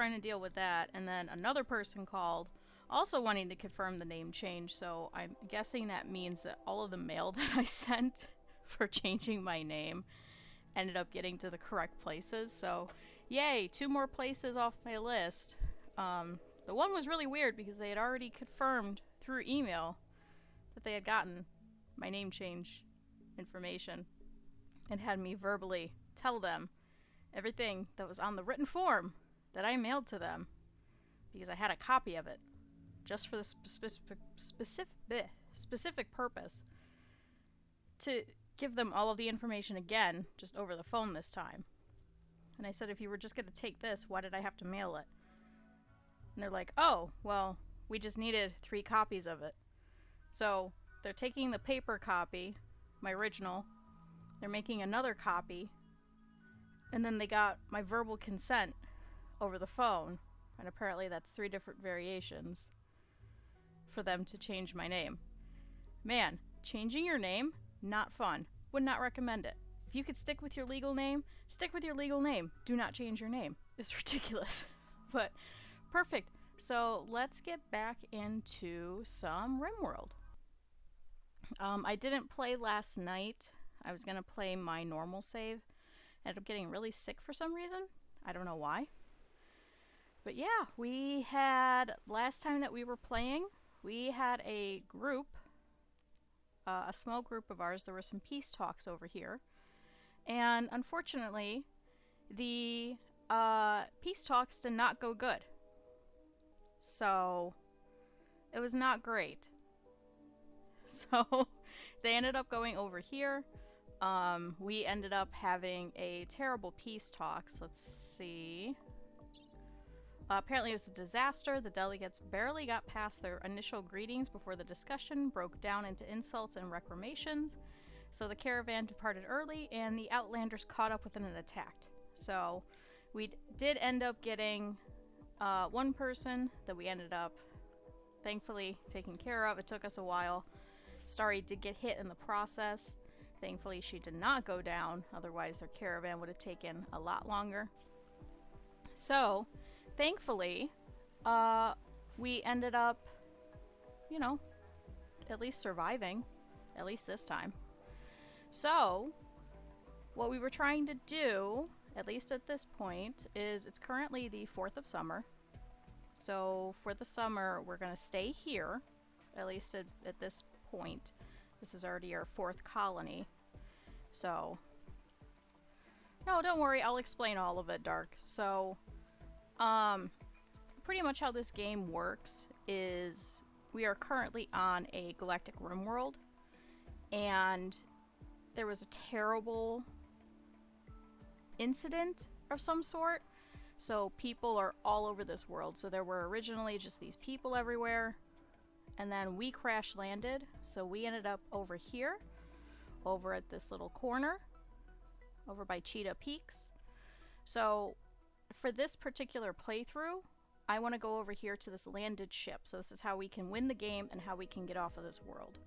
trying to deal with that, and then another person called, also wanting to confirm the name change, so I'm guessing that means that all of the mail that I sent for changing my name ended up getting to the correct places, so yay, 2 more places off my list. The one was really weird because they had already confirmed through email that they had gotten my name change information and had me verbally tell them everything that was on the written form that I mailed to them, because I had a copy of it just for the specific purpose to give them all of the information again, just over the phone this time. And I said, if you were just going to take this, why did I have to mail it? And they're like, oh, well, we just needed 3 copies of it. So they're taking the paper copy, my original, they're making another copy, and then they got my verbal consent over the phone, and apparently that's 3 different variations for them to change my name. Man, changing your name, not fun. Would not recommend it. If you could stick with your legal name, stick with your legal name. Do not change your name. It's ridiculous. But perfect. So let's get back into some Rimworld. I didn't play last night. I was going to play my normal save. Ended up getting really sick for some reason. I don't know why. But yeah, we had, last time that we were playing, we had a group, a small group of ours. There were some peace talks over here. And unfortunately, the peace talks did not go good. So it was not great. So they ended up going over here. We ended up having a terrible peace talks. Let's see. Apparently it was a disaster. The delegates barely got past their initial greetings before the discussion broke down into insults and recriminations. So the caravan departed early, and the Outlanders caught up with it and attacked. So we did end up getting 1 person that we ended up, thankfully, taking care of. It took us a while. Starry did get hit in the process. Thankfully, she did not go down. Otherwise, their caravan would have taken a lot longer. So, thankfully, we ended up, you know, at least surviving. At least this time. So, what we were trying to do, at least at this point, is it's currently the 4th of summer. So, for the summer, we're going to stay here, at least at this point. This is already our 4th colony. So, no, don't worry, I'll explain all of it, Dark. So, pretty much how this game works is we are currently on a galactic Rimworld, and there was a terrible incident of some sort. So people are all over this world. So there were originally just these people everywhere, and then we crash landed. So we ended up over here, over at this little corner, over by Cheetah Peaks. So for this particular playthrough, I want to go over here to this landed ship. So this is how we can win the game and how we can get off of this world.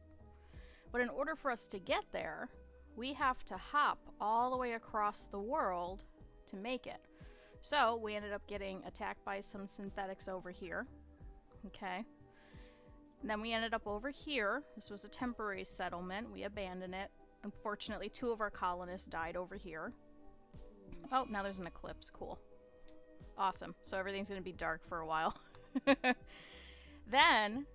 But in order for us to get there, we have to hop all the way across the world to make it. So we ended up getting attacked by some synthetics over here. Okay. And then we ended up over here. This was a temporary settlement. We abandoned it. Unfortunately, 2 of our colonists died over here. Oh, now there's an eclipse. Cool. Awesome. So everything's going to be dark for a while. Then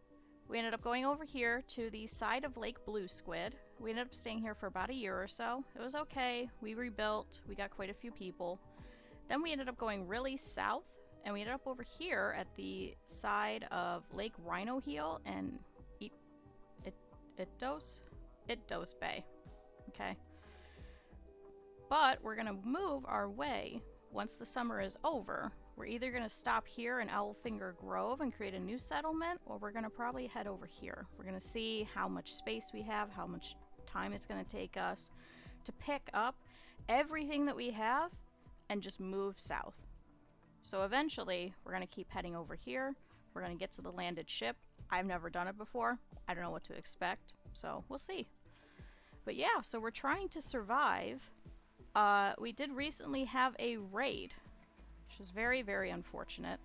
we ended up going over here to the side of Lake Blue Squid. We ended up staying here for about a year or so. It was okay. We rebuilt. We got quite a few people. Then we ended up going really south, and we ended up over here at the side of Lake Rhino Heel and Itdos Bay. Okay. But we're going to move our way once the summer is over. We're either going to stop here in Owlfinger Grove and create a new settlement, or we're going to probably head over here. We're going to see how much space we have, how much time it's going to take us to pick up everything that we have and just move south. So eventually, we're going to keep heading over here. We're going to get to the landed ship. I've never done it before. I don't know what to expect, so we'll see. But yeah, so we're trying to survive. We did recently have a raid. which is very, very unfortunate.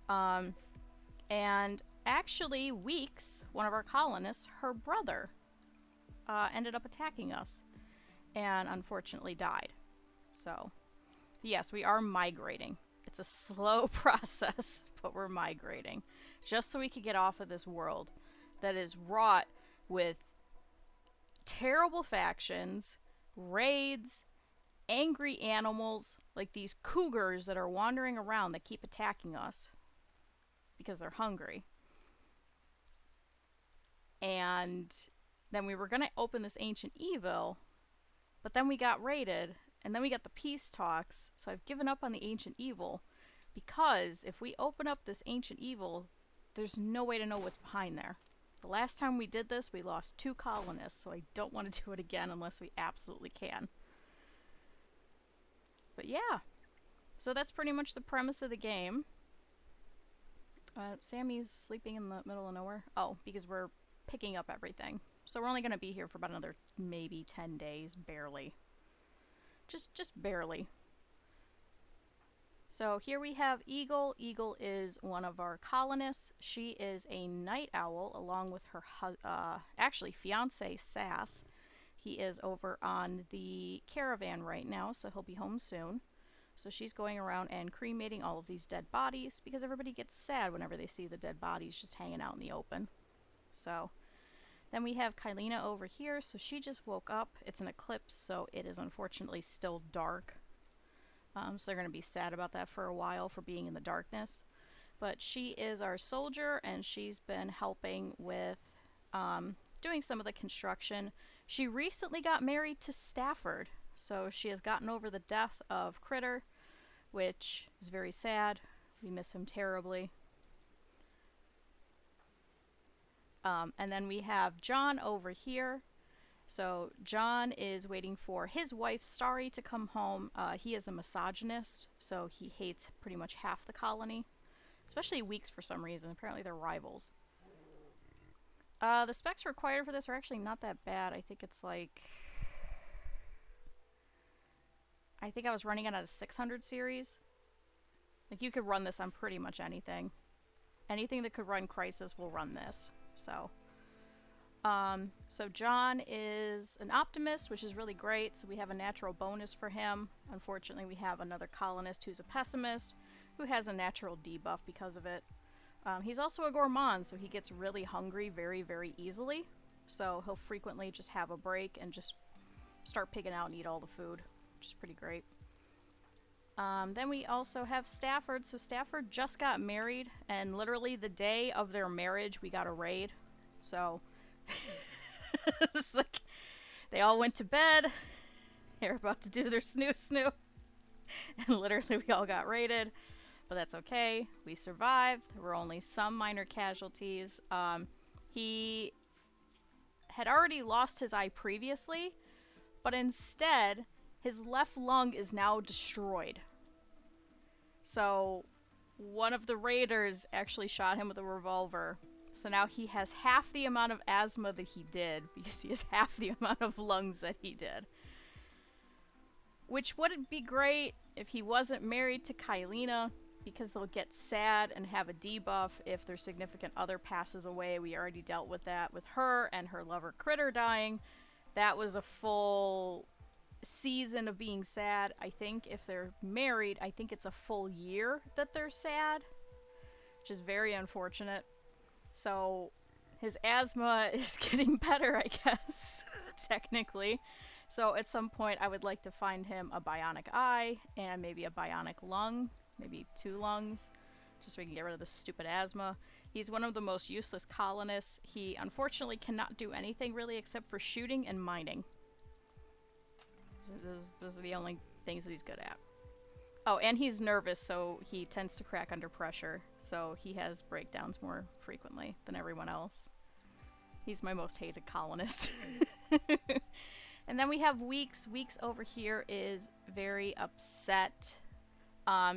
And actually, Weeks, one of our colonists, her brother, ended up attacking us and unfortunately died. So, yes, we are migrating. It's a slow process, but we're migrating. Just so we could get off of this world that is wrought with terrible factions, raids, angry animals, like these cougars that are wandering around that keep attacking us because they're hungry. And then we were going to open this Ancient Evil, but then we got raided, and then we got the peace talks, so I've given up on the Ancient Evil, because if we open up this Ancient Evil, there's no way to know what's behind there. The last time we did this, we lost 2 colonists, so I don't want to do it again unless we absolutely can. But yeah, so that's pretty much the premise of the game. Sammy's sleeping in the middle of nowhere. Oh, because we're picking up everything. So we're only going to be here for about another maybe 10 days, barely. Just barely. So here we have Eagle. Eagle is one of our colonists. She is a night owl along with her actually fiance Sass. He is over on the caravan right now, so he'll be home soon. So she's going around and cremating all of these dead bodies because everybody gets sad whenever they see the dead bodies just hanging out in the open. So then we have Kylina over here. So she just woke up. It's an eclipse, so it is unfortunately still dark. So they're going to be sad about that for a while, for being in the darkness. But she is our soldier, and she's been helping with doing some of the construction. She recently got married to Stafford, so she has gotten over the death of Critter, which is very sad. We miss him terribly. And then we have John over here. So John is waiting for his wife, Starry, to come home. He is a misogynist, so he hates pretty much half the colony. Especially Weeks for some reason. Apparently they're rivals. The specs required for this are actually not that bad. I think it's like... I think I was running it at a 600 series. Like, you could run this on pretty much anything. Anything that could run Crisis will run this. So John is an optimist, which is really great. So we have a natural bonus for him. Unfortunately, we have another colonist who's a pessimist, who has a natural debuff because of it. He's also a gourmand, so he gets really hungry very, very easily. So he'll frequently just have a break and just start picking out and eat all the food, which is pretty great. Then we also have Stafford. So Stafford just got married, and literally the day of their marriage, we got a raid. So it's like they all went to bed. They're about to do their snoo, and literally we all got raided. But that's okay. We survived. There were only some minor casualties. He had already lost his eye previously, but instead, his left lung is now destroyed. So, one of the raiders actually shot him with a revolver. So now he has half the amount of asthma that he did, because he has half the amount of lungs that he did. Which would be great if he wasn't married to Kylina, because they'll get sad and have a debuff if their significant other passes away. We already dealt with that with her and her lover Critter dying. That was a full season of being sad. I think if they're married, I think it's a full year that they're sad, which is very unfortunate. So his asthma is getting better, I guess, technically. So at some point I would like to find him a bionic eye and maybe a bionic lung, maybe 2 lungs, just so we can get rid of this stupid asthma. He's one of the most useless colonists. He unfortunately cannot do anything really except for shooting and mining. Those are the only things that he's good at. Oh, and he's nervous, so he tends to crack under pressure. So he has breakdowns more frequently than everyone else. He's my most hated colonist. And then we have Weeks. Weeks over here is very upset.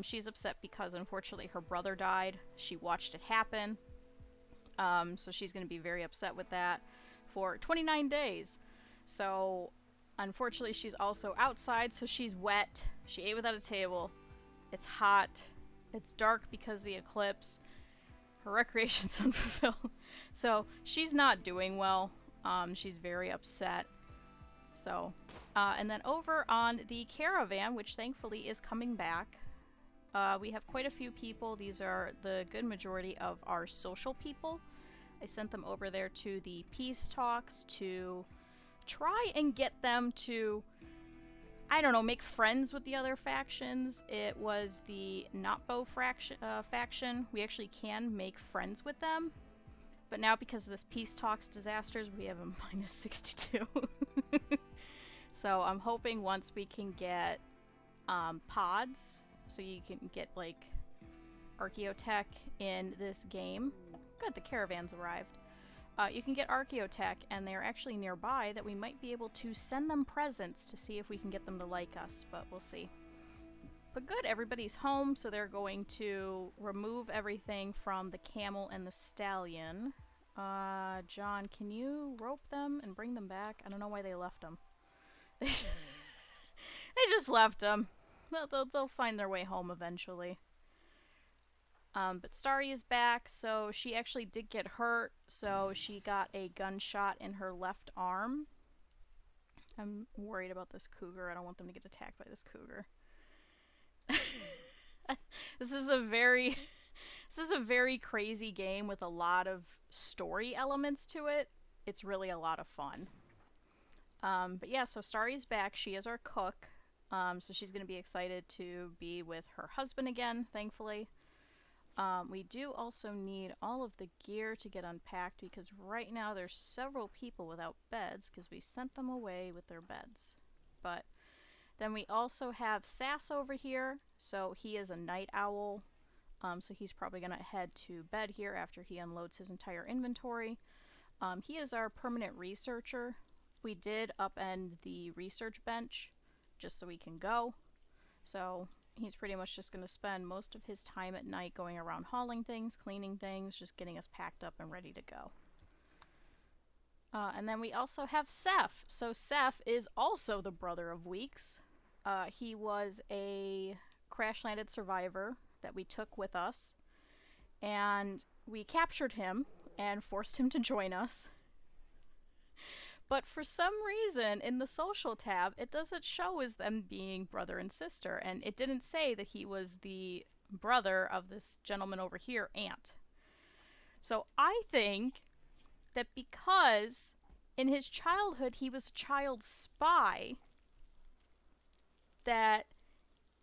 She's upset because unfortunately her brother died. She watched it happen. So she's going to be very upset with that for 29 days. So unfortunately she's also outside, so she's wet. She ate without a table. It's hot. It's dark because of the eclipse. Her recreation's unfulfilled. So she's not doing well. She's very upset. So, and then over on the caravan, which thankfully is coming back, we have quite a few people. These are the good majority of our social people. I sent them over there to the peace talks to try and get them to, I don't know, make friends with the other factions. It was the Notbo faction. We actually can make friends with them. But now because of this peace talks disasters, we have a minus 62. So I'm hoping once we can get pods, so you can get like archaeotech in this game. Good, the caravans arrived. You can get archaeotech, and they're actually nearby, that we might be able to send them presents to see if we can get them to like us, but we'll see. But good, everybody's home, so they're going to remove everything from the camel and the stallion. John, can you rope them and bring them back? I don't know why they left them. They just left them. They'll find their way home eventually. But Starry is back, so she actually did get hurt, so she got a gunshot in her left arm. I'm worried about this cougar. I don't want them to get attacked by this cougar. This is a very crazy game with a lot of story elements to it. It's really a lot of fun. But yeah, so Starry's back. She is our cook. So she's going to be excited to be with her husband again, thankfully. We do also need all of the gear to get unpacked because right now there's several people without beds because we sent them away with their beds. But then we also have Sass over here, so he is a night owl. So he's probably going to head to bed here after he unloads his entire inventory. He is our permanent researcher. We did upend the research bench just so we can go. So he's pretty much just going to spend most of his time at night going around hauling things, cleaning things, just getting us packed up and ready to go. And then we also have Seth. So Seth is also the brother of Weeks. He was a crash-landed survivor that we took with us. And we captured him and forced him to join us. But for some reason, in the social tab, it doesn't show as them being brother and sister, and it didn't say that he was the brother of this gentleman over here, Ant. So I think that because in his childhood he was a child spy, that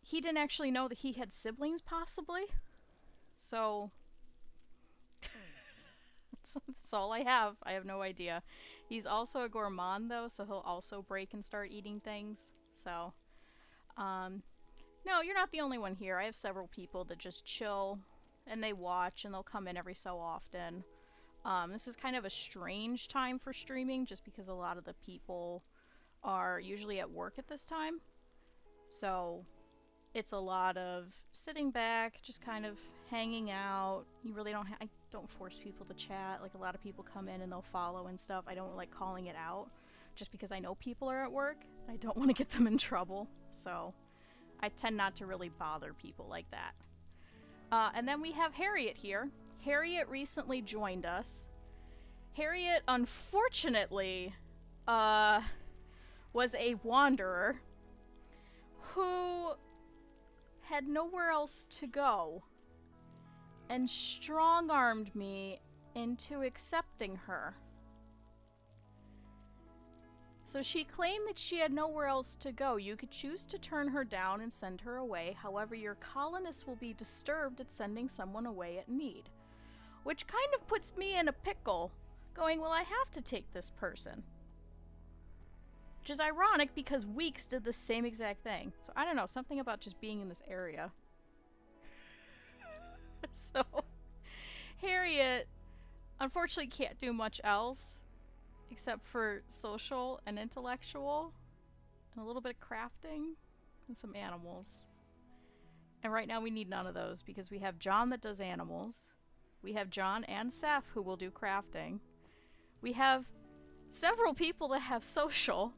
he didn't actually know that he had siblings, possibly. So that's all I have. I have no idea. He's also a gourmand, though, so he'll also break and start eating things. So, no, you're not the only one here. I have several people that just chill, and they watch, and they'll come in every so often. This is kind of a strange time for streaming, just because a lot of the people are usually at work at this time. So, it's a lot of sitting back, just kind of hanging out. You really don't I don't force people to chat. Like, a lot of people come in and they'll follow and stuff. I don't like calling it out just because I know people are at work. I don't want to get them in trouble. So I tend not to really bother people like that. And then we have Harriet here. Harriet recently joined us. Harriet, unfortunately, was a wanderer who had nowhere else to go and strong-armed me into accepting her. So she claimed that she had nowhere else to go. You could choose to turn her down and send her away. However, your colonists will be disturbed at sending someone away at need. Which kind of puts me in a pickle, going, well, I have to take this person. Which is ironic because Weeks did the same exact thing. So I don't know, something about just being in this area. So, Harriet, unfortunately, can't do much else except for social and intellectual, and a little bit of crafting, and some animals. And right now we need none of those because we have John that does animals. We have John and Seth who will do crafting. We have several people that have social.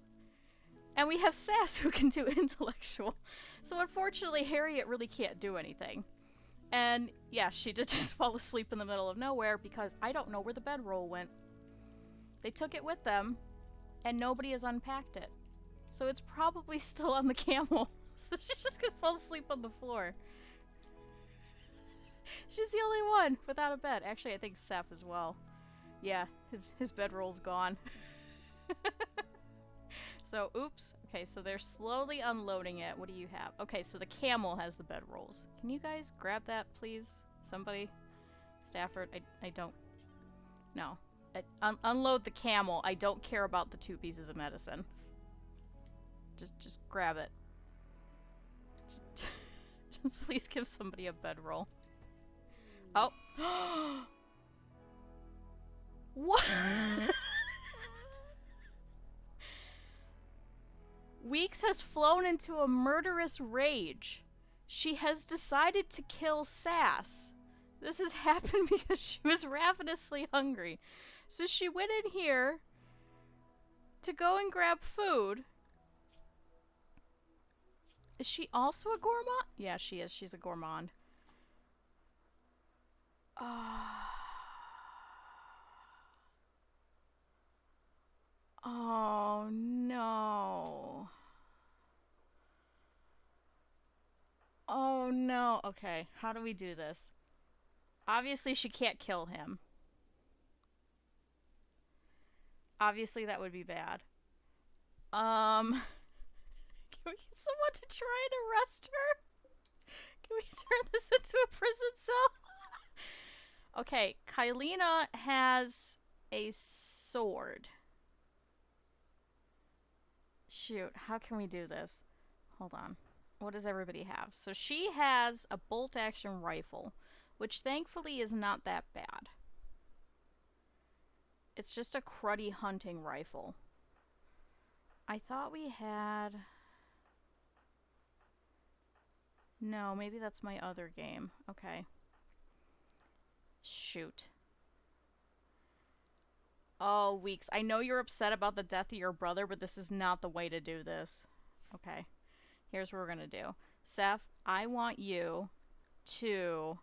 And we have Sass who can do intellectual. So unfortunately, Harriet really can't do anything. And yeah, she did just fall asleep in the middle of nowhere because I don't know where the bedroll went. They took it with them, and nobody has unpacked it. So it's probably still on the camel. So she's just gonna fall asleep on the floor. She's the only one without a bed. Actually, I think Seth as well. Yeah, his bedroll's gone. So, oops. Okay, so they're slowly unloading it. What do you have? Okay, so the camel has the bedrolls. Can you guys grab that, please? Somebody? Stafford? I don't... No. Unload the camel. I don't care about the 2 pieces of medicine. Just grab it. Just please give somebody a bedroll. Oh. What? Weeks has flown into a murderous rage. She has decided to kill Sass. This has happened because she was ravenously hungry. So she went in here to go and grab food. Is she also a gourmand? Yeah, she is. She's a gourmand. Oh, no. Oh, no. Okay, how do we do this? Obviously, she can't kill him. Obviously, that would be bad. Can we get someone to try and arrest her? Can we turn this into a prison cell? Okay, Kylina has a sword. Shoot, how can we do this? Hold on. What does everybody have? So she has a bolt-action rifle, which thankfully is not that bad. It's just a cruddy hunting rifle. I thought we had... No, maybe that's my other game. Okay. Shoot. Oh, Weeks. I know you're upset about the death of your brother, but this is not the way to do this. Okay. Here's what we're gonna do. Seth, I want you to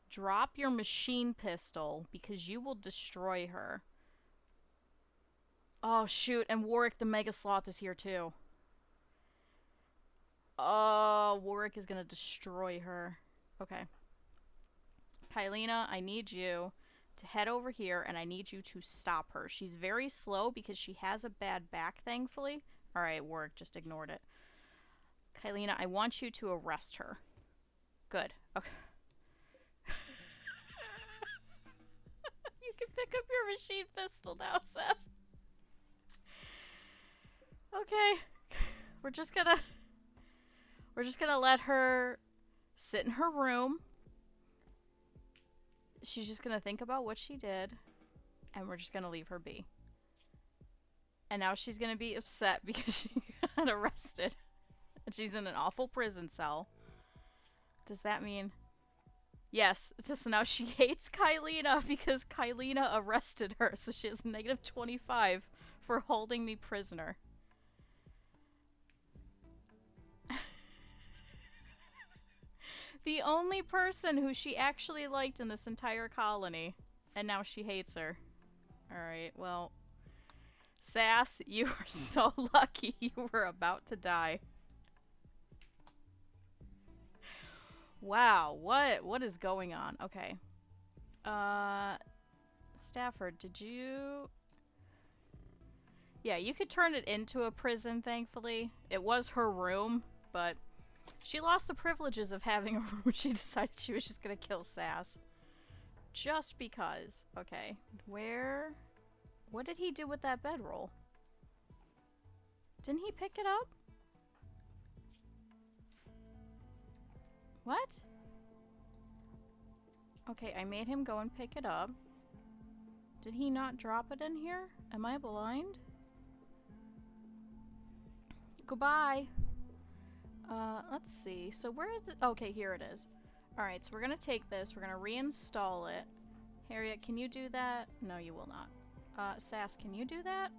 drop your machine pistol because you will destroy her. Oh, shoot. And Warwick the Mega Sloth is here, too. Oh, Warwick is gonna destroy her. Okay. Kylina, I need you to head over here, and I need you to stop her. She's very slow because she has a bad back, thankfully. Alright, Warwick just ignored it. Kylina, I want you to arrest her. Good. Okay. You can pick up your machine pistol now, Seth. Okay. We're just gonna let her sit in her room. She's just gonna think about what she did, and we're just gonna leave her be. And now she's gonna be upset because she got arrested. And she's in an awful prison cell. Does that mean... Yes, just now she hates Kylina because Kylina arrested her, so she has -25 for holding me prisoner. The only person who she actually liked in this entire colony. And now she hates her. Alright, well... Sass, you are so lucky you were about to die. Wow, what is going on? Okay. Stafford, did you... Yeah, you could turn it into a prison, thankfully. It was her room, but... She lost the privileges of having a room. She decided she was just gonna kill Sass. Just because. Okay. Where... What did he do with that bedroll? Didn't he pick it up? What? Okay, I made him go and pick it up. Did he not drop it in here? Am I blind? Goodbye. Let's see. So where is the... Okay, here it is. Alright, so we're gonna take this. We're gonna reinstall it. Harriet, can you do that? No, you will not. Sass, can you do that?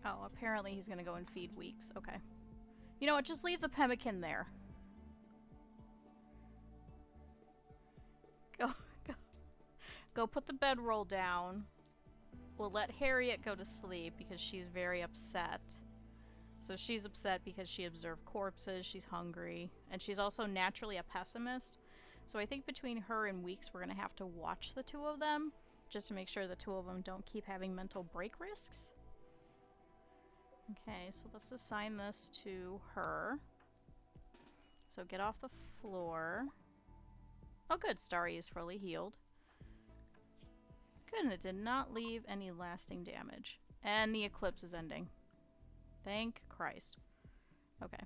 Oh, apparently he's gonna go and feed Weeks. Okay. You know what? Just leave the pemmican there. Go, go, go put the bedroll down. We'll let Harriet go to sleep because she's very upset. So she's upset because she observed corpses, she's hungry, and she's also naturally a pessimist. So I think between her and Weeks, we're gonna have to watch the two of them, just to make sure the two of them don't keep having mental break risks. Okay, so let's assign this to her. So get off the floor. Oh good, Starry is fully healed. Good, and it did not leave any lasting damage. And the eclipse is ending. Thank Christ. Okay.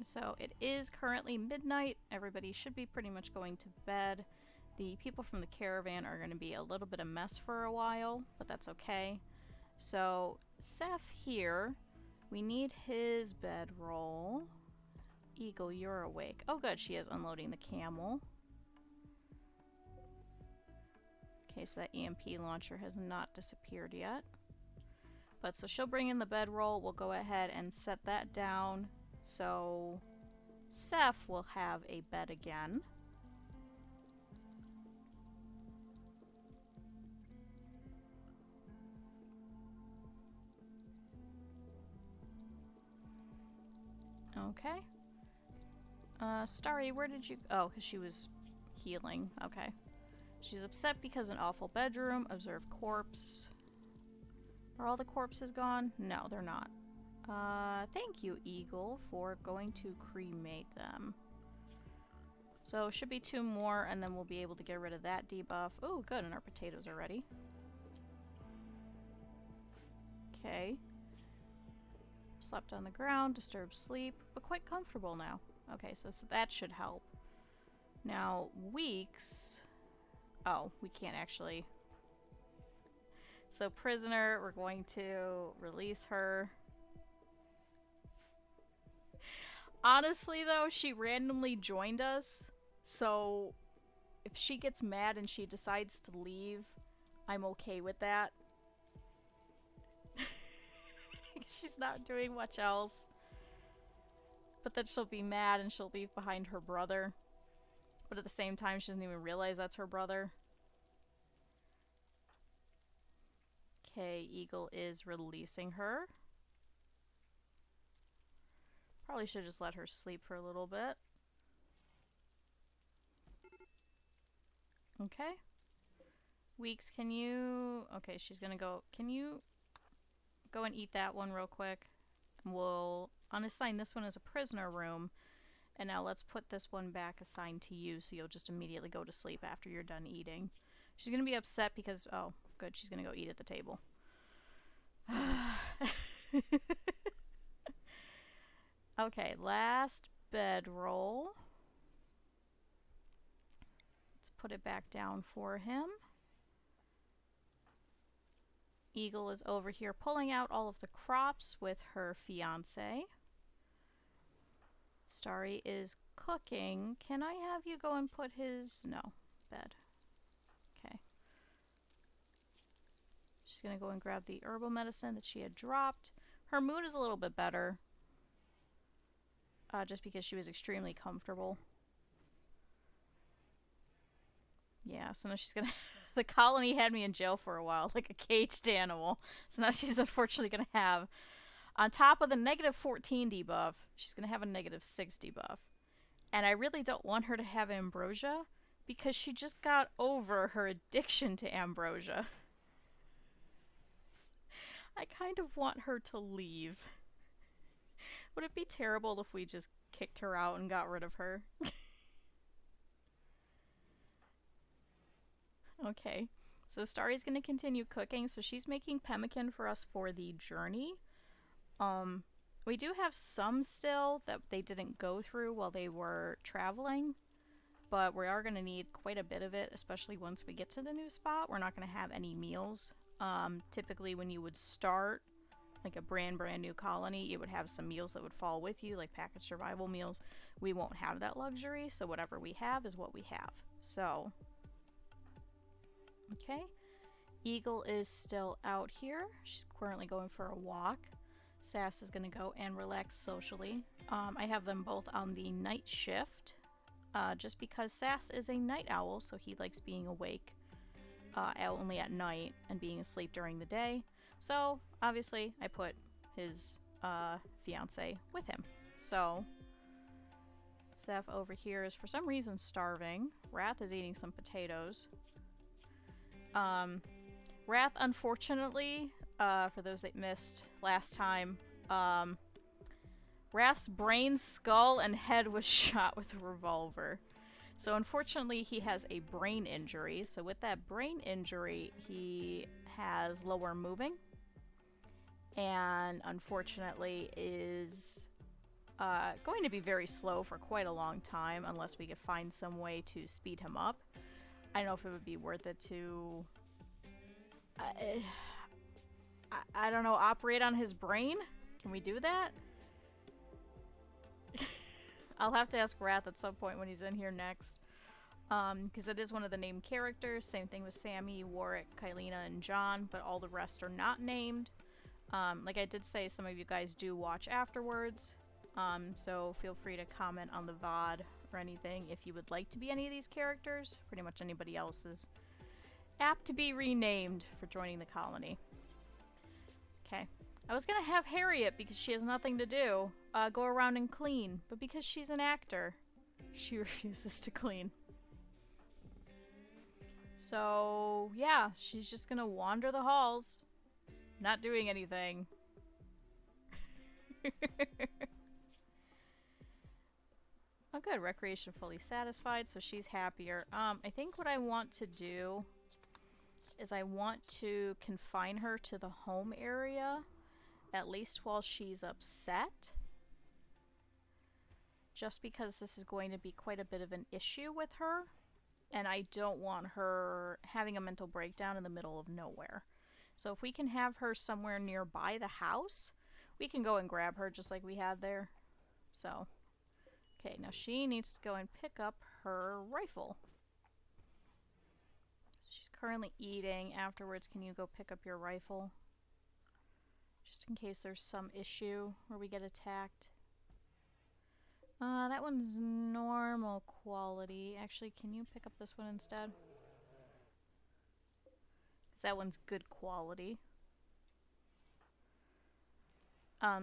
So it is currently midnight. Everybody should be pretty much going to bed. The people from the caravan are going to be a little bit of mess for a while, but that's okay. So Seth here, we need his bedroll. Eagle, you're awake. Oh good, she is unloading the camel. Okay, so that EMP launcher has not disappeared yet. But so she'll bring in the bedroll. We'll go ahead and set that down. So Seth will have a bed again. Okay. Starry, where did you... Oh, because she was healing. Okay. She's upset because an awful bedroom. Observe corpse. Are all the corpses gone? No, they're not. Thank you, Eagle, for going to cremate them. So, should be 2 more, and then we'll be able to get rid of that debuff. Oh, good, and our potatoes are ready. Okay. Slept on the ground, disturbed sleep, but quite comfortable now. Okay, so that should help. Now, Weeks... Oh, we can't actually... So, prisoner, we're going to release her. Honestly, though, she randomly joined us, so if she gets mad and she decides to leave, I'm okay with that. She's not doing much else. But then she'll be mad and she'll leave behind her brother. But at the same time, she doesn't even realize that's her brother. Okay, Eagle is releasing her. Probably should just let her sleep for a little bit. Okay. Weeks, can you... Okay, she's gonna go... Can you go and eat that one real quick? And we'll unassign this one as a prisoner room. And now let's put this one back assigned to you, so you'll just immediately go to sleep after you're done eating. She's gonna be upset because... Oh, good, she's gonna go eat at the table. Okay, last bedroll. Let's put it back down for him. Eagle is over here pulling out all of the crops with her fiance. Starry is cooking. Can I have you go and put his... No, bed. Okay. She's gonna go and grab the herbal medicine that she had dropped. Her mood is a little bit better. Just because she was extremely comfortable. Yeah, so now she's gonna... The colony had me in jail for a while, like a caged animal. So now she's unfortunately gonna have... On top of the -14 debuff, she's gonna have a -6 debuff. And I really don't want her to have ambrosia, because she just got over her addiction to ambrosia. I kind of want her to leave. Would it be terrible if we just kicked her out and got rid of her? Okay, so Starry's going to continue cooking, so she's making pemmican for us for the journey. We do have some still that they didn't go through while they were traveling, but we are going to need quite a bit of it, especially once we get to the new spot. We're not going to have any meals. Typically when you would start like a brand new colony, you would have some meals that would fall with you, like packaged survival meals. We won't have that luxury, so whatever we have is what we have. So Okay. Eagle is still out here. She's currently going for a walk. Sass is going to go and relax socially. I have them both on the night shift, just because Sass is a night owl, so he likes being awake only at night and being asleep during the day. So, obviously, I put his fiance with him. So, Seth over here is for some reason starving. Wrath is eating some potatoes. Wrath, unfortunately, for those that missed last time, Wrath's brain, skull, and head was shot with a revolver. So unfortunately, he has a brain injury. So with that brain injury, he has lower moving. And unfortunately is going to be very slow for quite a long time unless we could find some way to speed him up. I don't know if it would be worth it to... I don't know, operate on his brain? Can we do that? I'll have to ask Wrath at some point when he's in here next. Because it is one of the named characters. Same thing with Sammy, Warwick, Kylina, and John, but all the rest are not named. Like I did say, some of you guys do watch afterwards. So feel free to comment on the VOD or anything if you would like to be any of these characters. Pretty much anybody else is apt to be renamed for joining the colony. Okay. I was gonna have Harriet, because she has nothing to do, go around and clean. But because she's an actor, she refuses to clean. So, yeah, she's just gonna wander the halls, not doing anything. Oh good, recreation fully satisfied, so she's happier. I think what I want to do is I want to confine her to the home area, at least while she's upset. Just because this is going to be quite a bit of an issue with her, and I don't want her having a mental breakdown in the middle of nowhere. So if we can have her somewhere nearby the house, we can go and grab her just like we had there. So, okay, now she needs to go and pick up her rifle. So she's currently eating. Afterwards, can you go pick up your rifle? Just in case there's some issue where we get attacked. That one's normal quality. Actually, can you pick up this one instead? Because that one's good quality.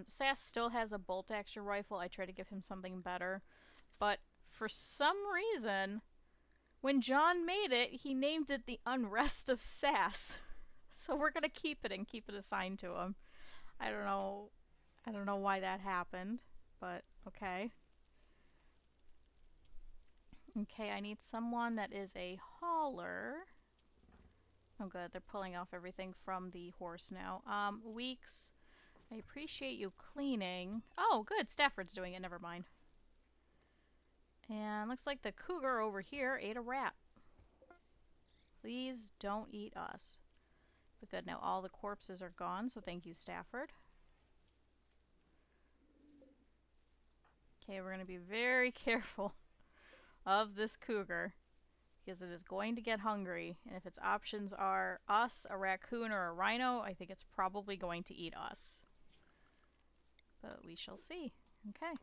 Sass still has a bolt-action rifle. I try to give him something better. But for some reason, when John made it, he named it the Unrest of Sass. So we're gonna keep it and keep it assigned to him. I don't know why that happened, but okay. Okay, I need someone that is a hauler. Oh good, they're pulling off everything from the horse now. Weeks, I appreciate you cleaning. Oh good, Stafford's doing it, never mind. And looks like the cougar over here ate a rat. Please don't eat us. But good, now all the corpses are gone, so thank you, Stafford. Okay, we're going to be very careful of this cougar, because it is going to get hungry, and if its options are us, a raccoon, or a rhino, I think it's probably going to eat us. But we shall see. Okay.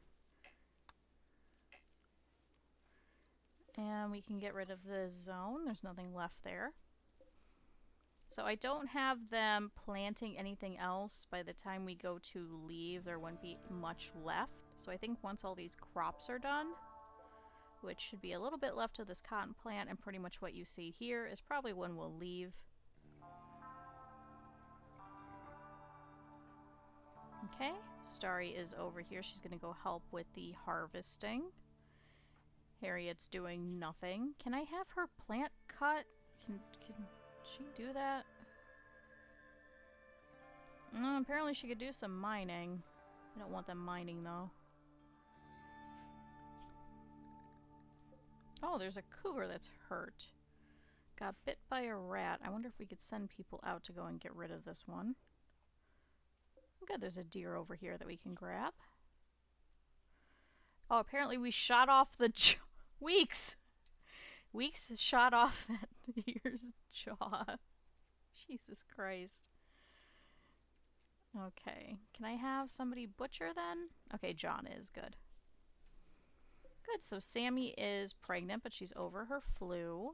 And we can get rid of the zone. There's nothing left there. So I don't have them planting anything else. By the time we go to leave, there wouldn't be much left. So I think once all these crops are done, which should be a little bit left of this cotton plant, and pretty much what you see here is probably when we'll leave. Okay, Starry is over here. She's going to go help with the harvesting. Harriet's doing nothing. Can I have her plant cut? Can she do that? No, apparently she could do some mining. I don't want them mining though. Oh, there's a cougar that's hurt. Got bit by a rat. I wonder if we could send people out to go and get rid of this one. Good, there's a deer over here that we can grab. Oh, apparently we shot off the Weeks! Weeks shot off that deer's jaw. Jesus Christ. Okay. Can I have somebody butcher then? Okay, John is. Good. Good. So Sammy is pregnant, but she's over her flu.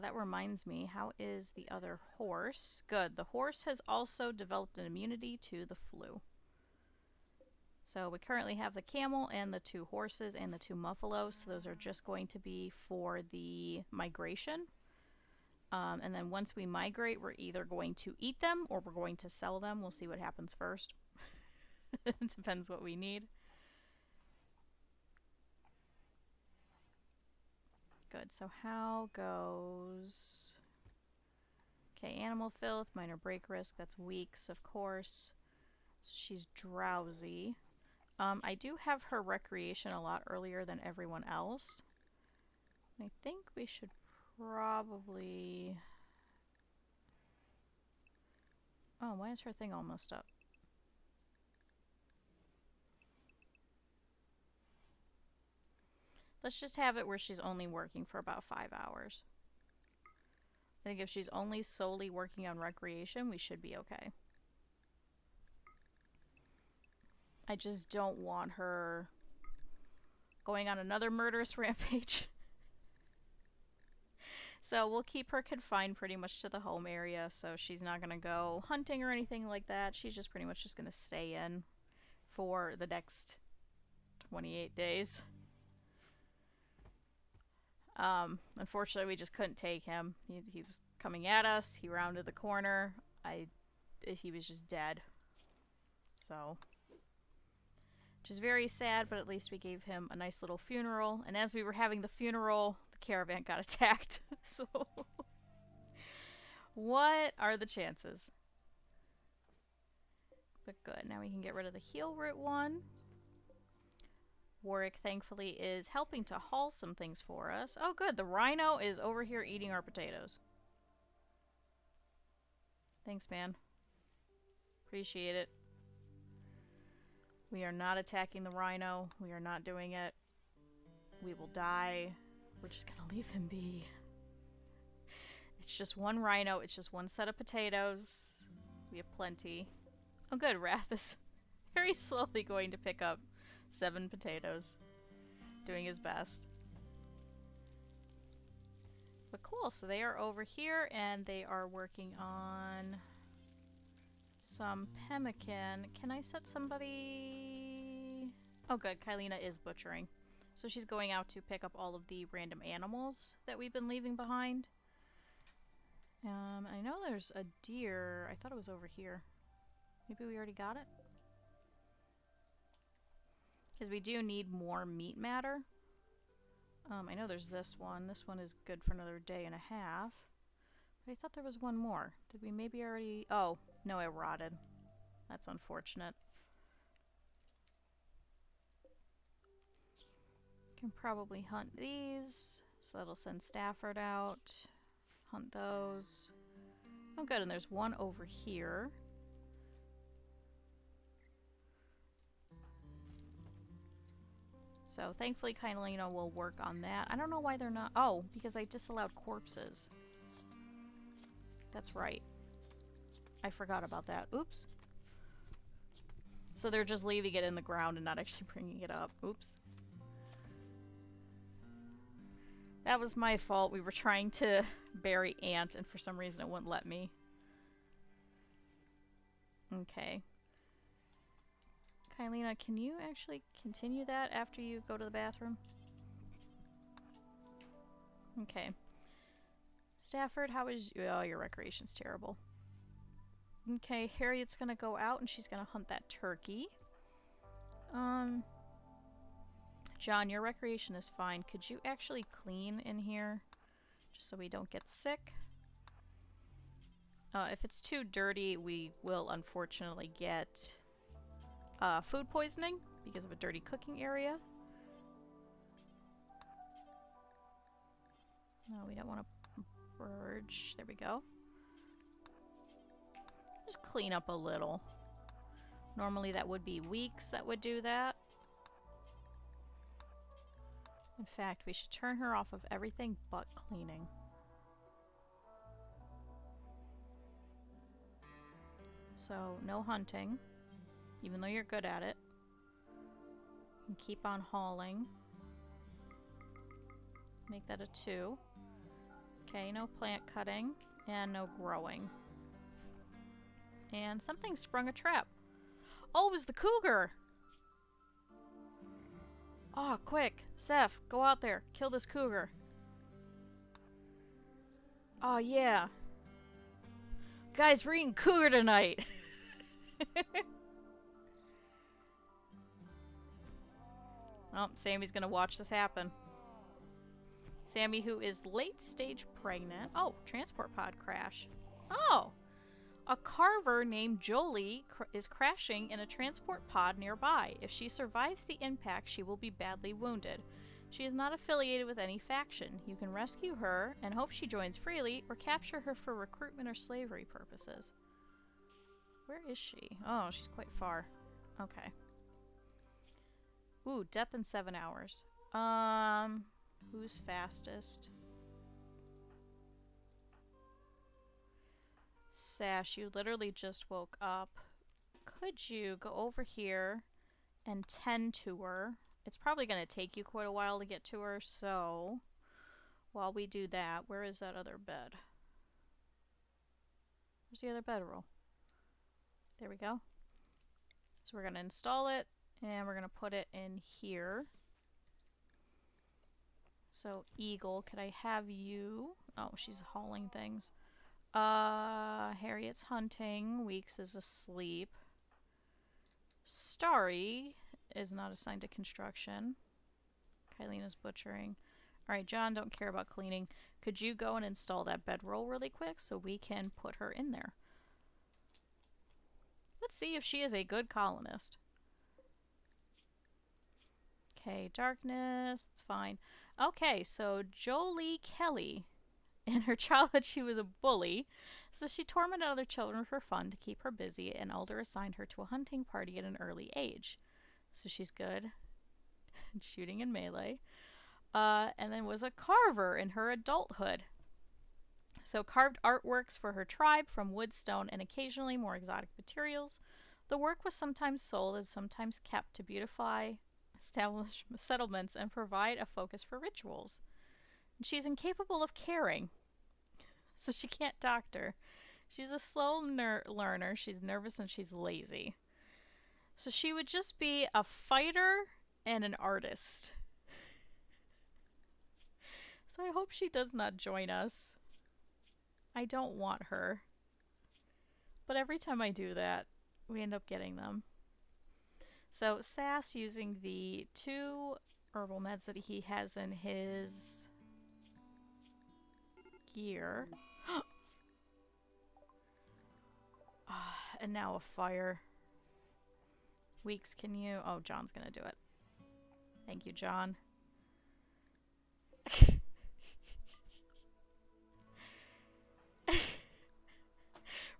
That reminds me, how is the other horse? Good. The horse has also developed an immunity to the flu. So we currently have the camel and the 2 horses and the 2 muffalos. So those are just going to be for the migration. And then once we migrate, we're either going to eat them or we're going to sell them. We'll see what happens first. It depends what we need. Good. So how goes... Okay, animal filth, minor break risk. That's weeks, of course. So she's drowsy. I do have her recreation a lot earlier than everyone else. I think we should probably... Oh, why is her thing all messed up? Let's just have it where she's only working for about 5 hours. I think if she's only solely working on recreation, we should be okay. I just don't want her going on another murderous rampage. So we'll keep her confined pretty much to the home area, so she's not going to go hunting or anything like that. She's just pretty much just going to stay in for the next 28 days. Unfortunately, we just couldn't take him. He was coming at us. He rounded the corner. He was just dead. So, which is very sad, but at least we gave him a nice little funeral. And as we were having the funeral, the caravan got attacked. So, what are the chances? But good. Now we can get rid of the heel root one. Warwick, thankfully, is helping to haul some things for us. Oh, good. The rhino is over here eating our potatoes. Thanks, man. Appreciate it. We are not attacking the rhino. We are not doing it. We will die. We're just gonna leave him be. It's just one rhino. It's just one set of potatoes. We have plenty. Oh, good. Wrath is very slowly going to pick up 7 potatoes. Doing his best. But cool, so they are over here and they are working on some pemmican. Can I set somebody... Oh good, Kylina is butchering. So she's going out to pick up all of the random animals that we've been leaving behind. I know there's a deer. I thought it was over here. Maybe we already got it? Because we do need more meat matter. I know there's this one. This one is good for another day and a half. But I thought there was one more. Did we maybe already... Oh, no, it rotted. That's unfortunate. Can probably hunt these. So that'll send Stafford out. Hunt those. Oh, good. And there's one over here. So thankfully Kylina will work on that. I don't know why they're not... Oh, because I disallowed corpses. That's right. I forgot about that. Oops. So they're just leaving it in the ground and not actually bringing it up. Oops. That was my fault. We were trying to bury Ant and for some reason it wouldn't let me. Okay. Kylina, can you actually continue that after you go to the bathroom? Okay. Stafford, how is... Oh, your recreation's terrible. Okay, Harriet's gonna go out and she's gonna hunt that turkey. John, your recreation is fine. Could you actually clean in here? Just so we don't get sick. If it's too dirty, we will unfortunately get... food poisoning because of a dirty cooking area. No, we don't want to purge. There we go. Just clean up a little. Normally that would be weeks that would do that. In fact, we should turn her off of everything but cleaning. So, no hunting. Even though you're good at it. And keep on hauling. Make that a 2. Okay, no plant cutting. And no growing. And something sprung a trap. Oh, it was the cougar! Oh, quick! Seth, go out there. Kill this cougar. Oh, yeah. Guys, we're eating cougar tonight! Oh, Sammy's gonna watch this happen. Sammy, who is late stage pregnant. Oh, transport pod crash. Oh! A carver named Jolie is crashing in a transport pod nearby. If she survives the impact, she will be badly wounded. She is not affiliated with any faction. You can rescue her and hope she joins freely, or capture her for recruitment or slavery purposes. Where is she? Oh, she's quite far. Okay. Ooh, death in 7 hours. Who's fastest? Sash, you literally just woke up. Could you go over here and tend to her? It's probably going to take you quite a while to get to her, so while we do that, where is that other bed? Where's the other bedroll? There we go. So we're going to install it, and we're going to put it in here. So, Eagle, could I have you? Oh, she's hauling things. Harriet's hunting. Weeks is asleep. Starry is not assigned to construction. Kylina's butchering. Alright, John, don't care about cleaning. Could you go and install that bedroll really quick so we can put her in there? Let's see if she is a good colonist. Okay, darkness. That's fine. Okay, so Jolie Kelly. In her childhood, she was a bully, so she tormented other children for fun to keep her busy, and Elder assigned her to a hunting party at an early age. So she's good at shooting and melee. And then was a carver in her adulthood. So carved artworks for her tribe from wood, stone, and occasionally more exotic materials. The work was sometimes sold and sometimes kept to beautify established settlements and provide a focus for rituals. She's incapable of caring, so she can't doctor. She's a slow learner, she's nervous, and she's lazy. So she would just be a fighter and an artist. So I hope she does not join us. I don't want her. But every time I do that, we end up getting them. So Sass, using the 2 herbal meds that he has in his gear. And now a fire. Weeks, can you... Oh, John's gonna do it. Thank you, John.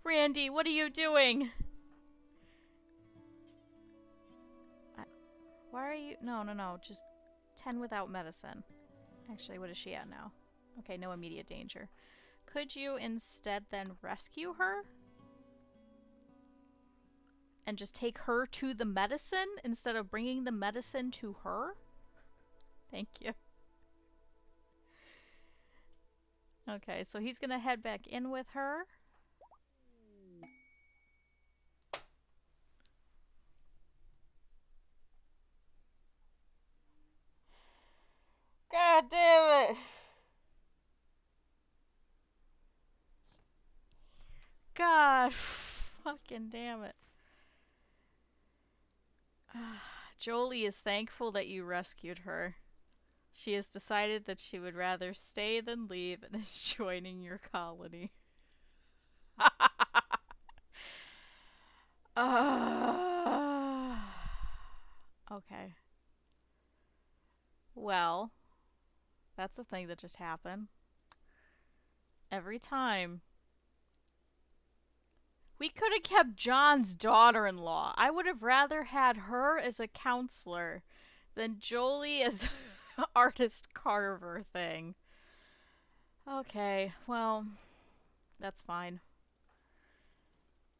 Randy, what are you doing? Why are you... No. Just 10 without medicine. Actually, what is she at now? Okay, no immediate danger. Could you instead then rescue her? And just take her to the medicine instead of bringing the medicine to her? Thank you. Okay, so he's gonna head back in with her. God damn it! God fucking damn it. Jolie is thankful that you rescued her. She has decided that she would rather stay than leave and is joining your colony. Okay. Well, that's the thing that just happened. Every time. We could have kept John's daughter-in-law. I would have rather had her as a counselor than Jolie as artist carver thing. Okay, well, that's fine.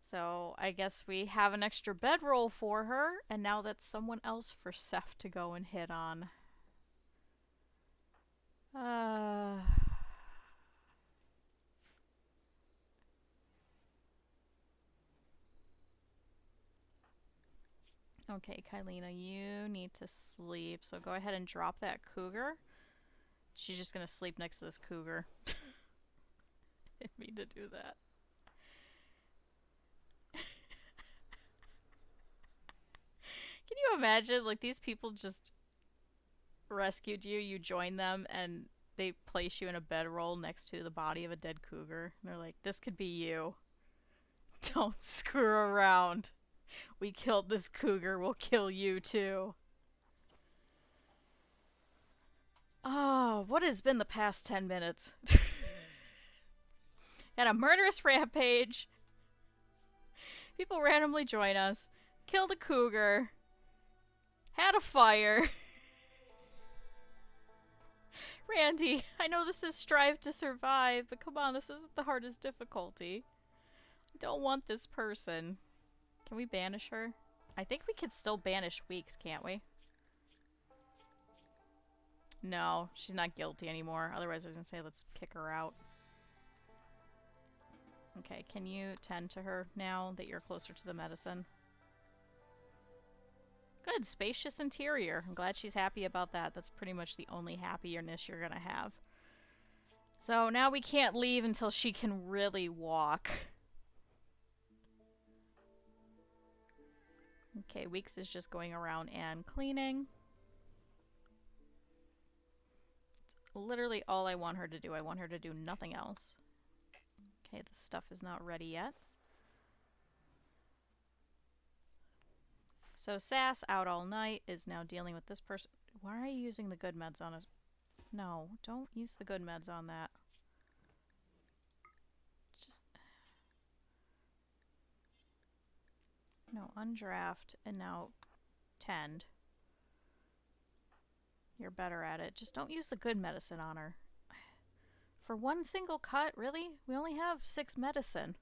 So I guess we have an extra bedroll for her, and now that's someone else for Seth to go and hit on. Okay, Kylina, you need to sleep, so go ahead and drop that cougar. She's just gonna sleep next to this cougar. I didn't mean to do that. Can you imagine, like, these people just rescued you, you join them, and they place you in a bedroll next to the body of a dead cougar. And they're like, this could be you. Don't screw around. We killed this cougar, we'll kill you too. Oh, what has been the past 10 minutes? Got a murderous rampage. People randomly join us. Killed a cougar. Had a fire. Randy, I know this is strive to survive, but come on, this isn't the hardest difficulty. I don't want this person. Can we banish her? I think we can still banish Weeks, can't we? No, she's not guilty anymore. Otherwise I was gonna say let's kick her out. Okay, can you tend to her now that you're closer to the medicine? Good, spacious interior. I'm glad she's happy about that. That's pretty much the only happiness you're gonna have. So now we can't leave until she can really walk. Okay, Weeks is just going around and cleaning. It's literally all I want her to do. I want her to do nothing else. Okay, the stuff is not ready yet. So Sass, out all night, is now dealing with this person. Why are you using the good meds on us? No, don't use the good meds on that. Just... No, undraft, and now tend. You're better at it. Just don't use the good medicine on her. For one single cut, really? We only have 6 medicine.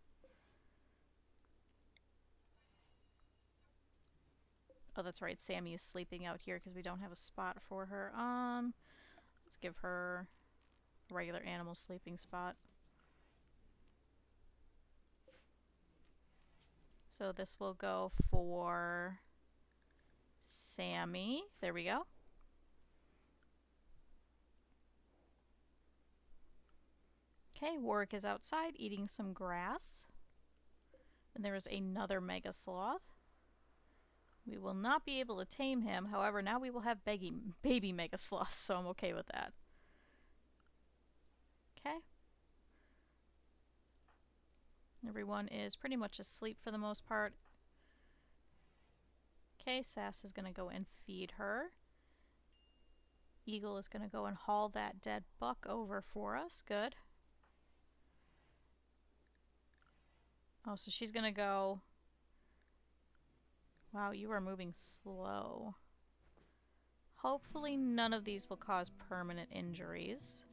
Oh, that's right. Sammy is sleeping out here because we don't have a spot for her. Let's give her a regular animal sleeping spot. So this will go for Sammy. There we go. Okay, Warwick is outside eating some grass. And there is another mega sloth. We will not be able to tame him. However, now we will have baby mega sloths, so I'm okay with that. Okay. Everyone is pretty much asleep for the most part. Okay, Sass is going to go and feed her. Eagle is going to go and haul that dead buck over for us. Good. Oh, so she's going to go... Wow, you are moving slow. Hopefully none of these will cause permanent injuries.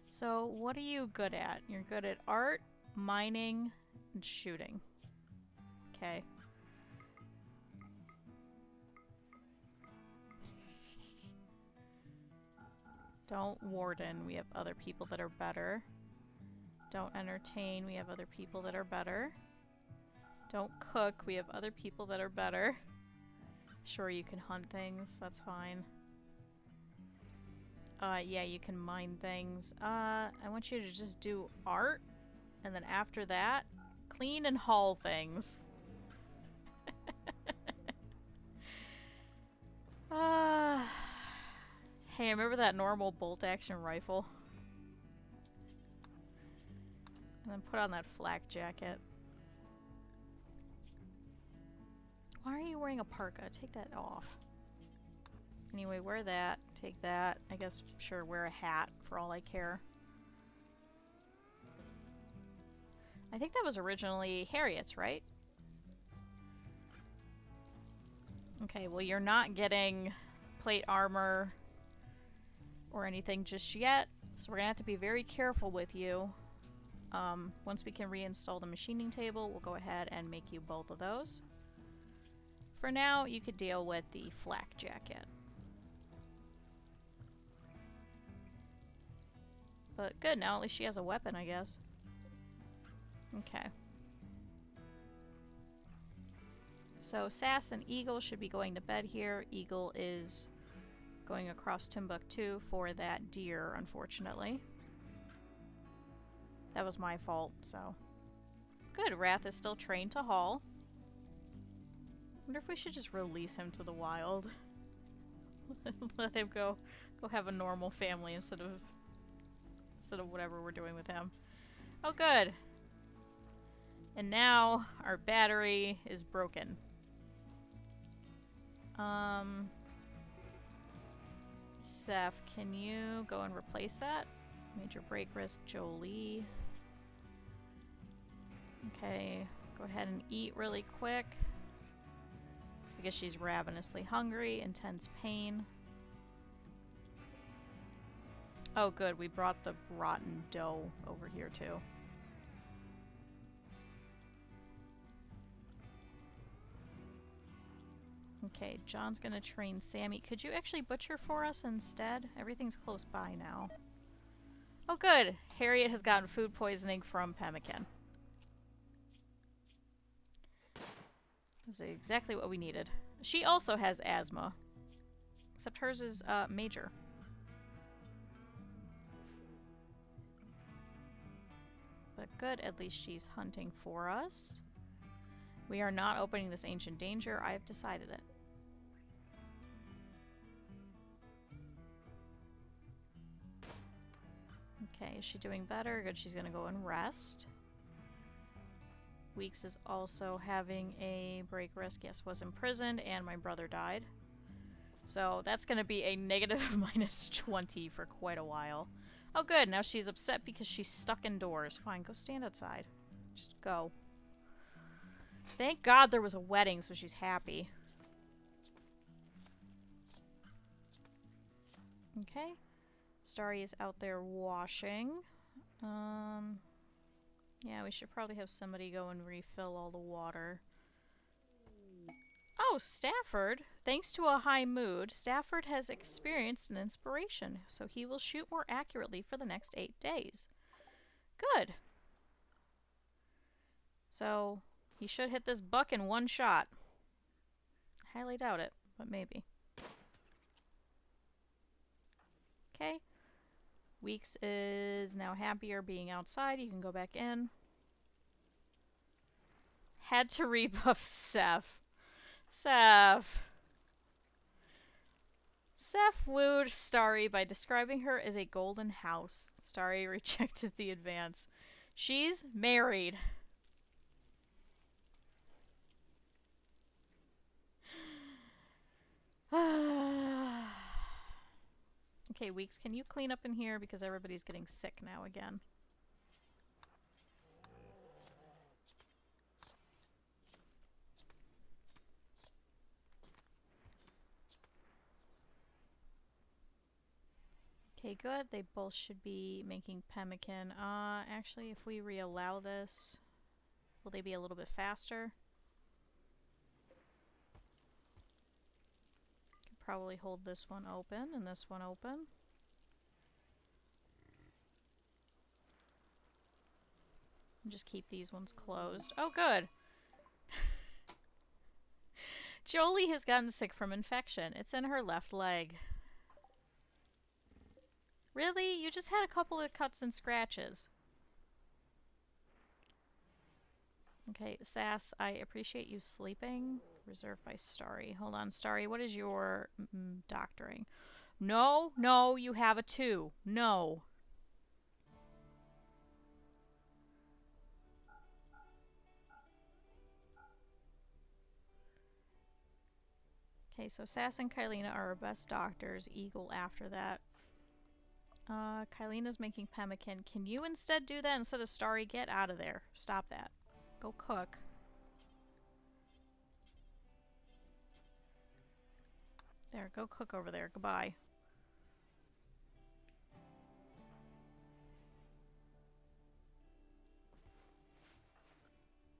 So, what are you good at? You're good at art, mining, and shooting. Okay. Don't warden, we have other people that are better. Don't entertain, we have other people that are better. Don't cook, we have other people that are better. Sure, you can hunt things, that's fine. Yeah, you can mine things. I want you to just do art, and then after that, clean and haul things. Hey, remember that normal bolt-action rifle? And then put on that flak jacket. Why are you wearing a parka? Take that off. Anyway, wear that. Take that. I guess, sure, wear a hat for all I care. I think that was originally Harriet's, right? Okay, well, you're not getting plate armor or anything just yet, so we're gonna have to be very careful with you. Once we can reinstall the machining table, we'll go ahead and make you both of those. For now, you could deal with the flak jacket. But good, now at least she has a weapon, I guess. Okay. So Sass and Eagle should be going to bed here. Eagle is going across Timbuktu for that deer, unfortunately. That was my fault, so. Good, Wrath is still trained to haul. Wonder if we should just release him to the wild. Let him go have a normal family instead of whatever we're doing with him. Oh, good. And now our battery is broken. Seth, can you go and replace that? Major break risk, Jolie. Okay, go ahead and eat really quick. It's because she's ravenously hungry, intense pain. Oh good, we brought the rotten dough over here too. Okay, John's gonna train Sammy. Could you actually butcher for us instead? Everything's close by now. Oh good! Harriet has gotten food poisoning from pemmican. This is exactly what we needed. She also has asthma. Except hers is major. But good, at least she's hunting for us. We are not opening this ancient danger. I have decided it. Okay, is she doing better? Good, she's gonna go and rest. Weeks is also having a break risk. Yes, was imprisoned, and my brother died. So that's gonna be a negative -20 for quite a while. Oh good, now she's upset because she's stuck indoors. Fine, go stand outside. Just go. Thank God there was a wedding, so she's happy. Okay. Starry is out there washing. Yeah, we should probably have somebody go and refill all the water. Oh, Stafford! Thanks to a high mood, Stafford has experienced an inspiration, so he will shoot more accurately for the next 8 days. Good. So, he should hit this buck in one shot. I highly doubt it, but maybe. Okay. Weeks is now happier being outside. You can go back in. Had to rebuff Seth. Seth wooed Starry by describing her as a golden house. Starry rejected the advance. She's married. Okay, Weeks, can you clean up in here because everybody's getting sick now again? Okay, good. They both should be making pemmican. Actually, if we reallow this, will they be a little bit faster? Could probably hold this one open and this one open. And just keep these ones closed. Oh, good! Jolie has gotten sick from infection. It's in her left leg. Really? You just had a couple of cuts and scratches. Okay, Sass, I appreciate you sleeping. Reserved by Starry. Hold on, Starry, what is your doctoring? No, no, you have a 2. No. Okay, so Sass and Kylina are our best doctors. Eagle after that. Kylina's making pemmican. Can you instead do that instead of Starry? Get out of there. Stop that. Go cook. There, go cook over there. Goodbye.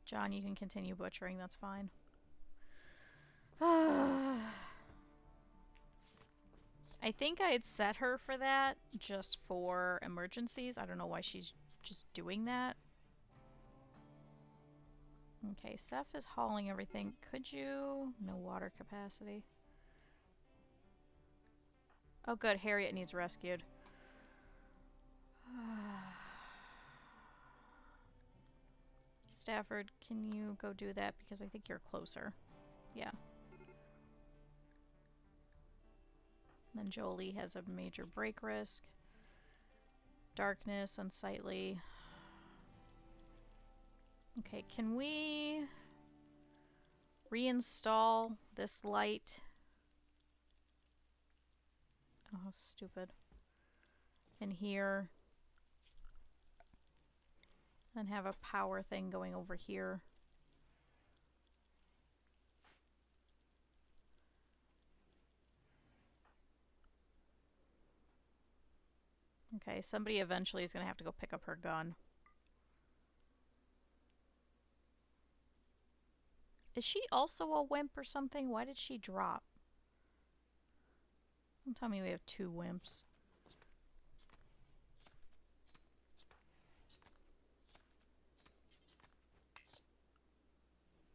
John, you can continue butchering, that's fine. I think I had set her for that just for emergencies. I don't know why she's just doing that. Okay, Seth is hauling everything. Could you? No water capacity. Oh good, Harriet needs rescued. Stafford, can you go do that? Because I think you're closer. Yeah. And then Jolie has a major break risk. Darkness, unsightly. Okay, can we reinstall this light? Oh, how stupid. In here. And have a power thing going over here. Okay, somebody eventually is going to have to go pick up her gun. Is she also a wimp or something? Why did she drop? Don't tell me we have 2 wimps.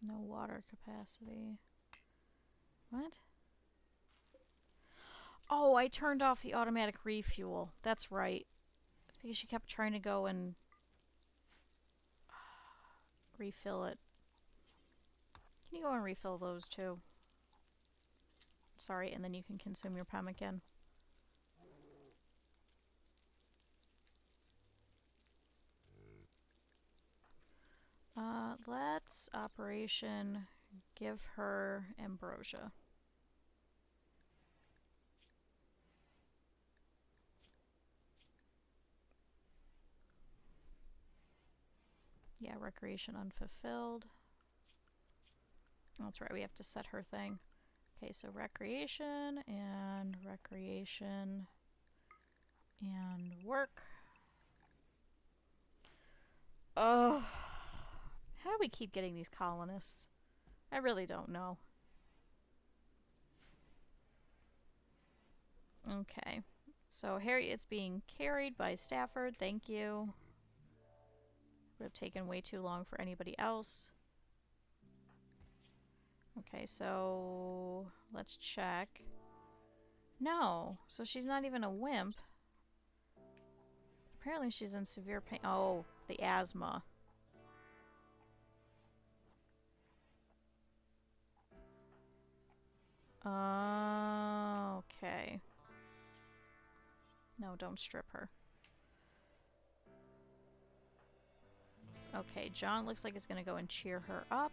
No water capacity. What? Oh, I turned off the automatic refuel. That's right. It's because she kept trying to go and refill it. Can you go and refill those too? Sorry, and then you can consume your pemmican. Let's operation give her ambrosia. Yeah, recreation unfulfilled. That's right, we have to set her thing. Okay, so recreation and work. Oh, how do we keep getting these colonists? I really don't know. Okay, so Harriet's being carried by Stafford. Thank you. Would have taken way too long for anybody else. Okay, so let's check. No, so she's not even a wimp. Apparently she's in severe pain. Oh, the asthma. Okay. No, don't strip her. Okay, John looks like it's gonna go and cheer her up.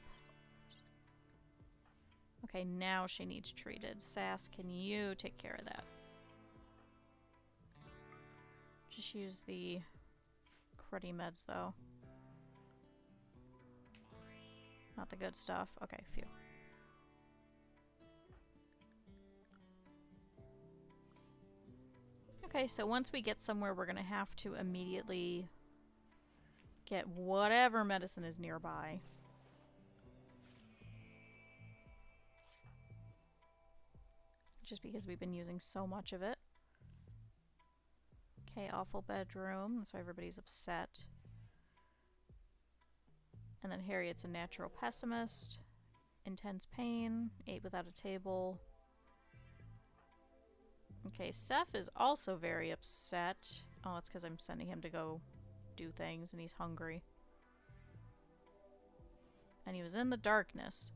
Okay, now she needs treated. Sass, can you take care of that? Just use the cruddy meds, though. Not the good stuff. Okay, phew. Okay, so once we get somewhere, we're gonna have to immediately get whatever medicine is nearby. Just because we've been using so much of it. Okay, awful bedroom. That's why everybody's upset. And then Harriet's a natural pessimist. Intense pain. Ate without a table. Okay, Seth is also very upset. Oh, it's because I'm sending him to go do things and he's hungry. And he was in the darkness.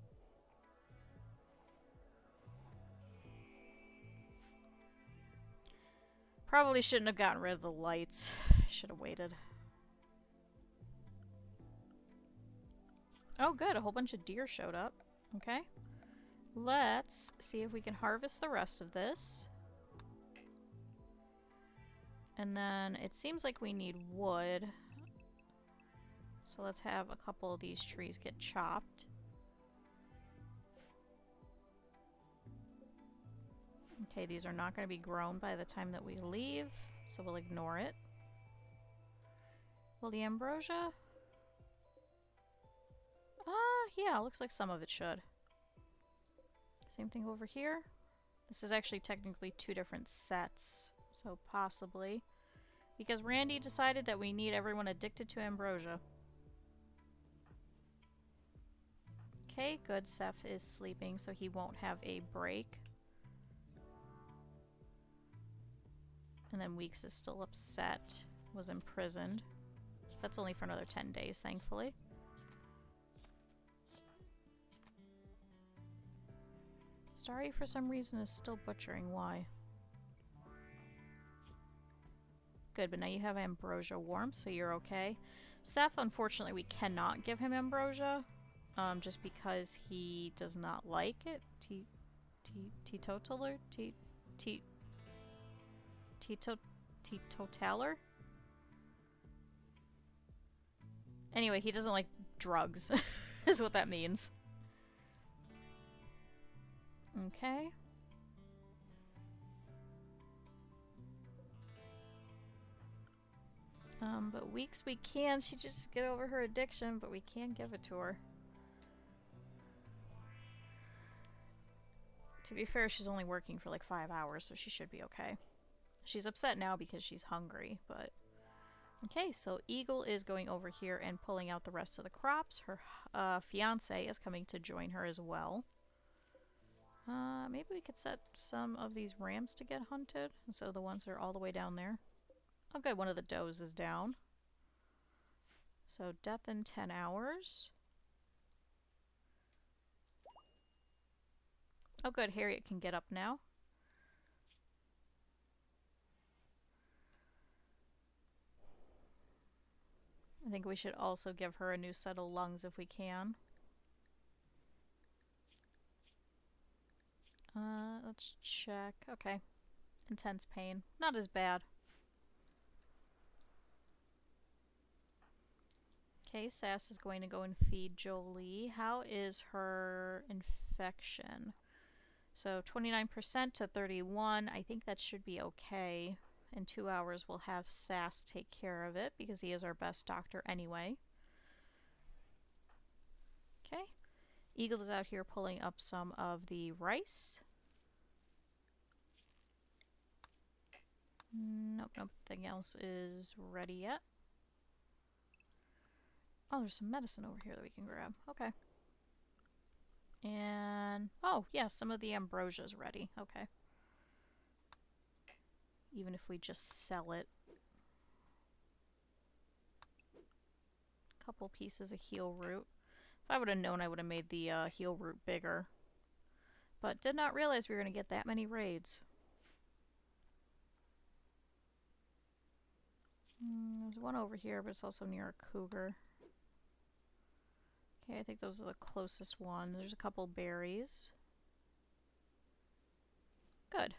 Probably shouldn't have gotten rid of the lights. Should have waited. Oh good, a whole bunch of deer showed up. Okay. Let's see if we can harvest the rest of this. And then it seems like we need wood. So let's have a couple of these trees get chopped. Okay, these are not going to be grown by the time that we leave, so we'll ignore it. Well, the ambrosia? Yeah, looks like some of it should. Same thing over here. This is actually technically 2 different sets, so possibly. Because Randy decided that we need everyone addicted to ambrosia. Okay, good. Seth is sleeping, so he won't have a break. And then Weeks is still upset. Was imprisoned. That's only for another 10 days, thankfully. Starry, for some reason, is still butchering. Why? Good, but now you have ambrosia warmth, so you're okay. Seth, unfortunately, we cannot give him ambrosia. Just because he does not like it. Teetotaler? Teetotaler? Anyway, he doesn't like drugs, is what that means. Okay. But Weeks we can. She just get over her addiction, but we can give it to her. To be fair, she's only working for like 5 hours, so she should be okay. She's upset now because she's hungry, but... Okay, so Eagle is going over here and pulling out the rest of the crops. Her fiance is coming to join her as well. Maybe we could set some of these rams to get hunted, instead of the ones that are all the way down there. Oh good, one of the does is down. So death in 10 hours. Oh good, Harriet can get up now. I think we should also give her a new set of lungs if we can. Let's check. Okay. Intense pain. Not as bad. Okay, Sass is going to go and feed Jolie. How is her infection? So 29% to 31. I think that should be okay. In 2 hours we'll have Sass take care of it because he is our best doctor anyway. Okay. Eagle is out here pulling up some of the rice. Nope, nothing else is ready yet. Oh, there's some medicine over here that we can grab. Okay. And... oh, yeah, some of the ambrosia is ready. Okay. Even if we just sell it. Couple pieces of heal root. If I would have known, I would have made the heal root bigger. But did not realize we were going to get that many raids. There's one over here, but it's also near a cougar. Okay, I think those are the closest ones. There's a couple berries. Good.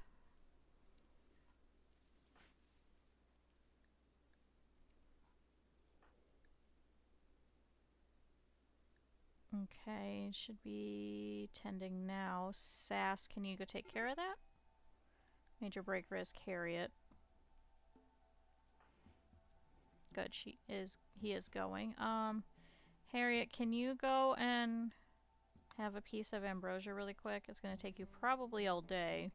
Okay, should be tending now. Sass, can you go take care of that? Major breaker is Harriet. Good, he is going. Harriet, can you go and have a piece of ambrosia really quick? It's going to take you probably all day.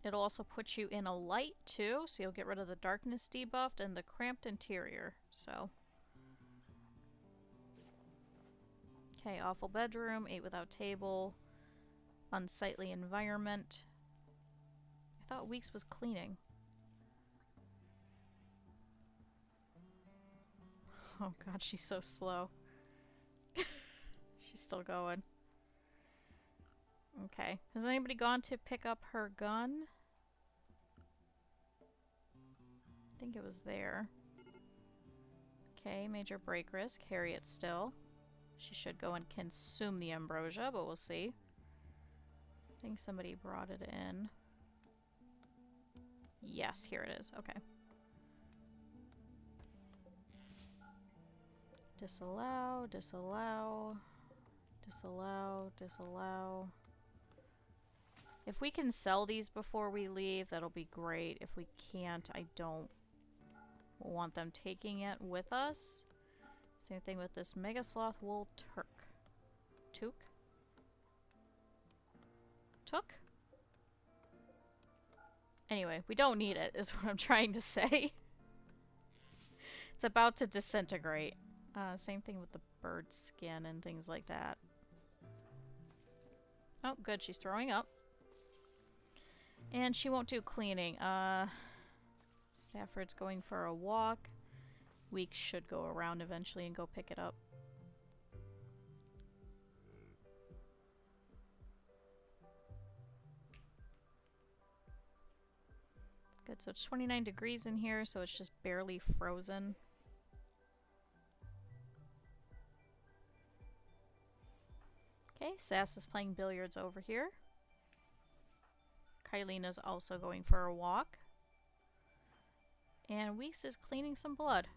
It'll also put you in a light too, so you'll get rid of the darkness debuffed and the cramped interior, so. Okay, awful bedroom, ate without table, unsightly environment. I thought Weeks was cleaning. Oh god, she's so slow. She's still going. Okay. Has anybody gone to pick up her gun? I think it was there. Okay, major break risk. Harriet still. She should go and consume the ambrosia, but we'll see. I think somebody brought it in. Yes, here it is. Okay. Disallow, disallow, disallow, disallow. If we can sell these before we leave, that'll be great. If we can't, I don't want them taking it with us. Same thing with this Mega Sloth Wool Took? Anyway, we don't need it, is what I'm trying to say. It's about to disintegrate. Same thing with the bird skin and things like that. Oh, good, she's throwing up. And she won't do cleaning. Stafford's going for a walk. Weeks should go around eventually and go pick it up. Good, so it's 29 degrees in here, so it's just barely frozen. Okay, Sass is playing billiards over here. Kyliena's also going for a walk. And Weeks is cleaning some blood.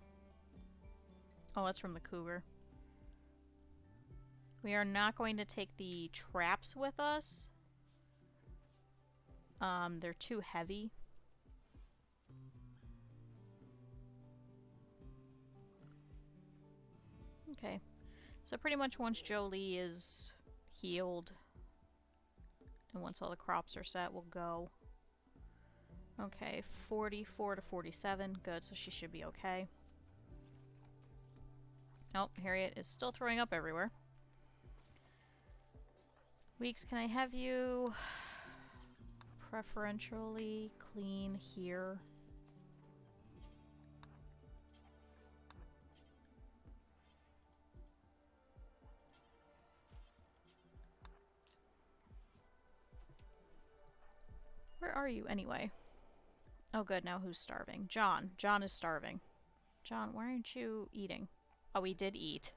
Oh, that's from the cougar. We are not going to take the traps with us. They're too heavy. Okay, so pretty much once Jolie is healed and once all the crops are set, we'll go. Okay, 44 to 47. Good, so she should be okay. Oh, Harriet is still throwing up everywhere. Weeks, can I have you preferentially clean here? Where are you anyway? Oh good, now who's starving? John. John is starving. John, why aren't you eating? Oh, we did eat.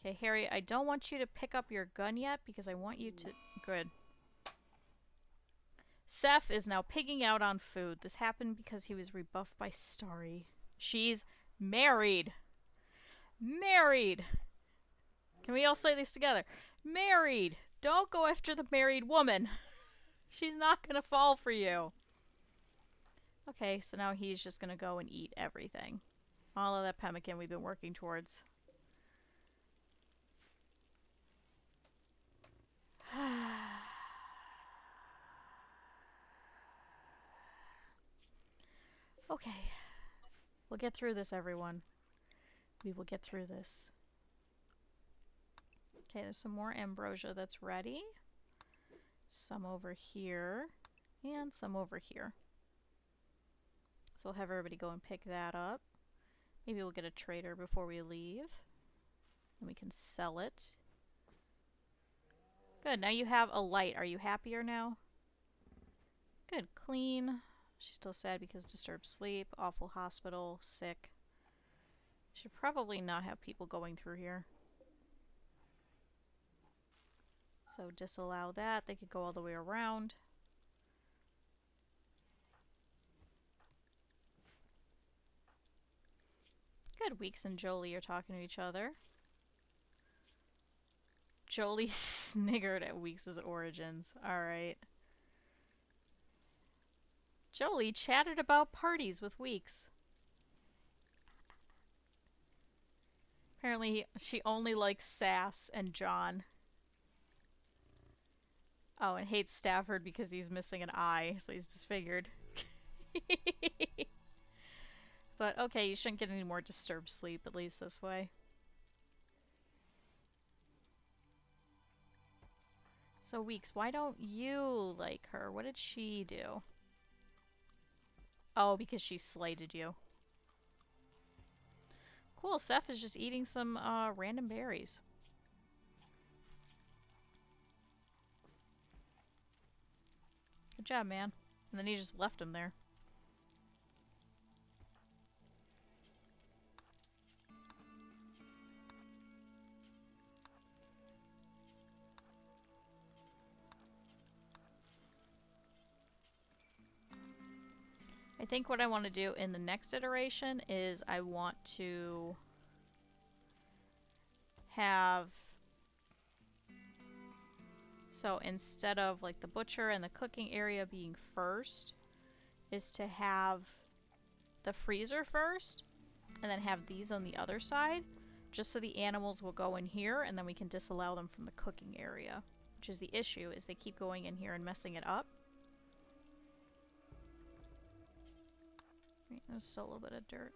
Okay, Harry, I don't want you to pick up your gun yet because I want you to... Good. Seth is now pigging out on food. This happened because he was rebuffed by Starry. She's married. Married! Can we all say this together? Married! Don't go after the married woman. She's not gonna fall for you. Okay, so now he's just gonna go and eat everything. All of that pemmican we've been working towards. Okay. We'll get through this, everyone. We will get through this. Okay, there's some more ambrosia that's ready. Some over here. And some over here. So we'll have everybody go and pick that up. Maybe we'll get a trader before we leave. And we can sell it. Good, now you have a light. Are you happier now? Good, clean. She's still sad because disturbed sleep, awful hospital, sick. Should probably not have people going through here. So disallow that. They could go all the way around. Good, Weeks and Jolie are talking to each other. Jolie sniggered at Weeks' origins. Alright. Jolie chatted about parties with Weeks. Apparently, she only likes Sass and John. Oh, and hates Stafford because he's missing an eye, so he's disfigured. But okay, you shouldn't get any more disturbed sleep, at least this way. So Weeks, why don't you like her? What did she do? Oh, because she slighted you. Cool, Seth is just eating some random berries. Good job, man. And then he just left him there. I think what I want to do in the next iteration is I want to have... So instead of like the butcher and the cooking area being first, is to have the freezer first, and then have these on the other side, just so the animals will go in here, and then we can disallow them from the cooking area. Which is the issue, is they keep going in here and messing it up. Wait, there's still a little bit of dirt.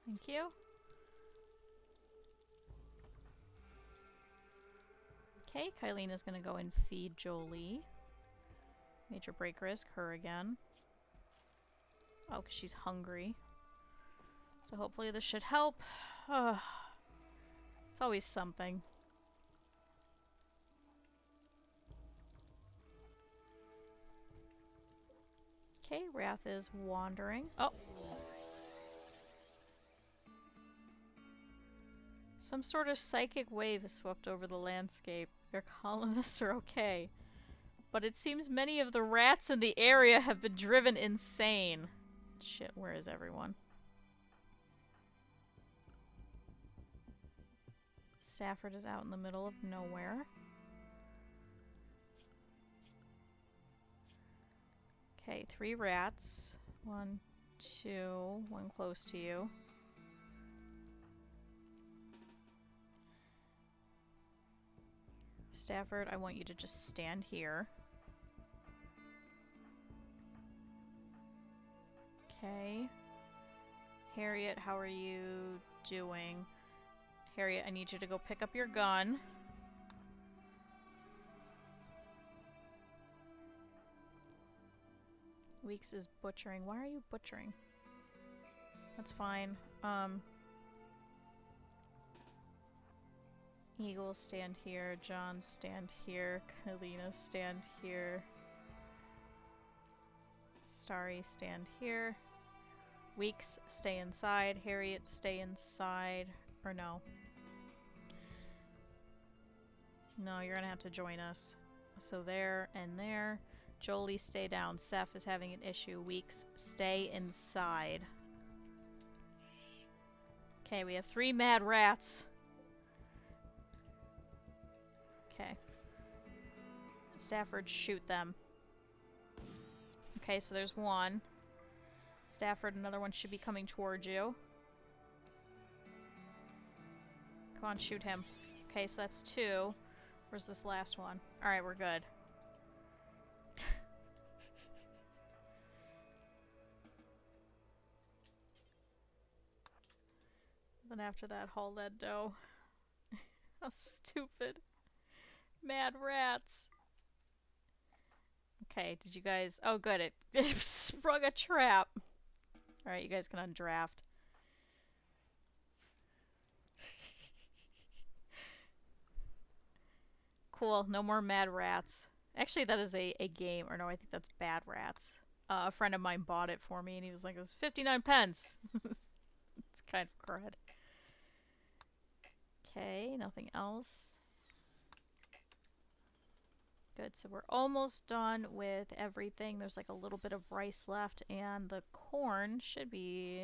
Thank you. Okay, Kylene is gonna go and feed Jolie. Major break risk, her again. Oh, because she's hungry. So hopefully this should help. It's always something. Okay, Wrath is wandering. Oh! Some sort of psychic wave has swept over the landscape. Your colonists are okay. But it seems many of the rats in the area have been driven insane. Shit, where is everyone? Stafford is out in the middle of nowhere. Okay, 3 rats. 1, 2, 1 close to you. Stafford, I want you to just stand here. Okay. Harriet, how are you doing? Harriet, I need you to go pick up your gun. Weeks is butchering. Why are you butchering? That's fine. Eagle, stand here. John, stand here. Kalina, stand here. Starry, stand here. Weeks, stay inside. Harriet, stay inside. Or no. No, you're gonna have to join us. So there and there. Jolie, stay down. Seth is having an issue. Weeks, stay inside. Okay, we have 3 mad rats. Okay. Stafford, shoot them. Okay, so there's 1. Stafford, another one should be coming towards you. Come on, shoot him. Okay, so that's 2. Where's this last one? Alright, we're good. Then after that, haul that dough. How stupid. Mad rats. Okay, did you guys... Oh, good. It sprung a trap. Alright, you guys can undraft. Cool. No more mad rats. Actually, that is a game. Or no, I think that's bad rats. A friend of mine bought it for me, and he was like, it was 59 pence. It's kind of crud. Okay, nothing else. Good, so we're almost done with everything. There's like a little bit of rice left, and the corn should be...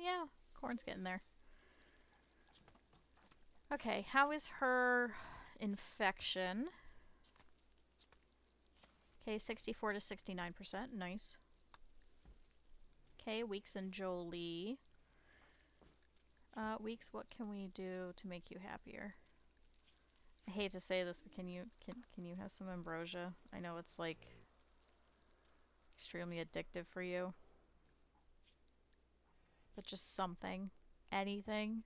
yeah, corn's getting there. Okay, how is her infection? Okay, 64 to 69%. Nice. Okay, Weeks and Jolie. Weeks, what can we do to make you happier? I hate to say this, but can you have some ambrosia? I know it's like extremely addictive for you. But just something. Anything.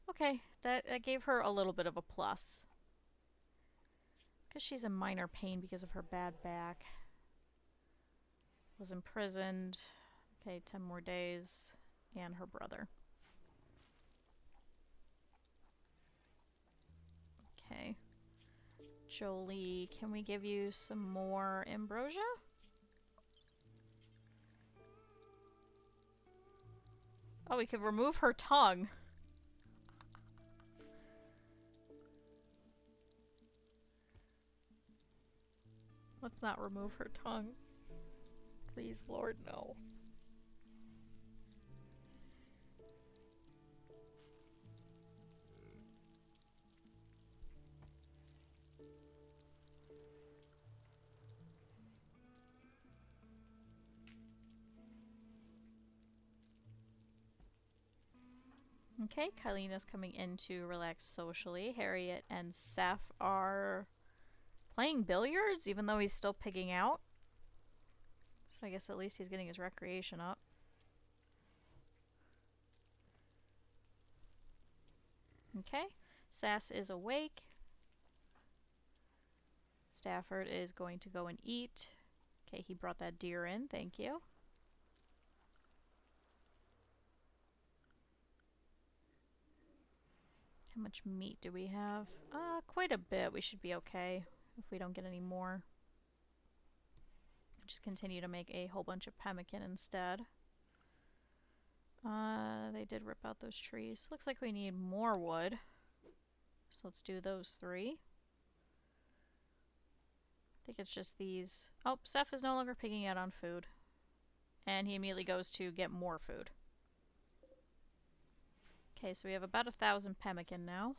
Okay, that gave her a little bit of a plus. Because she's in minor pain because of her bad back. Was imprisoned. Okay, 10 more days. And her brother. Okay. Jolie, can we give you some more ambrosia? Oh, we could remove her tongue. Let's not remove her tongue. Please, Lord, no. Okay, Kylina's coming in to relax socially. Harriet and Seth are playing billiards, even though he's still pigging out. So I guess at least he's getting his recreation up. Okay, Sass is awake. Stafford is going to go and eat. Okay, he brought that deer in, thank you. How much meat do we have? Quite a bit. We should be okay if we don't get any more. Just continue to make a whole bunch of pemmican instead. They did rip out those trees. Looks like we need more wood. So let's do those 3. I think it's just these. Oh, Seth is no longer picking out on food. And he immediately goes to get more food. Okay, so we have about 1,000 pemmican now.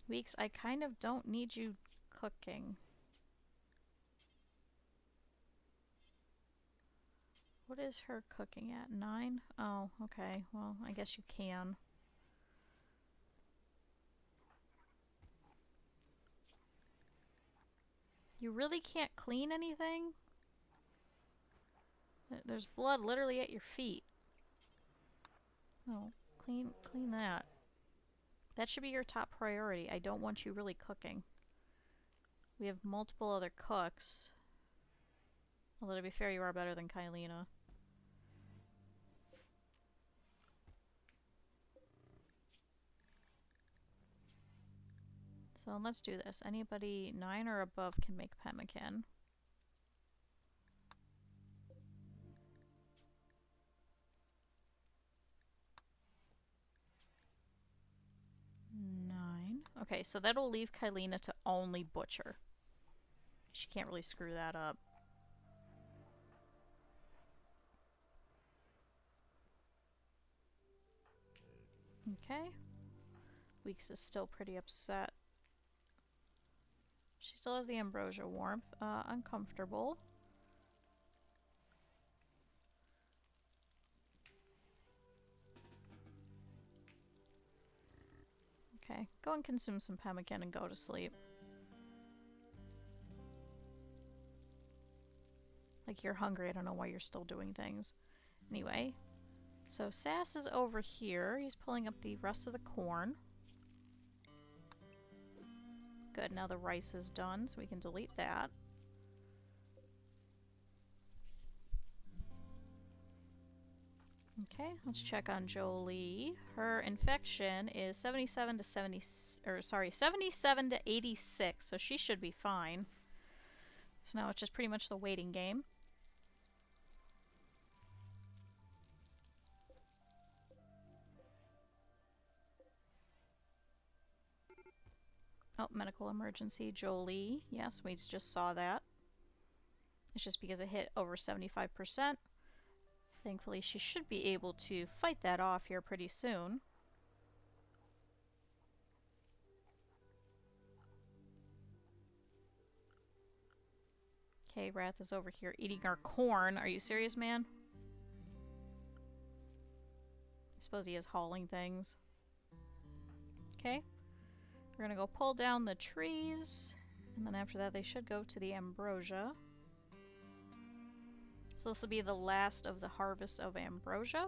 Weeks, I kind of don't need you cooking. What is her cooking at? 9? Oh, okay. Well, I guess you can. You really can't clean anything? There's blood literally at your feet. Oh, clean that. That should be your top priority. I don't want you really cooking. We have multiple other cooks. Although to be fair, you are better than Kylina. So let's do this. Anybody 9 or above can make pemmican. Okay, so that'll leave Kylina to only butcher. She can't really screw that up. Okay. Weeks is still pretty upset. She still has the ambrosia warmth. Uncomfortable. Okay, go and consume some pemmican and go to sleep. Like, you're hungry, I don't know why you're still doing things. Anyway, so Sass is over here. He's pulling up the rest of the corn. Good, now the rice is done, so we can delete that. Okay, let's check on Jolie. Her infection is 77 to 86, so she should be fine. So now it's just pretty much the waiting game. Oh, medical emergency, Jolie. Yes, we just saw that. It's just because it hit over 75%. Thankfully, she should be able to fight that off here pretty soon. Okay, Wrath is over here eating our corn. Are you serious, man? I suppose he is hauling things. Okay. We're gonna go pull down the trees. And then after that, they should go to the ambrosia. So this will be the last of the harvest of ambrosia.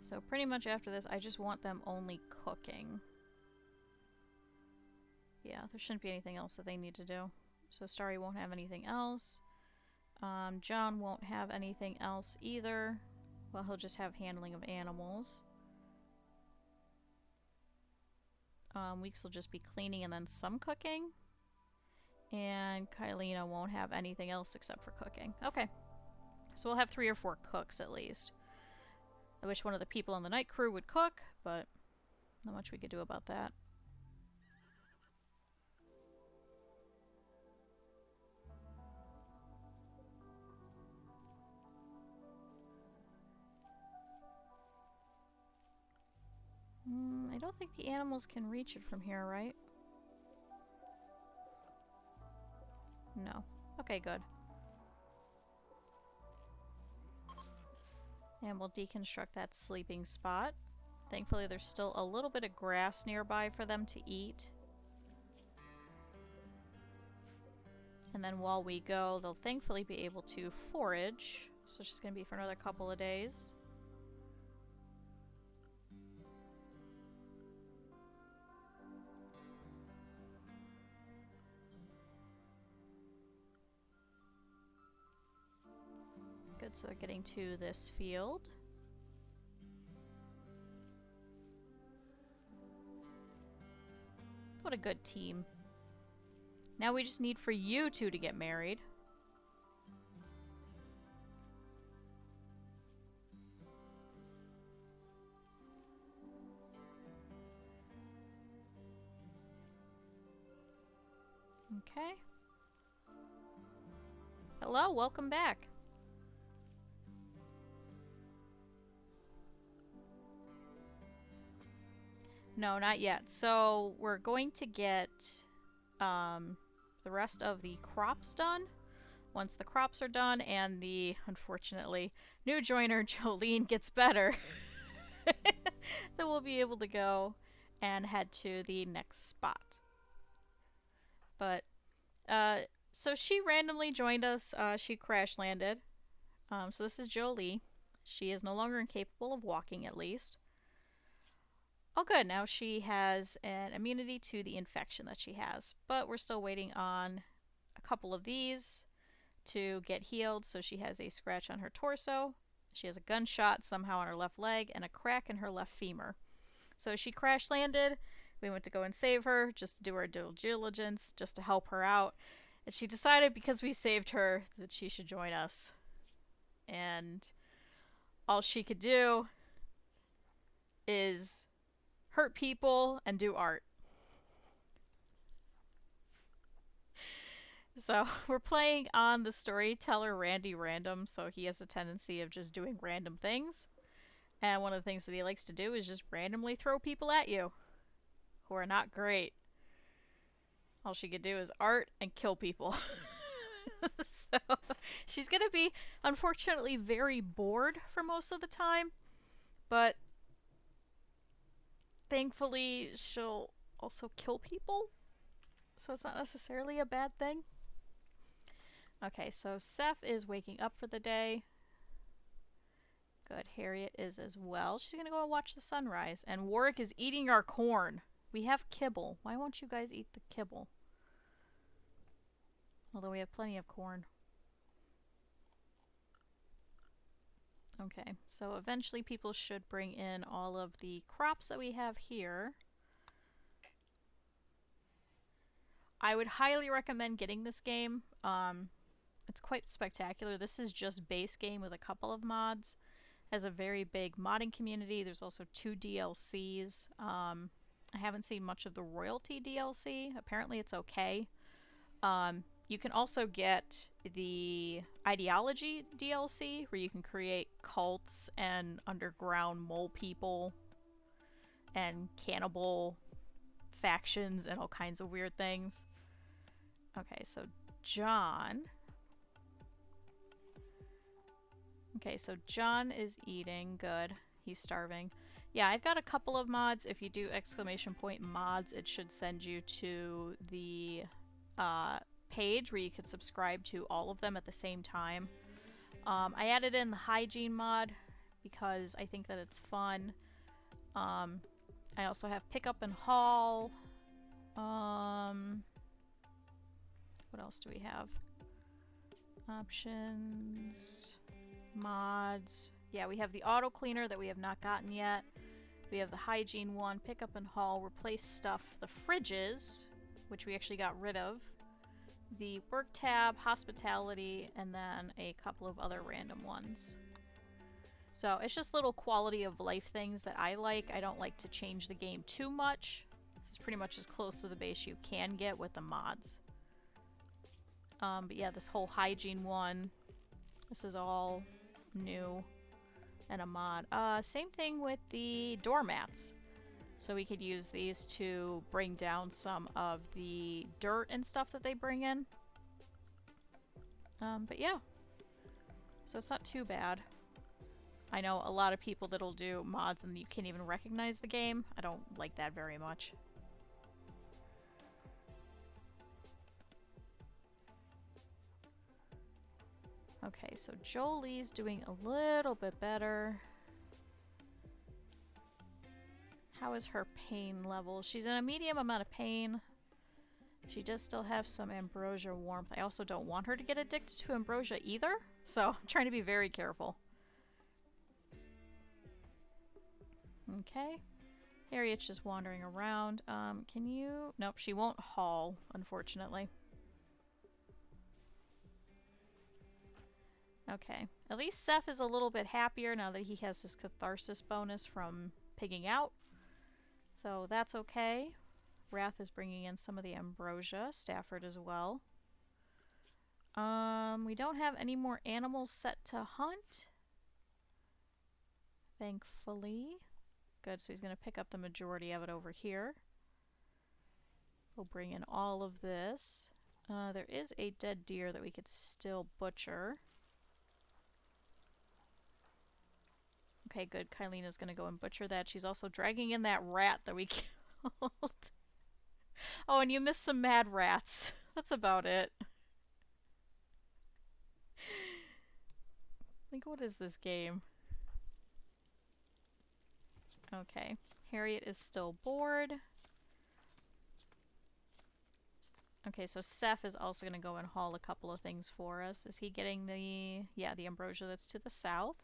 So pretty much after this, I just want them only cooking. Yeah, there shouldn't be anything else that they need to do. So Starry won't have anything else. John won't have anything else either. Well, he'll just have handling of animals. Weeks will just be cleaning and then some cooking. And Kylina won't have anything else except for cooking. Okay. So we'll have 3 or 4 cooks at least. I wish one of the people on the night crew would cook, but not much we could do about that. I don't think the animals can reach it from here, right? No. Okay, good. And we'll deconstruct that sleeping spot. Thankfully, there's still a little bit of grass nearby for them to eat. And then while we go, they'll thankfully be able to forage. So it's just going to be for another couple of days. Good, so they're getting to this field. What a good team. Now we just need for you two to get married. Okay. Hello, welcome back. No, not yet. So we're going to get the rest of the crops done. Once the crops are done and the, unfortunately, new joiner Jolene gets better, then we'll be able to go and head to the next spot. But, so she randomly joined us. She crash landed. So this is Jolie. She is no longer incapable of walking, at least. Oh good, now she has an immunity to the infection that she has. But we're still waiting on a couple of these to get healed. So she has a scratch on her torso. She has a gunshot somehow on her left leg and a crack in her left femur. So she crash landed. We went to go and save her just to do our due diligence, just to help her out. And she decided because we saved her that she should join us. And all she could do is hurt people and do art. So we're playing on the storyteller Randy Random, so he has a tendency of just doing random things. And one of the things that he likes to do is just randomly throw people at you who are not great. All she could do is art and kill people. So she's gonna be, unfortunately, very bored for most of the time. But thankfully, she'll also kill people. So it's not necessarily a bad thing. Okay, so Seth is waking up for the day. Good, Harriet is as well. She's gonna go and watch the sunrise. And Warwick is eating our corn. We have kibble. Why won't you guys eat the kibble? Although we have plenty of corn. Okay, so eventually people should bring in all of the crops that we have here. I would highly recommend getting this game. It's quite spectacular. This is just base game with a couple of mods. Has a very big modding community. There's also 2 DLCs. I haven't seen much of the royalty DLC. Apparently it's okay. You can also get the ideology DLC, where you can create cults and underground mole people and cannibal factions and all kinds of weird things. Okay, so John. Okay, so John is eating. Good. He's starving. Yeah, I've got a couple of mods. If you do !mods, it should send you to the page where you could subscribe to all of them at the same time. I added in the hygiene mod because I think that it's fun. I also have pick up and haul. What else do we have? Options, mods. Yeah, we have the auto cleaner that we have not gotten yet. We have the hygiene one, pick up and haul, replace stuff, the fridges, which we actually got rid of, the work tab, hospitality, and then a couple of other random ones. So it's just little quality of life things that I like. I don't like to change the game too much. This is pretty much as close to the base you can get with the mods. But yeah, this whole hygiene one, this is all new and a mod. Same thing with the doormats. So we could use these to bring down some of the dirt and stuff that they bring in. But yeah. So it's not too bad. I know a lot of people that'll do mods and you can't even recognize the game. I don't like that very much. Okay, so Jolie's doing a little bit better. How is her pain level? She's in a medium amount of pain. She does still have some ambrosia warmth. I also don't want her to get addicted to ambrosia either, so I'm trying to be very careful. Okay. Harriet's just wandering around. Can you... Nope, she won't haul, unfortunately. Okay. At least Seth is a little bit happier now that he has his catharsis bonus from pigging out. So that's okay. Wrath is bringing in some of the ambrosia. Stafford as well. We don't have any more animals set to hunt. Thankfully. Good, so he's going to pick up the majority of it over here. We'll bring in all of this. There is a dead deer that we could still butcher. Okay, good. Kylina's going to go and butcher that. She's also dragging in that rat that we killed. Oh, and you missed some mad rats. That's about it. Like, what is this game? Okay. Harriet is still bored. Okay, so Seth is also going to go and haul a couple of things for us. Is he getting the... Yeah, the ambrosia that's to the south.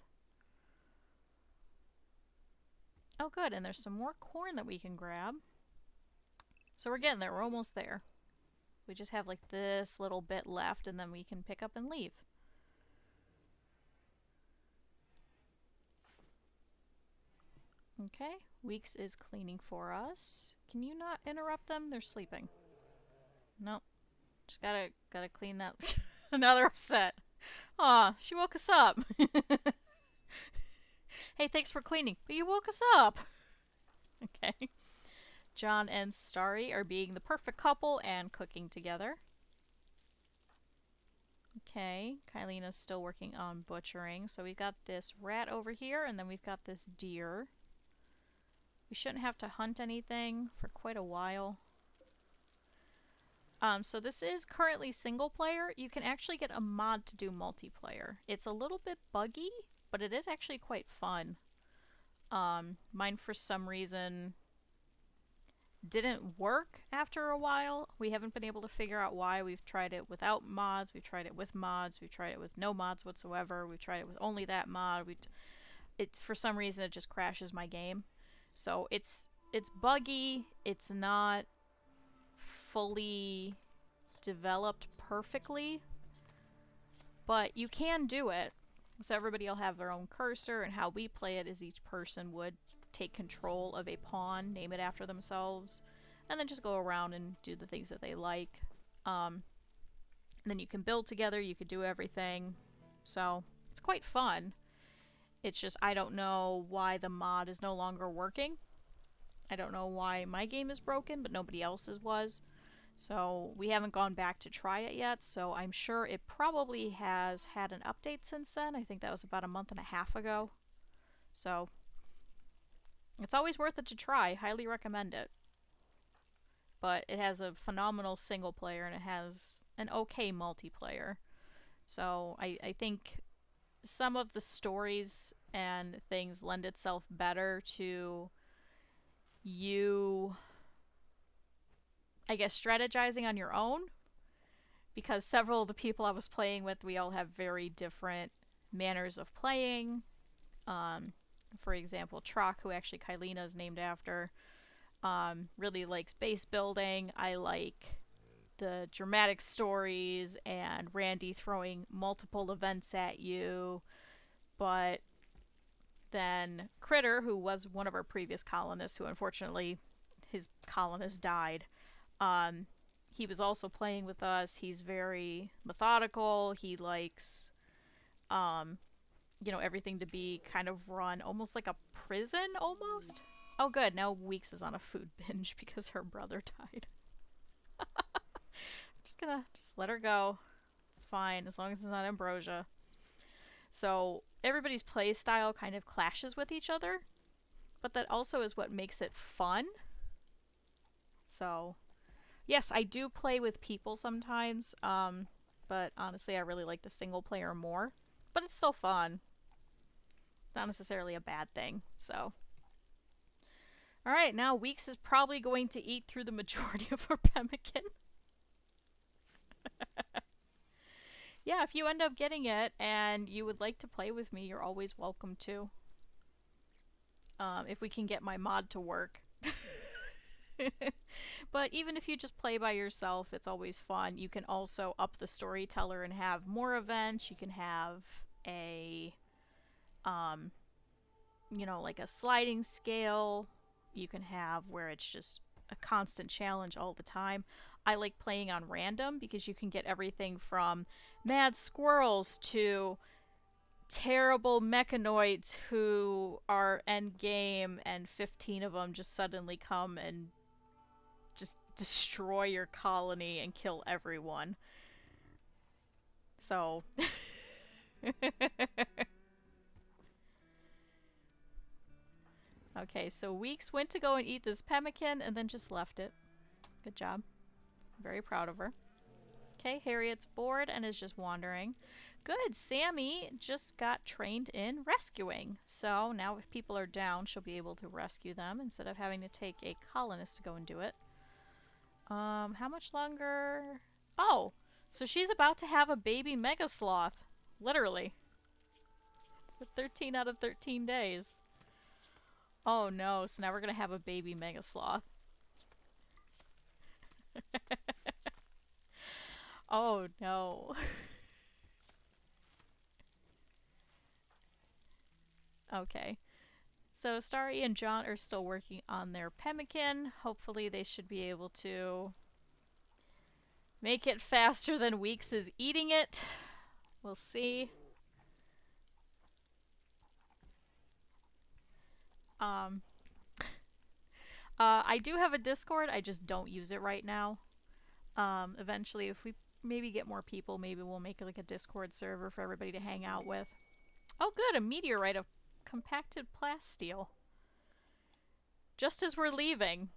Oh, good. And there's some more corn that we can grab. So we're getting there. We're almost there. We just have like this little bit left and then we can pick up and leave. Okay. Weeks is cleaning for us. Can you not interrupt them? They're sleeping. Nope. Just gotta clean that. Now they're upset. Aw, she woke us up. Hey, thanks for cleaning. But you woke us up. Okay. John and Starry are being the perfect couple and cooking together. Okay, Kylina's still working on butchering. So we've got this rat over here, and then we've got this deer. We shouldn't have to hunt anything for quite a while. So this is currently single player. You can actually get a mod to do multiplayer. It's a little bit buggy, but it is actually quite fun. Mine for some reason didn't work after a while. We haven't been able to figure out why. We've tried it without mods, we've tried it with mods, we've tried it with no mods whatsoever, we've tried it with only that mod. For some reason it just crashes my game. So it's buggy, it's not fully developed perfectly, but you can do it. So everybody will have their own cursor, and how we play it is each person would take control of a pawn, name it after themselves, and then just go around and do the things that they like. And then you can build together, you could do everything. So it's quite fun. It's just I don't know why the mod is no longer working. I don't know why my game is broken, but nobody else's was. So we haven't gone back to try it yet, so I'm sure it probably has had an update since then. I think that was about a month and a half ago. So it's always worth it to try. Highly recommend it. But it has a phenomenal single player and it has an okay multiplayer. So I think some of the stories and things lend itself better to you, I guess, strategizing on your own, because several of the people I was playing with, we all have very different manners of playing. For example, Trock, who actually Kylina is named after, really likes base building. I like the dramatic stories and Randy throwing multiple events at you. But then Critter, who was one of our previous colonists, who unfortunately his colonist died, he was also playing with us. He's very methodical. He likes, you know, everything to be kind of run almost like a prison, almost. Oh, good. Now Weeks is on a food binge because her brother died. I'm just gonna let her go. It's fine, as long as it's not ambrosia. So everybody's play style kind of clashes with each other, but that also is what makes it fun. So, yes, I do play with people sometimes, but honestly, I really like the single player more. But it's still fun. Not necessarily a bad thing, so. Alright, now Weeks is probably going to eat through the majority of our pemmican. Yeah, if you end up getting it and you would like to play with me, you're always welcome to. If we can get my mod to work. But even if you just play by yourself, it's always fun. You can also up the storyteller and have more events. You can have a, you know, like a sliding scale. You can have where it's just a constant challenge all the time. I like playing on random because you can get everything from mad squirrels to terrible mechanoids who are end game, and 15 of them just suddenly come and just destroy your colony and kill everyone. So okay, so Weeks went to go and eat this pemmican and then just left it. Good job. Very proud of her. Okay, Harriet's bored and is just wandering. Good, Sammy just got trained in rescuing. So now if people are down, she'll be able to rescue them instead of having to take a colonist to go and do it. How much longer? Oh, so she's about to have a baby mega sloth. Literally. It's a 13 out of 13 days. Oh no, so now we're gonna have a baby mega sloth. Oh no. Okay. So Starry and John are still working on their pemmican. Hopefully they should be able to make it faster than Weeks is eating it. We'll see. I do have a Discord, I just don't use it right now. Eventually, if we maybe get more people, maybe we'll make like a Discord server for everybody to hang out with. Oh good, a meteorite of compacted plasteel. Just as we're leaving.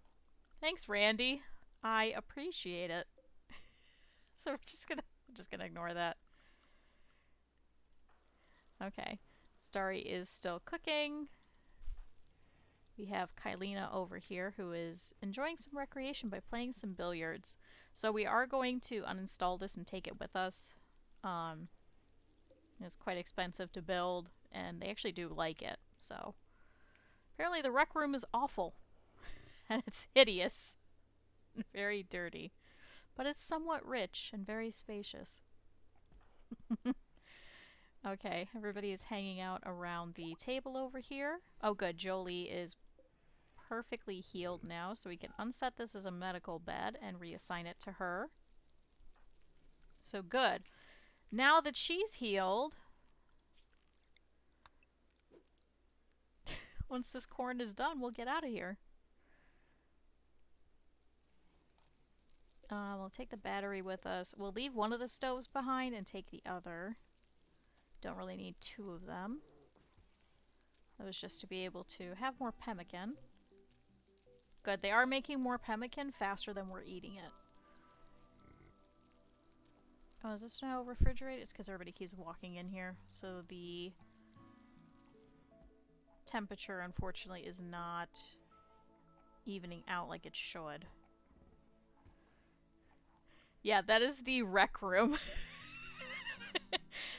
Thanks, Randy. I appreciate it. So we're just gonna ignore that. Okay. Starry is still cooking. We have Kylina over here who is enjoying some recreation by playing some billiards. So we are going to uninstall this and take it with us. It's quite expensive to build, and they actually do like it. So apparently the rec room is awful. And it's hideous. And very dirty. But it's somewhat rich and very spacious. Okay, everybody is hanging out around the table over here. Oh good, Jolie is perfectly healed now, so we can unset this as a medical bed and reassign it to her. So good. Now that she's healed, once this corn is done, we'll get out of here. We'll take the battery with us. We'll leave one of the stoves behind and take the other. Don't really need two of them. That was just to be able to have more pemmican. Good, they are making more pemmican faster than we're eating it. Oh, is this now refrigerated? It's because everybody keeps walking in here. So the temperature, unfortunately, is not evening out like it should. Yeah, that is the rec room.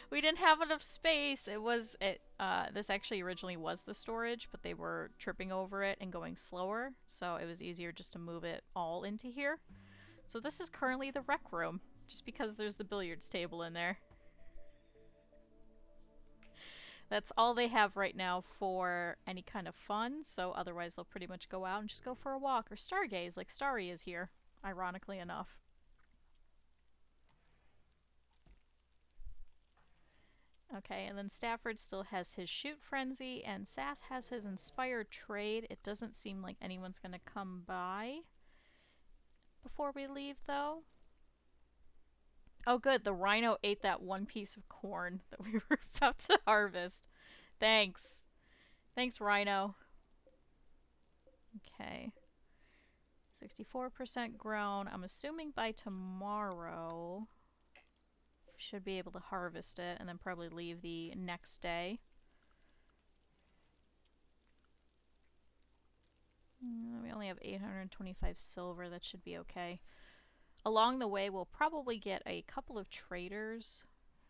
We didn't have enough space. This actually originally was the storage, but they were tripping over it and going slower, so it was easier just to move it all into here. So this is currently the rec room, just because there's the billiards table in there. That's all they have right now for any kind of fun, so otherwise they'll pretty much go out and just go for a walk or stargaze like Starry is here, ironically enough. Okay, and then Stafford still has his shoot frenzy, and Sass has his inspired trade. It doesn't seem like anyone's gonna come by before we leave, though. Oh good, the rhino ate that one piece of corn that we were about to harvest. Thanks. Thanks, rhino. Okay. 64% grown. I'm assuming by tomorrow we should be able to harvest it and then probably leave the next day. We only have 825 silver. That should be okay. Along the way, we'll probably get a couple of traders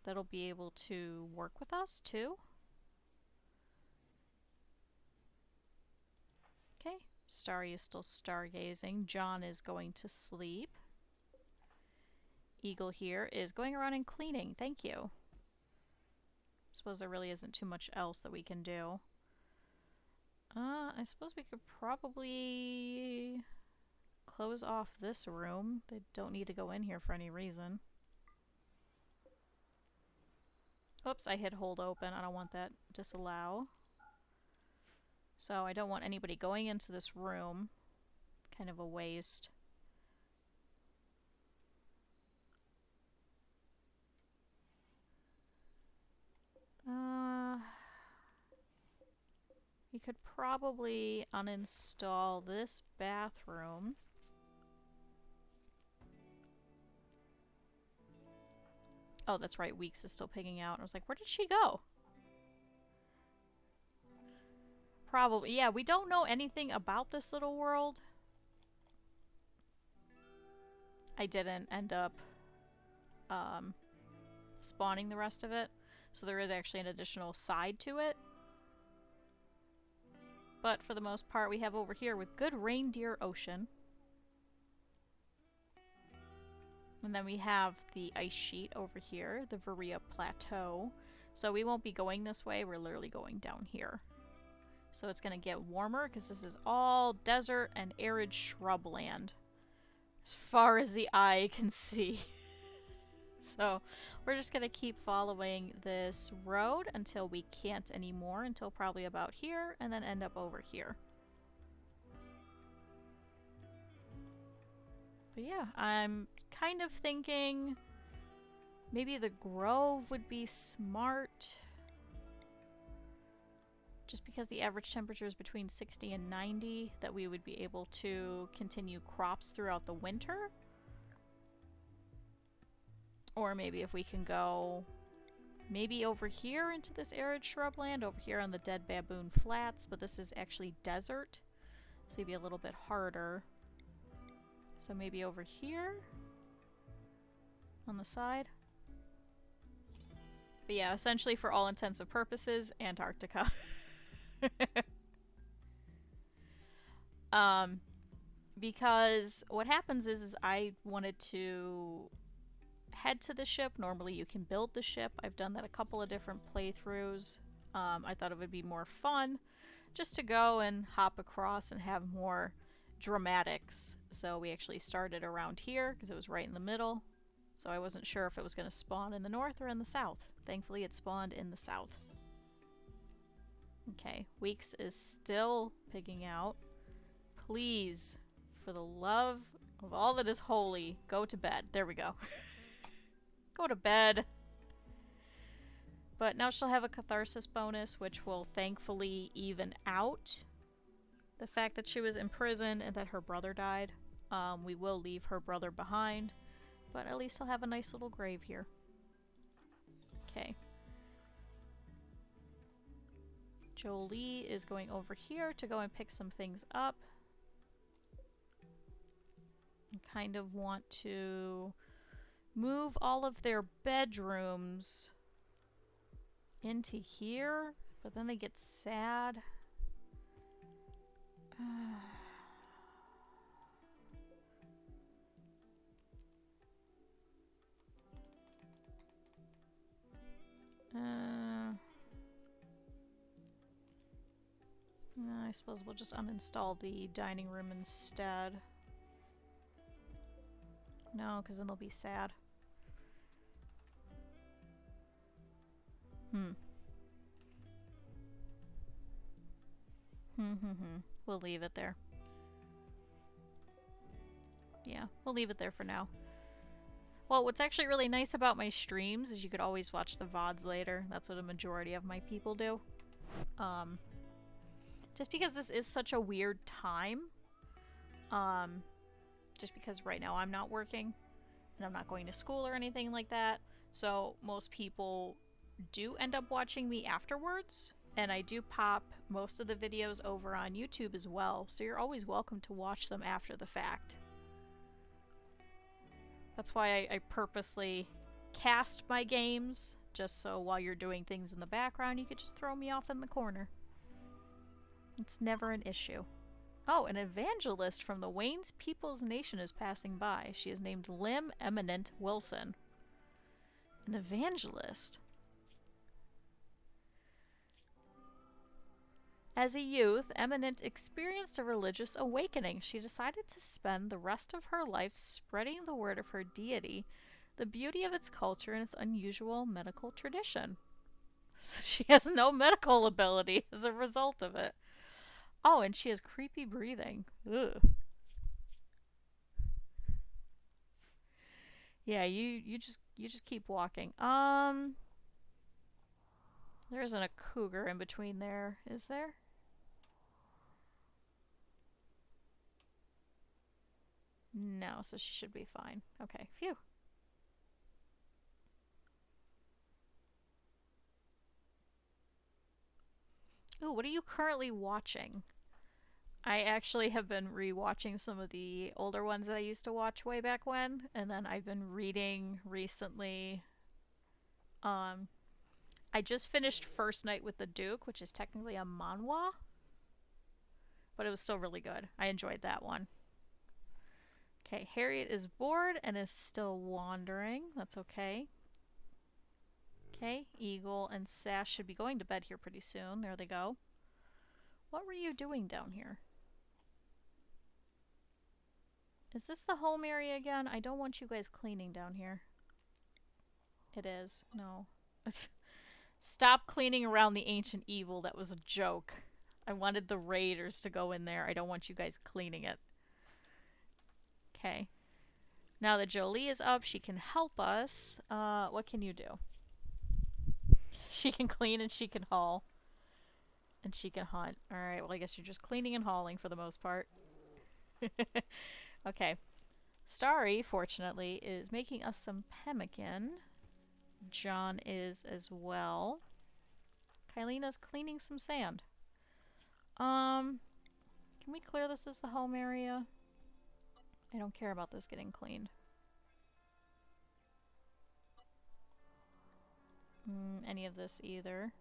that'll be able to work with us too. Okay, Starry is still stargazing. John is going to sleep. Eagle here is going around and cleaning. Thank you. Suppose there really isn't too much else that we can do. I suppose we could probably close off this room. They don't need to go in here for any reason. Oops, I hit hold open. I don't want that. Disallow. So I don't want anybody going into this room. Kind of a waste. We could probably uninstall this bathroom. Oh, that's right, Weeks is still pigging out. I was like, where did she go? Probably, yeah, we don't know anything about this little world. I didn't end up spawning the rest of it, so there is actually an additional side to it. But for the most part, we have over here with good Reindeer Ocean. And then we have the ice sheet over here, the Varia Plateau. So we won't be going this way, we're literally going down here. So it's going to get warmer because this is all desert and arid shrubland. As far as the eye can see. So we're just going to keep following this road until we can't anymore, until probably about here, and then end up over here. But yeah, I'm kind of thinking maybe the grove would be smart. Just because the average temperature is between 60 and 90, that we would be able to continue crops throughout the winter. Or maybe if we can go maybe over here into this arid shrubland, over here on the Dead Baboon Flats, but this is actually desert, so it'd be a little bit harder. So maybe over here on the side. But yeah, essentially for all intents and purposes, Antarctica. Because what happens is I wanted to head to the ship. Normally you can build the ship. I've done that a couple of different playthroughs. I thought it would be more fun just to go and hop across and have more dramatics. So we actually started around here because it was right in the middle. So I wasn't sure if it was going to spawn in the north or in the south. Thankfully it spawned in the south. Okay, Weeks is still pigging out. Please, for the love of all that is holy, go to bed. There we go. Go to bed. But now she'll have a catharsis bonus, which will thankfully even out the fact that she was in prison and that her brother died. We will leave her brother behind, but at least he'll have a nice little grave here. Okay. Jolie is going over here to go and pick some things up. I kind of want to move all of their bedrooms into here, but then they get sad. I suppose we'll just uninstall the dining room instead. No, because then they'll be sad. We'll leave it there. Yeah, we'll leave it there for now. Well, what's actually really nice about my streams is you could always watch the VODs later. That's what a majority of my people do. Just because this is such a weird time. Just because right now I'm not working and I'm not going to school or anything like that. So most people do end up watching me afterwards. And I do pop most of the videos over on YouTube as well. So you're always welcome to watch them after the fact. That's why I purposely cast my games, just so while you're doing things in the background, you could just throw me off in the corner. It's never an issue. Oh, an evangelist from the Waynes People's Nation is passing by. She is named Lim Eminent Wilson. An evangelist? As a youth, Eminent experienced a religious awakening. She decided to spend the rest of her life spreading the word of her deity, the beauty of its culture, and its unusual medical tradition. So she has no medical ability as a result of it. Oh, and she has creepy breathing. Ugh. Yeah, you just keep walking. There isn't a cougar in between there, is there? No, so she should be fine. Okay, phew. Ooh, what are you currently watching? I actually have been rewatching some of the older ones that I used to watch way back when, and then I've been reading recently. I just finished First Night with the Duke, which is technically a manhwa, but it was still really good. I enjoyed that one. Okay, Harriet is bored and is still wandering. That's okay. Okay, Eagle and Sash should be going to bed here pretty soon. There they go. What were you doing down here? Is this the home area again? I don't want you guys cleaning down here. It is. No. Stop cleaning around the ancient evil. That was a joke. I wanted the raiders to go in there. I don't want you guys cleaning it. Okay. Now that Jolie is up, she can help us. What can you do? She can clean and she can haul. And she can hunt. Alright, well I guess you're just cleaning and hauling for the most part. Okay. Starry, fortunately, is making us some pemmican. John is as well. Kylina's cleaning some sand. Can we clear this as the home area? I don't care about this getting cleaned. Any of this either.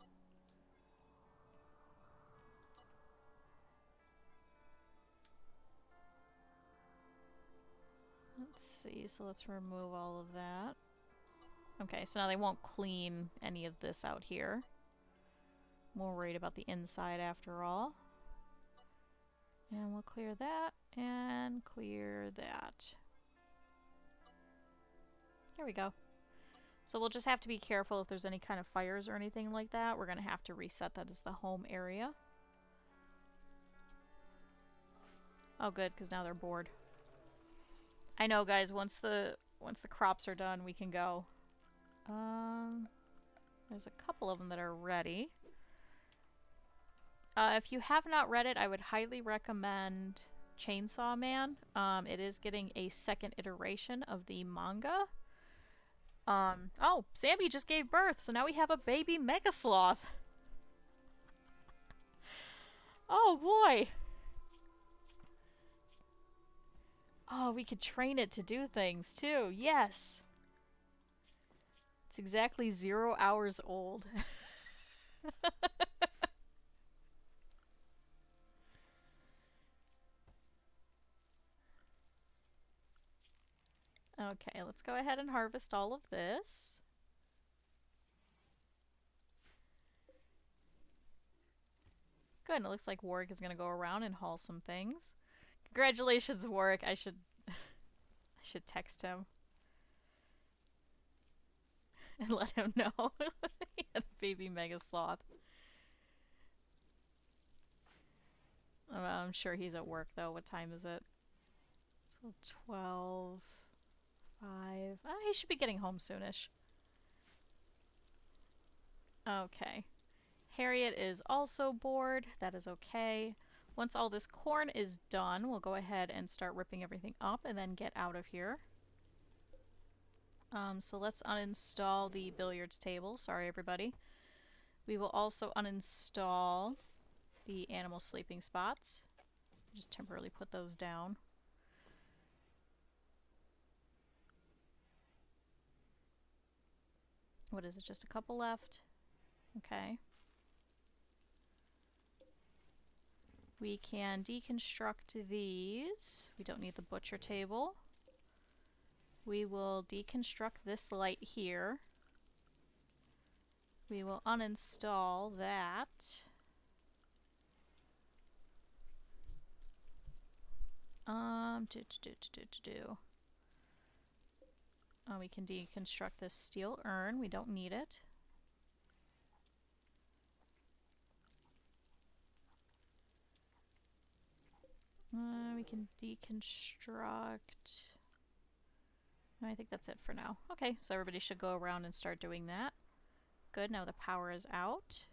Let's see, so let's remove all of that. Okay, so now they won't clean any of this out here. More worried about the inside after all. And we'll clear that, and clear that. Here we go. So we'll just have to be careful if there's any kind of fires or anything like that. We're going to have to reset that as the home area. Oh good, because now they're bored. I know guys, once the crops are done, we can go. There's a couple of them that are ready. If you have not read it, I would highly recommend Chainsaw Man. It is getting a second iteration of the manga. Oh, Sammy just gave birth, so now we have a baby Mega Sloth. Oh boy. Oh, we could train it to do things too. Yes. It's exactly 0 hours old. Okay, let's go ahead and harvest all of this. Good, and it looks like Warwick is going to go around and haul some things. Congratulations, Warwick. I should text him. And let him know. He had a baby Mega Sloth. I'm sure he's at work though. What time is it? So 12. 5. He should be getting home soonish. Okay. Harriet is also bored. That is okay. Once all this corn is done, we'll go ahead and start ripping everything up and then get out of here. So let's uninstall the billiards table. Sorry, everybody. We will also uninstall the animal sleeping spots. Just temporarily put those down. What is it? Just a couple left? Okay. We can deconstruct these. We don't need the butcher table. We will deconstruct this light here. We will uninstall that. We can deconstruct this steel urn. We don't need it. We can deconstruct... No, I think that's it for now. Okay, so everybody should go around and start doing that. Good, now the power is out.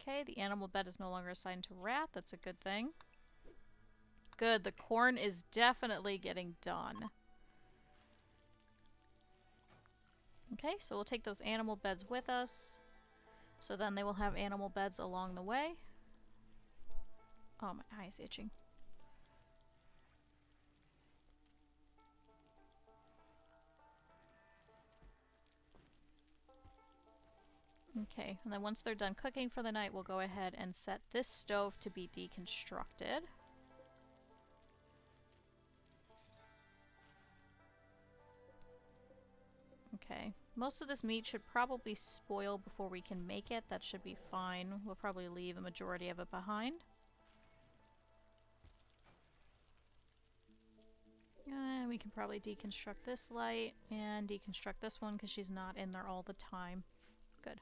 Okay, the animal bed is no longer assigned to Rat. That's a good thing. Good, the corn is definitely getting done. Okay, so we'll take those animal beds with us. So then they will have animal beds along the way. Oh, my eye's itching. Okay, and then once they're done cooking for the night, we'll go ahead and set this stove to be deconstructed. Okay, most of this meat should probably spoil before we can make it. That should be fine. We'll probably leave a majority of it behind. And we can probably deconstruct this light and deconstruct this one because she's not in there all the time. Good.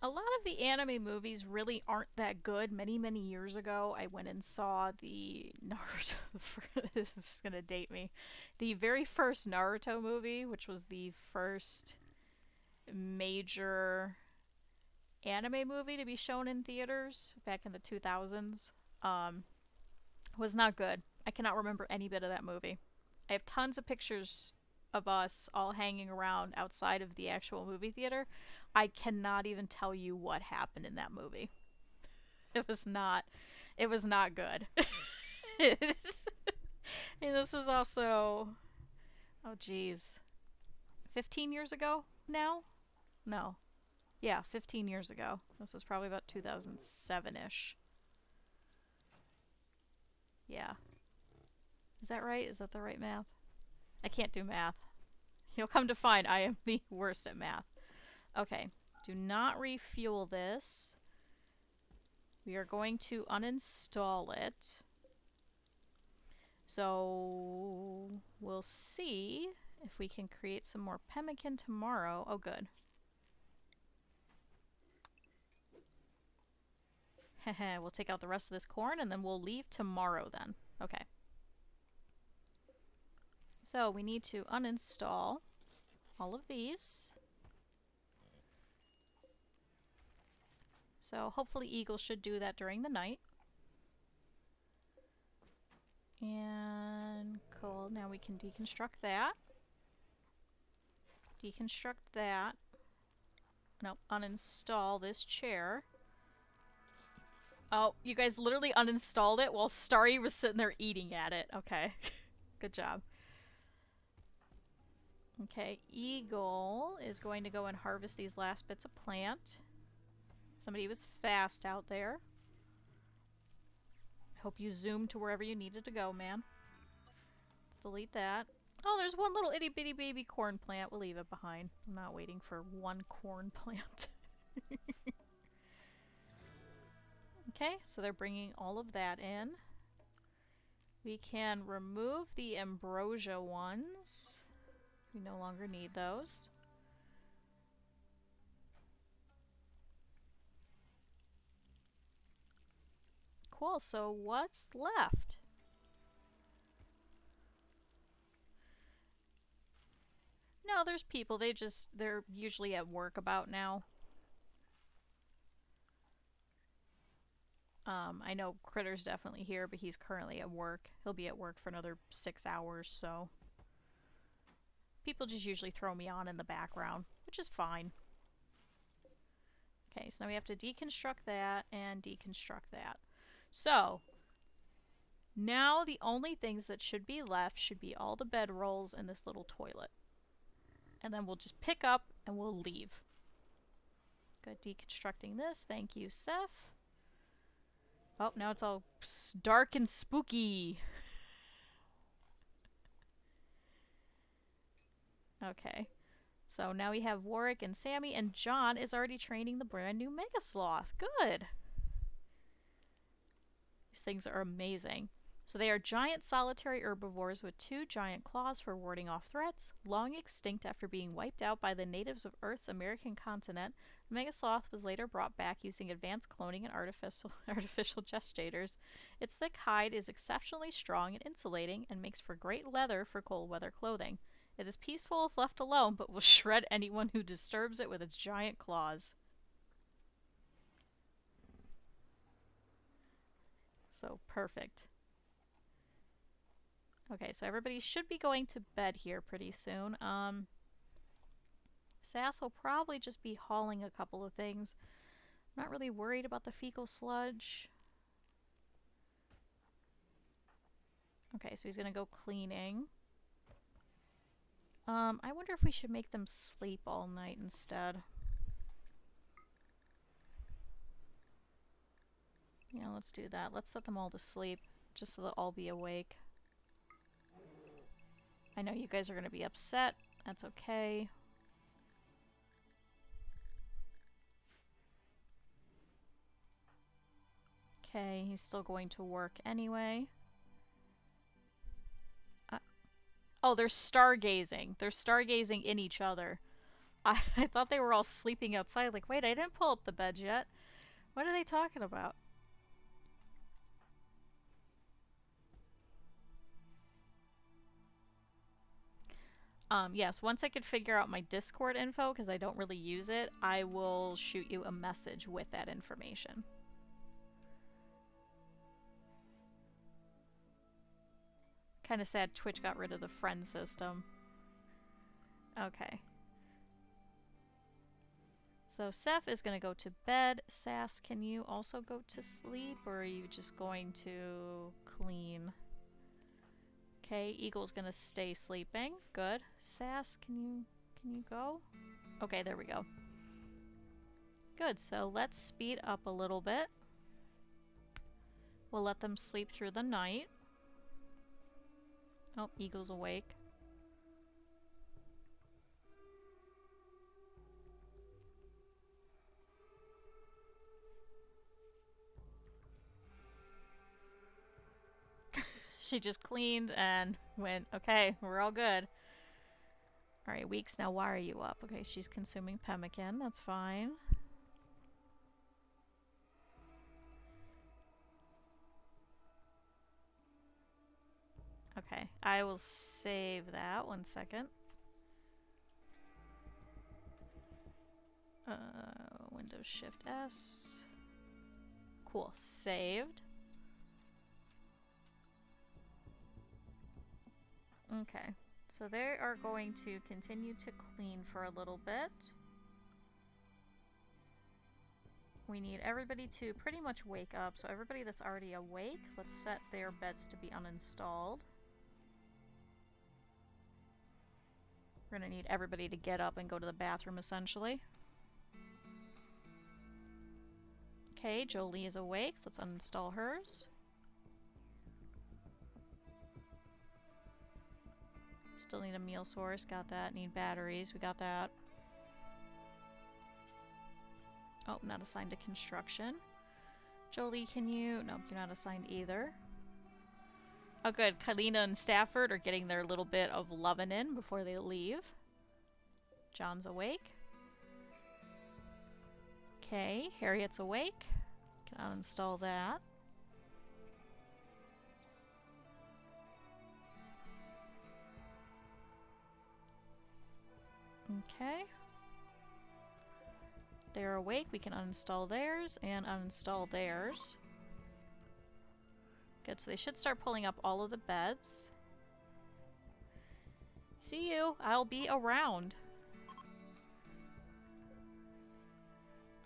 A lot of the anime movies really aren't that good. Many, many years ago, I went and saw the Naruto... This is gonna date me. The very first Naruto movie, which was the first major anime movie to be shown in theaters back in the 2000s, was not good. I cannot remember any bit of that movie. I have tons of pictures of us all hanging around outside of the actual movie theater. I cannot even tell you what happened in that movie. It was not good. And this is also, oh geez, 15 years ago now? No. Yeah, 15 years ago. This was probably about 2007-ish. Yeah. Is that right? Is that the right math? I can't do math. You'll come to find I am the worst at math. Okay, do not refuel this. We are going to uninstall it. So we'll see if we can create some more pemmican tomorrow. Oh, good. Heh, we'll take out the rest of this corn and then we'll leave tomorrow then. Okay. So we need to uninstall all of these. So hopefully Eagle should do that during the night. And cool, now we can deconstruct that. Deconstruct that. Nope, uninstall this chair. Oh, you guys literally uninstalled it while Starry was sitting there eating at it. Okay, good job. Okay, Eagle is going to go and harvest these last bits of plant. Somebody was fast out there. I hope you zoomed to wherever you needed to go, man. Let's delete that. Oh, there's one little itty bitty baby corn plant. We'll leave it behind. I'm not waiting for one corn plant. Okay, so they're bringing all of that in. We can remove the ambrosia ones. We no longer need those. cool. So what's left? No, there's people. They're usually at work about now. I know Critter's definitely here, but he's currently at work. He'll be at work for another 6 hours, so... People just usually throw me on in the background, which is fine. Okay, so now we have to deconstruct that and deconstruct that. So, now the only things that should be left should be all the bedrolls and this little toilet. And then we'll just pick up and we'll leave. Good, deconstructing this. Thank you, Seth. Oh, now it's all dark and spooky. Okay. So now we have Warwick and Sammy, and John is already training the brand new Mega Sloth. Good. These things are amazing. So they are giant solitary herbivores with 2 giant claws for warding off threats. Long extinct after being wiped out by the natives of Earth's American continent, the Mega Sloth was later brought back using advanced cloning and artificial gestators. Its thick hide is exceptionally strong and insulating and makes for great leather for cold weather clothing. It is peaceful if left alone, but will shred anyone who disturbs it with its giant claws. So, perfect. Okay, so everybody should be going to bed here pretty soon. Sass will probably just be hauling a couple of things. I'm not really worried about the fecal sludge. Okay, so he's gonna go cleaning. I wonder if we should make them sleep all night instead. Yeah, let's do that. Let's set them all to sleep, just so they'll all be awake. I know you guys are going to be upset. That's okay. Okay, he's still going to work anyway. Oh, they're stargazing. They're stargazing in each other. I thought they were all sleeping outside. Like, wait, I didn't pull up the beds yet. What are they talking about? Yes, once I could figure out my Discord info, because I don't really use it, I will shoot you a message with that information. Kind of sad Twitch got rid of the friend system. Okay. So Seth is going to go to bed. Sass, can you also go to sleep, or are you just going to clean? Okay, Eagle's gonna stay sleeping. Good. Sass, can you go? Okay, there we go. Good, so let's speed up a little bit. We'll let them sleep through the night. Oh, Eagle's awake. She just cleaned and went, okay, we're all good. Alright, Weeks, now why are you up? Okay, she's consuming pemmican, that's fine. Okay, I will save that, 1 second. Windows Shift S. Cool, saved. Okay, so they are going to continue to clean for a little bit. We need everybody to pretty much wake up, so everybody that's already awake, let's set their beds to be uninstalled. We're gonna need everybody to get up and go to the bathroom, essentially. Okay, Jolie is awake, let's uninstall hers. Still need a meal source, got that. Need batteries, we got that. Oh, not assigned to construction. Jolie, can you... No, you're not assigned either. Oh good, Kalina and Stafford are getting their little bit of lovin' in before they leave. John's awake. Okay, Harriet's awake. Can uninstall that. Okay. They're awake. We can uninstall theirs and uninstall theirs. Good, so they should start pulling up all of the beds. See you. I'll be around.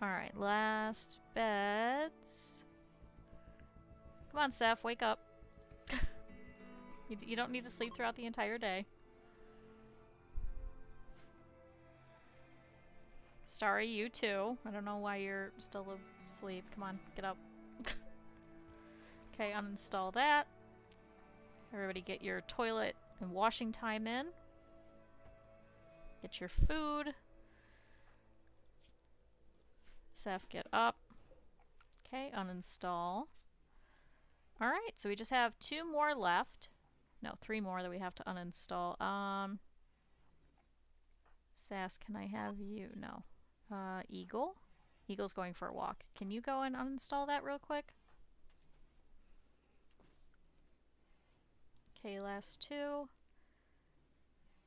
Alright, last beds. Come on, Seth, wake up. You don't need to sleep throughout the entire day. Sorry, you too. I don't know why you're still asleep. Come on, get up. Okay, uninstall that. Everybody get your toilet and washing time in. Get your food. Seth, get up. Okay, uninstall. Alright, so we just have 2 more left. No, 3 more that we have to uninstall. Sass, can I have you? No. Eagle? Eagle's going for a walk. Can you go and uninstall that real quick? Okay, last 2.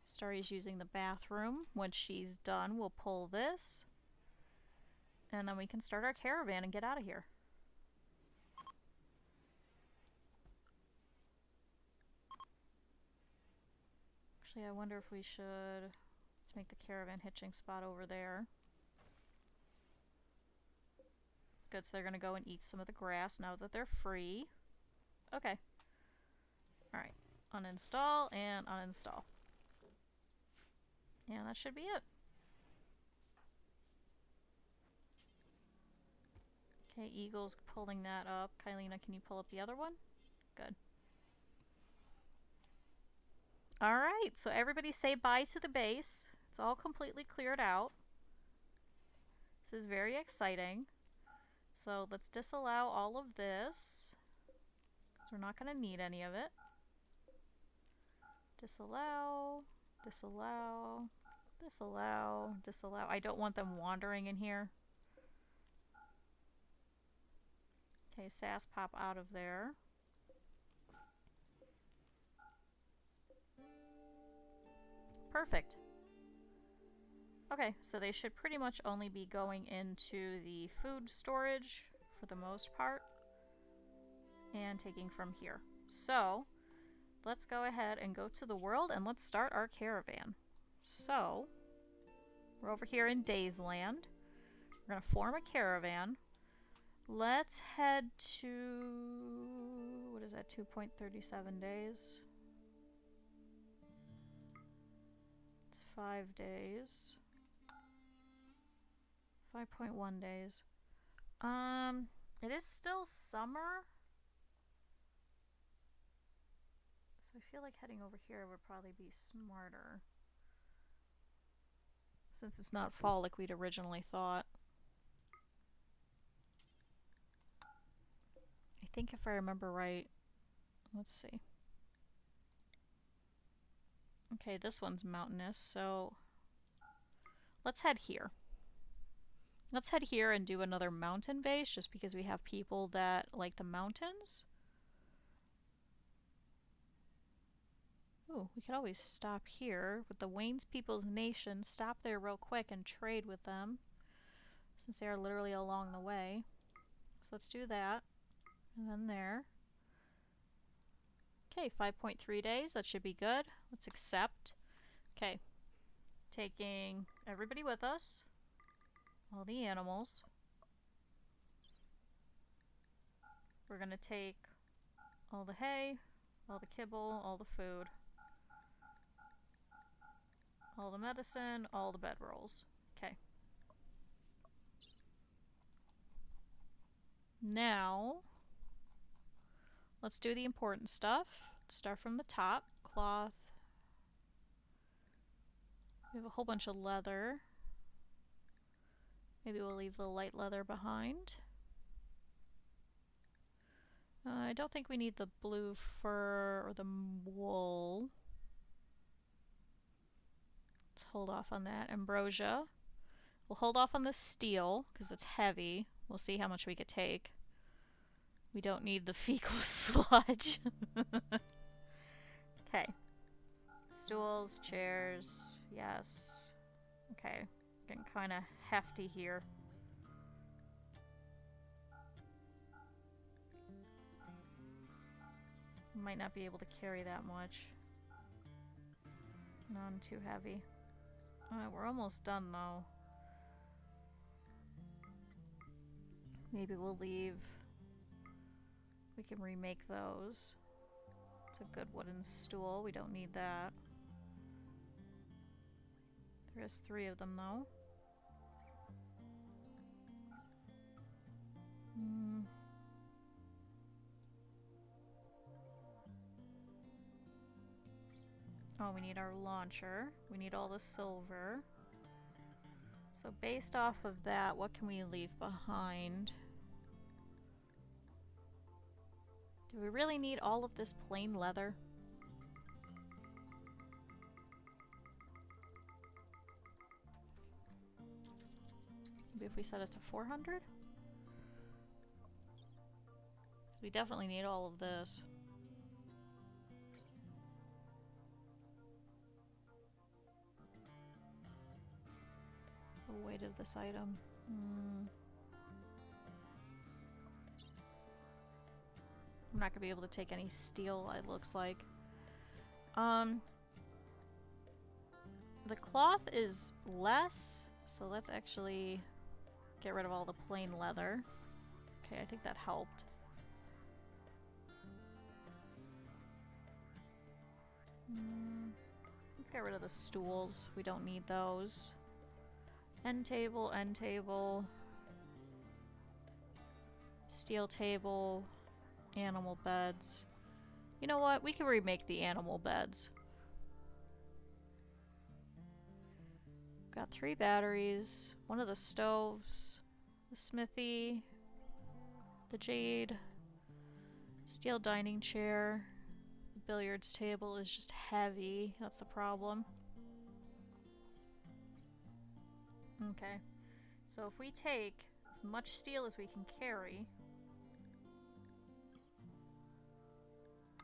Starry's using the bathroom. When she's done, we'll pull this. And then we can start our caravan and get out of here. Actually, I wonder if we should... Let's make the caravan hitching spot over there. Good, so they're gonna go and eat some of the grass now that they're free. Okay. Alright. Uninstall and uninstall. And that should be it. Okay, Eagle's pulling that up. Kylina, can you pull up the other one? Good. Alright, so everybody say bye to the base. It's all completely cleared out. This is very exciting. So let's disallow all of this, because we're not going to need any of it. Disallow, disallow, disallow, disallow. I don't want them wandering in here. Okay, Sass, pop out of there. Perfect. Okay, so they should pretty much only be going into the food storage for the most part and taking from here. So let's go ahead and go to the world and let's start our caravan. So we're over here in Daysland. We're going to form a caravan. Let's head to, what is that, 2.37 days? It's 5 days. 5.1 days. It is still summer. So I feel like heading over here would probably be smarter. Since it's not fall like we'd originally thought. I think if I remember right, let's see. Okay, this one's mountainous, so let's head here. Let's head here and do another mountain base, just because we have people that like the mountains. Ooh, we could always stop here with the Wayne's People's Nation. Stop there real quick and trade with them, since they are literally along the way. So let's do that. And then there. Okay, 5.3 days. That should be good. Let's accept. Okay. Taking everybody with us. All the animals. We're going to take all the hay, all the kibble, all the food, all the medicine, all the bedrolls. Okay. Now, let's do the important stuff. Start from the top. Cloth. We have a whole bunch of leather. Maybe we'll leave the light leather behind. I don't think we need the blue fur or the wool. Let's hold off on that. Ambrosia. We'll hold off on the steel because it's heavy. We'll see how much we could take. We don't need the fecal sludge. Okay. Stools, chairs, yes. Okay, getting kind of hefty here. Might not be able to carry that much. None too heavy. Alright, we're almost done though. Maybe we'll leave. We can remake those. It's a good wooden stool. We don't need that. There is 3 of them though. Oh, we need our launcher. We need all the silver. So based off of that, what can we leave behind? Do we really need all of this plain leather? Maybe if we set it to 400? We definitely need all of this. The weight of this item. I'm not gonna be able to take any steel, it looks like. The cloth is less, so let's actually get rid of all the plain leather. Okay, I think that helped. Let's get rid of the stools. We don't need those. End table, end table. Steel table. Animal beds. You know what? We can remake the animal beds. Got 3 batteries. One of the stoves. The smithy. The jade. Steel dining chair. The billiards table is just heavy. That's the problem. Okay. So if we take as much steel as we can carry,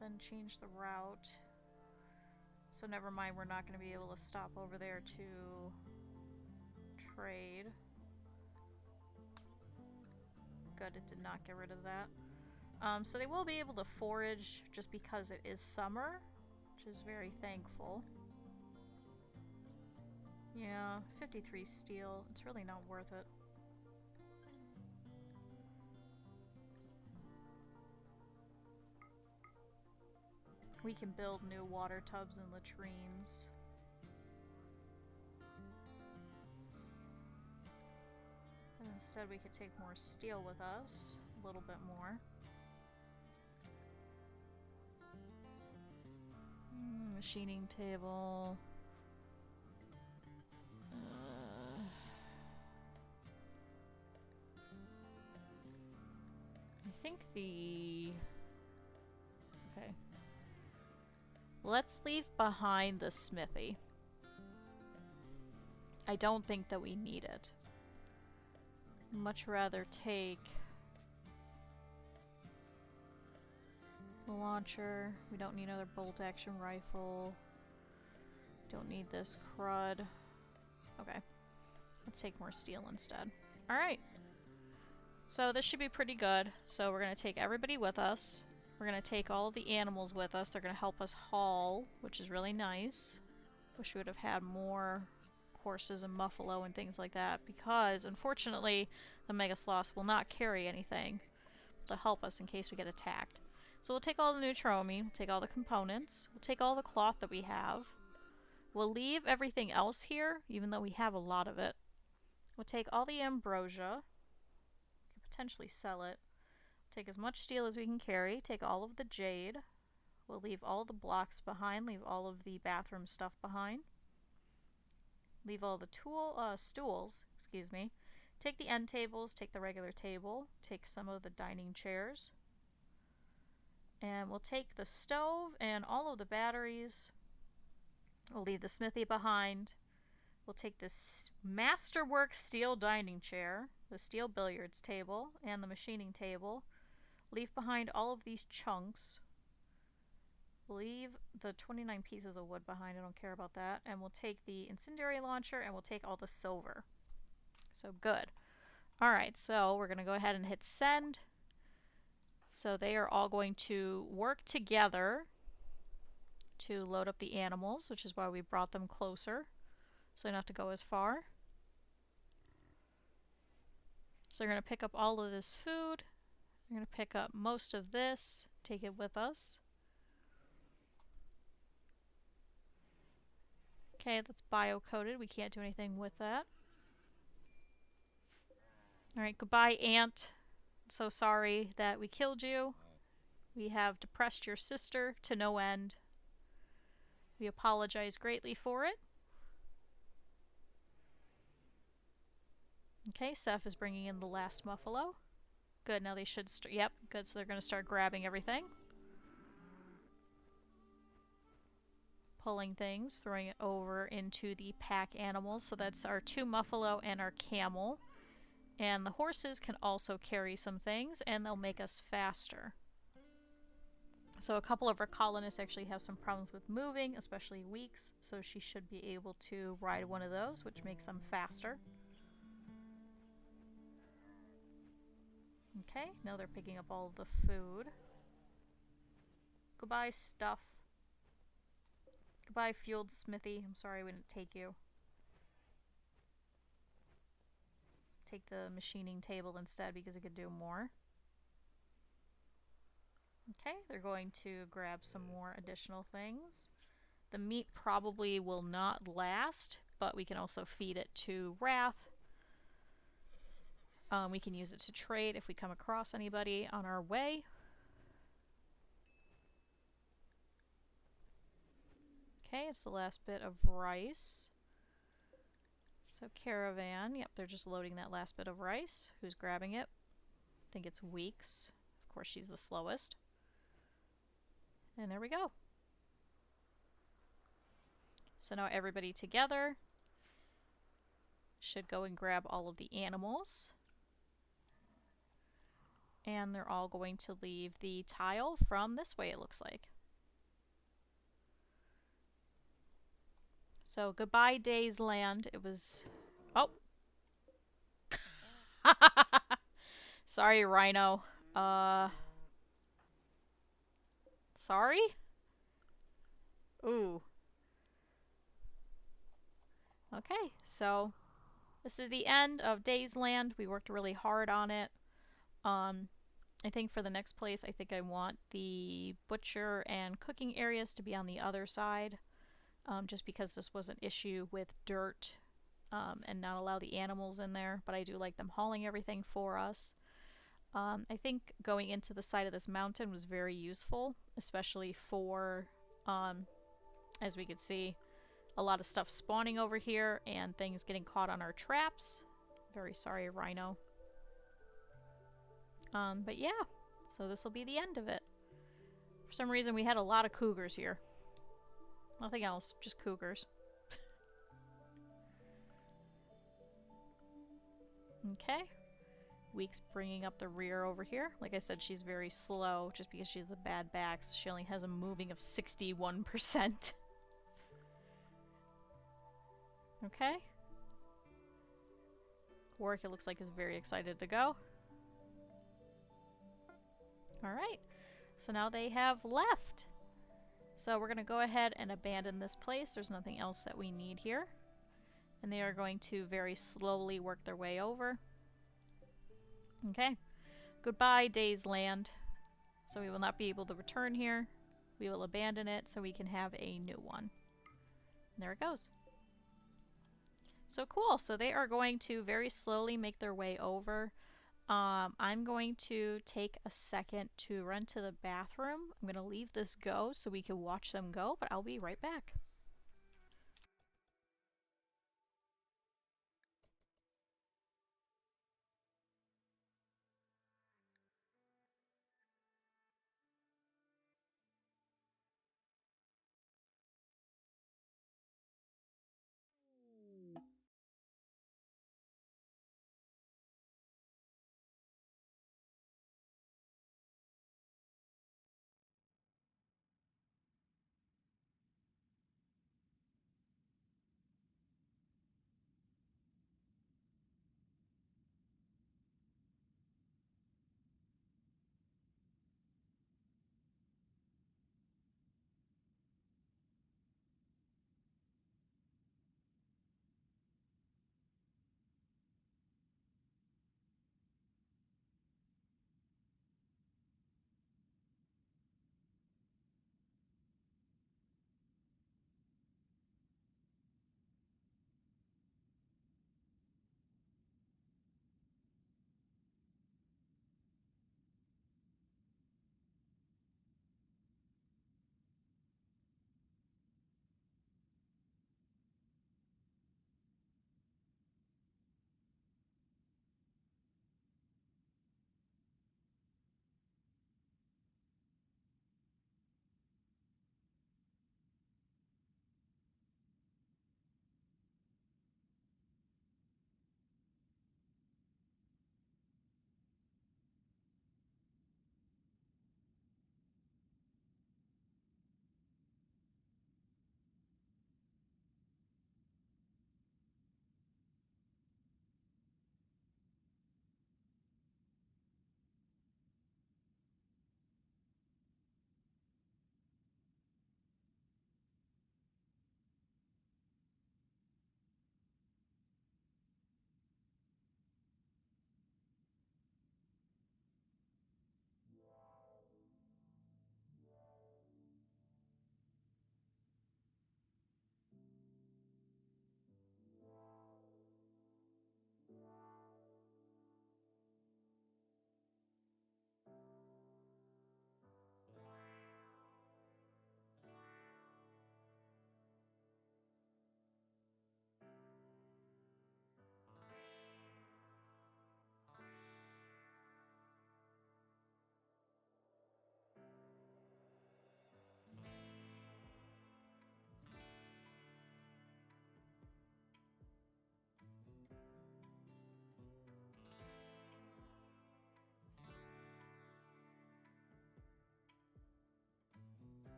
then change the route. So never mind, we're not going to be able to stop over there to trade. Good, it did not get rid of that. So they will be able to forage just because it is summer, which is very thankful. Yeah, 53 steel. It's really not worth it. We can build new water tubs and latrines. And instead we could take more steel with us. A little bit more. Machining table. I think the... Okay. Let's leave behind the smithy. I don't think that we need it. Much rather take the launcher. We don't need another bolt action rifle. Don't need this crud. Okay. Let's take more steel instead. Alright. So this should be pretty good. So we're going to take everybody with us. We're going to take all of the animals with us. They're going to help us haul, which is really nice. Wish we would have had more horses and buffalo and things like that, because unfortunately the Mega Sloths will not carry anything to help us in case we get attacked. So we'll take all the neutromi, we'll take all the components, we'll take all the cloth that we have. We'll leave everything else here, even though we have a lot of it. We'll take all the ambrosia. We could potentially sell it. Take as much steel as we can carry. Take all of the jade. We'll leave all the blocks behind. Leave all of the bathroom stuff behind. Leave all the stools, excuse me. Take the end tables. Take the regular table. Take some of the dining chairs. And we'll take the stove and all of the batteries. We'll leave the smithy behind. We'll take this masterwork steel dining chair, the steel billiards table, and the machining table. Leave behind all of these chunks. We'll leave the 29 pieces of wood behind. I don't care about that. And we'll take the incendiary launcher and we'll take all the silver. So good. Alright, so we're going to go ahead and hit send. So they are all going to work together to load up the animals, which is why we brought them closer. So they don't have to go as far. So they're going to pick up all of this food. They're going to pick up most of this, take it with us. Okay, that's bio-coded. We can't do anything with that. Alright, goodbye, Ant. I'm so sorry that we killed you. We have depressed your sister to no end. We apologize greatly for it. Okay, Seth is bringing in the last Muffalo. Good, now they should start. Yep, good, so they're going to start grabbing everything. Pulling things, throwing it over into the pack animals. So that's our 2 Muffalo and our camel. And the horses can also carry some things, and they'll make us faster. So a couple of our colonists actually have some problems with moving, especially Weeks, so she should be able to ride one of those, which makes them faster. Okay, now they're picking up all the food. Goodbye, stuff. Goodbye, fueled smithy. I'm sorry we didn't take you. Take the machining table instead because it could do more. Okay, they're going to grab some more additional things. The meat probably will not last, but we can also feed it to Wrath. We can use it to trade if we come across anybody on our way. Okay, it's the last bit of rice. So Caravan, yep, they're just loading that last bit of rice. Who's grabbing it? I think it's Weeks. Of course, she's the slowest. And there we go. So now everybody together should go and grab all of the animals. And they're all going to leave the tile from this way, it looks like. So goodbye, Days Land. It was... Oh! Sorry, Rhino. Sorry? Ooh. Okay, so this is the end of Days Land. We worked really hard on it. I think for the next place, I think I want the butcher and cooking areas to be on the other side. Just because this was an issue with dirt and not allow the animals in there. But I do like them hauling everything for us. I think going into the side of this mountain was very useful, especially for, as we could see, a lot of stuff spawning over here and things getting caught on our traps. Very sorry, Rhino. But yeah, so this will be the end of it. For some reason, we had a lot of cougars here. Nothing else, just cougars. Okay. Weeks bringing up the rear over here. Like I said, she's very slow just because she has a bad back, so she only has a moving of 61%. Okay. Warwick, it looks like, is very excited to go. Alright. So now they have left. So we're going to go ahead and abandon this place. There's nothing else that we need here. And they are going to very slowly work their way over. Okay. Goodbye, Days Land. So we will not be able to return here. We will abandon it so we can have a new one. And there it goes. So cool. So they are going to very slowly make their way over. I'm going to take a second to run to the bathroom. I'm going to leave this go so we can watch them go, but I'll be right back.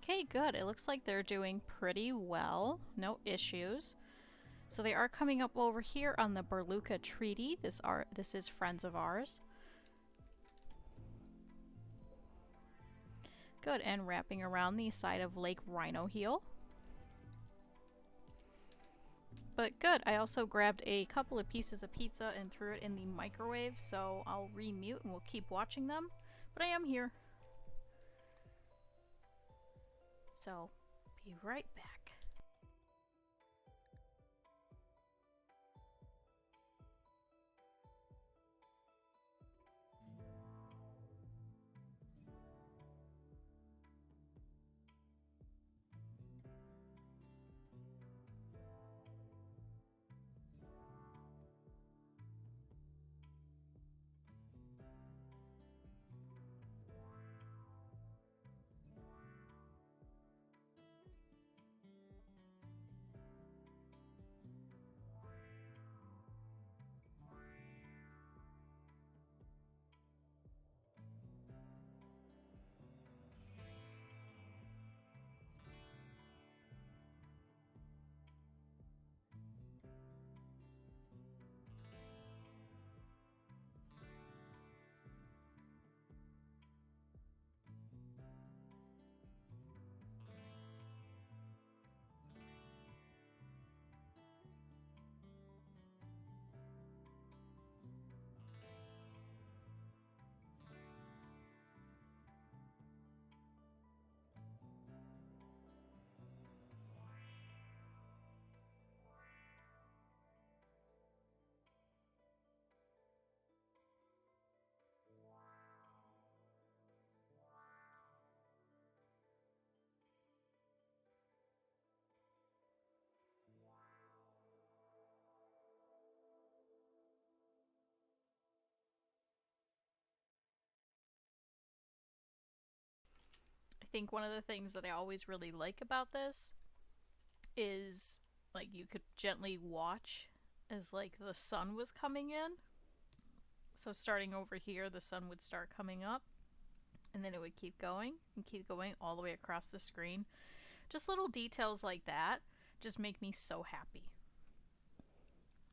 Okay, good. It looks like they're doing pretty well. No issues. So they are coming up over here on the Berluca Treaty. This is friends of ours. Good, and wrapping around the side of Lake Rhino Heel. But good, I also grabbed a couple of pieces of pizza and threw it in the microwave, so I'll remute and we'll keep watching them. But I am here. So, be right back. I think one of the things that I always really like about this is like you could gently watch as like the sun was coming in. So starting over here, the sun would start coming up and then it would keep going and keep going all the way across the screen. Just little details like that just make me so happy.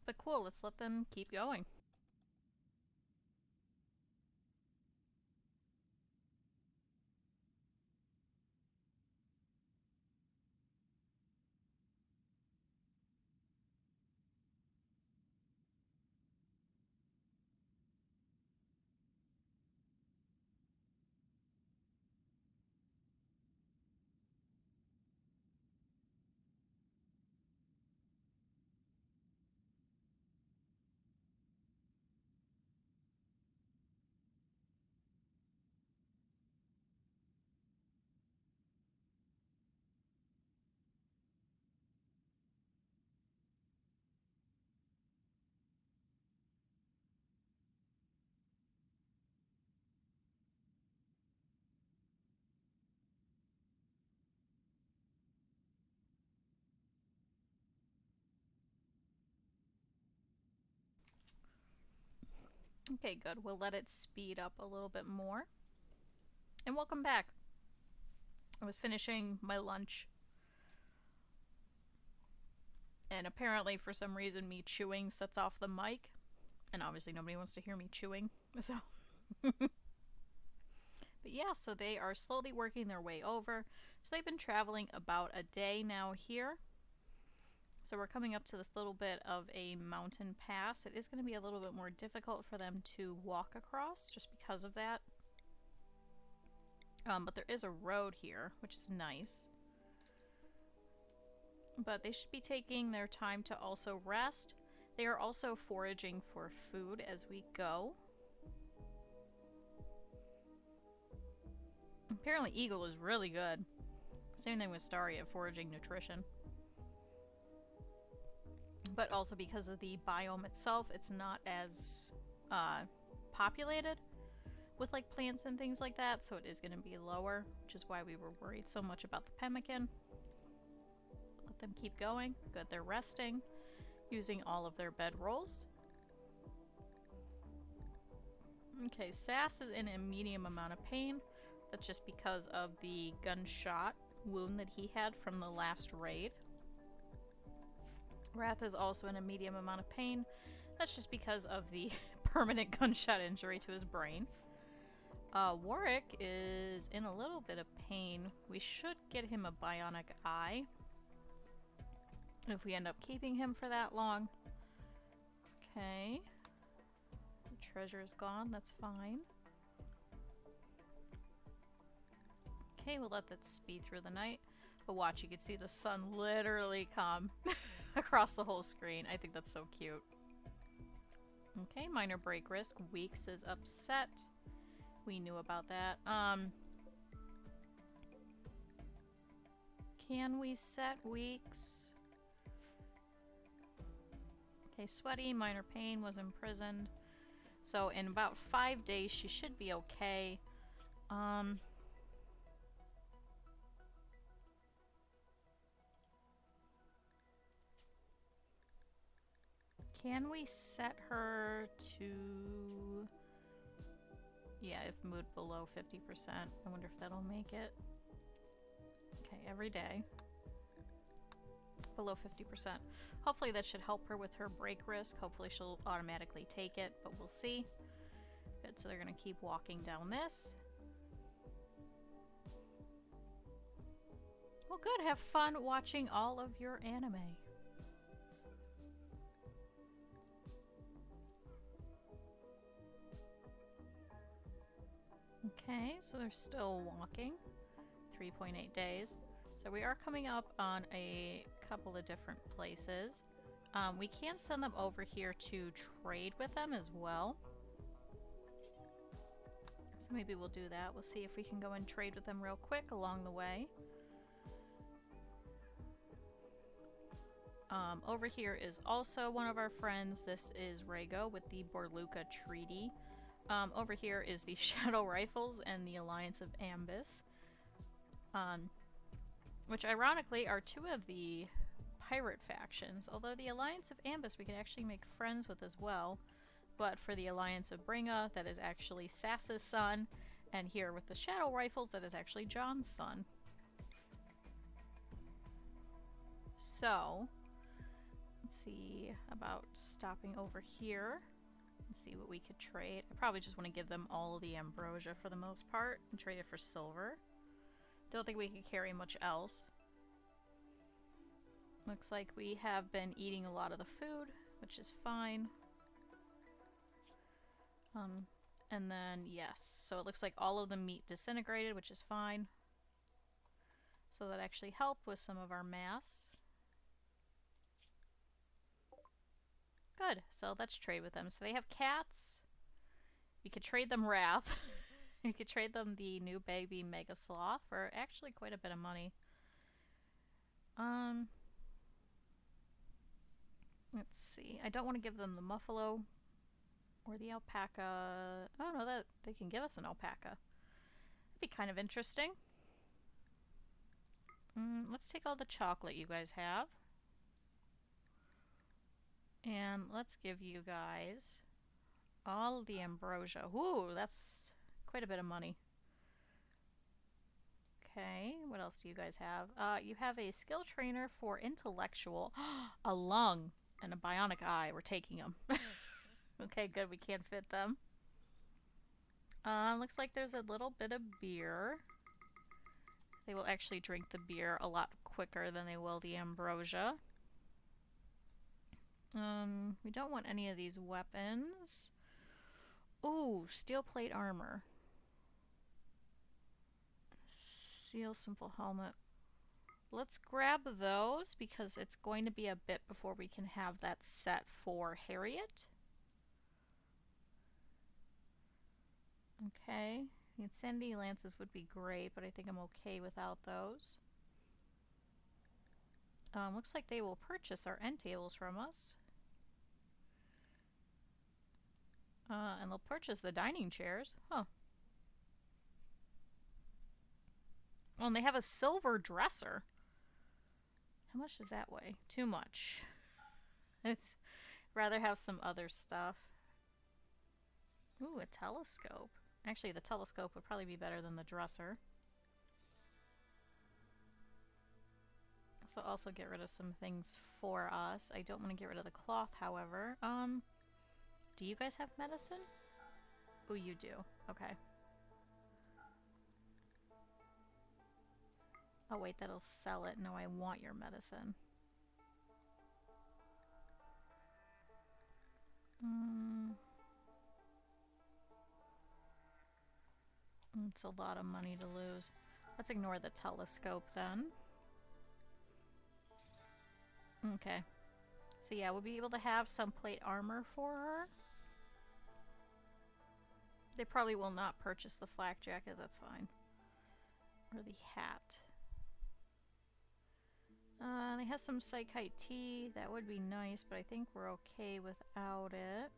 But cool, let's let them keep going. Okay, good. We'll let it speed up a little bit more. And welcome back. I was finishing my lunch. And apparently, for some reason, me chewing sets off the mic. And obviously, nobody wants to hear me chewing. So. But yeah, so they are slowly working their way over. So they've been traveling about a day now here. So we're coming up to this little bit of a mountain pass. It is going to be a little bit more difficult for them to walk across just because of that. But there is a road here, which is nice. But they should be taking their time to also rest. They are also foraging for food as we go. Apparently Eagle is really good. Same thing with Starry at foraging nutrition. But also because of the biome itself, it's not as populated with like plants and things like that, so it is going to be lower, which is why we were worried so much about the pemmican. Let them keep going. Good, they're resting, using all of their bed rolls. Okay, Sass is in a medium amount of pain. That's just because of the gunshot wound that he had from the last raid. Wrath is also in a medium amount of pain. That's just because of the permanent gunshot injury to his brain. Warwick is in a little bit of pain. We should get him a bionic eye if we end up keeping him for that long. Okay. The treasure is gone. That's fine. Okay, we'll let that speed through the night. But watch, you can see the sun literally come across the whole screen. I think that's so cute. Okay, minor break risk. Weeks is upset. We knew about that. Can we set Weeks? Okay, sweaty, minor pain, was imprisoned. So in about 5 days, she should be okay. Can we set her to... Yeah, if mood below 50%. I wonder if that'll make it. Okay, every day. Below 50%. Hopefully that should help her with her break risk. Hopefully she'll automatically take it, but we'll see. Good, so they're gonna keep walking down this. Well, good. Have fun watching all of your anime. Okay, so they're still walking. 3.8 days. So we are coming up on a couple of different places. We can send them over here to trade with them as well. So maybe we'll do that. We'll see if we can go and trade with them real quick along the way. Over here is also one of our friends. This is Rhaego with the Borluka Treaty. Over here is the Shadow Rifles and the Alliance of Ambus. Which ironically are two of the pirate factions, although the Alliance of Ambus we can actually make friends with as well. But for the Alliance of Bringa, that is actually Sass's son, and here with the Shadow Rifles, that is actually John's son. So, let's see about stopping over here and see what we could trade. I probably just want to give them all the ambrosia for the most part and trade it for silver. Don't think we could carry much else. Looks like we have been eating a lot of the food, which is fine. And then, yes, so it looks like all of the meat disintegrated, which is fine. So that actually helped with some of our mass. Good, so let's trade with them. So they have cats. We could trade them Wrath. We could trade them the new baby Mega Sloth for actually quite a bit of money. Let's see. I don't want to give them the Muffalo or the alpaca. Oh no, that they can give us an alpaca. That'd be kind of interesting. Let's take all the chocolate you guys have. And let's give you guys all of the ambrosia. Ooh, that's quite a bit of money. Okay, what else do you guys have? You have a skill trainer for intellectual, a lung, and a bionic eye. We're taking them. Okay, good, we can't fit them. Looks like there's a little bit of beer. They will actually drink the beer a lot quicker than they will the ambrosia. We don't want any of these weapons. Ooh, steel plate armor. Steel simple helmet. Let's grab those because it's going to be a bit before we can have that set for Harriet. Okay. The Insanity Lances would be great, but I think I'm okay without those. Looks like they will purchase our end tables from us. And they'll purchase the dining chairs. Huh. Oh, and they have a silver dresser. How much does that weigh? Too much. I'd rather have some other stuff. Ooh, a telescope. Actually, the telescope would probably be better than the dresser. This will also get rid of some things for us. I don't want to get rid of the cloth, however. Do you guys have medicine? Oh, you do. Okay. Oh wait, that'll sell it. No, I want your medicine. It's a lot of money to lose. Let's ignore the telescope then. Okay. So yeah, we'll be able to have some plate armor for her. They probably will not purchase the flak jacket, that's fine. Or the hat. They have some Psychite tea. That would be nice, but I think we're okay without it.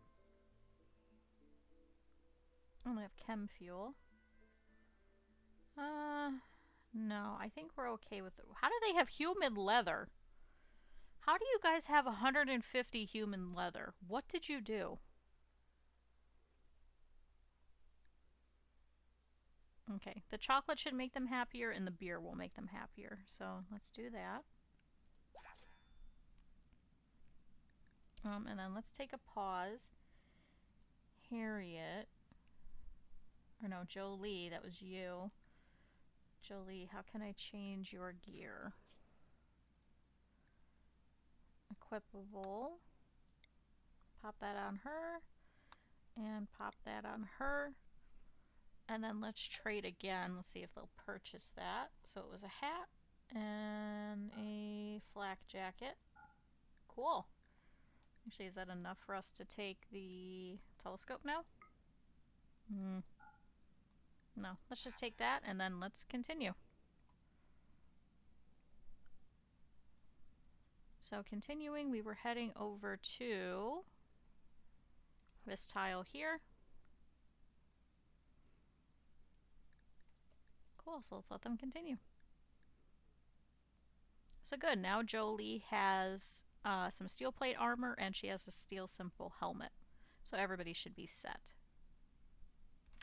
And they have chem fuel. No, I think we're okay with it. How do they have human leather? How do you guys have 150 human leather? What did you do? Okay, the chocolate should make them happier and the beer will make them happier. So let's do that. And then let's take a pause. Harriet. Or no, Jolie, that was you. Jolie, how can I change your gear? Equipable. Pop that on her. And pop that on her. And then let's trade again. Let's see if they'll purchase that. So it was a hat and a flak jacket. Cool. Actually, is that enough for us to take the telescope now? No. Let's just take that and then let's continue. So continuing, we were heading over to this tile here. Cool, so let's let them continue. So good, now Jolie has some steel plate armor and she has a steel simple helmet. So everybody should be set.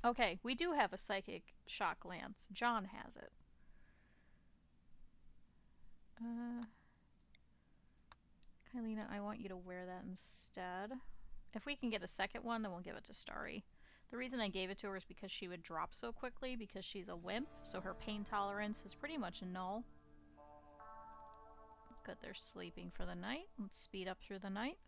Okay, we do have a psychic shock lance. John has it. Kylina, I want you to wear that instead. If we can get a second one, then we'll give it to Starry. The reason I gave it to her is because she would drop so quickly because she's a wimp, so her pain tolerance is pretty much null. Good, they're sleeping for the night. Let's speed up through the night.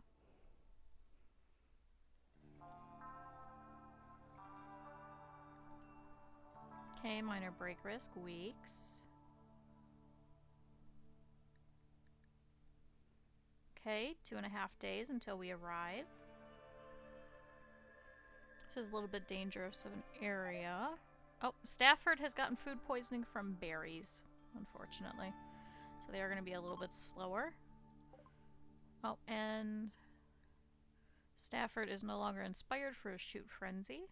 Okay, minor break risk, weeks. Okay, 2.5 days until we arrive. This is a little bit dangerous of an area. Oh, Stafford has gotten food poisoning from berries, unfortunately. So they are going to be a little bit slower. Oh, and Stafford is no longer inspired for a shoot frenzy.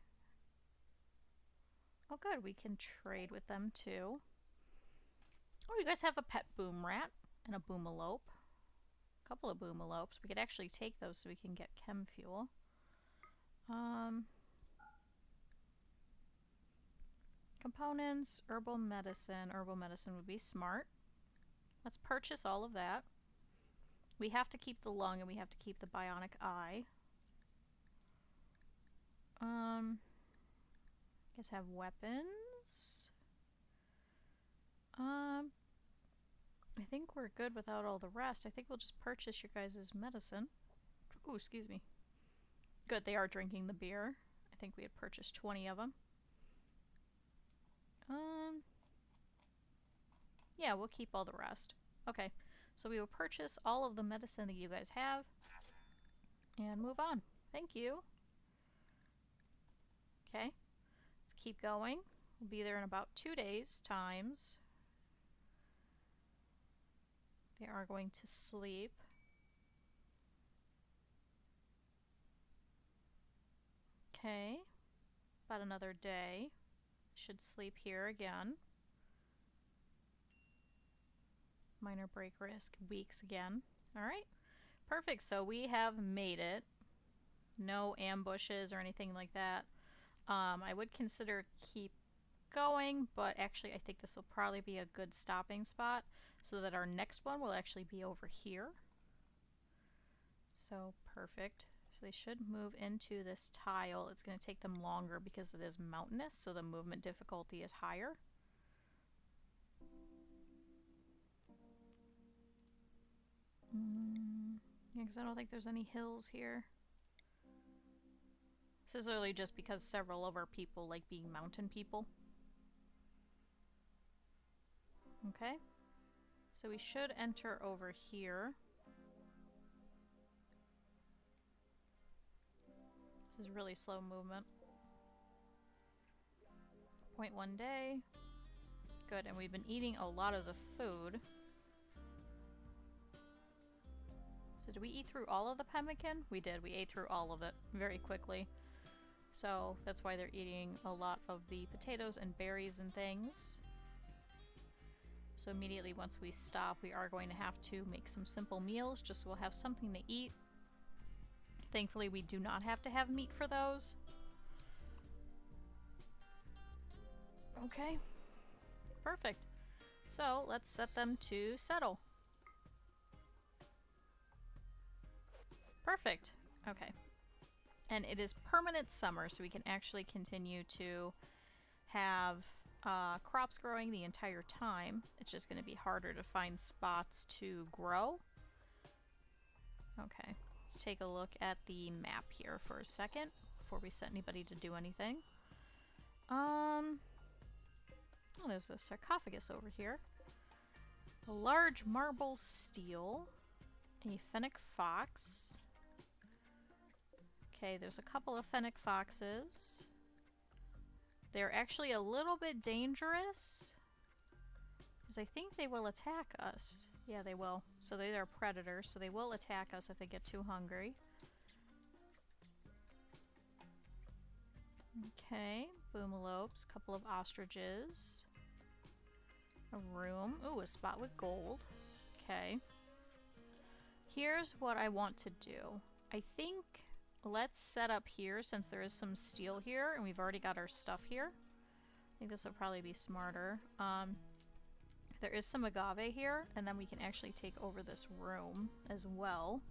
Oh good, we can trade with them too. Oh, you guys have a pet boom rat and a boomalope. A couple of boomalopes. We could actually take those so we can get chem fuel. Components, herbal medicine. Herbal medicine would be smart. Let's purchase all of that. We have to keep the lung and we have to keep the bionic eye. You guys have weapons. I think we're good without all the rest. I think we'll just purchase your guys' medicine. Ooh, excuse me. Good, they are drinking the beer. I think we had purchased 20 of them. Yeah, we'll keep all the rest. Okay, so we will purchase all of the medicine that you guys have and move on. Thank you. Okay, let's keep going. We'll be there in about 2 days times. They are going to sleep. Okay, about another day. Should sleep here again. Minor break risk, weeks again. Alright, perfect. So we have made it. No ambushes or anything like that. I would consider keep going, but actually I think this will probably be a good stopping spot so that our next one will actually be over here. So perfect. So they should move into this tile. It's going to take them longer because it is mountainous, so the movement difficulty is higher. Yeah, because I don't think there's any hills here. This is literally just because several of our people like being mountain people. Okay. So we should enter over here. This is really slow movement. 0.1 day. Good, and we've been eating a lot of the food. So did we eat through all of the pemmican? We did. We ate through all of it very quickly. So that's why they're eating a lot of the potatoes and berries and things. So immediately once we stop, we are going to have to make some simple meals just so we'll have something to eat. Thankfully, we do not have to have meat for those. Okay. Perfect. So let's set them to settle. Perfect. Okay. And it is permanent summer, so we can actually continue to have crops growing the entire time. It's just going to be harder to find spots to grow. Okay. Let's take a look at the map here for a second before we set anybody to do anything. Oh, there's a sarcophagus over here. A large marble stele. A fennec fox. Okay, there's a couple of fennec foxes. They're actually a little bit dangerous, because I think they will attack us. Yeah, they will. So they are predators, so they will attack us if they get too hungry. Okay, boomalopes, a couple of ostriches. A room. Ooh, a spot with gold. Okay. Here's what I want to do. I think let's set up here since there is some steel here and we've already got our stuff here. I think this will probably be smarter. There is some agave here, and then we can actually take over this room as well.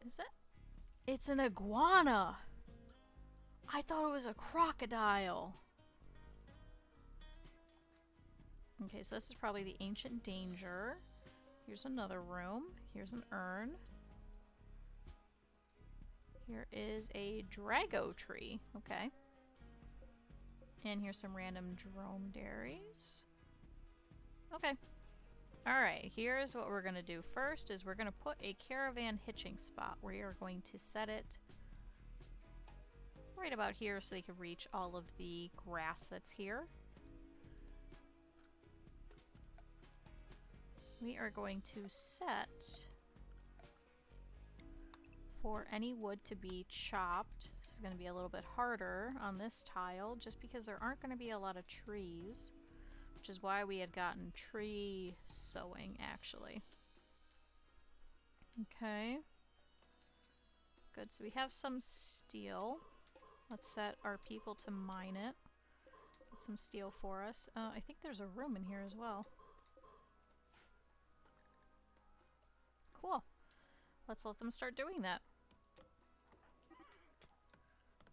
Is that? It's an iguana! I thought it was a crocodile! Okay, so this is probably the ancient danger. Here's another room. Here's an urn. Here is a drago tree. Okay. And here's some random dromedaries. Okay. Alright, here's what we're going to do first is we're going to put a caravan hitching spot. We are going to set it right about here so they can reach all of the grass that's here. We are going to set for any wood to be chopped. This is going to be a little bit harder on this tile just because there aren't going to be a lot of trees, which is why we had gotten tree sowing actually. Okay. Good, so we have some steel. Let's set our people to mine it. Get some steel for us. I think there's a room in here as well. Cool. Let's let them start doing that.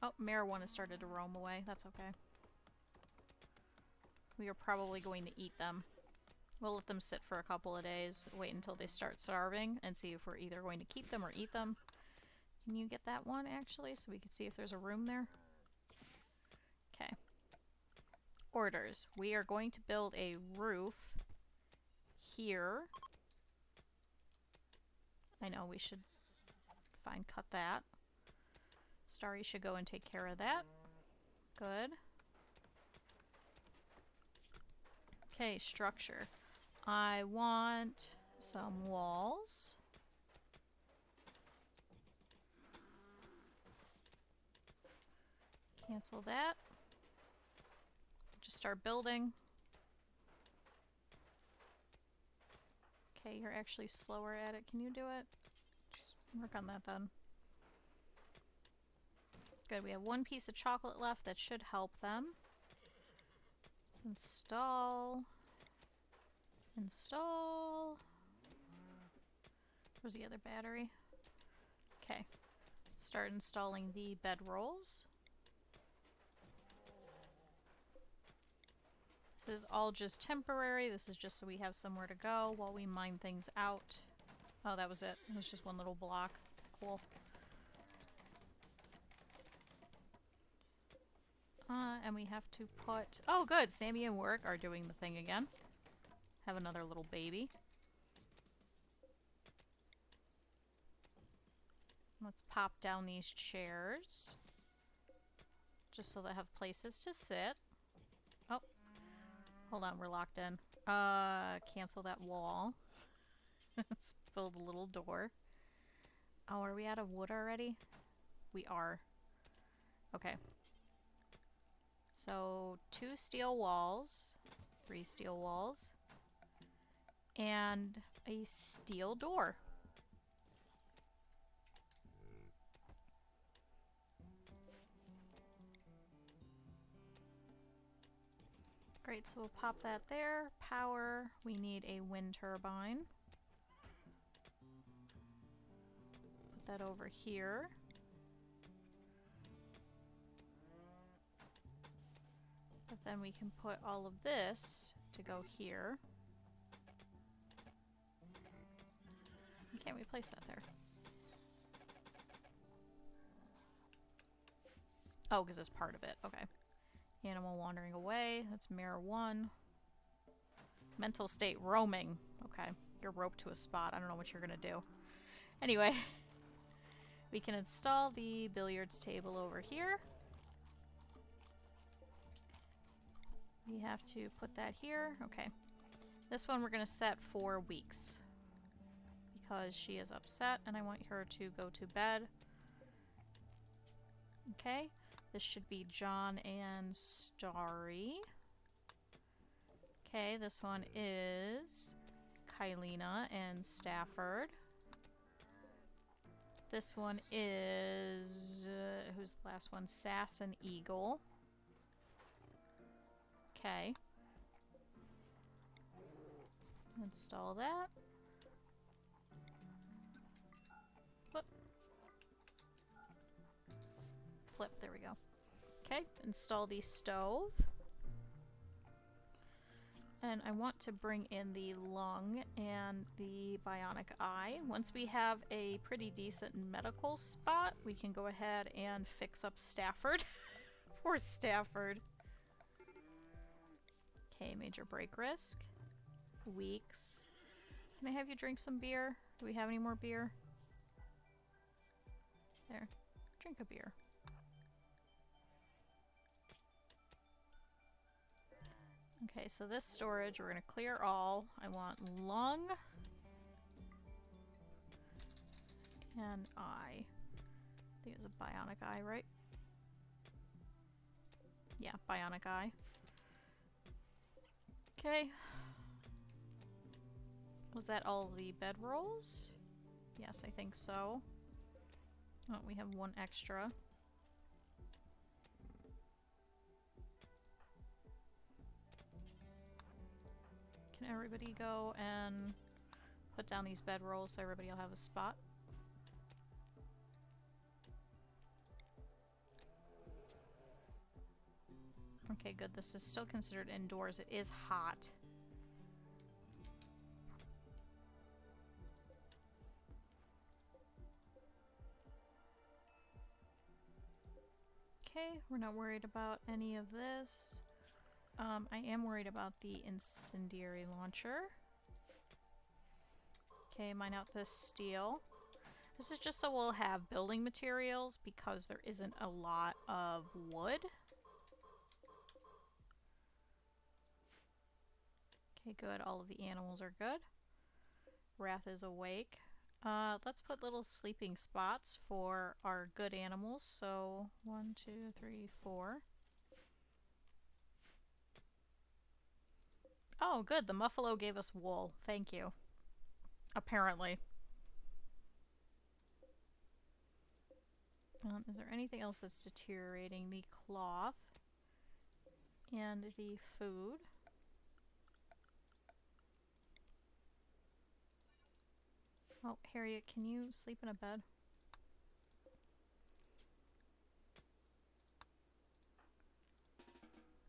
Oh, marijuana started to roam away. That's okay. We are probably going to eat them. We'll let them sit for a couple of days, wait until they start starving, and see if we're either going to keep them or eat them. Can you get that one, actually, so we can see if there's a room there? Okay. Orders. We are going to build a roof here. I know, we should cut that. Starry should go and take care of that. Good. Okay, structure. I want some walls. Cancel that. Just start building. Okay, you're actually slower at it. Can you do it? Just work on that then. Good, we have one piece of chocolate left that should help them. Let's install Install. Where's the other battery? Okay. Start installing the bedrolls. This is all just temporary. This is just so we have somewhere to go while we mine things out. Oh, that was it. It was just one little block. Cool. And we have to put... Oh, good! Sammy and Work are doing the thing again. Have another little baby. Let's pop down these chairs. Just so they have places to sit. Oh. Hold on, we're locked in. Cancel that wall. Let's build a little door. Oh, are we out of wood already? We are. Okay. So, 2 steel walls. 3 steel walls. And a steel door. Great, so we'll pop that there. Power, we need a wind turbine. Put that over here. But then we can put all of this to go here. Why can't we place that there? Oh, because it's part of it. Okay. Animal wandering away. That's mirror 1. Mental state roaming. Okay. You're roped to a spot. I don't know what you're gonna do. Anyway. We can install the billiards table over here. We have to put that here. Okay. This one we're gonna set for weeks. Because she is upset and I want her to go to bed. Okay. This should be John and Starry. Okay, this one is Kylina and Stafford. This one is... who's the last one? Sass and Eagle. Okay. Install that. Whoop. Flip, there we go. Okay, install the stove. And I want to bring in the lung and the bionic eye. Once we have a pretty decent medical spot, we can go ahead and fix up Stafford. Poor Stafford. Okay, major break risk. Weeks. Can I have you drink some beer? Do we have any more beer? There. Drink a beer. Okay, so this storage, we're gonna clear all. I want lung and eye. I think it's a bionic eye, right? Yeah, bionic eye. Okay. Was that all the bedrolls? Yes, I think so. Oh, we have one extra. Can everybody go and put down these bedrolls so everybody will have a spot? Okay, good. This is still considered indoors. It is hot. Okay, we're not worried about any of this. I am worried about the incendiary launcher. Okay, mine out this steel. This is just so we'll have building materials because there isn't a lot of wood. Okay, good. All of the animals are good. Wrath is awake. Let's put little sleeping spots for our good animals. So, 1, 2, 3, 4. Oh, good. The Muffalo gave us wool. Thank you. Apparently. Is there anything else that's deteriorating? The cloth and the food. Oh, Harriet, can you sleep in a bed?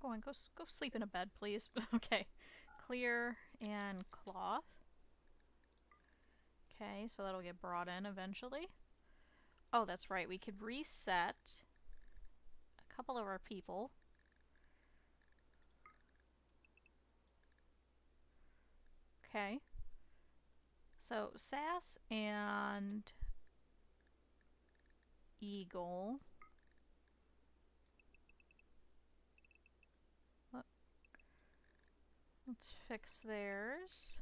Go on, go sleep in a bed, please. Okay. Clear and cloth. Okay, so that'll get brought in eventually. Oh, that's right. We could reset a couple of our people. Okay. So, Sass and Eagle. Let's fix theirs.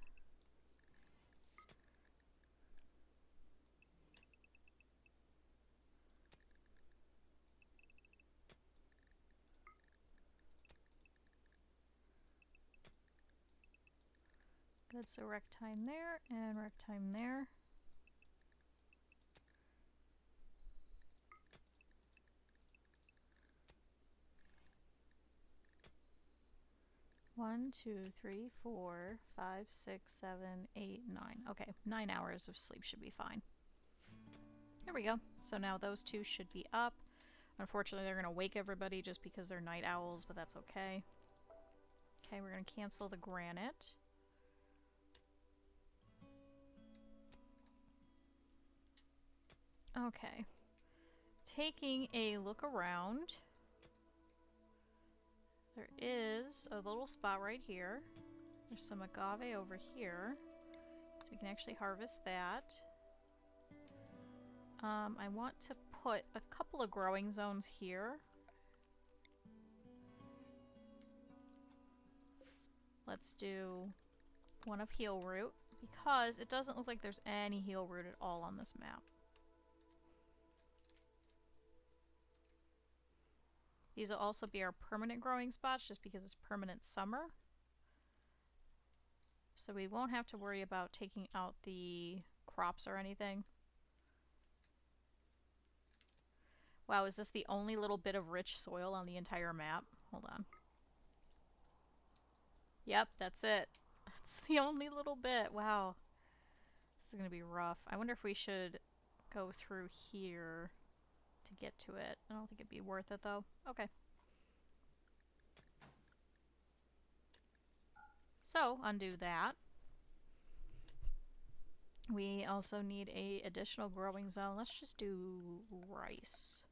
Good, so rectime there and rectime there. One, two, three, 4, 5, 6, 7, 8, 9. Okay, 9 hours of sleep should be fine. There we go. So now those two should be up. Unfortunately, they're going to wake everybody just because they're night owls, but that's okay. Okay, we're going to cancel the granite. Okay. Taking a look around. There is a little spot right here. There's some agave over here. So we can actually harvest that. I want to put a couple of growing zones here. Let's do one of heal root, because it doesn't look like there's any heal root at all on this map. These will also be our permanent growing spots just because it's permanent summer. So we won't have to worry about taking out the crops or anything. Wow, is this the only little bit of rich soil on the entire map? Hold on. Yep, that's it. That's the only little bit. Wow. This is going to be rough. I wonder if we should go through here to get to it. I don't think it'd be worth it, though. Okay. So, undo that. We also need a additional growing zone. Let's just do rice.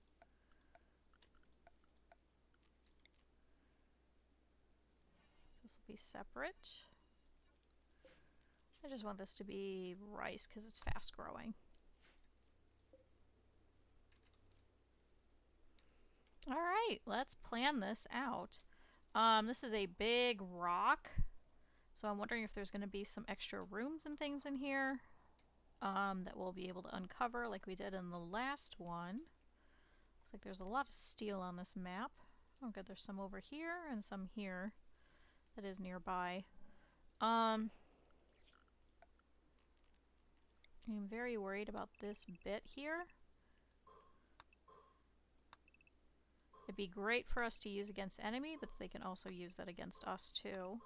This will be separate. I just want this to be rice because it's fast growing. Alright, let's plan this out. This is a big rock, so I'm wondering if there's going to be some extra rooms and things in here that we'll be able to uncover like we did in the last one. Looks like there's a lot of steel on this map. Oh good, there's some over here and some here that is nearby. I'm very worried about this bit here. It'd be great for us to use against enemy, but they can also use that against us too.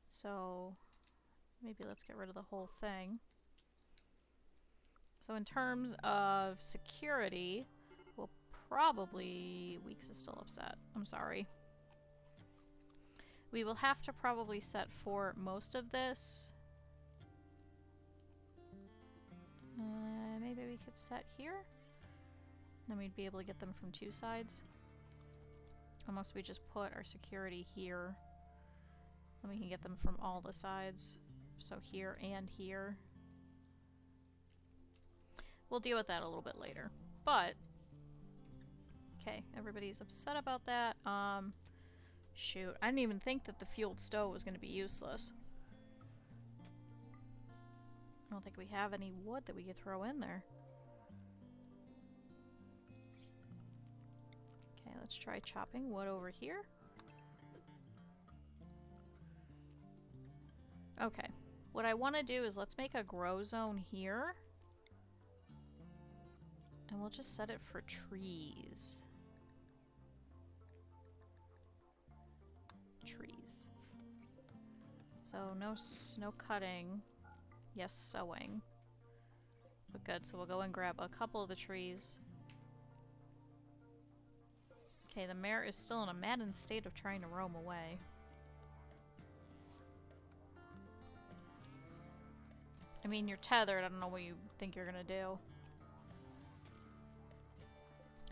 So maybe let's get rid of the whole thing. So in terms of security, we'll probably... Weeks is still upset. I'm sorry. We will have to probably set for most of this. Maybe we could set here? Then we'd be able to get them from two sides. Unless we just put our security here. Then we can get them from all the sides. So here and here. We'll deal with that a little bit later. But, okay, everybody's upset about that. Shoot, I didn't even think that the fueled stove was going to be useless. I don't think we have any wood that we could throw in there. Okay, let's try chopping wood over here. Okay, what I want to do is let's make a grow zone here. And we'll just set it for trees. Trees. So no cutting. Yes, sewing. But good, so we'll go and grab a couple of the trees. Okay, the mare is still in a maddened state of trying to roam away. I mean, you're tethered. I don't know what you think you're gonna do.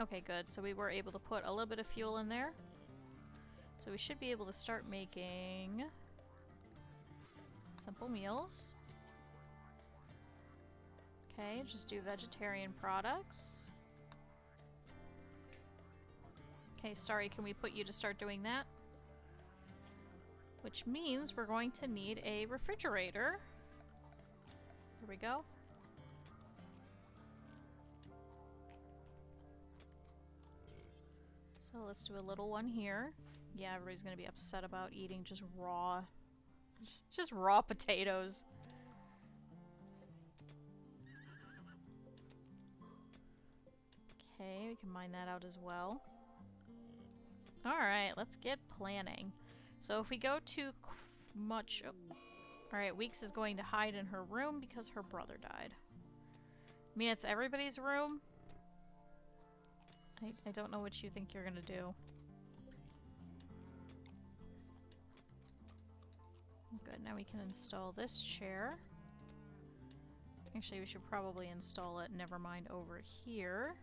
Okay, good. So we were able to put a little bit of fuel in there. So we should be able to start making simple meals. Okay, just do vegetarian products. Okay, sorry, can we put you to start doing that? Which means we're going to need a refrigerator. Here we go. So let's do a little one here. Yeah, everybody's gonna be upset about eating just raw, just raw potatoes. Okay, we can mine that out as well. Alright, let's get planning. So if we go too much... Oh. Alright, Weeks is going to hide in her room because her brother died. I mean, it's everybody's room. I don't know what you think you're gonna do. Good, now we can install this chair. Actually, we should probably install it, never mind, over here.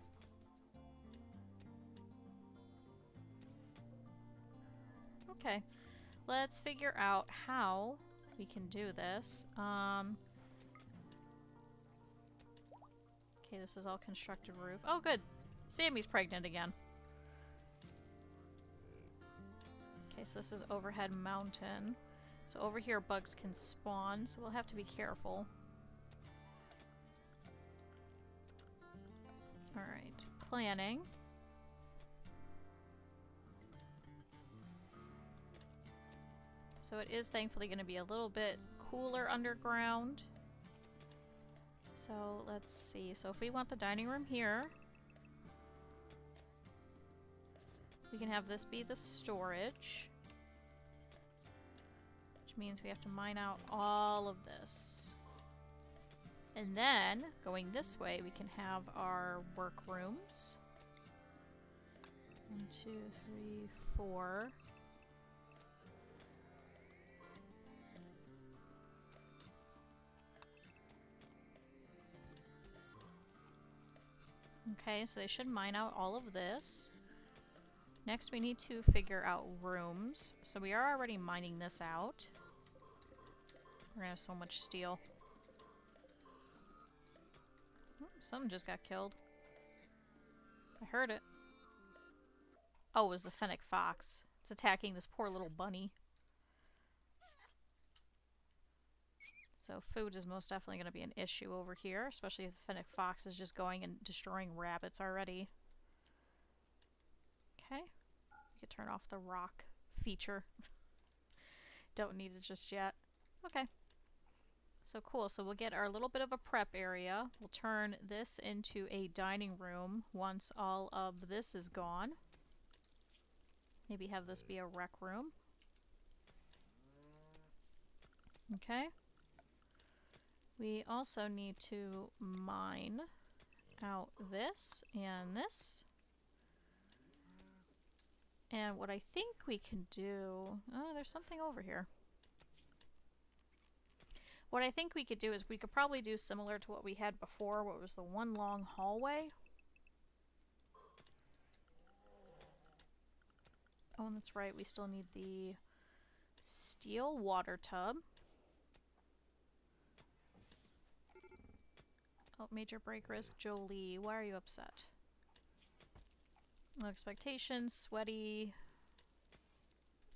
Okay, let's figure out how we can do this. Okay, this is all constructed roof. Oh, good! Sammy's pregnant again. Okay, so this is overhead mountain. So over here bugs can spawn, so we'll have to be careful. Alright, planning. So it is thankfully going to be a little bit cooler underground. So let's see. So if we want the dining room here, we can have this be the storage. Which means we have to mine out all of this. And then, going this way, we can have our workrooms. 1, 2, 3, 4. Okay, so they should mine out all of this. Next, we need to figure out rooms. So we are already mining this out. We're gonna have so much steel. Oh, something just got killed. I heard it. Oh, it was the fennec fox. It's attacking this poor little bunny. So food is most definitely going to be an issue over here, especially if the fennec fox is just going and destroying rabbits already. Okay. We could turn off the rock feature. Don't need it just yet. Okay. So cool. So we'll get our little bit of a prep area. We'll turn this into a dining room once all of this is gone. Maybe have this be a rec room. Okay. We also need to mine out this and this. And what I think we can do... Oh, there's something over here. What I think we could do is we could probably do similar to what we had before, what was the one long hallway. Oh, and that's right, we still need the steel water tub. Oh, major break risk. Jolie, why are you upset? No expectations, sweaty.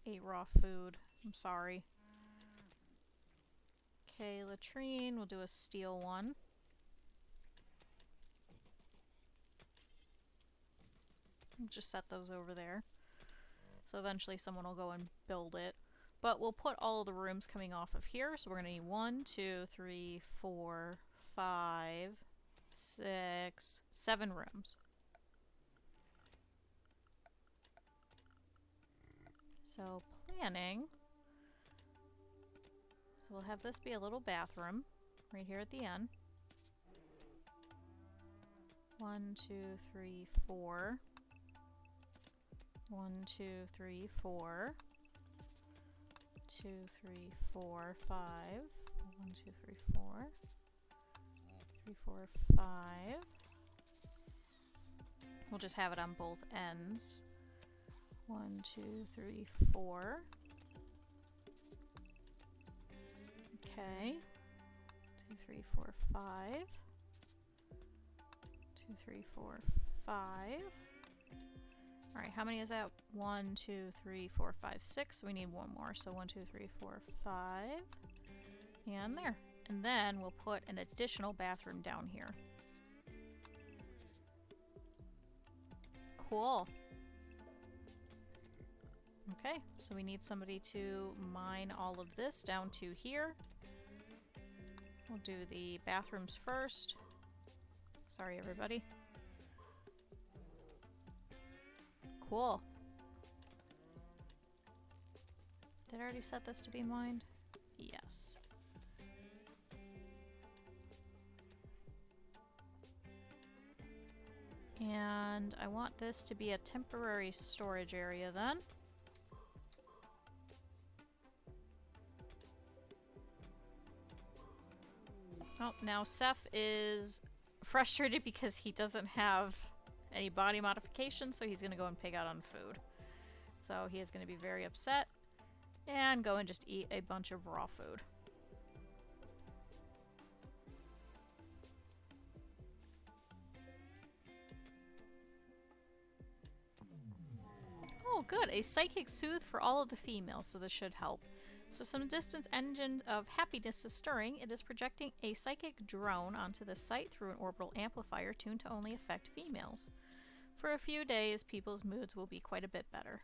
Ate raw food. I'm sorry. Okay, latrine. We'll do a steel one. Just set those over there. So eventually someone will go and build it. But we'll put all of the rooms coming off of here. So we're going to need 1, 2, 3, 4, 5, 6, 7 rooms. So planning. So we'll have this be a little bathroom right here at the end. 1, 2, 3, 4. 1, 2, 3, 4. 2, 3, 4, 5. 1, 2, 3, 4. 3, 4, 5. We'll just have it on both ends. 1, 2, 3, 4. Okay. 2, 3, 4, 5. 2, 3, 4, 5. Alright, how many is that? 1, 2, 3, 4, 5, 6. We need one more. So 1, 2, 3, 4, 5. And there. And then we'll put an additional bathroom down here. Cool. Okay, so we need somebody to mine all of this down to here. We'll do the bathrooms first. Sorry, everybody. Cool. Did I already set this to be mined? Yes. And I want this to be a temporary storage area then. Oh, now Seth is frustrated because he doesn't have any body modification, so he's going to go and pig out on food. So he is going to be very upset and go and just eat a bunch of raw food. Oh, good. A psychic soothe for all of the females, so this should help. So some distance engine of happiness is stirring. It is projecting a psychic drone onto the site through an orbital amplifier tuned to only affect females. For a few days, people's moods will be quite a bit better.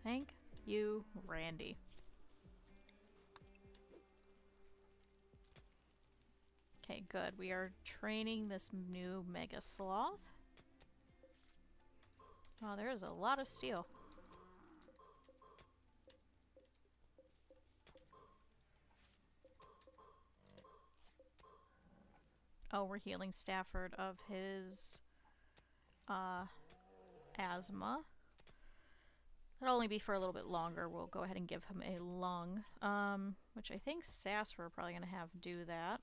Thank you, Randy. Okay, good. We are training this new Mega Sloth. Oh, there's a lot of steel. Oh, we're healing Stafford of his asthma. That'll only be for a little bit longer. We'll go ahead and give him a lung, which I think Sasser are probably going to have do that.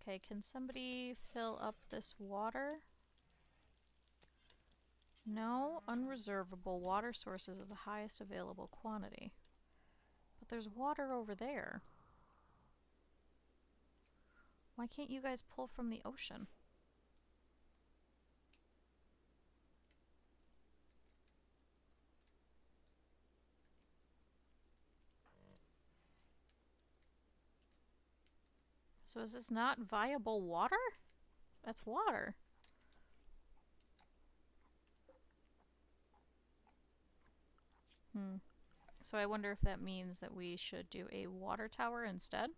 Okay, can somebody fill up this water? No, unreservable water sources of the highest available quantity. But there's water over there. Why can't you guys pull from the ocean? So is this not viable water? That's water. So I wonder if that means that we should do a water tower instead.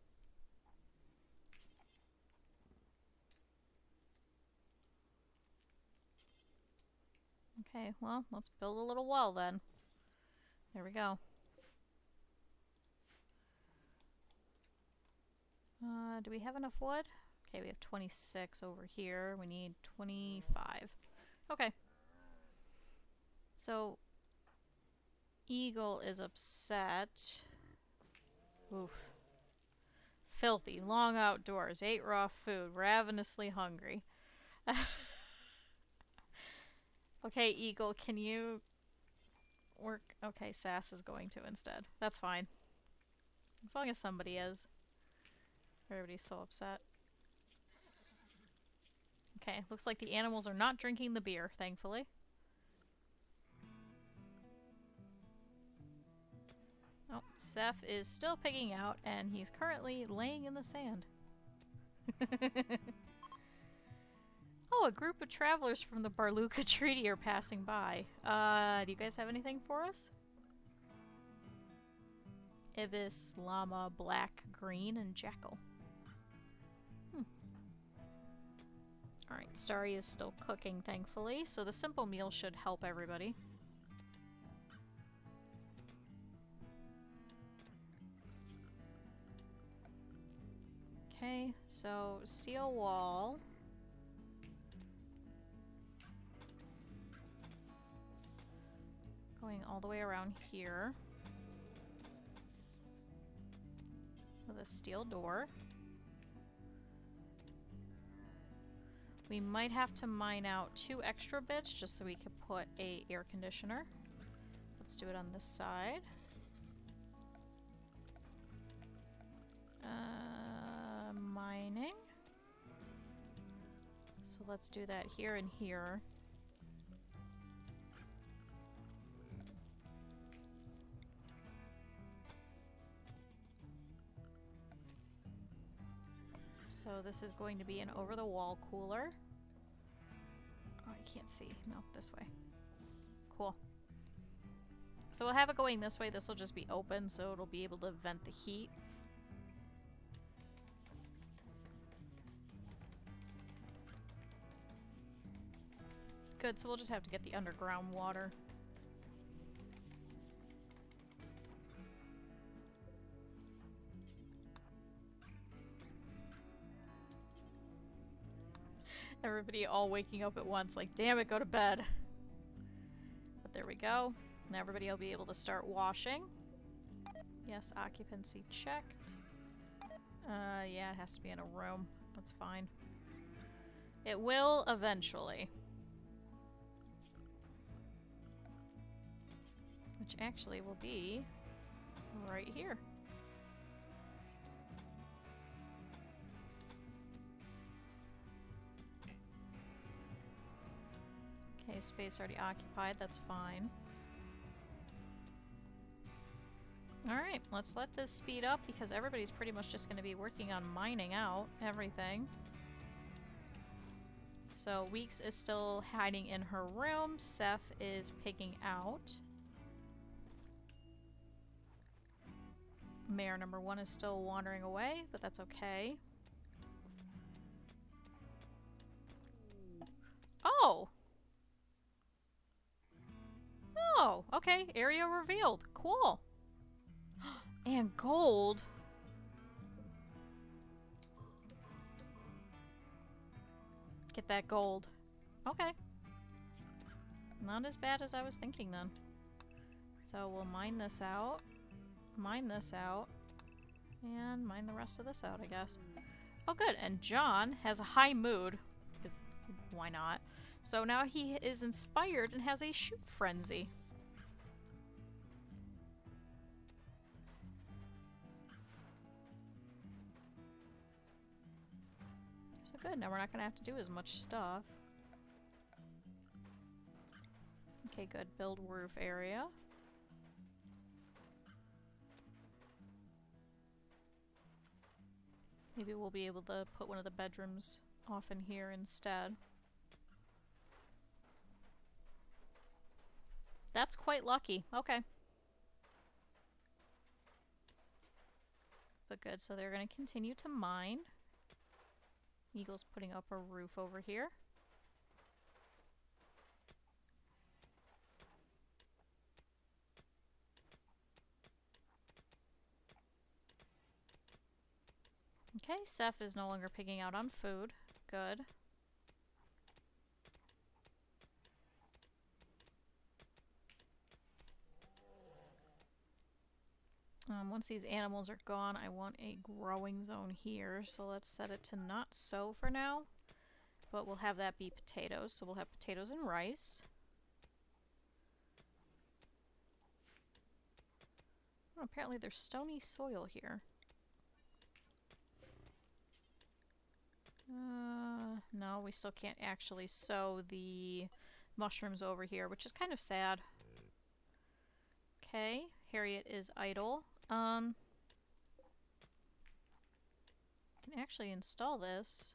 Okay, well, let's build a little wall then. There we go. Do we have enough wood? Okay, we have 26 over here. We need 25. Okay. So, Eagle is upset. Oof. Filthy. Long outdoors. Ate raw food. Ravenously hungry. Okay, Eagle, can you work? Okay, Sass is going to instead. That's fine. As long as somebody is. Everybody's so upset. Okay, looks like the animals are not drinking the beer, thankfully. Oh, Seth is still pigging out, and he's currently laying in the sand. Oh, a group of travelers from the Barluca Treaty are passing by. Do you guys have anything for us? Ibis, llama, black, green, and jackal. Alright, Starry is still cooking, thankfully, so the simple meal should help everybody. Okay, so steel wall. Going all the way around here. With a steel door. We might have to mine out 2 extra bits just so we could put a air conditioner. Let's do it on this side. Mining. So let's do that here and here. So this is going to be an over-the-wall cooler. Oh, I can't see. No, this way. Cool. So we'll have it going this way. This will just be open, so it'll be able to vent the heat. Good, so we'll just have to get the underground water. Everybody all waking up at once, like, damn it, go to bed. But there we go. Now everybody will be able to start washing. Yes, occupancy checked. Yeah, it has to be in a room. That's fine. It will eventually. Which actually will be right here. Okay, space already occupied, that's fine. Alright, let's let this speed up because everybody's pretty much just going to be working on mining out everything. So Weeks is still hiding in her room, Seth is picking out. Mayor number 1 is still wandering away, but that's okay. Oh! Oh, okay. Area revealed. Cool. And gold. Get that gold. Okay. Not as bad as I was thinking then. So we'll mine this out. Mine this out. And mine the rest of this out, I guess. Oh good, and John has a high mood. Because why not? So now he is inspired and has a shoot frenzy. So good, now we're not going to have to do as much stuff. Okay, good. Build roof area. Maybe we'll be able to put one of the bedrooms off in here instead. That's quite lucky. Okay. But good, so they're going to continue to mine. Eagle's putting up a roof over here. Okay, Seth is no longer picking out on food. Good. Once these animals are gone, I want a growing zone here, so let's set it to not sow for now. But we'll have that be potatoes, so we'll have potatoes and rice. Oh, apparently there's stony soil here. No, we still can't actually sow the mushrooms over here, which is kind of sad. Okay, Harriet is idle. Can actually install this.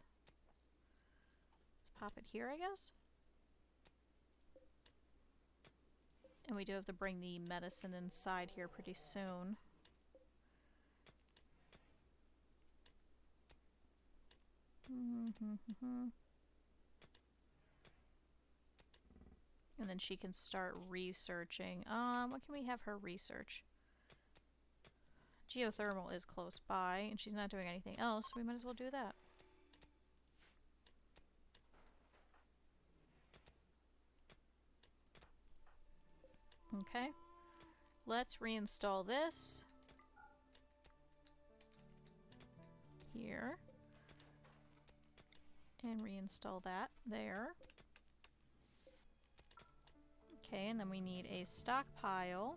Let's pop it here, I guess. And we do have to bring the medicine inside here pretty soon. And then she can start researching. What can we have her research? Geothermal is close by, and she's not doing anything else, so we might as well do that. Okay. Let's reinstall this. Here. And reinstall that there. Okay, and then we need a stockpile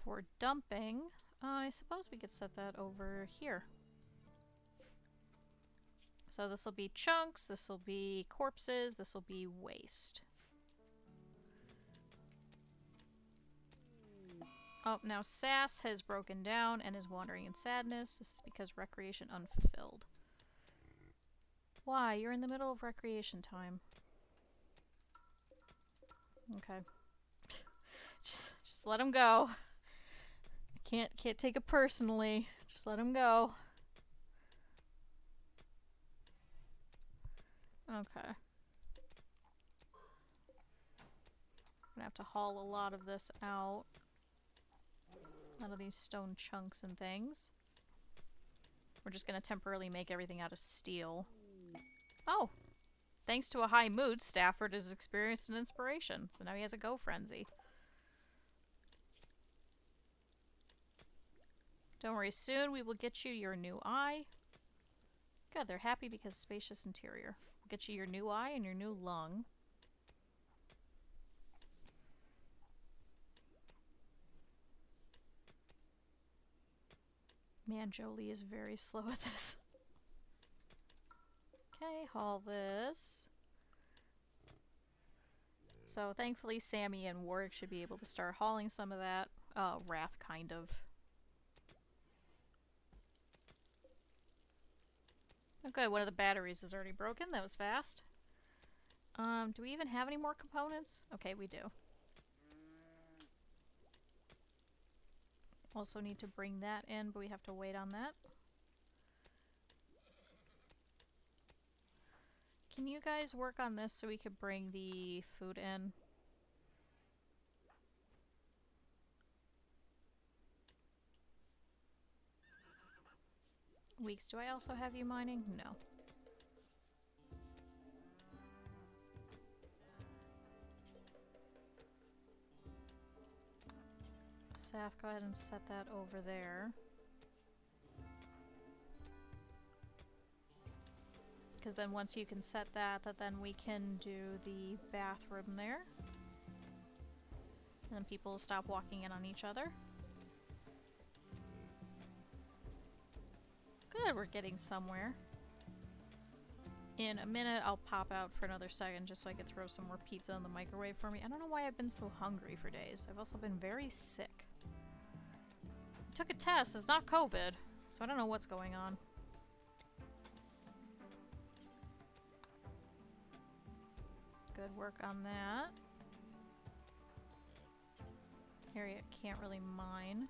for dumping. I suppose we could set that over here. So this will be chunks, this will be corpses, this will be waste. Oh, now Sass has broken down and is wandering in sadness. This is because recreation unfulfilled. Why? You're in the middle of recreation time. Okay. Just let him go. I can't take it personally. Just let him go. Okay. I'm gonna have to haul a lot of this out. A lot of these stone chunks and things. We're just gonna temporarily make everything out of steel. Oh! Thanks to a high mood, Stafford has experienced an inspiration, so now he has a go frenzy. Don't worry, soon we will get you your new eye. Good, they're happy because spacious interior. We'll get you your new eye and your new lung. Man, Jolie is very slow at this. Okay, haul this. So thankfully Sammy and Warwick should be able to start hauling some of that. Wrath, kind of. Okay, one of the batteries is already broken. That was fast. Do we even have any more components? Okay, we do. Also need to bring that in, but we have to wait on that. Can you guys work on this so we could bring the food in? Weeks, do I also have you mining? No. Saf, go ahead and set that over there. Because then once you can set that, then we can do the bathroom there. And then people will stop walking in on each other. Good, we're getting somewhere. In a minute, I'll pop out for another second just so I can throw some more pizza in the microwave for me. I don't know why I've been so hungry for days. I've also been very sick. I took a test. It's not COVID, so I don't know what's going on. Good work on that. Harriet can't really mine.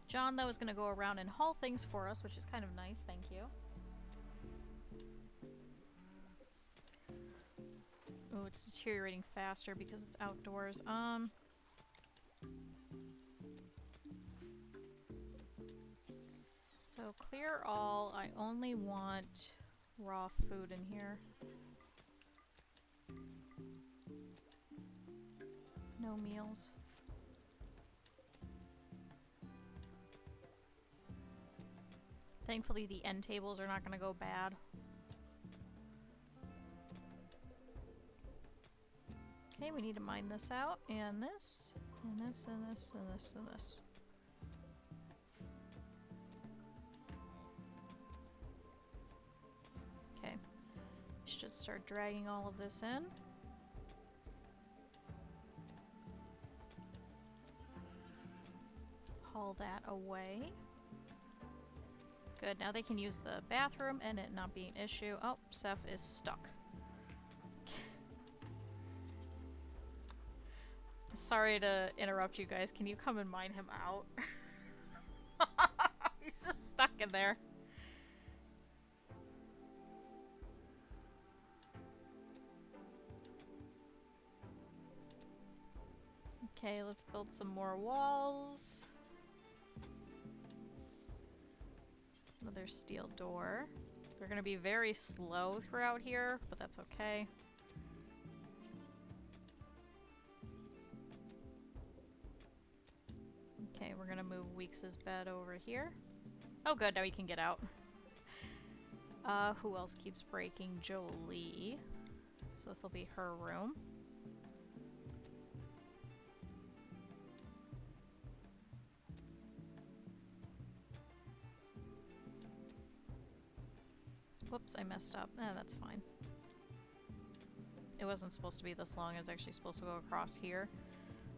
John, though, is going to go around and haul things for us, which is kind of nice. Thank you. Oh, it's deteriorating faster because it's outdoors. So clear all. I only want raw food in here. No meals. Thankfully, the end tables are not going to go bad. Okay, we need to mine this out, and this, and this, and this, and this, and this. Okay. Should start dragging all of this in. Haul that away. Good, now they can use the bathroom and it not be an issue. Oh, Seth is stuck. Sorry to interrupt you guys. Can you come and mine him out? He's just stuck in there. Okay, let's build some more walls. Another steel door. They're gonna be very slow throughout here, but that's okay. Okay, we're gonna move Weeks' bed over here. Oh good, now we can get out. Who else keeps breaking? Jolie. So this will be her room. Whoops, I messed up. That's fine. It wasn't supposed to be this long. It was actually supposed to go across here.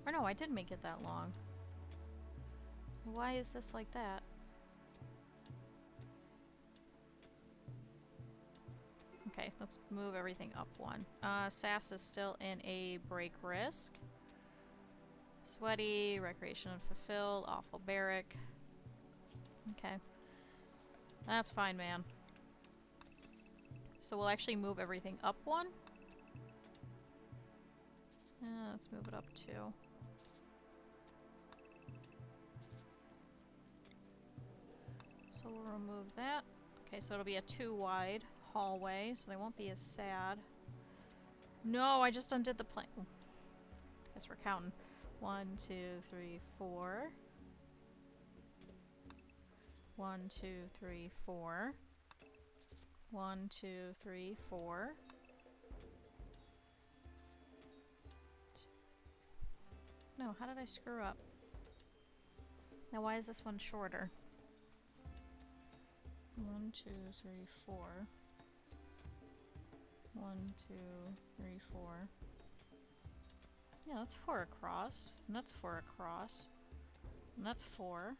Or no, I did make it that long. So why is this like that? Okay, let's move everything up one. Sass is still in a break risk. Sweaty, recreation unfulfilled, awful barrack. Okay. That's fine, man. So we'll actually move everything up one. Let's move it up two. So we'll remove that. Okay, so it'll be a 2 wide hallway, so they won't be as sad. No, I just undid the plan. Guess we're counting. 1, 2, 3, 4. 1, 2, 3, 4. 1, 2, 3, 4. No, how did I screw up? Now why is this one shorter? 1, 2, 3, 4. 1, 2, 3, 4. Yeah, that's 4 across. And that's 4 across. And that's 4.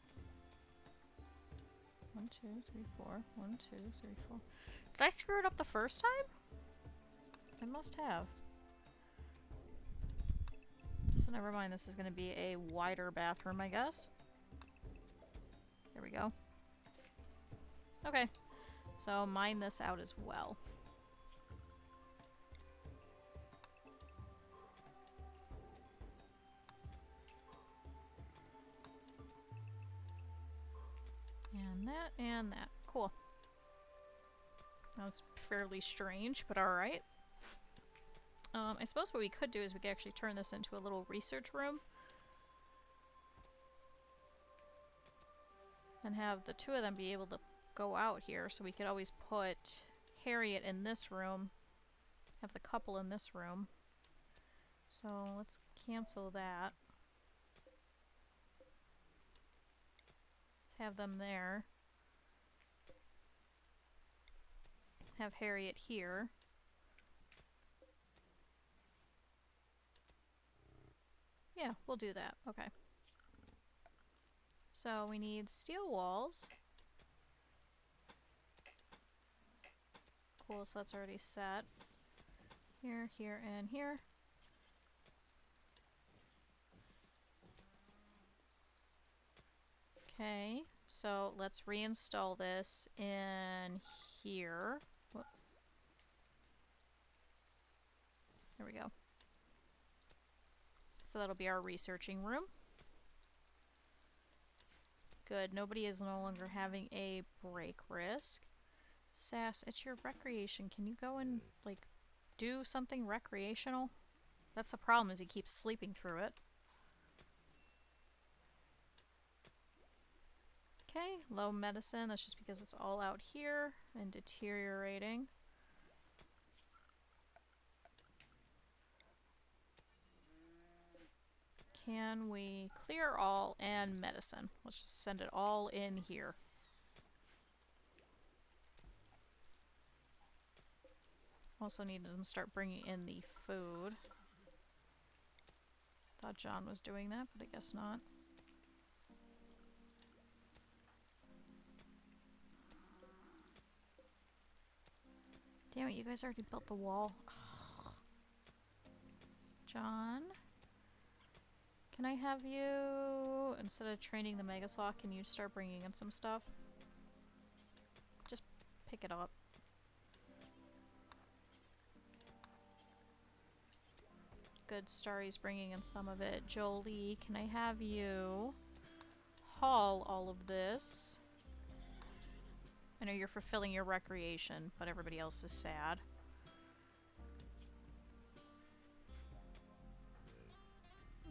1, 2, 3, 4. 1, 2, 3, 4. Did I screw it up the first time? I must have. So never mind, this is going to be a wider bathroom, I guess. There we go. Okay, so mine this out as well. And that, and that. Cool. That was fairly strange, but alright. I suppose what we could do is we could actually turn this into a little research room. And have the two of them be able to go out here, so we could always put Harriet in this room. Have the couple in this room. So let's cancel that. Let's have them there. Have Harriet here. Yeah, we'll do that. Okay. So we need steel walls. Cool, so that's already set. Here, here, and here. Okay, so let's reinstall this in here. Whoop. There we go. So that'll be our researching room. Good, nobody is no longer having a break risk. Sass, it's your recreation. Can you go and, like, do something recreational? That's the problem, is he keeps sleeping through it. Okay, low medicine. That's just because it's all out here and deteriorating. Can we clear all and medicine? Let's just send it all in here. Also need them to start bringing in the food. Thought John was doing that, but I guess not. Damn it, you guys already built the wall. John? Can I have you, instead of training the Megasaw, can you start bringing in some stuff? Just pick it up. good. Starry's bringing in some of it. Jolie, can I have you haul all of this? I know you're fulfilling your recreation, but everybody else is sad.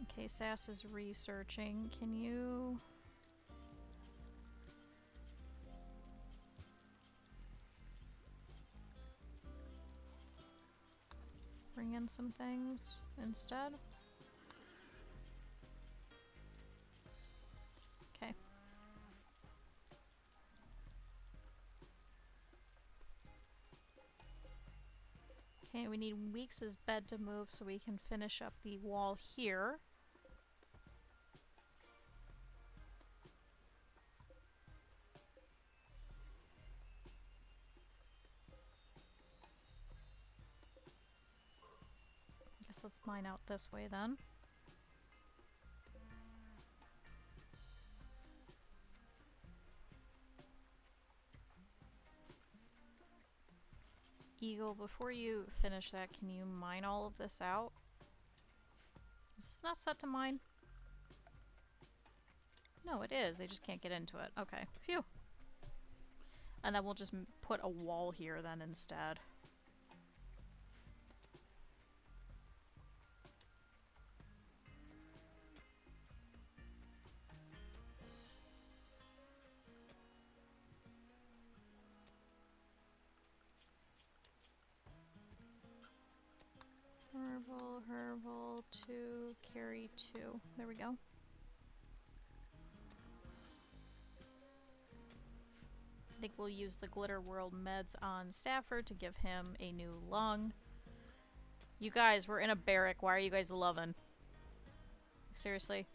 Okay, Sass is researching. Can you... bring in some things instead? Okay. Okay, we need Weeks' bed to move so we can finish up the wall here. Guess let's mine out this way then. Eagle, before you finish that, can you mine all of this out? Is this not set to mine? No, it is. They just can't get into it. Okay. Phew. And then we'll just put a wall here then instead. Herbal, 2, carry 2. There we go. I think we'll use the Glitter World meds on Stafford to give him a new lung. You guys, we're in a barrack. Why are you guys loving? Seriously?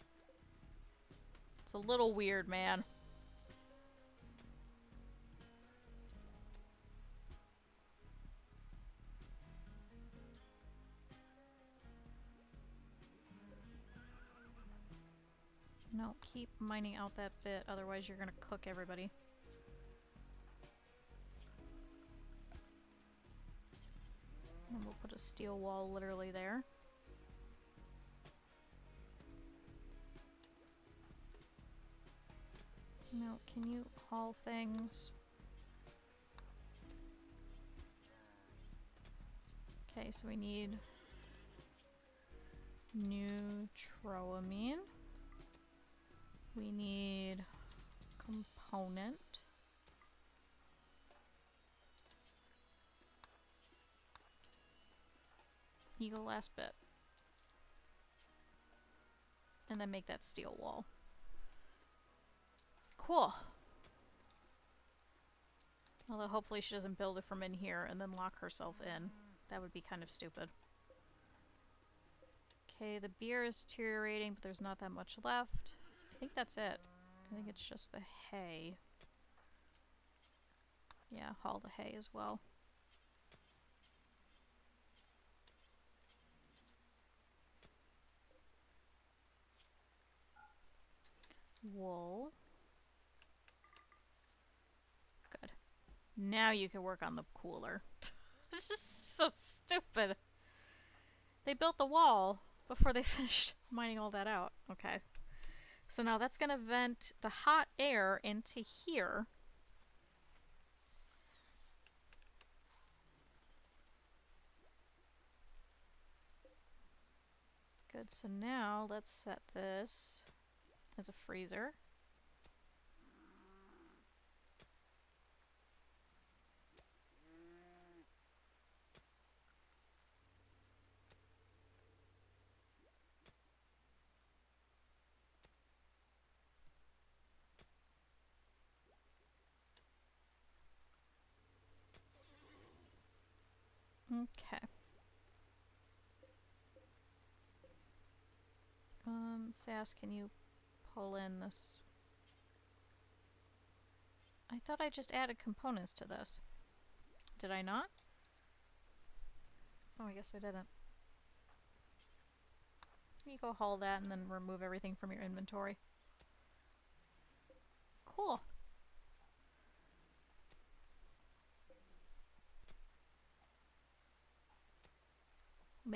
It's a little weird, man. No, keep mining out that bit, otherwise you're gonna cook everybody. And we'll put a steel wall literally there. No, can you haul things? Okay, so we need neutroamine. We need component. Eagle last bit. And then make that steel wall. Cool. Although hopefully she doesn't build it from in here and then lock herself in. That would be kind of stupid. Okay, the beer is deteriorating, but there's not that much left. I think that's it. I think it's just the hay. Yeah, haul the hay as well. Wool. Good. Now you can work on the cooler. This is so stupid. They built the wall before they finished mining all that out. Okay. So now that's going to vent the hot air into here. Good, so now let's set this as a freezer. Okay. Sass, can you pull in this? I thought I just added components to this. Did I not? Oh, I guess I didn't. You go haul that and then remove everything from your inventory. Cool.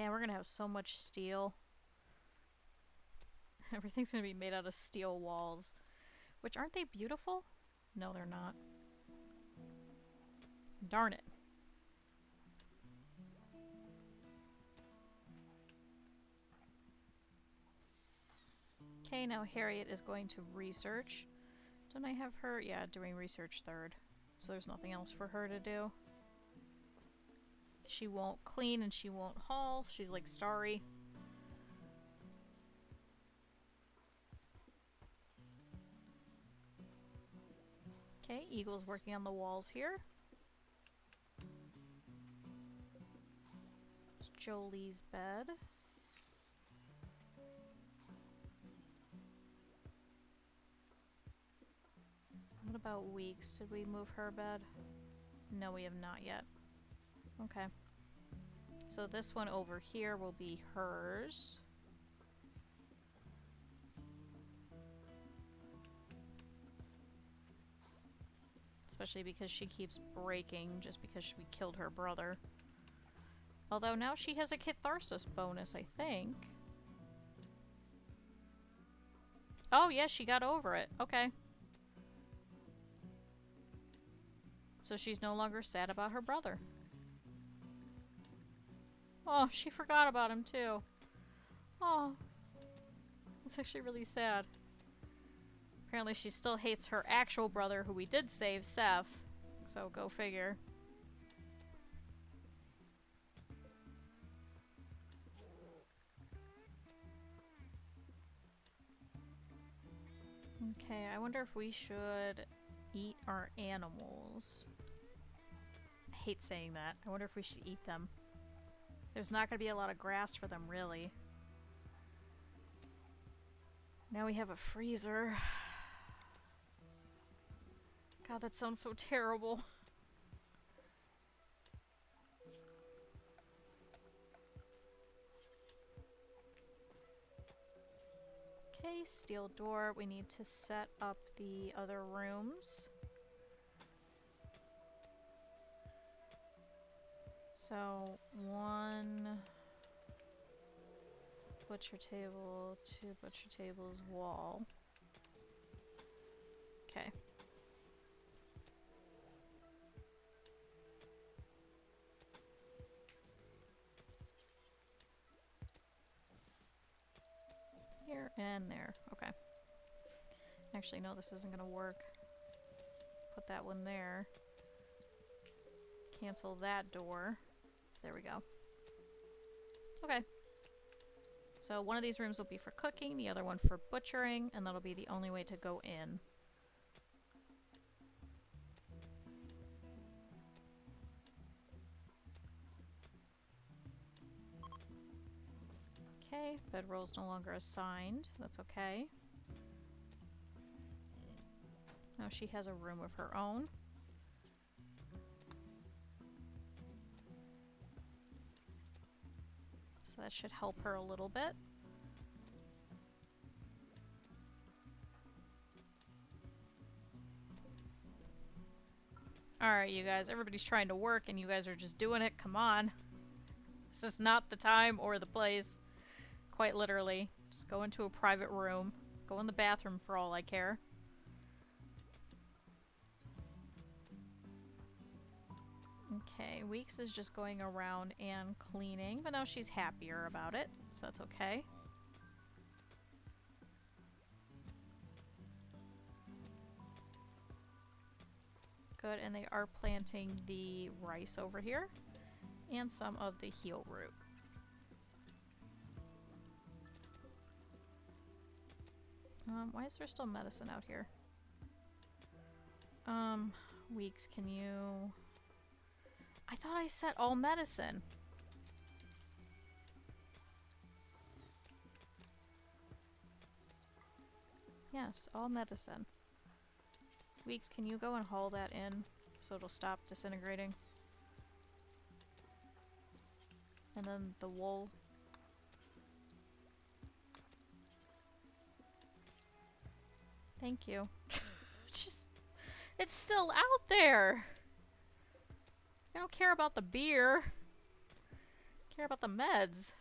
Man, we're gonna have so much steel. Everything's gonna be made out of steel walls. Which, aren't they beautiful? No, they're not. Darn it. Okay, now Harriet is going to research. Don't I have her? Yeah, doing research third. So there's nothing else for her to do. She won't clean and she won't haul. She's like Starry. Okay, Eagle's working on the walls here. It's Jolie's bed. What about Weeks? Did we move her bed? No, we have not yet. Okay. So this one over here will be hers. Especially because she keeps breaking just because we killed her brother. Although now she has a catharsis bonus, I think. Oh, yeah, she got over it. Okay. So she's no longer sad about her brother. Oh, she forgot about him too. Oh. That's actually really sad. Apparently she still hates her actual brother, who we did save, Seth. So go figure. Okay, I wonder if we should eat our animals. I hate saying that. I wonder if we should eat them. There's not going to be a lot of grass for them, really. Now we have a freezer. God, that sounds so terrible. Okay, steel door. We need to set up the other rooms. So, 1 butcher table, 2 butcher tables, wall. Okay. Here and there. Okay. Actually, no, this isn't gonna work. Put that one there. Cancel that door. There we go. Okay. So one of these rooms will be for cooking, the other one for butchering, and that'll be the only way to go in. Okay, bedroll's no longer assigned. That's okay. Now she has a room of her own. So that should help her a little bit. Alright, you guys. Everybody's trying to work and you guys are just doing it. Come on. This is not the time or the place. Quite literally. Just go into a private room. Go in the bathroom for all I care. Okay, Weeks is just going around and cleaning, but now she's happier about it, so that's okay. Good, and they are planting the rice over here, and some of the heel root. Why is there still medicine out here? Weeks, can you... I thought I set all medicine. Yes, all medicine. Weeks, can you go and haul that in so it'll stop disintegrating? And then the wool. Thank you. Just, it's still out there. I don't care about the beer. Care about the meds.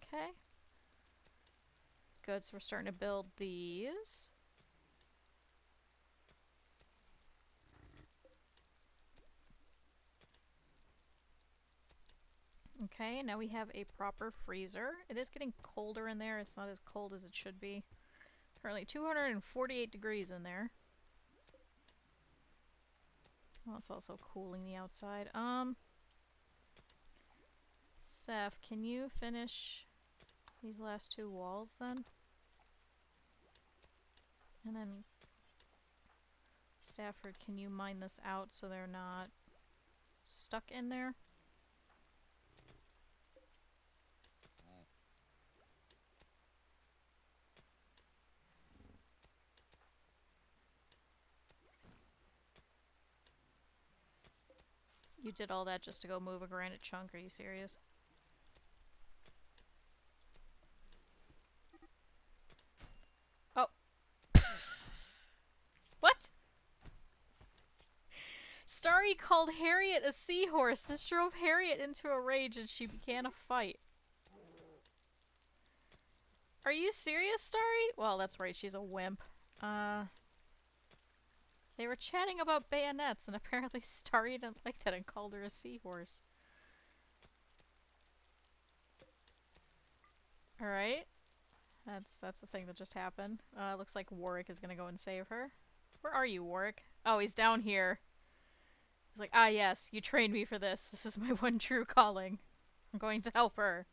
Okay. Good, so we're starting to build these. Okay, now we have a proper freezer. It is getting colder in there. It's not as cold as it should be. Currently 248 degrees in there. Well, it's also cooling the outside. Seth, can you finish these last two walls then? And then Stafford, can you mine this out so they're not stuck in there? You did all that just to go move a granite chunk, are you serious? Oh. What? Starry called Harriet a seahorse. This drove Harriet into a rage and she began a fight. Are you serious, Starry? Well, that's right, she's a wimp. They were chatting about bayonets and apparently Starry didn't like that and called her a seahorse. Alright. That's the thing that just happened. Looks like Warwick is gonna go and save her. Where are you, Warwick? Oh, he's down here. He's like, ah yes, you trained me for this. This is my one true calling. I'm going to help her.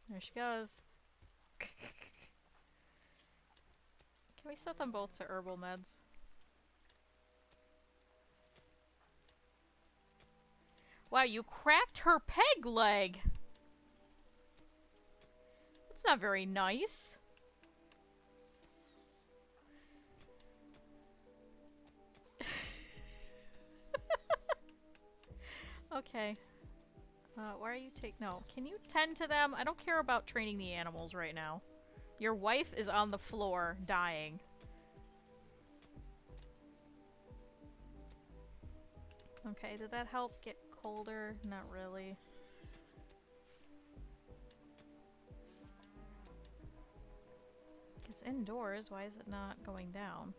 There she goes. Can we set them both to herbal meds? Wow, you cracked her peg leg! That's not very nice. Okay. Why are you No, can you tend to them? I don't care about training the animals right now. Your wife is on the floor, dying. Okay, did that help get colder? Not really. It's indoors, why is it not going down?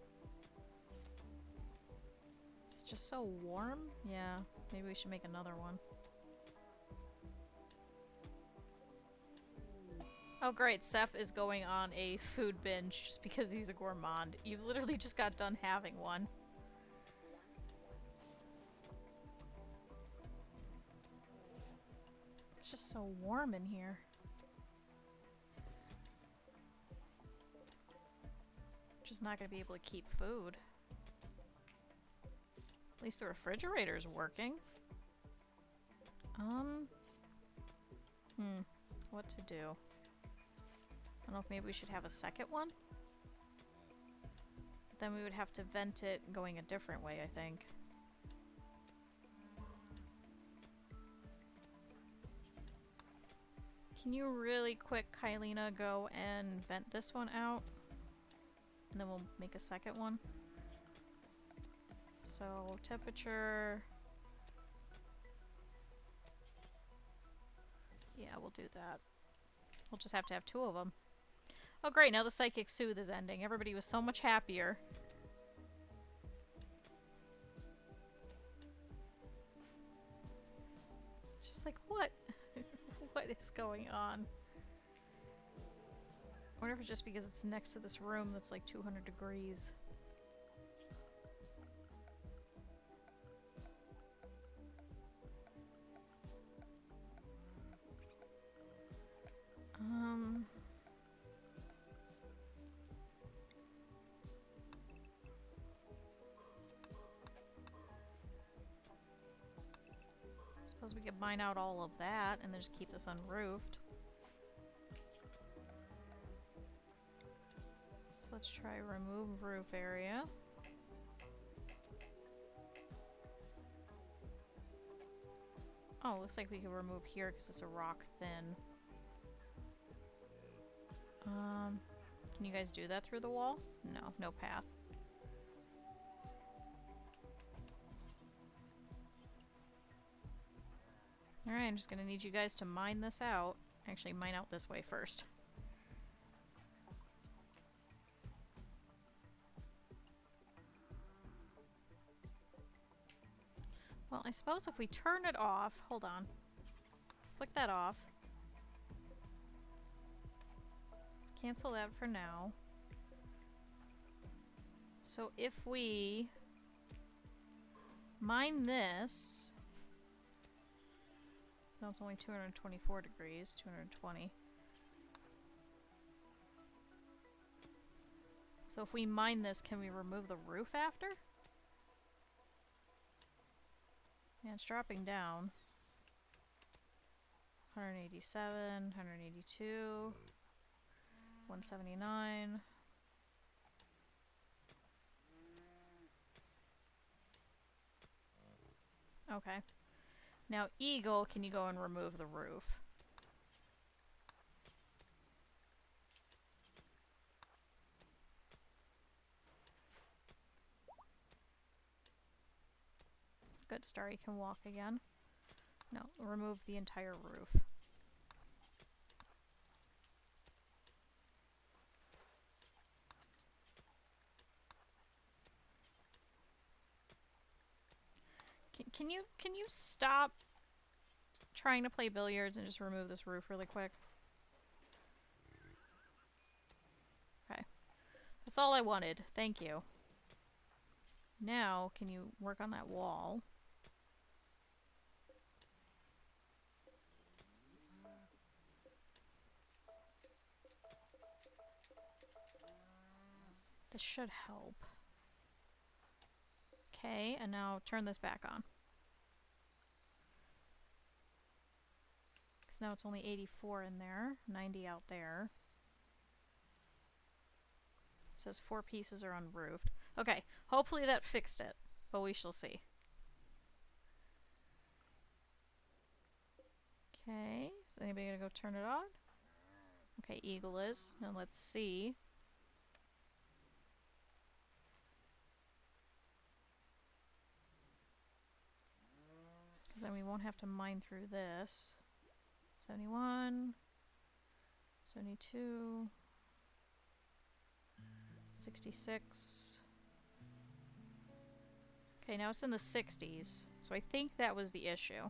Is it just so warm? Yeah, maybe we should make another one. Oh great, Seth is going on a food binge just because he's a gourmand. You literally just got done having one. It's just so warm in here. Just not gonna be able to keep food. At least the refrigerator's working. What to do? I don't know if maybe we should have a second one? But then we would have to vent it going a different way, I think. Can you really quick, Kylina, go and vent this one out? And then we'll make a second one. So, temperature... Yeah, we'll do that. We'll just have to have two of them. Oh great, now the Psychic Soothe is ending. Everybody was so much happier. Just like, what? What is going on? I wonder if it's just because it's next to this room that's like 200 degrees. Suppose we could mine out all of that and then just keep this unroofed. So let's try remove roof area. Oh, looks like we can remove here because it's a rock thin. Can you guys do that through the wall? No, no path. Alright, I'm just gonna need you guys to mine this out. Actually, mine out this way first. Well, I suppose if we turn it off... Hold on. Flick that off. Let's cancel that for now. So if we mine this... So it's only 224 degrees, 220. So if we mine this, can we remove the roof after? Yeah, it's dropping down. 187, 182, 179. Okay. Now, Eagle, can you go and remove the roof? Good, Starry can walk again. No, remove the entire roof. Can you stop trying to play billiards and just remove this roof really quick? Okay. That's all I wanted. Thank you. Now, can you work on that wall? This should help. Okay, and now turn this back on. Because now it's only 84 in there, 90 out there. It says 4 pieces are unroofed. Okay, hopefully that fixed it, but we shall see. Okay, is anybody gonna go turn it on? Okay, Eagle is. Now let's see. Because then we won't have to mine through this. 71, 72, 66. Okay, now it's in the 60s. So I think that was the issue.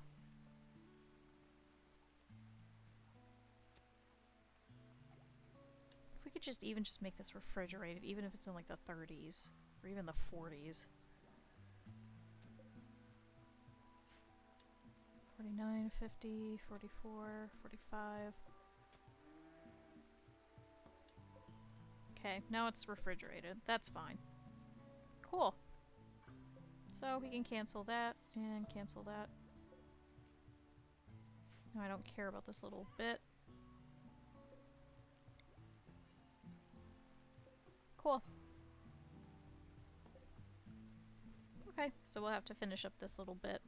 If we could just make this refrigerated, even if it's in like the 30s, or even the 40s. 49, 50, 44, 45. Okay, now it's refrigerated. That's fine. Cool. So we can cancel that and cancel that. No, I don't care about this little bit. Cool. Okay, so we'll have to finish up this little bit.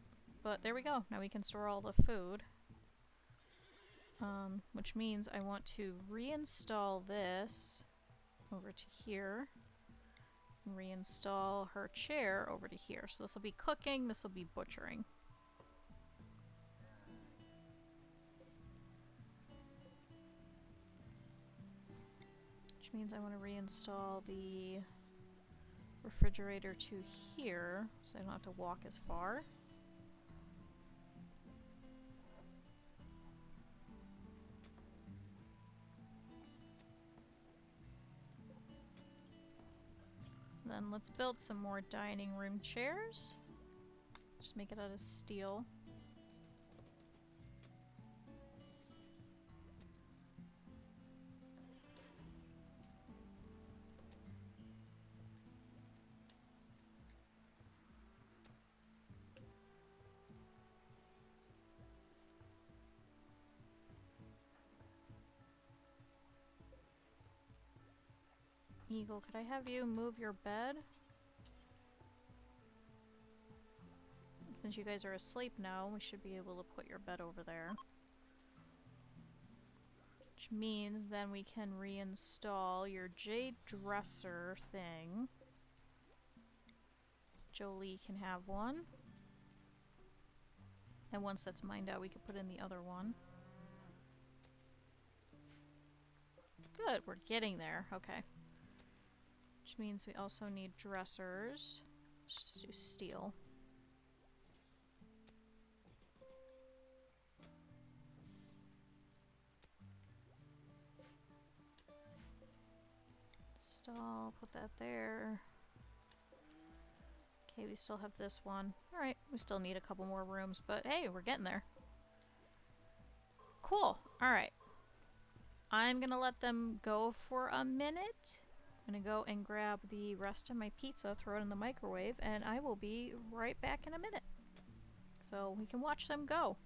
But there we go. Now we can store all the food. Which means I want to reinstall this over to here. And reinstall her chair over to here. So this will be cooking, this will be butchering. Which means I want to reinstall the refrigerator to here, so I don't have to walk as far. Then let's build some more dining room chairs. Just make it out of steel. Eagle, could I have you move your bed? Since you guys are asleep now, we should be able to put your bed over there. Which means then we can reinstall your jade dresser thing. Jolie can have one. And once that's mined out, we can put in the other one. Good, we're getting there. Okay. Which means we also need dressers. Let's just do steel. Stall, put that there. Okay, we still have this one. Alright, we still need a couple more rooms, but hey, we're getting there. Cool. Alright. I'm gonna let them go for a minute. I'm gonna go and grab the rest of my pizza, throw it in the microwave, and I will be right back in a minute. So we can watch them go.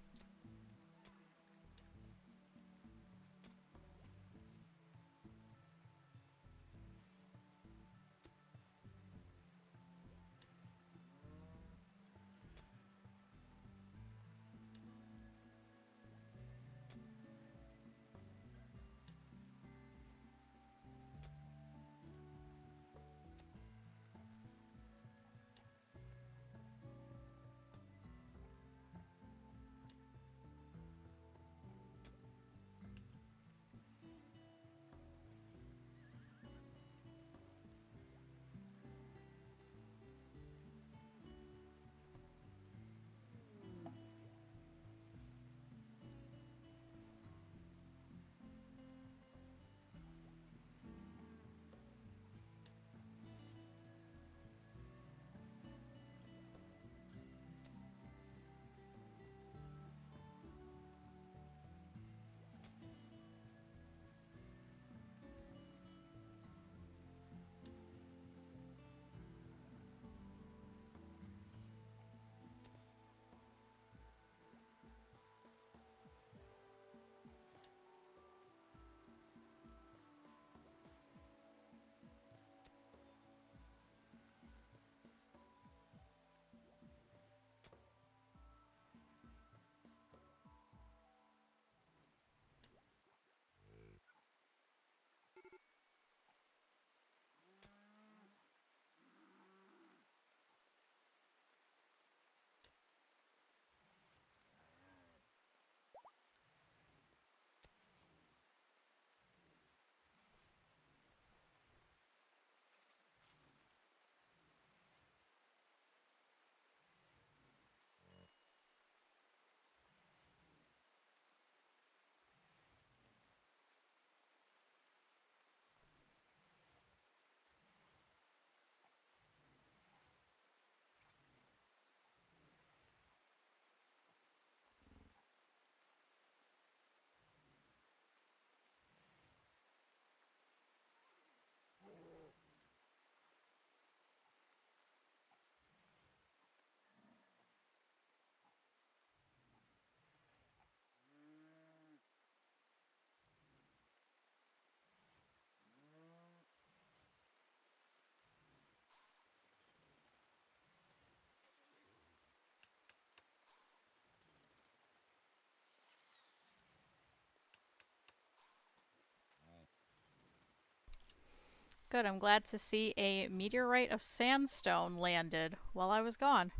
Good, I'm glad to see a meteorite of sandstone landed while I was gone.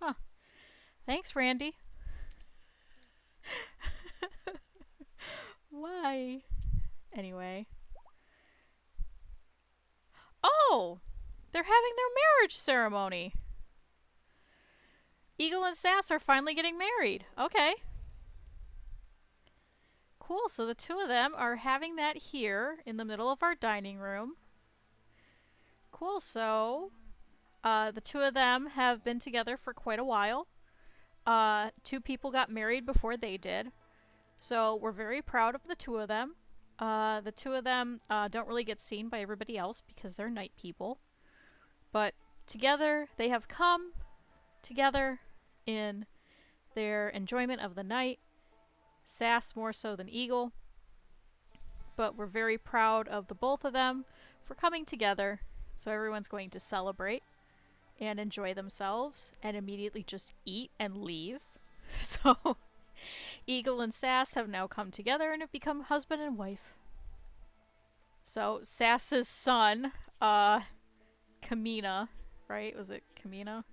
Huh. Thanks, Randy. Why? Anyway. Oh! They're having their marriage ceremony! Eagle and Sass are finally getting married. Okay. Cool, so the two of them are having that here in the middle of our dining room. Cool, so the two of them have been together for quite a while. Two people got married before they did. So we're very proud of the two of them. The two of them don't really get seen by everybody else because they're night people. But together, they have come together in their enjoyment of the night. Sass more so than Eagle. But we're very proud of the both of them for coming together. So everyone's going to celebrate and enjoy themselves and immediately just eat and leave. So Eagle and Sass have now come together and have become husband and wife. So, Sass's son, Kamina, right? Was it Kamina?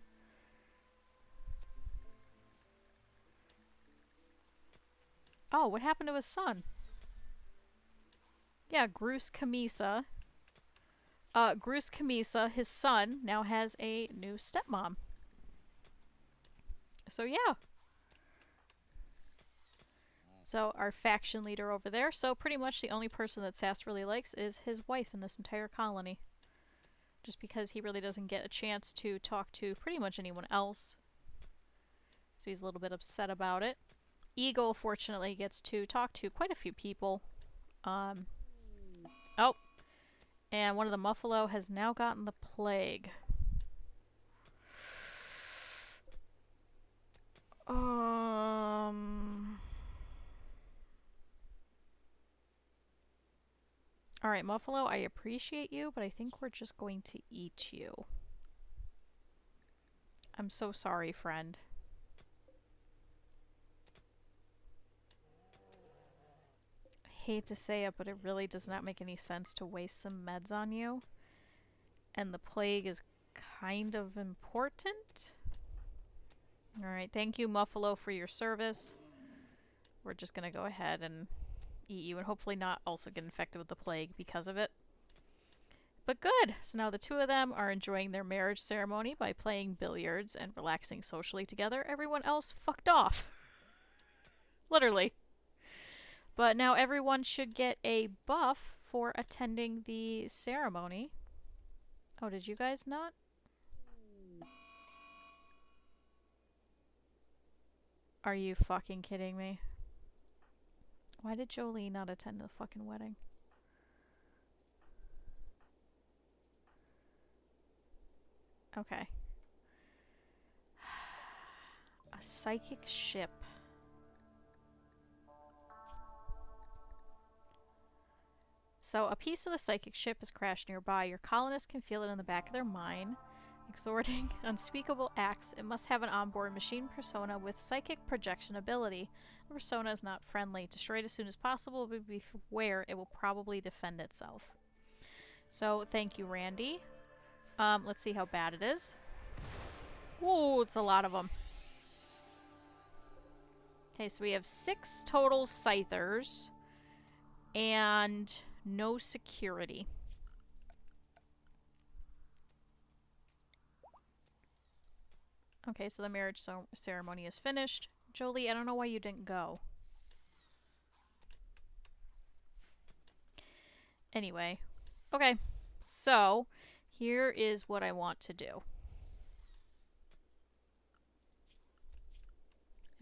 Oh, what happened to his son? Yeah, Gruce Kamisa. Gruce Kamisa, his son, now has a new stepmom. So, yeah. So, our faction leader over there. So, pretty much the only person that Sass really likes is his wife in this entire colony. Just because he really doesn't get a chance to talk to pretty much anyone else. So, he's a little bit upset about it. Eagle, fortunately, gets to talk to quite a few people. Oh. And one of the Muffalo has now gotten the plague. Alright, Muffalo, I appreciate you, but I think we're just going to eat you. I'm so sorry, friend. I hate to say it, but it really does not make any sense to waste some meds on you. And the plague is kind of important. Alright, thank you, Muffalo, for your service. We're just gonna go ahead and eat you and hopefully not also get infected with the plague because of it. But good! So now the two of them are enjoying their marriage ceremony by playing billiards and relaxing socially together. Everyone else fucked off. Literally. But now everyone should get a buff for attending the ceremony. Oh, did you guys not? Are you fucking kidding me? Why did Jolie not attend the fucking wedding? Okay. A psychic ship. So, a piece of the psychic ship has crashed nearby. Your colonists can feel it in the back of their mind. Exhorting unspeakable acts, it must have an onboard machine persona with psychic projection ability. The persona is not friendly. Destroy it as soon as possible, but beware, it will probably defend itself. So, thank you, Randy. Let's see how bad it is. Ooh, it's a lot of them. Okay, so we have 6 total Scythers. And no security. Okay, so the marriage ceremony is finished. Jolie, I don't know why you didn't go. Anyway. Okay, so here is what I want to do.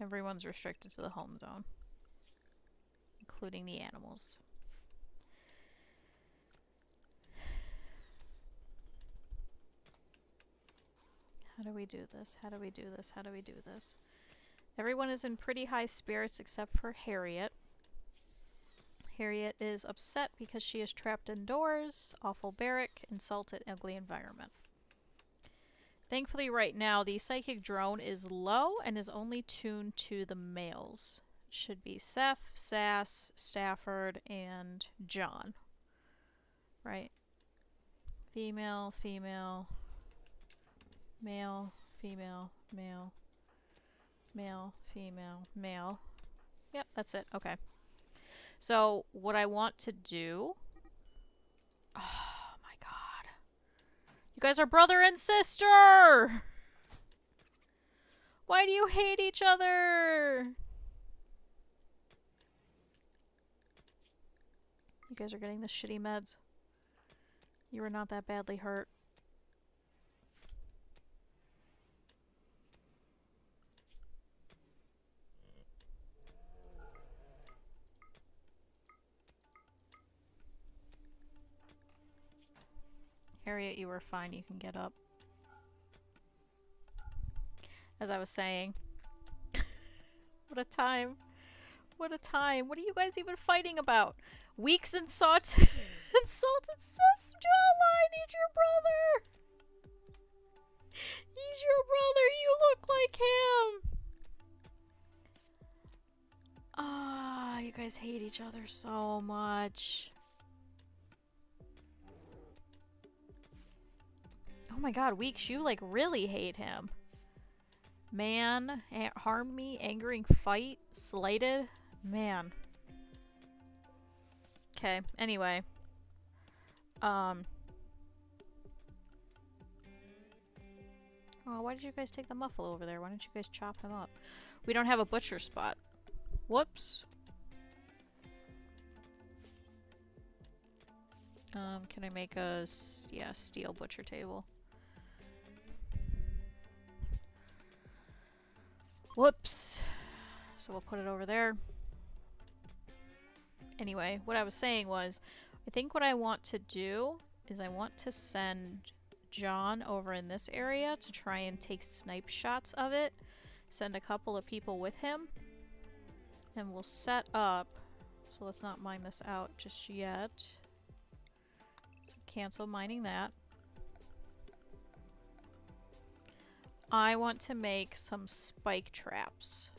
Everyone's restricted to the home zone. Including the animals. How do we do this? How do we do this? How do we do this? Everyone is in pretty high spirits except for Harriet. Harriet is upset because she is trapped indoors, awful barrack, insulted, ugly environment. Thankfully right now the psychic drone is low and is only tuned to the males. It should be Seth, Sass, Stafford, and John. Right? Female, female, male, female, male, male, female, male. Yep, that's it. Okay. So, what I want to do... Oh my god. You guys are brother and sister! Why do you hate each other? You guys are getting the shitty meds. You were not that badly hurt. Harriet, you were fine. You can get up. As I was saying. What a time. What a time. What are you guys even fighting about? Weeks and insulted Seth's jawline. He's your brother. He's your brother. You look like him. guys hate each other so much. Oh my god, Weeks, you like really hate him. Man, harmed me, angering fight, slighted. Man. Okay, anyway. Oh, why did you guys take the muffle over there? Why don't you guys chop him up? We don't have a butcher spot. Whoops. Can I make a, yeah, steel butcher table? Whoops. So we'll put it over there. Anyway, what I was saying was, I think what I want to do is I want to send John over in this area to try and take snipe shots of it. Send a couple of people with him. And we'll set up... So let's not mine this out just yet. So cancel mining that. I want to make some spike traps.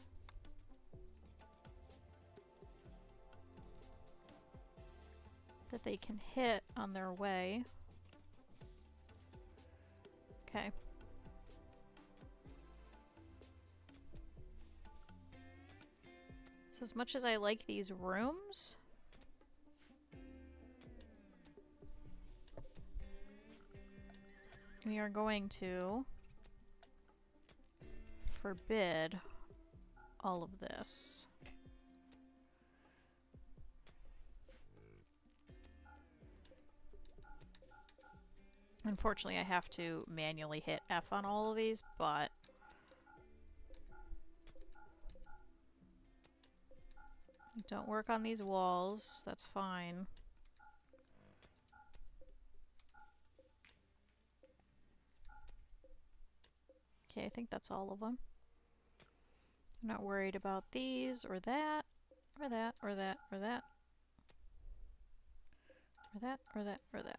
That they can hit on their way. Okay. So as much as I like these rooms, we are going to forbid all of this. Unfortunately, I have to manually hit F on all of these, but don't work on these walls. That's fine. Okay, I think that's all of them. I'm not worried about these or that, or that, or that, or that. Or that, or that, or that.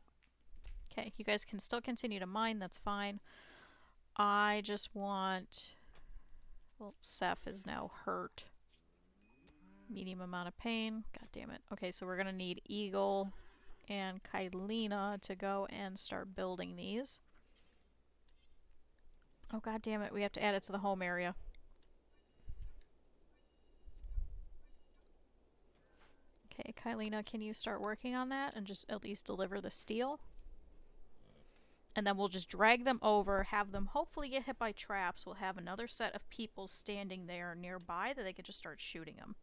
Okay, you guys can still continue to mine, that's fine. I just want... Well, Seth is now hurt. Medium amount of pain. God damn it. Okay, so we're gonna need Eagle and Kylina to go and start building these. Oh god damn it, we have to add it to the home area. Okay, Kylina, can you start working on that and just at least deliver the steel? And then we'll just drag them over, have them hopefully get hit by traps. We'll have another set of people standing there nearby that they could just start shooting them.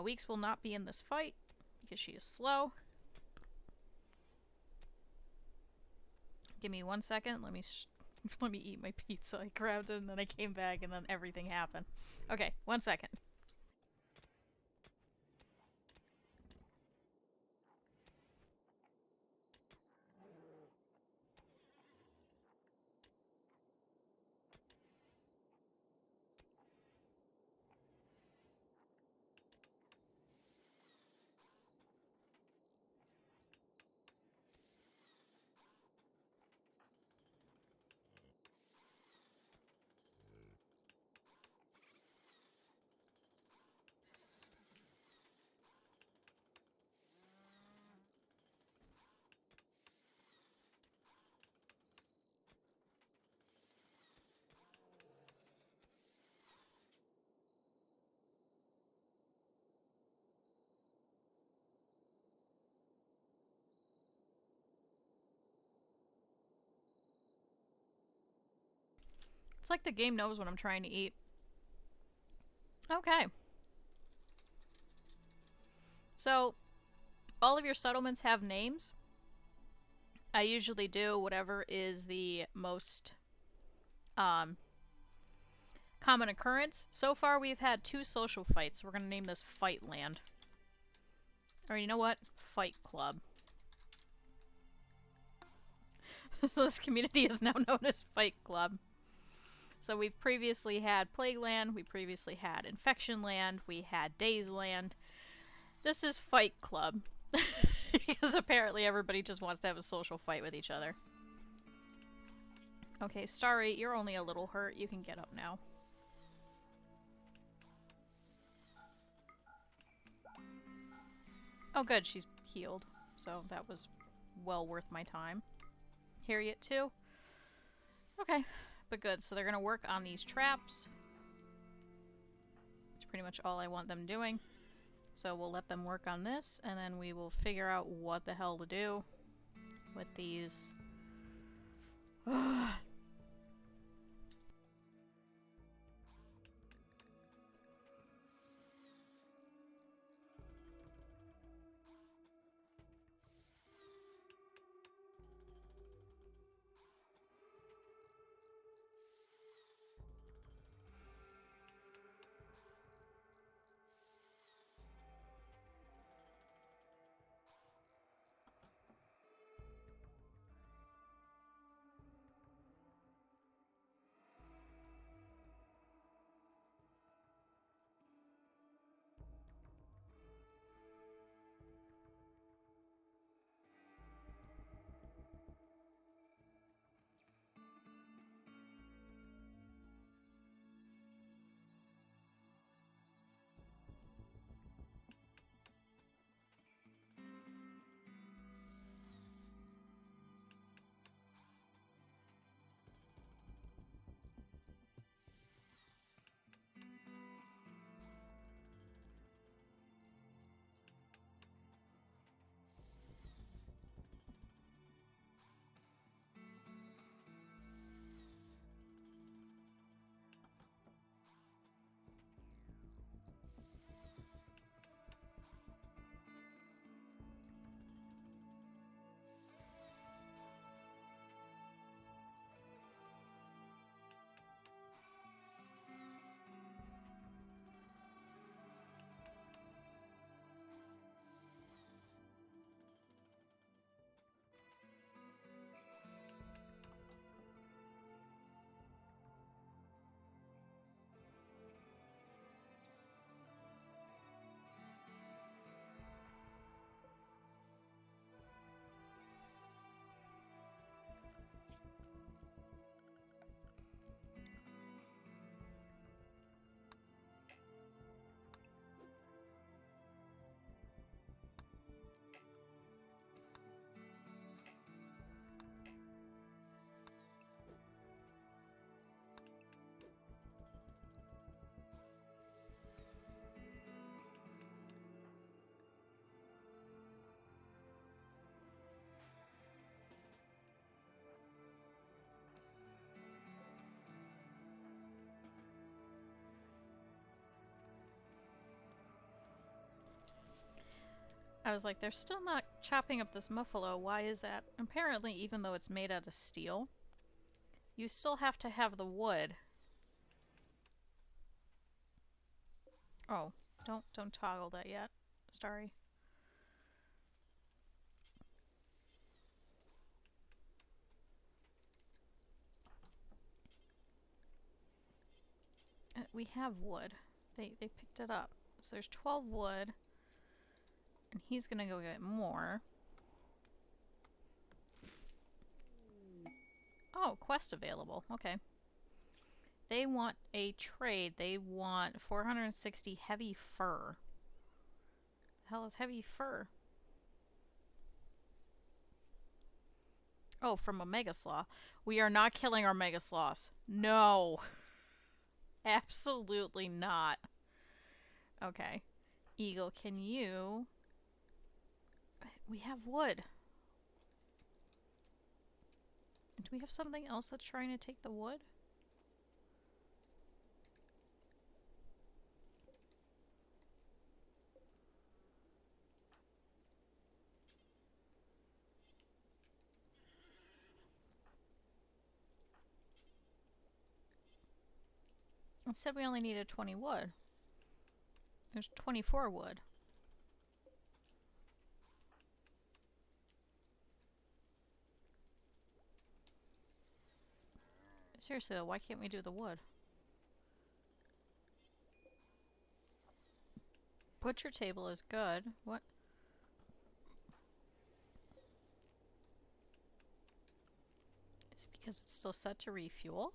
Weeks will not be in this fight because she is slow. Give me 1 second. Let me eat my pizza. I grabbed it and then I came back and then everything happened. Okay, 1 second. It's like the game knows what I'm trying to eat. Okay. So, all of your settlements have names. I usually do whatever is the most common occurrence. So far we've had 2 social fights. We're gonna name this Fight Land. Or you know what? Fight Club. So this community is now known as Fight Club. So we've previously had Plague Land, we previously had Infection Land, we had Daze Land. This is Fight Club. Because apparently everybody just wants to have a social fight with each other. Okay, Starry, you're only a little hurt. You can get up now. Oh good, she's healed. So that was well worth my time. Harriet too? Okay, but good. So they're gonna work on these traps. That's pretty much all I want them doing. So we'll let them work on this, and then we will figure out what the hell to do with these. I was like, they're still not chopping up this muffalo. Why is that? Apparently, even though it's made out of steel, you still have to have the wood. Oh, don't toggle that yet. Sorry. We have wood. They picked it up. So there's 12 wood. And he's gonna go get more. Oh, quest available. Okay. They want a trade. They want 460 heavy fur. The hell is heavy fur? Oh, from Omega Slaw. We are not killing our Mega Sloths. No. Absolutely not. Okay. Eagle, can you... We have wood. Do we have something else that's trying to take the wood? It said we only needed 20 wood. There's 24 wood. Seriously though, why can't we do the wood? Butcher table is good. What? Is it because it's still set to refuel?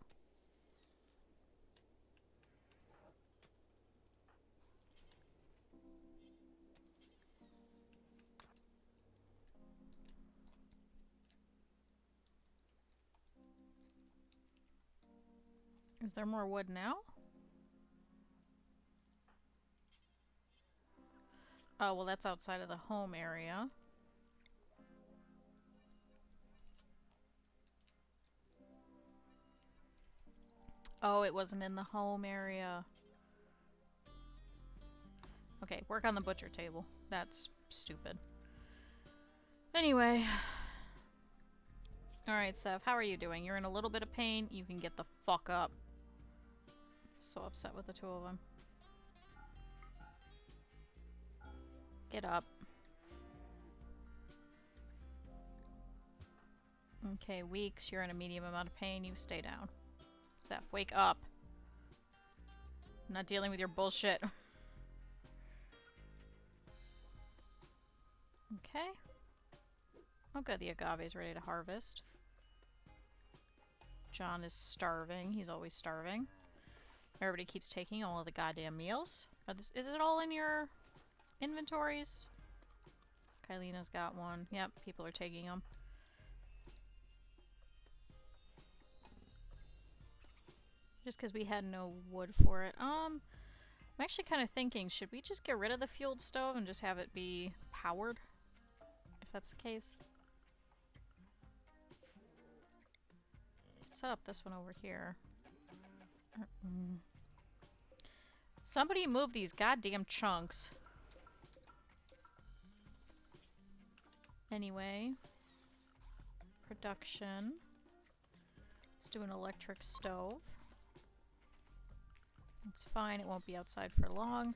Is there more wood now? Oh, well, that's outside of the home area. Oh, it wasn't in the home area. Okay, work on the butcher table. That's stupid. Anyway. Alright, Seth, how are you doing? You're in a little bit of pain. You can get the fuck up. So upset with the two of them. Get up. Okay, Weeks, you're in a medium amount of pain. You stay down. Seth, wake up. I'm not dealing with your bullshit. Okay. Oh good, the agave's ready to harvest. John is starving. He's always starving. Everybody keeps taking all of the goddamn meals. Is it all in your inventories? Kylina's got one. Yep, people are taking them. Just because we had no wood for it. I'm actually kind of thinking, should we just get rid of the fueled stove and just have it be powered? If that's the case. Set up this one over here. Somebody move these goddamn chunks. Anyway. Production. Let's do an electric stove. It's fine, it won't be outside for long.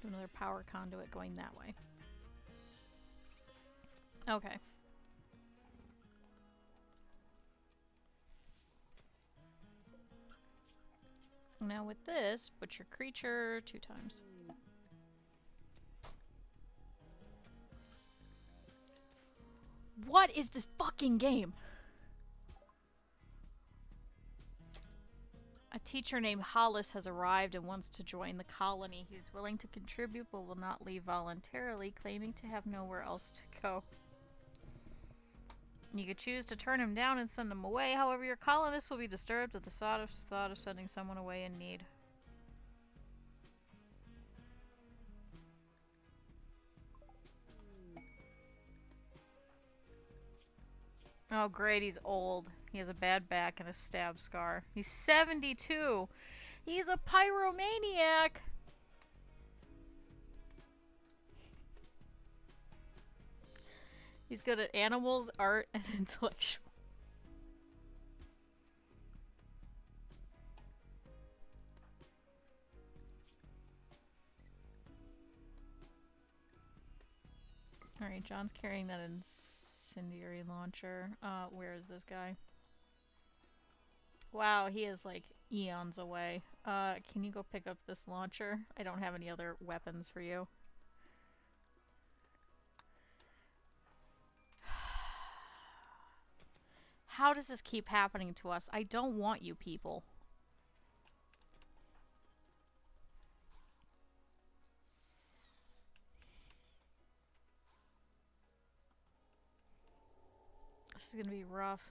Do another power conduit going that way. Okay. Now with this, butcher creature 2 times. What is this fucking game? A teacher named Hollis has arrived and wants to join the colony. He's willing to contribute but will not leave voluntarily, claiming to have nowhere else to go. You could choose to turn him down and send him away. However, your colonists will be disturbed at the thought of sending someone away in need. Oh great, he's old. He has a bad back and a stab scar. He's 72! He's a pyromaniac! He's good at animals, art, and intellectual. Alright, John's carrying that incendiary launcher. Where is this guy? Wow, he is like eons away. Can you go pick up this launcher? I don't have any other weapons for you. How does this keep happening to us? I don't want you people. This is gonna be rough.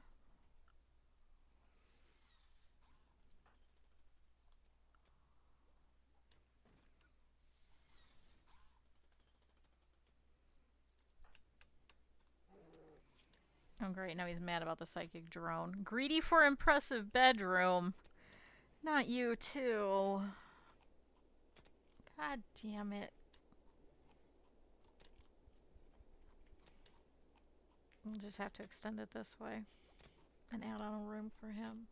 Oh great, now he's mad about the psychic drone. Greedy for impressive bedroom. Not you too. God damn it. We'll just have to extend it this way. And add on a room for him.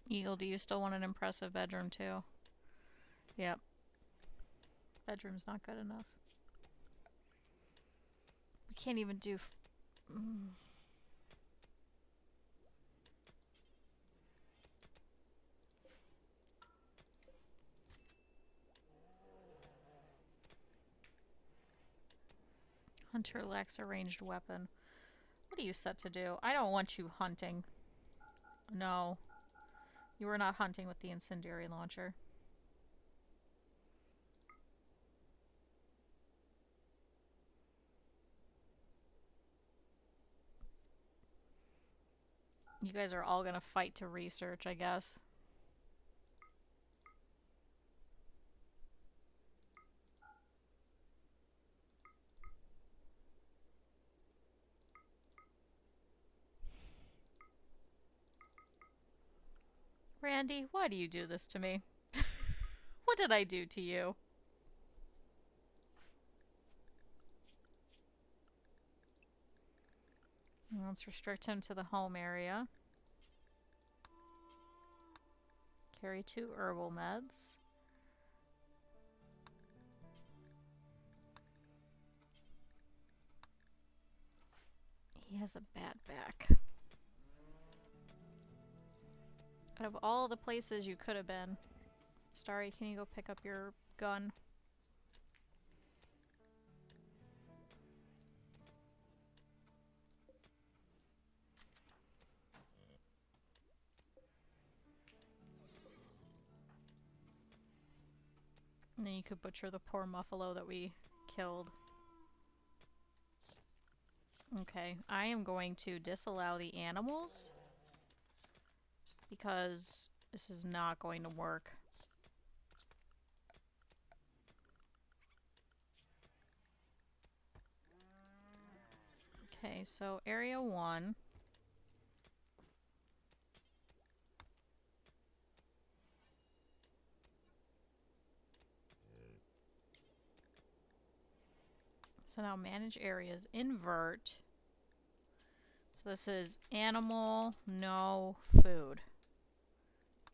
Eagle, do you still want an impressive bedroom too? Yep. Bedroom's not good enough. We can't even do... Hunter lacks a ranged weapon. What are you set to do? I don't want you hunting. No. You are not hunting with the incendiary launcher. You guys are all gonna fight to research, I guess. Randy, why do you do this to me? What did I do to you? Let's restrict him to the home area. Carry 2 herbal meds. He has a bad back. Out of all the places you could have been. Starry, can you go pick up your gun? And then you could butcher the poor muffalo that we killed. Okay, I am going to disallow the animals because this is not going to work. Okay, so area 1. So now manage areas, invert. So this is animal, no food.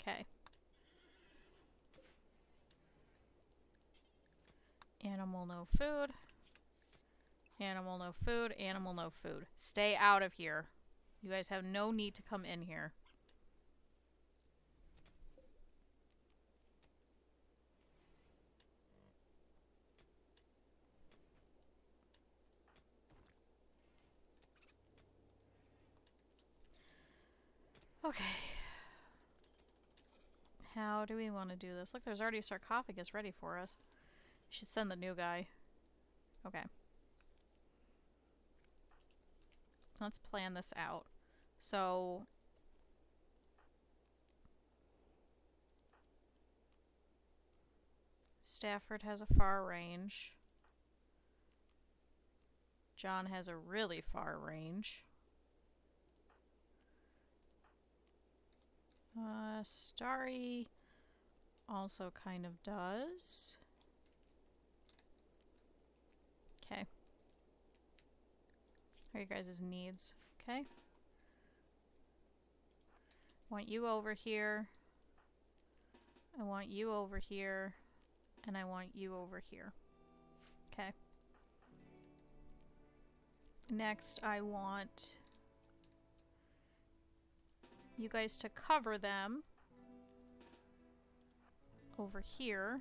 Okay. Animal, no food. Animal, no food. Animal, no food. Stay out of here. You guys have no need to come in here. Okay. How do we want to do this? Look, there's already a sarcophagus ready for us. Should send the new guy. Okay. Let's plan this out. So... Stafford has a far range. John has a really far range. Starry also kind of does. Okay. How are you guys' needs? Okay. Want you over here. I want you over here. And I want you over here. Okay. Next, I want you guys to cover them over here.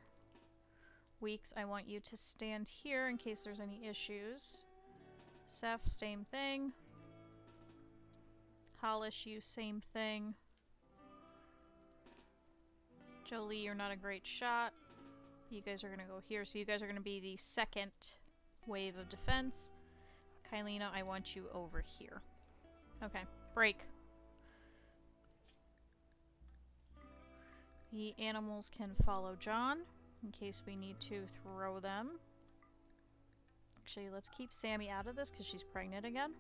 Weeks, I want you to stand here in case there's any issues. Seth, same thing. Hollis, you same thing. Jolie, you're not a great shot. You guys are gonna go here, so you guys are gonna be the second wave of defense. Kylina, I want you over here. Okay, break. The animals can follow John in case we need to throw them. Actually, let's keep Sammy out of this because she's pregnant again.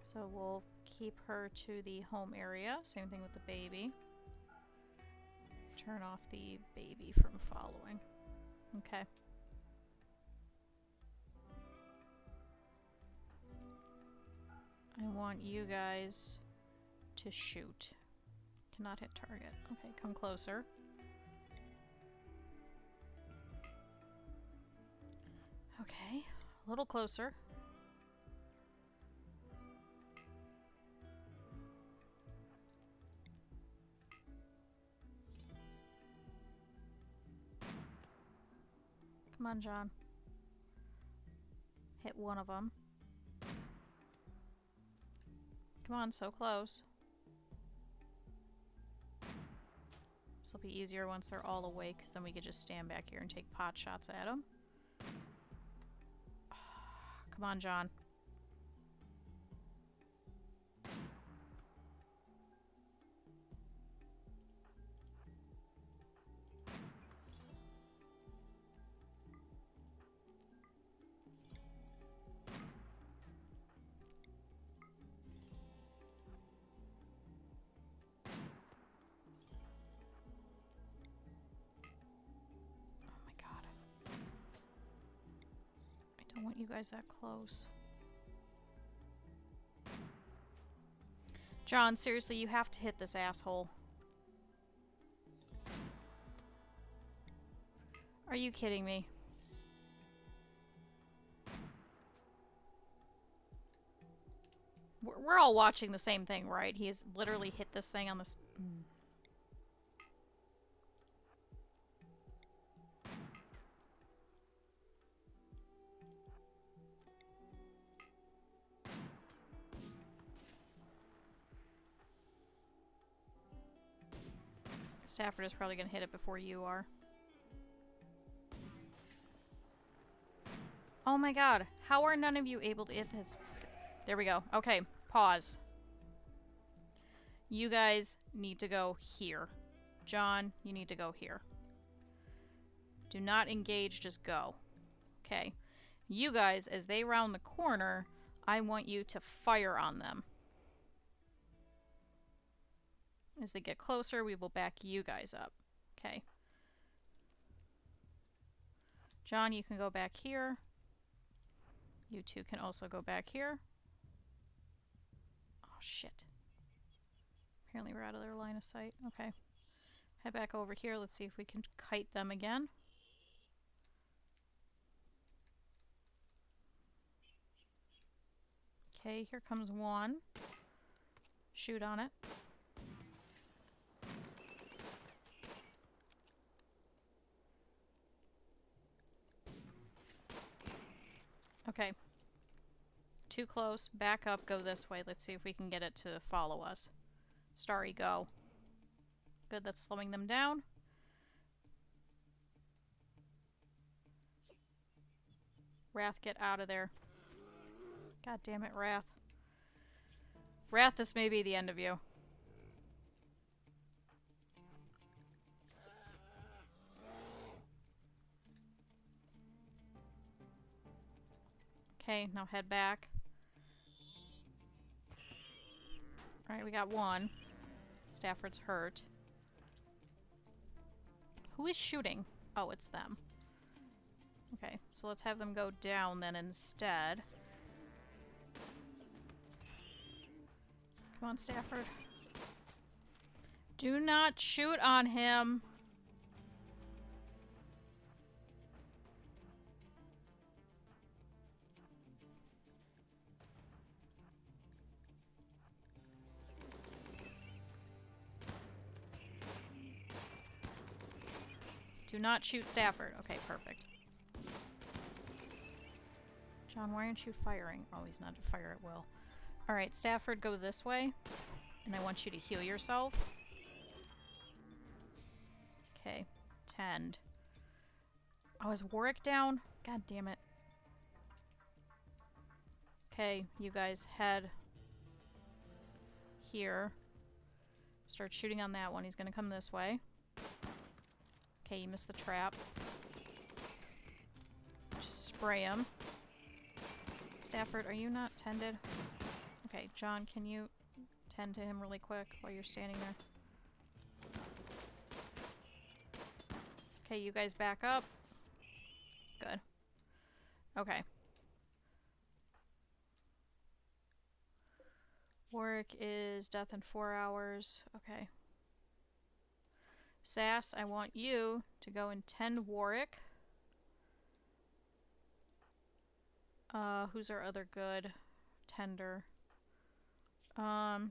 So we'll keep her to the home area. Same thing with the baby. Turn off the baby from following. Okay. I want you guys to shoot. Cannot hit target. Okay, come closer. Okay, a little closer. Come on, John. Hit one of them. Come on, so close. This will be easier once they're all awake, because then we could just stand back here and take pot shots at them. Come on, John. I don't want you guys that close. John, seriously, you have to hit this asshole. Are you kidding me? We're all watching the same thing, right? He has literally hit this thing on this... Stafford is probably going to hit it before you are. Oh my god. How are none of you able to hit this? There we go. Okay, pause. You guys need to go here. John, you need to go here. Do not engage, just go. Okay. You guys, as they round the corner, I want you to fire on them. As they get closer, we will back you guys up. Okay. John, you can go back here. You two can also go back here. Oh, shit. Apparently we're out of their line of sight. Okay. Head back over here. Let's see if we can kite them again. Okay, here comes one. Shoot on it. Okay. Too close. Back up. Go this way. Let's see if we can get it to follow us. Starry, go. Good, that's slowing them down. Wrath, get out of there. God damn it, Wrath. Wrath, this may be the end of you. Okay, now head back. Alright, we got one. Stafford's hurt. Who is shooting? Oh, it's them. Okay, so let's have them go down then instead. Come on, Stafford. Do not shoot on him. Do not shoot Stafford. Okay, perfect. John, why aren't you firing? Oh, he's not to fire at will. Alright, Stafford, go this way. And I want you to heal yourself. Okay, tend. Oh, is Warwick down? God damn it. Okay, you guys head here. Start shooting on that one. He's gonna come this way. Okay, you missed the trap. Just spray him. Stafford, are you not tended? Okay, John, can you tend to him really quick while you're standing there? Okay, you guys back up. Good. Okay. Warwick is death in 4 hours. Okay. Sass, I want you to go and tend Warwick. Who's our other good tender? Kylina,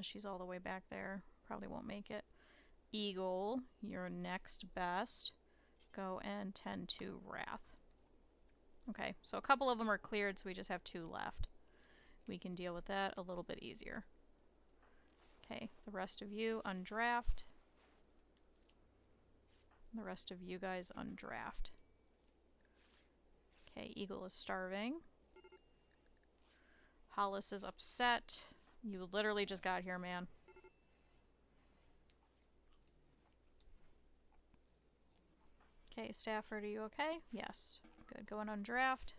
she's all the way back there. Probably won't make it. Eagle, you're next best. Go and tend to Wrath. Okay, so a couple of them are cleared, so we just have 2 left. We can deal with that a little bit easier. Okay, the The rest of you undraft. The rest of you guys undraft. Okay, Eagle is starving. Hollis is upset. You literally just got here, man. Okay, Stafford, are you okay? Yes. Good, going on draft.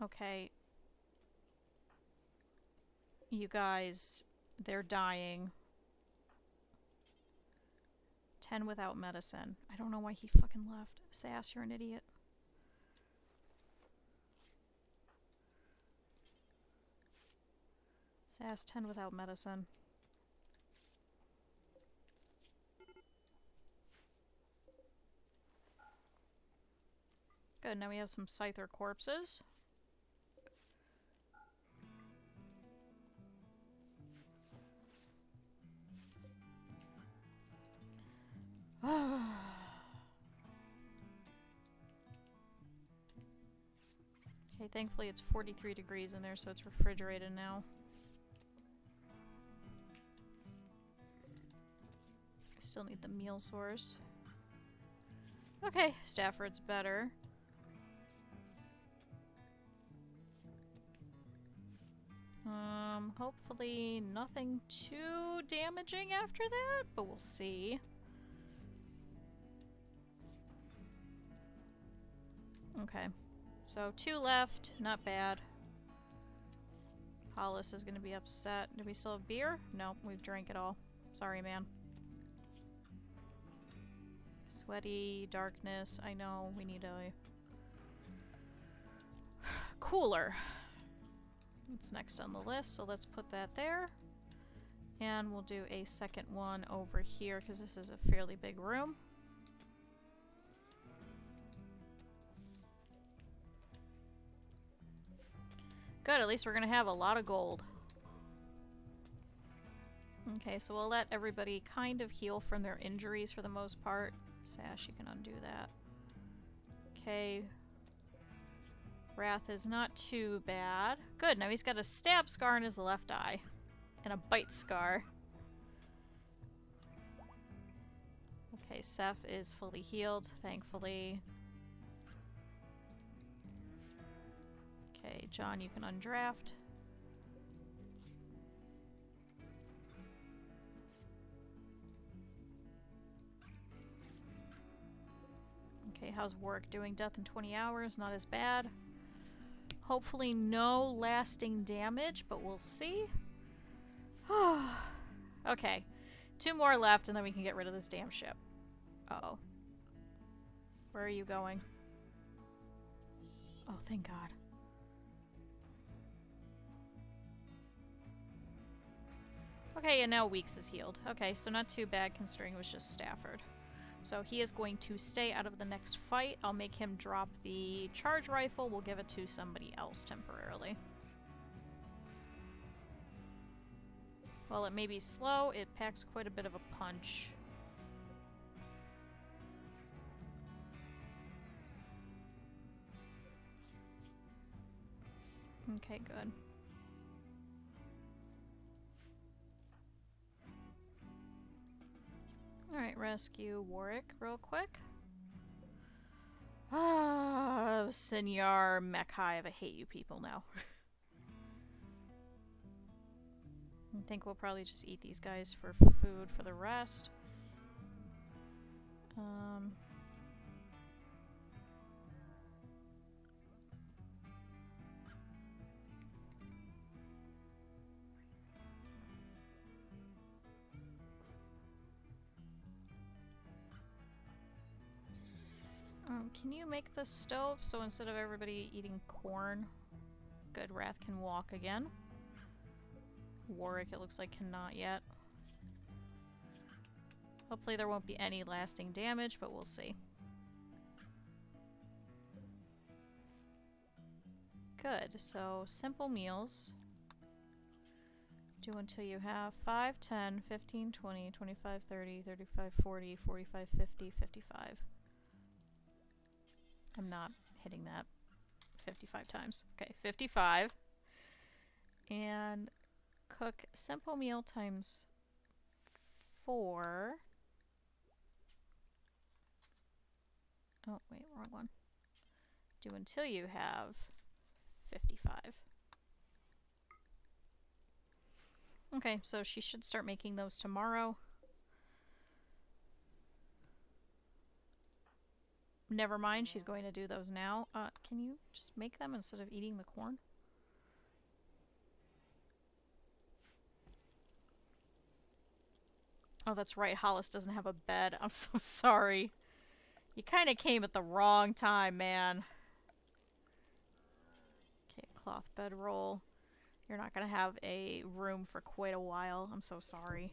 Okay. You guys, they're dying. 10 without medicine. I don't know why he fucking left. Sass, you're an idiot. Sass, 10 without medicine. Good, now we have some Scyther corpses. Okay, thankfully it's 43 degrees in there, so it's refrigerated now. I still need the meal source. Okay, Stafford's better. Hopefully nothing too damaging after that, but we'll see. Okay, so 2 left, not bad. Hollis is gonna be upset. Do we still have beer? No, we've drank it all. Sorry, man. Sweaty, darkness, I know, we need a cooler. It's next on the list, so let's put that there. And we'll do a second one over here, because this is a fairly big room. Good, at least we're gonna have a lot of gold. Okay, so we'll let everybody kind of heal from their injuries for the most part. Sash, you can undo that. Okay. Wrath is not too bad. Good, now he's got a stab scar in his left eye. And a bite scar. Okay, Seth is fully healed, thankfully. Okay, John, you can undraft. Okay, how's Warwick doing? Death in 20 hours, not as bad. Hopefully no lasting damage, but we'll see. Okay, 2 more left and then we can get rid of this damn ship. Uh-oh. Where are you going? Oh, thank God. Okay, and now Weeks is healed. Okay, so not too bad considering it was just Stafford. So he is going to stay out of the next fight. I'll make him drop the charge rifle. We'll give it to somebody else temporarily. While it may be slow, it packs quite a bit of a punch. Okay, good. Alright, rescue Warwick real quick. Ah, the Senor Mech Hive. I hate you people now. I think we'll probably just eat these guys for food for the rest. Can you make the stove so instead of everybody eating corn, good, Wrath can walk again. Warwick, it looks like, cannot yet. Hopefully there won't be any lasting damage, but we'll see. Good, so simple meals. Do until you have 5, 10, 15, 20, 25, 30, 35, 40, 45, 50, 55. I'm not hitting that 55 times. Okay, 55. And cook simple meal times 4. Oh, wait, wrong one. Do until you have 55. Okay, so she should start making those tomorrow. Never mind, she's going to do those now. Can you just make them instead of eating the corn? Oh, that's right, Hollis doesn't have a bed. I'm so sorry. You kind of came at the wrong time, man. Okay, cloth bedroll. You're not going to have a room for quite a while. I'm so sorry.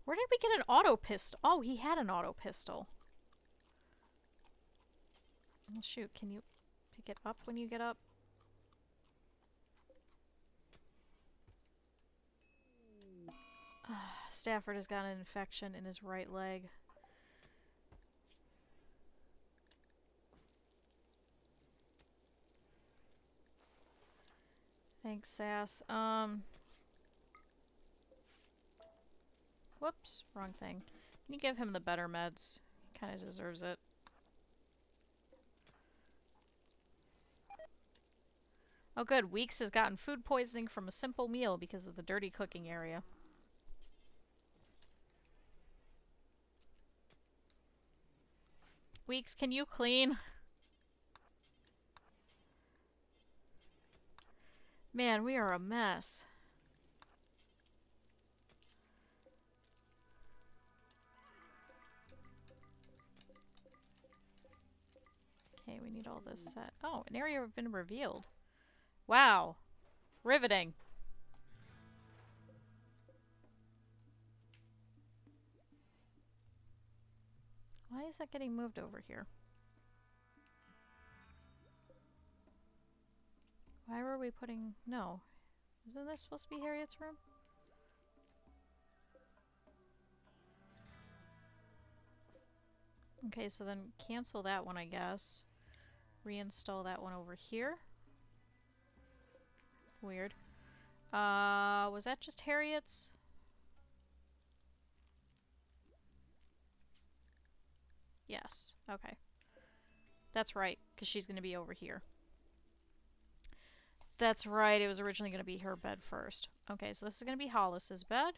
Where did we get an auto pistol? Oh, he had an auto pistol. Well, shoot, can you pick it up when you get up? Stafford has got an infection in his right leg. Thanks, Sass. Whoops, wrong thing. Can you give him the better meds? He kind of deserves it. Oh good, Weeks has gotten food poisoning from a simple meal because of the dirty cooking area. Weeks, can you clean? Man, we are a mess. Okay, we need all this set. Oh, an area has been revealed. Wow. Riveting. Why is that getting moved over here? Why were we putting... No. Isn't this supposed to be Harriet's room? Okay, so then cancel that one, I guess. Reinstall that one over here. Weird. Was that just Harriet's? Yes. Okay. That's right, because she's going to be over here. That's right, it was originally going to be her bed first. Okay, so this is going to be Hollis's bed.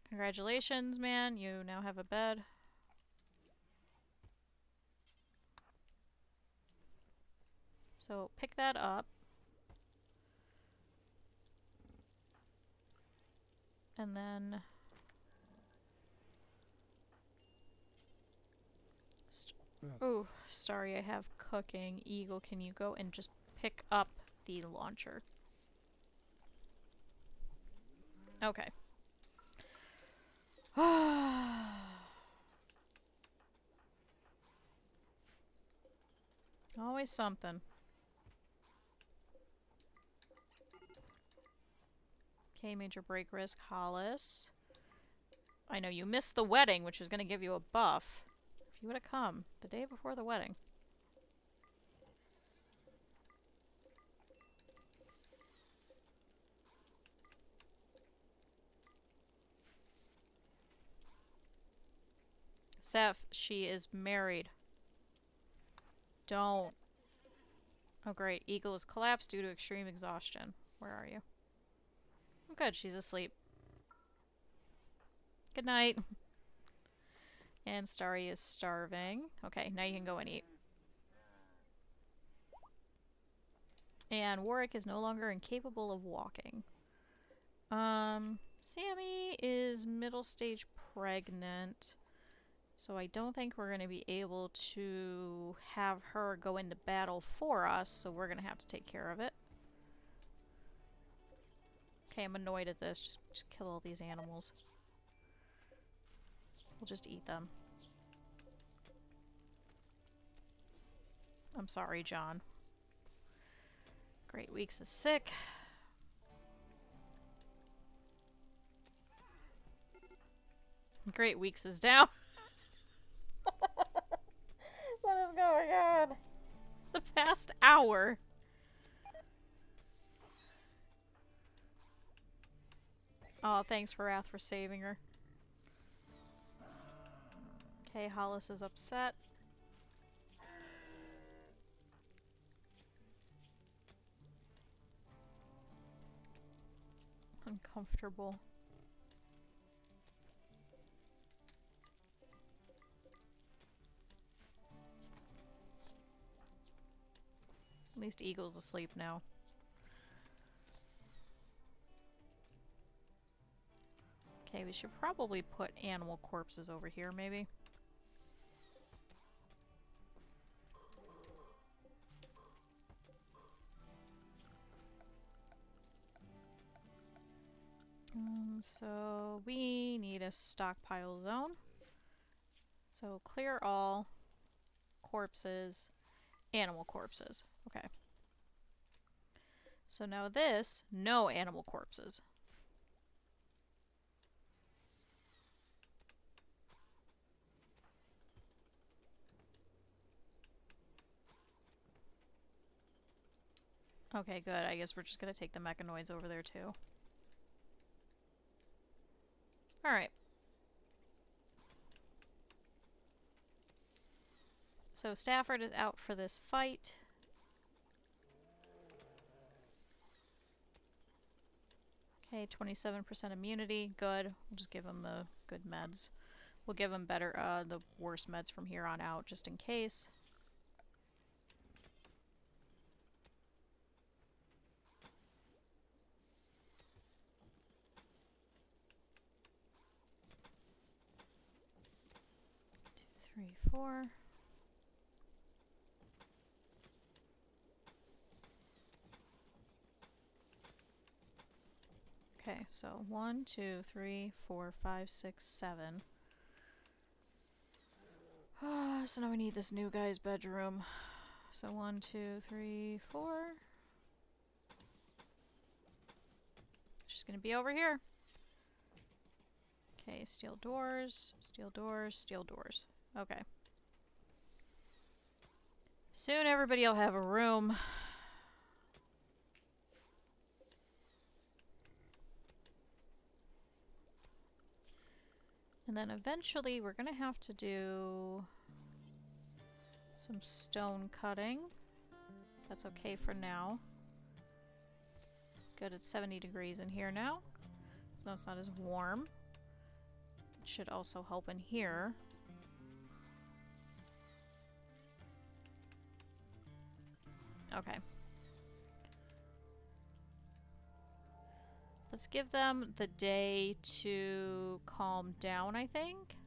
Congratulations, man. You now have a bed. So pick that up. And then... Oh, sorry, I have cooking. Eagle, can you go and just pick up the launcher? Okay. Always something. Okay, major break risk, Hollis. I know you missed the wedding, which was going to give you a buff. If you would have come the day before the wedding. Seth, she is married. Don't. Oh great, Eagle is collapsed due to extreme exhaustion. Where are you? Oh good, she's asleep. Good night. And Starry is starving. Okay, now you can go and eat. And Warwick is no longer incapable of walking. Sammy is middle stage pregnant. So I don't think we're going to be able to have her go into battle for us, so we're going to have to take care of it. Okay, I'm annoyed at this. Just kill all these animals. We'll just eat them. I'm sorry, John. Great Weeks is sick. Great Weeks is down. What is going on? The past hour. Oh, thanks for Wrath for saving her. Okay, Hollis is upset. Uncomfortable. At least Eagle's asleep now. Okay, we should probably put animal corpses over here, maybe. So we need a stockpile zone. So clear all corpses, animal corpses. Okay. So now this, no animal corpses. Okay, good. I guess we're just gonna take the mechanoids over there too. Alright. So Stafford is out for this fight. Okay, 27% immunity. Good. We'll just give him the good meds. We'll give him better, the worst meds from here on out, just in case. Two, three, four. Okay, so 1, 2, 3, 4, 5, 6, 7. So now we need this new guy's bedroom. So 1, 2, 3, 4. She's gonna be over here. Okay, steel doors, steel doors, steel doors. Okay. Soon everybody will have a room. And then eventually we're gonna have to do some stone cutting. That's okay for now. Good, it's 70 degrees in here now. So it's not as warm. It should also help in here. Okay. Let's give them the day to calm down, I think.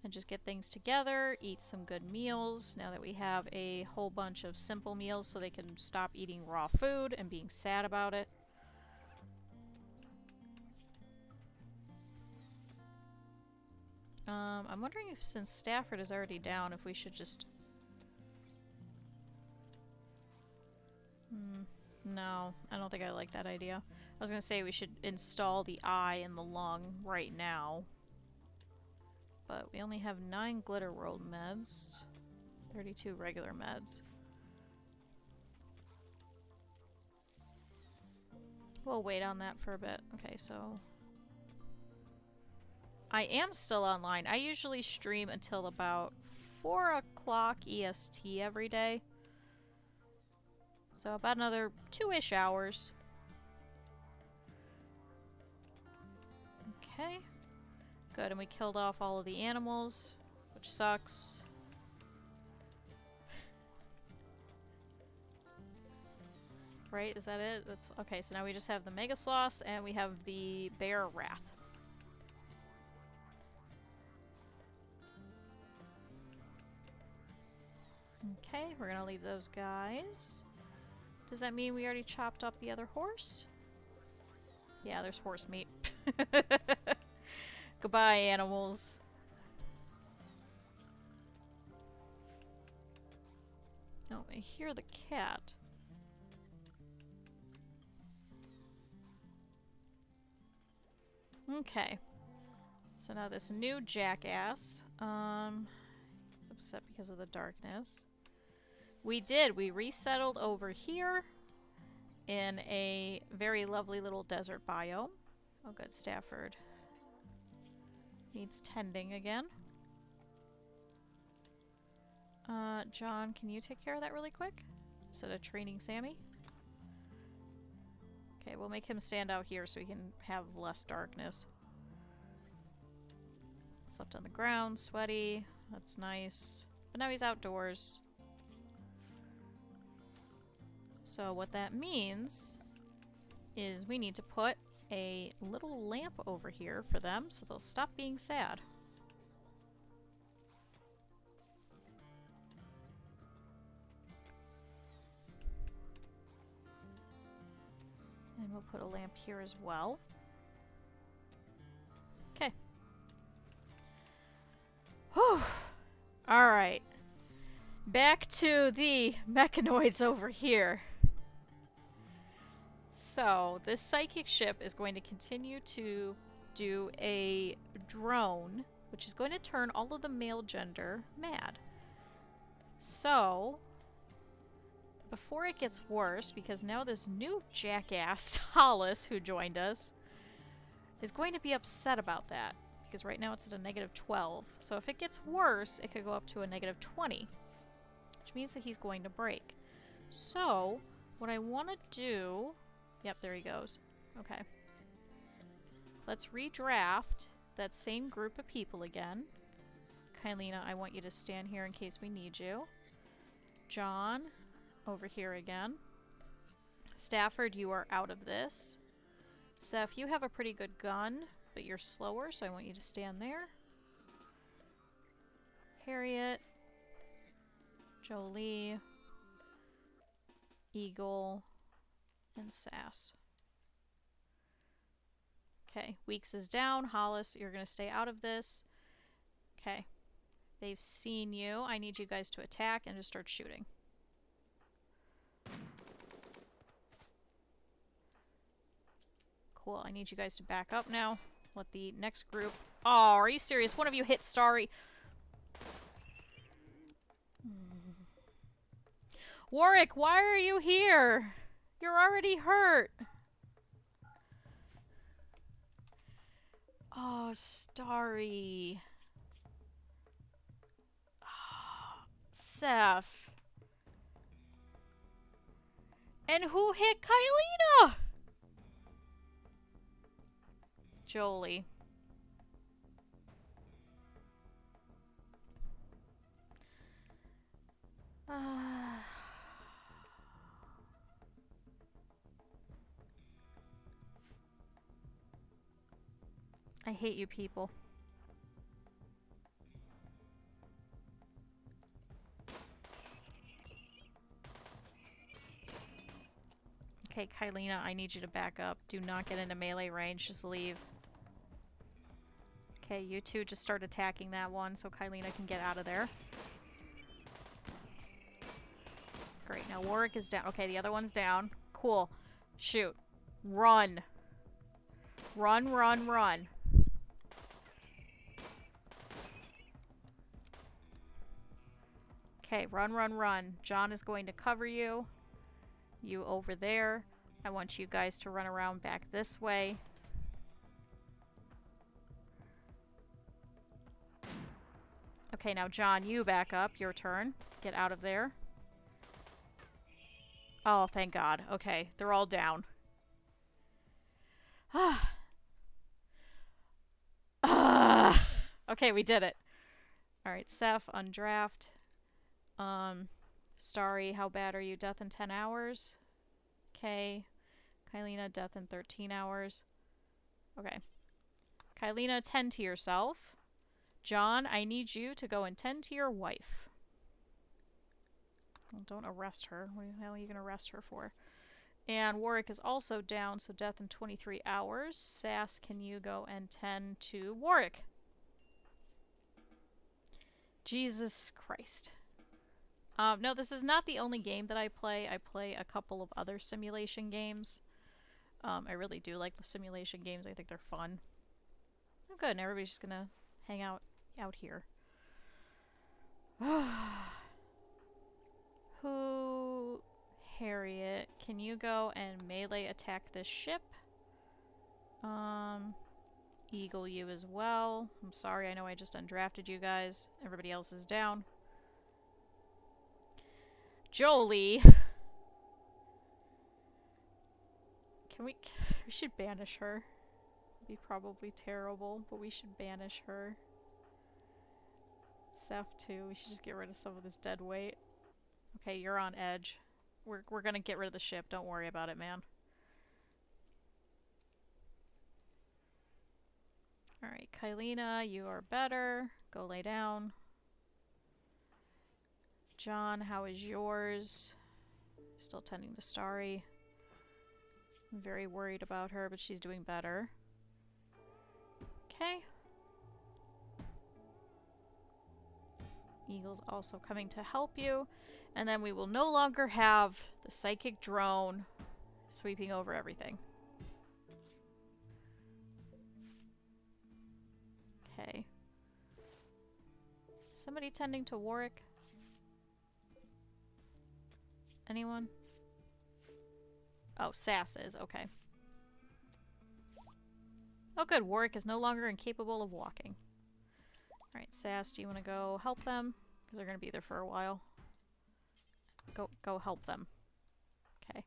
And just get things together, eat some good meals, now that we have a whole bunch of simple meals so they can stop eating raw food and being sad about it. I'm wondering if, since Stafford is already down, if we should just... No, I don't think I like that idea. I was gonna say we should install the eye and the lung right now. But we only have 9 Glitter World meds. 32 regular meds. We'll wait on that for a bit. Okay, so... I am still online. I usually stream until about 4 o'clock EST every day. So about another 2-ish hours. Okay. Good, and we killed off all of the animals, which sucks. Right, is that it? That's okay, so now we just have the Mega Sloths and we have the Bear Wrath. Okay, we're gonna leave those guys. Does that mean we already chopped up the other horse? Yeah, there's horse meat. Goodbye, animals. Oh, I hear the cat. Okay. So now this new jackass, is upset because of the darkness. We resettled over here in a very lovely little desert biome. Oh good, Stafford needs tending again. John, can you take care of that really quick? Instead of training Sammy? Okay, we'll make him stand out here so he can have less darkness. Slept on the ground, sweaty. That's nice. But now he's outdoors. So what that means is we need to put a little lamp over here for them so they'll stop being sad. And we'll put a lamp here as well. Okay. Whew. Alright. Back to the mechanoids over here. So, this psychic ship is going to continue to do a drone, which is going to turn all of the male gender mad. So, before it gets worse, because now this new jackass, Hollis, who joined us, is going to be upset about that. Because right now it's at a -12. So if it gets worse, it could go up to a -20. Which means that he's going to break. So, what I want to do... Yep, there he goes. Okay. Let's redraft that same group of people again. Kylina, I want you to stand here in case we need you. John, over here again. Stafford, you are out of this. Seth, you have a pretty good gun, but you're slower, so I want you to stand there. Harriet, Jolie, Eagle, and Sass. Okay, Weeks is down. Hollis, you're going to stay out of this. Okay. They've seen you. I need you guys to attack and just start shooting. Cool, I need you guys to back up now. Let the next group... Oh, are you serious? One of you hit Starry. Warwick, why are you here? You're already hurt. Oh, Starry. Oh, Seth. And who hit Kylina? Jolie. I hate you people. Okay, Kylina, I need you to back up. Do not get into melee range, just leave. Okay, you two just start attacking that one so Kylina can get out of there. Great, now Warwick is down. Okay, the other one's down. Cool. Shoot. Run. Run, run, run. Okay, run, run, run. John is going to cover you. You over there. I want you guys to run around back this way. Okay, now John, you back up. Your turn. Get out of there. Oh, thank God. Okay, they're all down. Okay, we did it. Alright, Seth, undraft. Starry, how bad are you? Death in 10 hours. Okay. Kylina, death in 13 hours. Okay. Kylina, tend to yourself. John, I need you to go and tend to your wife. Well, don't arrest her. What the hell are you going to arrest her for? And Warwick is also down, so death in 23 hours. Sass, can you go and tend to Warwick? Jesus Christ. No, this is not the only game that I play. I play a couple of other simulation games. I really do like the simulation games. I think they're fun. Oh, good. And everybody's just gonna hang out here. Who... Harriet, can you go and melee attack this ship? Eagle you as well. I'm sorry, I know I just undrafted you guys. Everybody else is down. Jolie! We should banish her. It'd be probably terrible, but we should banish her. Seth too, we should just get rid of some of this dead weight. Okay, you're on edge. We're gonna get rid of the ship, don't worry about it, man. Alright, Kylina, you are better. Go lay down. John, how is yours? Still tending to Starry. I'm very worried about her, but she's doing better. Okay. Eagle's also coming to help you. And then we will no longer have the psychic drone sweeping over everything. Okay. Somebody tending to Warwick? Anyone? Oh, Sass is. Okay. Oh good, Warwick is no longer incapable of walking. Alright, Sass, do you want to go help them? Because they're going to be there for a while. Go help them. Okay.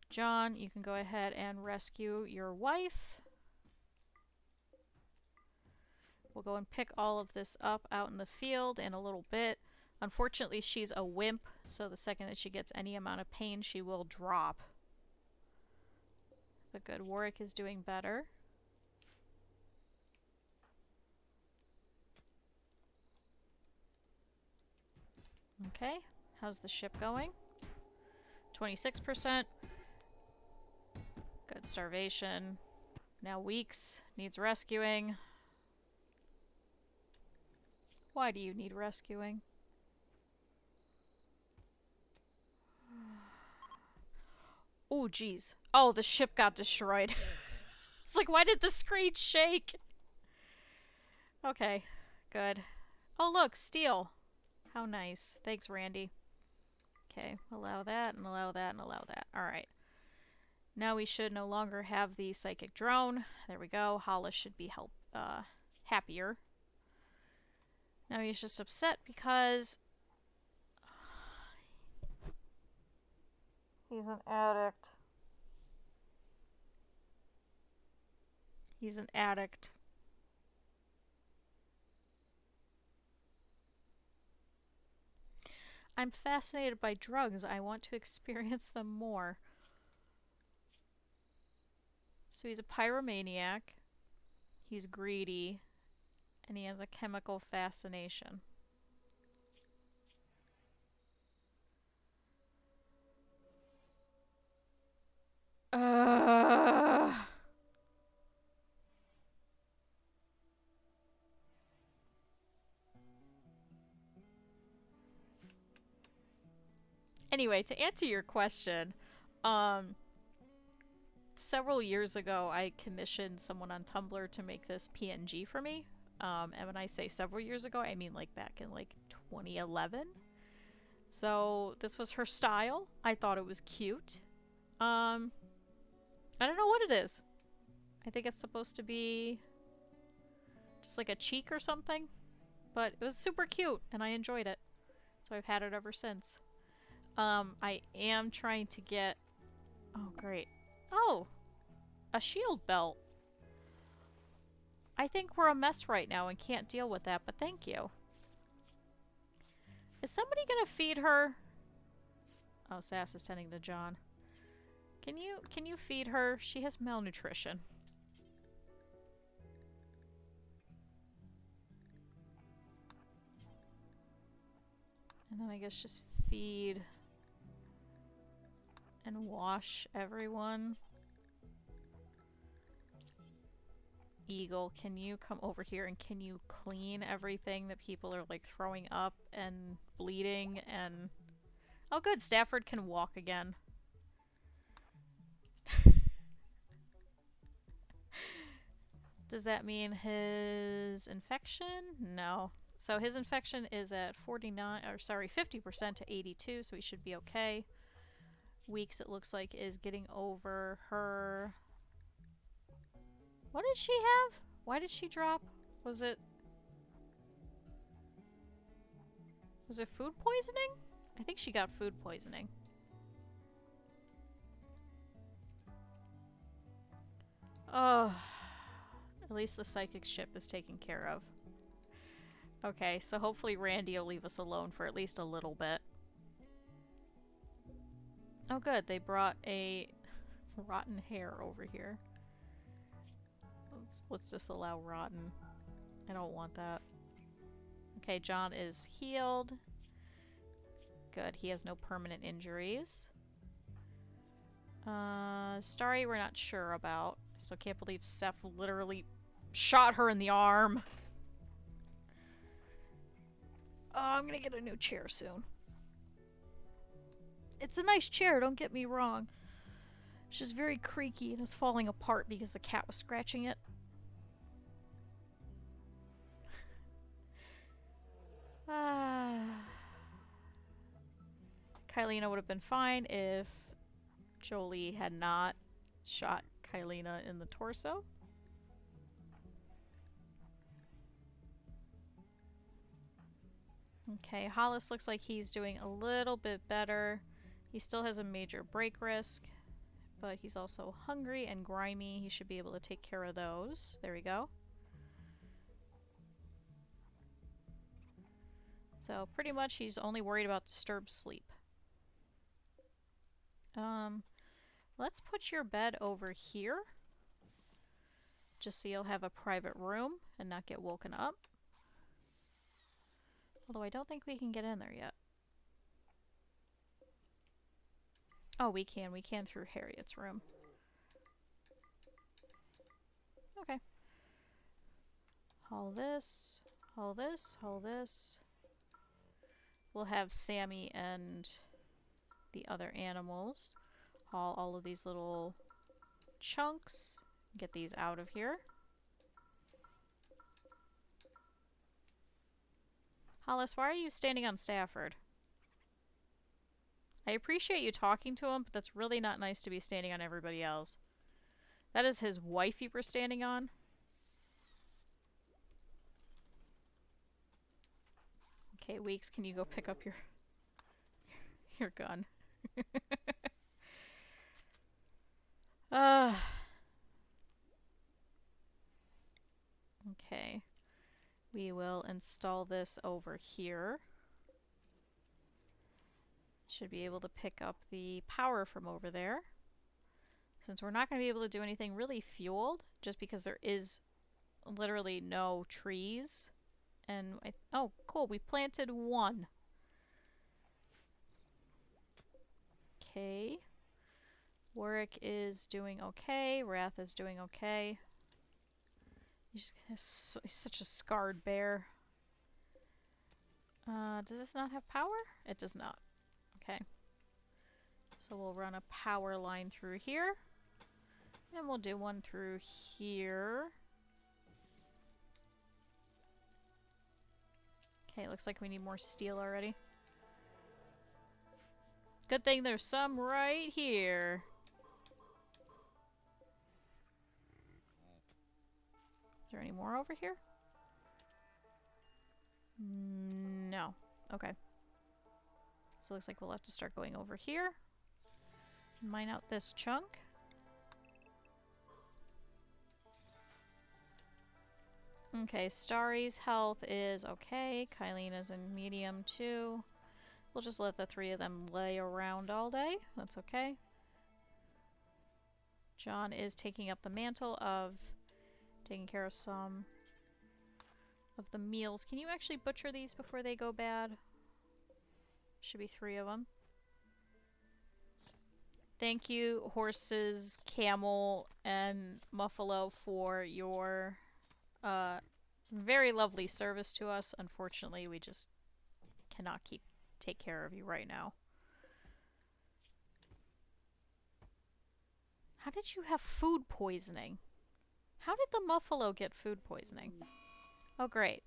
John, you can go ahead and rescue your wife. We'll go and pick all of this up out in the field in a little bit. Unfortunately, she's a wimp, so the second that she gets any amount of pain, she will drop. But good, Warwick is doing better. Okay, how's the ship going? 26%. Good, starvation. Now Weeks needs rescuing. Why do you need rescuing? Oh, geez. Oh, the ship got destroyed. It's like, why did the screen shake? Okay, good. Oh, look, steel. How nice. Thanks, Randy. Okay, allow that, and allow that, and allow that. Alright. Now we should no longer have the psychic drone. There we go. Hollis should be happier. Now he's just upset because he's an addict. He's an addict. I'm fascinated by drugs. I want to experience them more. So he's a pyromaniac. He's greedy. And he has a chemical fascination. Anyway, to answer your question, several years ago I commissioned someone on Tumblr to make this PNG for me. And when I say several years ago, I mean like back in like 2011. So this was her style. I thought it was cute. I don't know what it is. I think it's supposed to be just like a cheek or something. But it was super cute and I enjoyed it. So I've had it ever since. I am trying to get... Oh, great. Oh! A shield belt. I think we're a mess right now and can't deal with that, but thank you. Is somebody gonna feed her? Oh, Sass is tending to John. Can you feed her? She has malnutrition. And then I guess just feed and wash everyone. Eagle, can you come over here and can you clean everything that people are like throwing up and bleeding and... Oh good, Stafford can walk again. Does that mean his infection? No. So his infection is at 50% to 82, so he should be okay. Weeks, it looks like, is getting over her What did she have? Why did she drop? Was it food poisoning? I think she got food poisoning. Oh, at least the psychic ship is taken care of. Okay, so hopefully Randy will leave us alone for at least a little bit. Oh good, they brought a rotten hair over here. Let's just allow rotten. I don't want that. Okay, John is healed. Good, he has no permanent injuries. Starry we're not sure about. So can't believe Seth literally shot her in the arm. Oh, I'm gonna get a new chair soon. It's a nice chair, don't get me wrong. It's just very creaky and is falling apart because the cat was scratching it. Kylina would have been fine if Jolie had not shot Kylina in the torso. Okay, Hollis looks like he's doing a little bit better. He still has a major break risk, but he's also hungry and grimy. He should be able to take care of those. There we go. So pretty much he's only worried about disturbed sleep. Let's put your bed over here. Just so you'll have a private room and not get woken up. Although I don't think we can get in there yet. Oh, we can. We can through Harriet's room. Okay. Haul this. Haul this. Haul this. We'll have Sammy and the other animals haul all of these little chunks. Get these out of here. Hollis, why are you standing on Stafford? I appreciate you talking to him, but that's really not nice to be standing on everybody else. That is his wife you were standing on? Okay, Weeks, can you go pick up your gun? Okay. We will install this over here. Should be able to pick up the power from over there. Since we're not going to be able to do anything really fueled, just because there is literally no trees. And oh, cool, we planted one. Okay. Warwick is doing okay. Wrath is doing okay. He's such a scarred bear. Does this not have power? It does not. Okay. So we'll run a power line through here. And we'll do one through here. Okay, looks like we need more steel already. Good thing there's some right here. Is there any more over here? No. Okay. So it looks like we'll have to start going over here. Mine out this chunk. Okay, Starry's health is okay. Kylina's in medium too. We'll just let the three of them lay around all day. That's okay. John is taking up the mantle of taking care of some of the meals. Can you actually butcher these before they go bad? Should be 3 of them. Thank you, horses, camel, and muffalo, for your very lovely service to us. Unfortunately, we just cannot take care of you right now. How did you have food poisoning? How did the muffalo get food poisoning? Oh, great.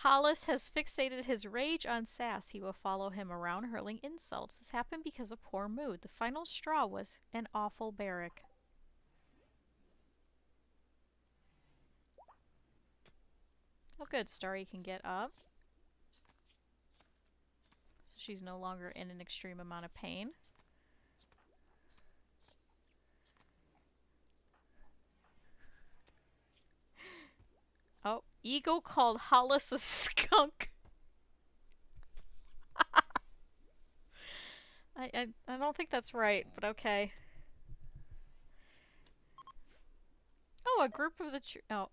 Hollis has fixated his rage on Sass. He will follow him around hurling insults. This happened because of poor mood. The final straw was an awful barrack. Oh good, Starry can get up. So she's no longer in an extreme amount of pain. Oh, Eagle called Hollis a skunk. I don't think that's right, but okay. Oh, a group of the oh,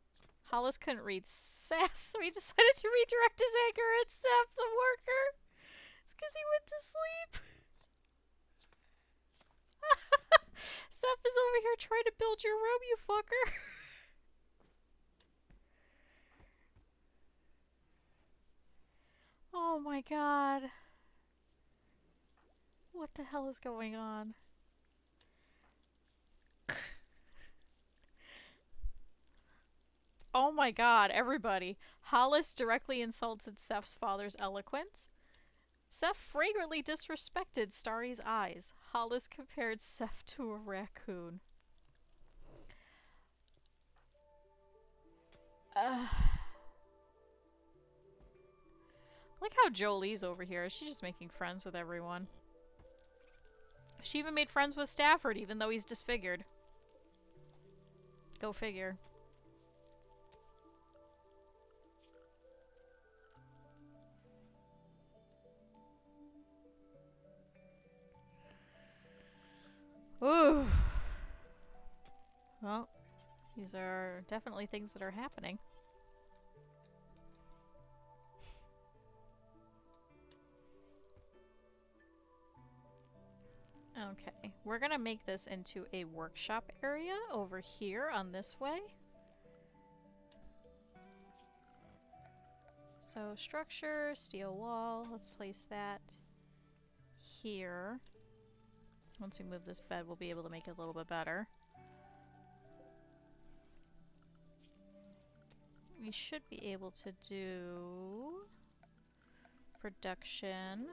Hollis couldn't read Sass, so he decided to redirect his anger at Seth, the worker. It's because he went to sleep. Seth is over here trying to build your room, you fucker. Oh my god. What the hell is going on? Oh my god, everybody. Hollis directly insulted Seth's father's eloquence. Seth fragrantly disrespected Starry's eyes. Hollis compared Seth to a raccoon. Like how Jolie's over here. She's just making friends with everyone. She even made friends with Stafford, even though he's disfigured. Go figure. Ooh. Well, these are definitely things that are happening. Okay, we're gonna make this into a workshop area over here on this way. So structure, steel wall, let's place that here. Once we move this bed, we'll be able to make it a little bit better. We should be able to do production.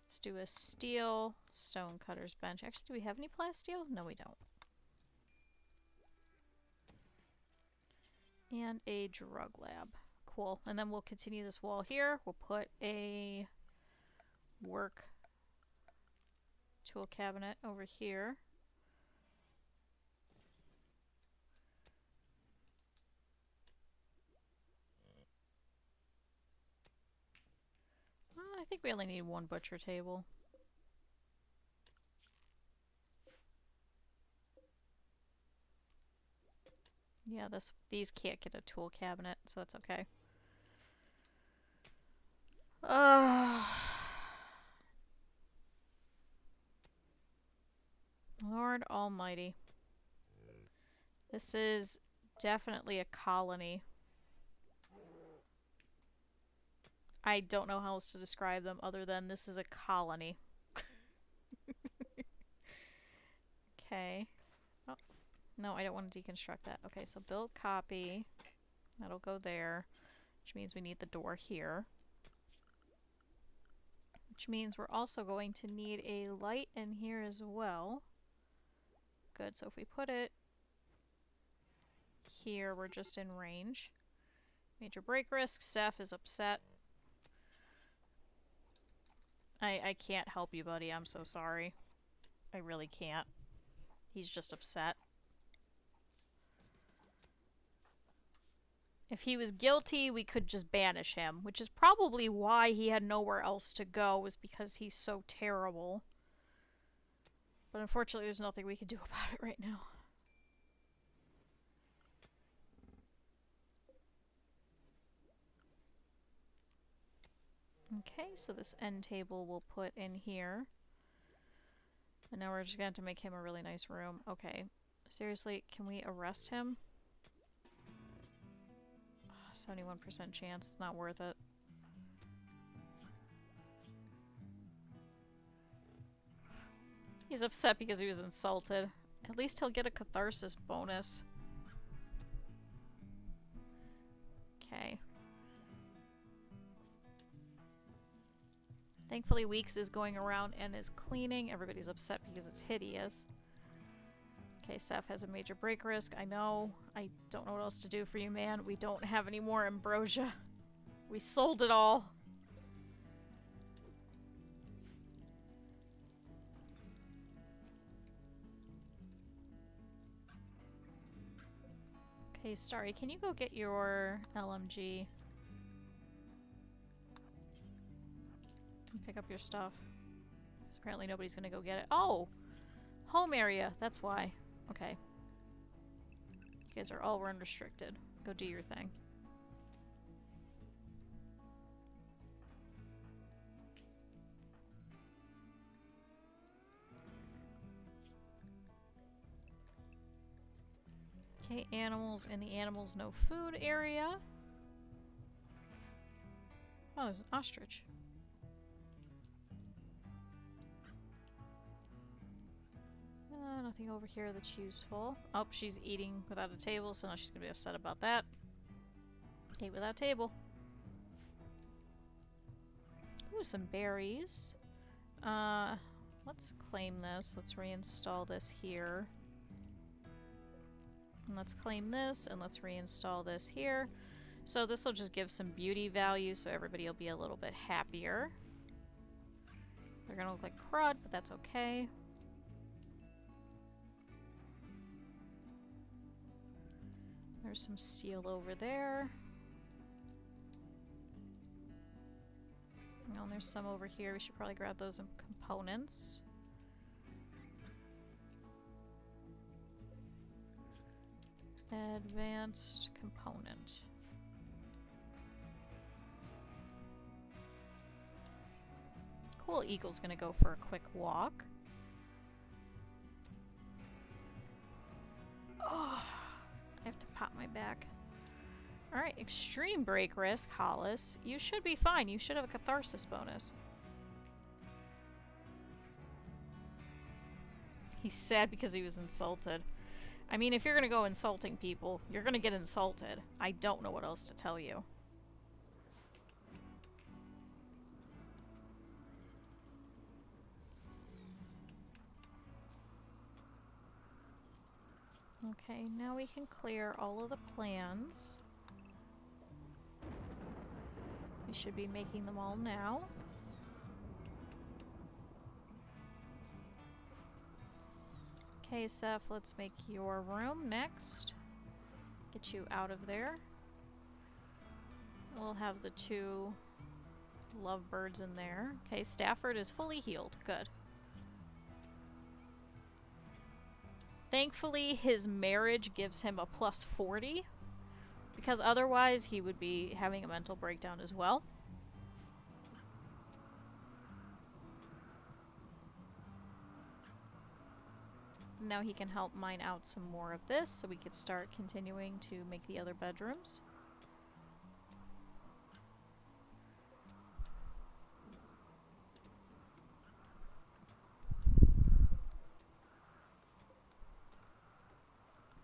Let's do a steel stone cutter's bench. Actually, do we have any plasteel? No, we don't. And a drug lab. Cool. And then we'll continue this wall here. We'll put a work tool cabinet over here. I think we only need one butcher table. Yeah, these can't get a tool cabinet, so that's okay. Lord Almighty. This is definitely a colony. I don't know how else to describe them other than this is a colony. Okay. Oh, no, I don't want to deconstruct that. Okay, so build copy. That'll go there, which means we need the door here. Which means we're also going to need a light in here as well. Good, so if we put it here, we're just in range. Major break risk. Steph is upset. I can't help you, buddy. I'm so sorry. I really can't. He's just upset. If he was guilty, we could just banish him, which is probably why he had nowhere else to go, was because he's so terrible. But unfortunately, there's nothing we can do about it right now. Okay, so this end table we'll put in here. And now we're just going to have to make him a really nice room. Okay, seriously, can we arrest him? 71% chance, it's not worth it. He's upset because he was insulted. At least he'll get a catharsis bonus. Thankfully, Weeks is going around and is cleaning. Everybody's upset because it's hideous. Okay, Seth has a major break risk. I know. I don't know what else to do for you, man. We don't have any more ambrosia. We sold it all. Okay, Starry, can you go get your LMG? And pick up your stuff. Because apparently nobody's gonna go get it. Oh! Home area! That's why. Okay. You guys are all unrestricted. Go do your thing. Okay, animals in the animals no food area. Oh, there's an ostrich. Nothing over here that's useful. Oh, she's eating without a table, so now she's gonna be upset about that. Ate without table. Ooh, some berries. Let's claim this. Let's reinstall this here. And let's claim this, and let's reinstall this here. So this will just give some beauty value, so everybody will be a little bit happier. They're gonna look like crud, but that's okay. There's some steel over there. Oh, and there's some over here. We should probably grab those components. Advanced component. Cool, Eagle's gonna go for a quick walk. Oh, I have to pop my back. Alright, extreme break risk, Hollis. You should be fine. You should have a catharsis bonus. He's sad because he was insulted. I mean, if you're gonna go insulting people, you're gonna get insulted. I don't know what else to tell you. Okay, now we can clear all of the plans. We should be making them all now. Okay, Seth, let's make your room next. Get you out of there. We'll have the 2 lovebirds in there. Okay, Stafford is fully healed. Good. Thankfully, his marriage gives him a plus 40, because otherwise he would be having a mental breakdown as well. Now he can help mine out some more of this, so we could start continuing to make the other bedrooms.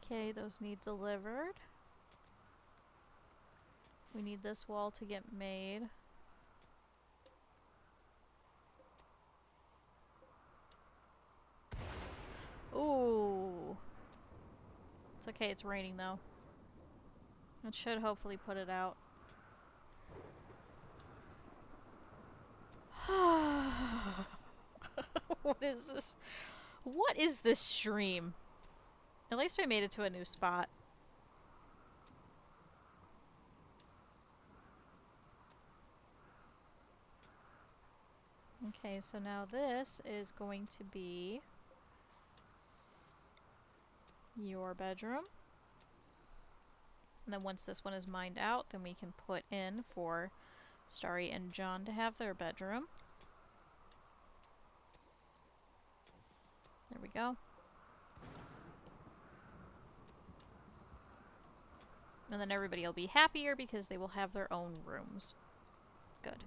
Okay, those need delivered. We need this wall to get made. Ooh. It's okay, it's raining though. It should hopefully put it out. What is this? What is this stream? At least we made it to a new spot. Okay, so now this is going to be your bedroom. And then once this one is mined out, then we can put in for Starry and John to have their bedroom. There we go. And then everybody will be happier because they will have their own rooms. Good.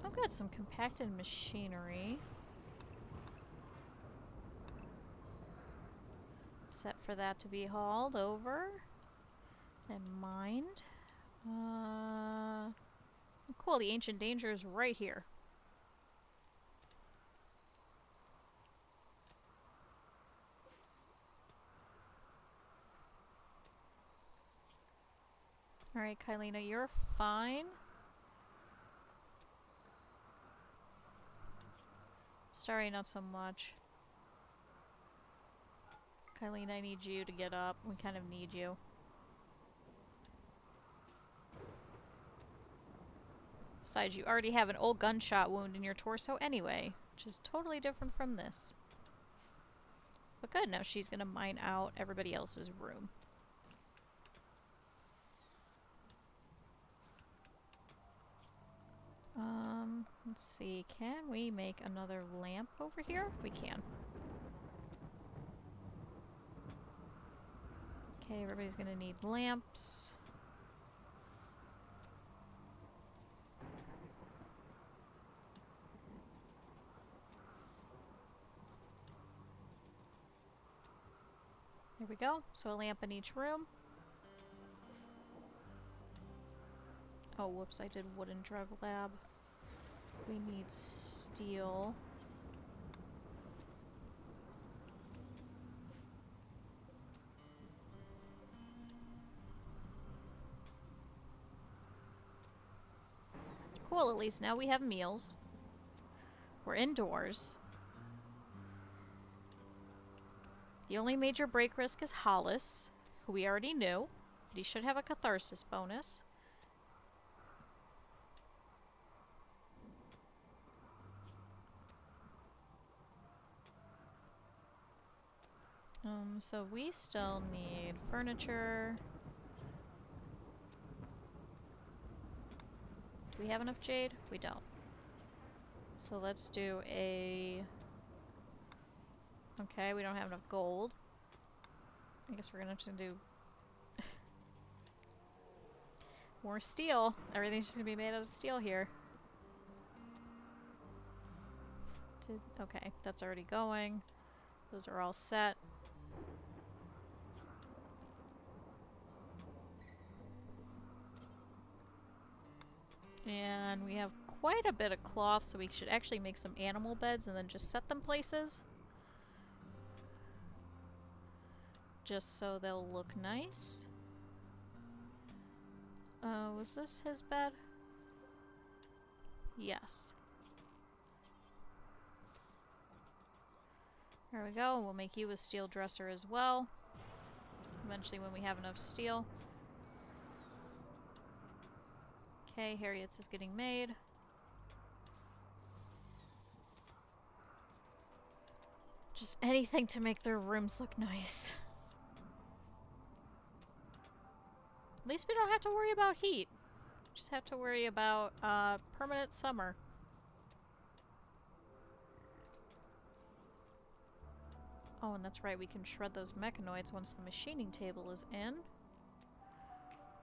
Oh good, some compacted machinery. Set for that to be hauled over and mined. cool, the ancient danger is right here. Alright, Kylina, you're fine. Starry, not so much. Kylina, I need you to get up. We kind of need you. Besides, you already have an old gunshot wound in your torso anyway, which is totally different from this. But good, now she's gonna mine out everybody else's room. Let's see, can we make another lamp over here? We can. Okay, everybody's gonna need lamps. There we go. So a lamp in each room. Oh, whoops, I did wooden drug lab. We need steel. Cool, at least now we have meals. We're indoors. The only major break risk is Hollis, who we already knew, but he should have a catharsis bonus. So we still need furniture. Do we have enough jade? We don't. So let's do a... Okay, we don't have enough gold. I guess we're gonna have to do... more steel. Everything's just gonna be made out of steel here. Okay, that's already going. Those are all set. And we have quite a bit of cloth, so we should actually make some animal beds and then just set them places. Just so they'll look nice. Was this his bed? Yes. There we go. We'll make you a steel dresser as well. Eventually when we have enough steel. Okay, Harriet's is getting made. Just anything to make their rooms look nice. At least we don't have to worry about heat. Just have to worry about permanent summer. Oh, and that's right, we can shred those mechanoids once the machining table is in.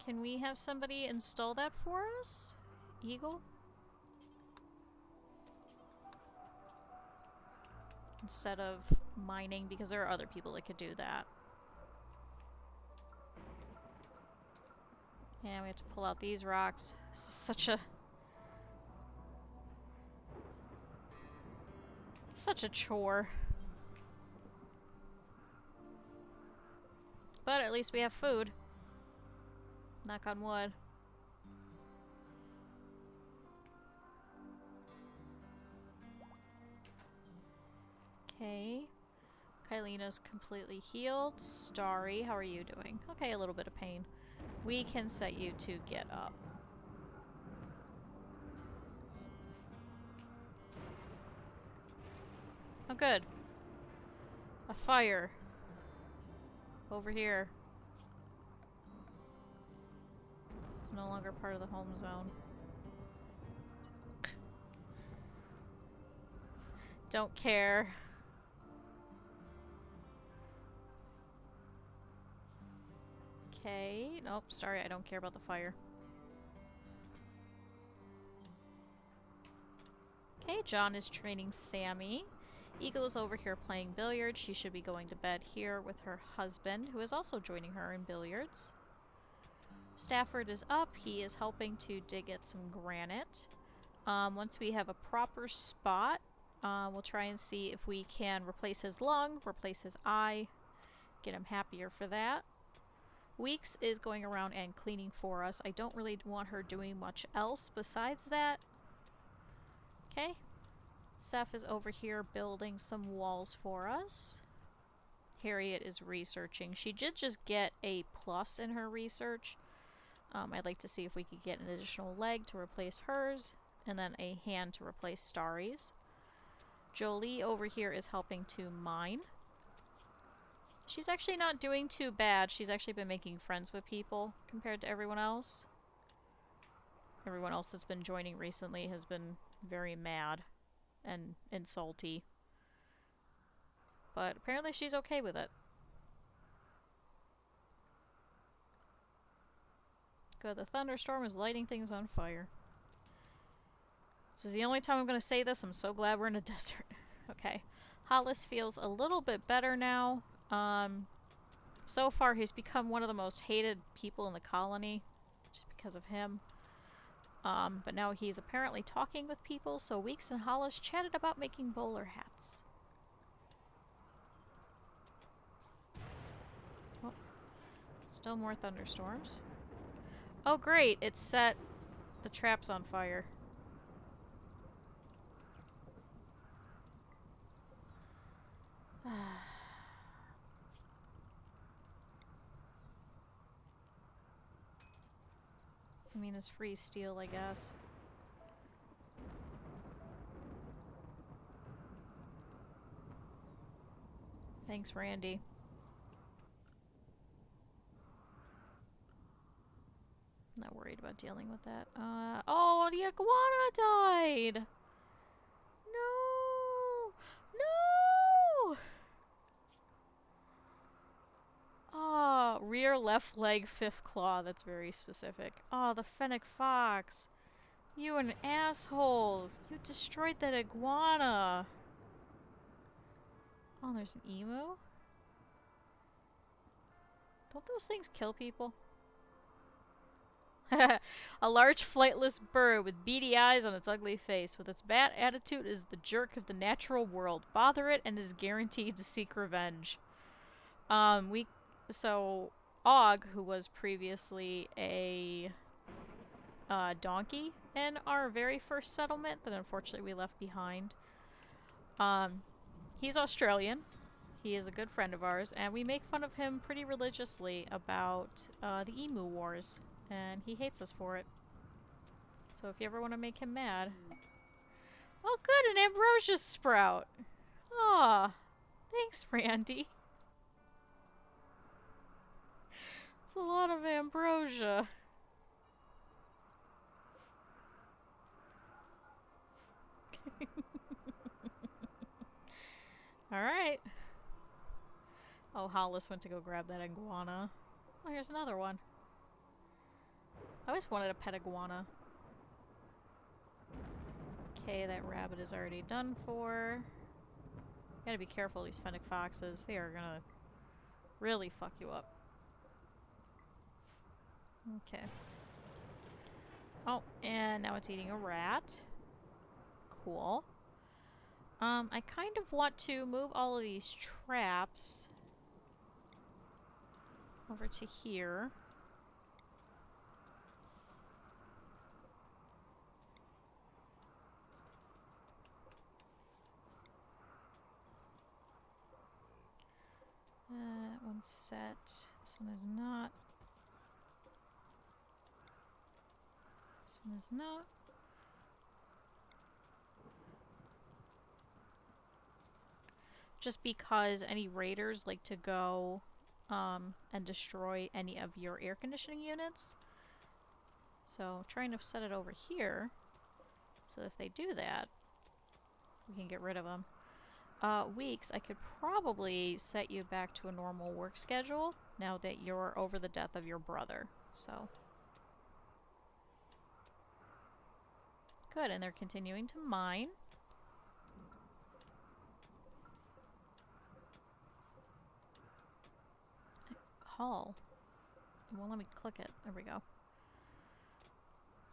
Can we have somebody install that for us? Eagle? Instead of mining, because there are other people that could do that. Yeah, we have to pull out these rocks. This is such a chore. But at least we have food. Knock on wood. Okay. Kylina's completely healed. Starry, how are you doing? Okay, a little bit of pain. We can set you to get up. Oh, good. A fire. Over here. This is no longer part of the home zone. Don't care. Okay. Nope, sorry, I don't care about the fire. Okay, John is training Sammy. Eagle is over here playing billiards. She should be going to bed here with her husband, who is also joining her in billiards. Stafford is up. He is helping to dig at some granite. Once we have a proper spot, we'll try and see if we can replace his lung, replace his eye, get him happier for that. Weeks is going around and cleaning for us. I don't really want her doing much else besides that. Okay. Seth is over here building some walls for us. Harriet is researching. She did just get a plus in her research. I'd like to see if we could get an additional leg to replace hers, and then a hand to replace Starry's. Jolie over here is helping to mine. She's actually not doing too bad. She's actually been making friends with people compared to everyone else. Everyone else that's been joining recently has been very mad and insulty. But apparently she's okay with it. Good, the thunderstorm is lighting things on fire. This is the only time I'm going to say this. I'm so glad we're in a desert. Okay. Hollis feels a little bit better now. So far he's become one of the most hated people in the colony, just because of him. But now he's apparently talking with people, so Weeks and Hollis chatted about making bowler hats. Oh, still more thunderstorms. Oh great, it set the traps on fire. I mean, it's free steel, I guess. Thanks, Randy. Not worried about dealing with that. Oh, the iguana died! No! No! Oh, rear left leg, fifth claw. That's very specific. Oh, the fennec fox. You an asshole. You destroyed that iguana. Oh, there's an emu? Don't those things kill people? A large flightless bird with beady eyes on its ugly face. With its bad attitude is the jerk of the natural world. Bother it and is guaranteed to seek revenge. So Og, who was previously a donkey in our very first settlement that unfortunately we left behind. He's Australian. He is a good friend of ours, and we make fun of him pretty religiously about the emu wars, and he hates us for it. So if you ever want to make him mad... Oh good, an ambrosia sprout! Aw, thanks Randy. It's a lot of ambrosia. Alright. Oh, Hollis went to go grab that iguana. Oh, here's another one. I always wanted a pet iguana. Okay, that rabbit is already done for. Gotta be careful of these fennec foxes. They are gonna really fuck you up. Okay. Oh, and now it's eating a rat. Cool. I kind of want to move all of these traps over to here. That one's set. This one is not. This one is not. Just because any raiders like to go and destroy any of your air conditioning units. So trying to set it over here so if they do that, we can get rid of them. Weeks, I could probably set you back to a normal work schedule now that you're over the death of your brother. So good, and they're continuing to mine. Hull. It won't let me click it. There we go.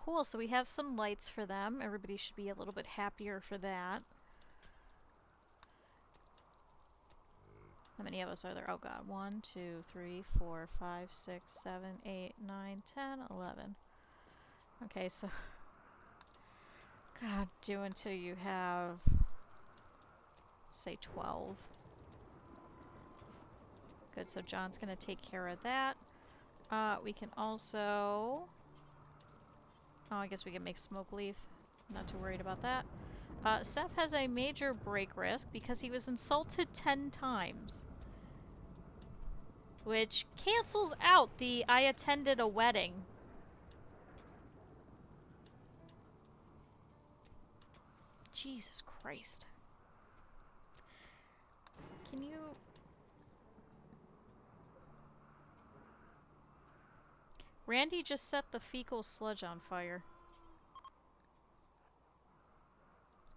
Cool, so we have some lights for them. Everybody should be a little bit happier for that. How many of us are there? Oh god. 1, 2, 3, 4, 5, 6, 7, 8, 9, 10, 11. Okay, so... God, do until you have... say 12. Good, so John's gonna take care of that. We can also... Oh, I guess we can make smoke leave. Not too worried about that. Seth has a major break risk because he was insulted 10 times. Which cancels out the I attended a wedding. Jesus Christ. Can you... Randy just set the fecal sludge on fire.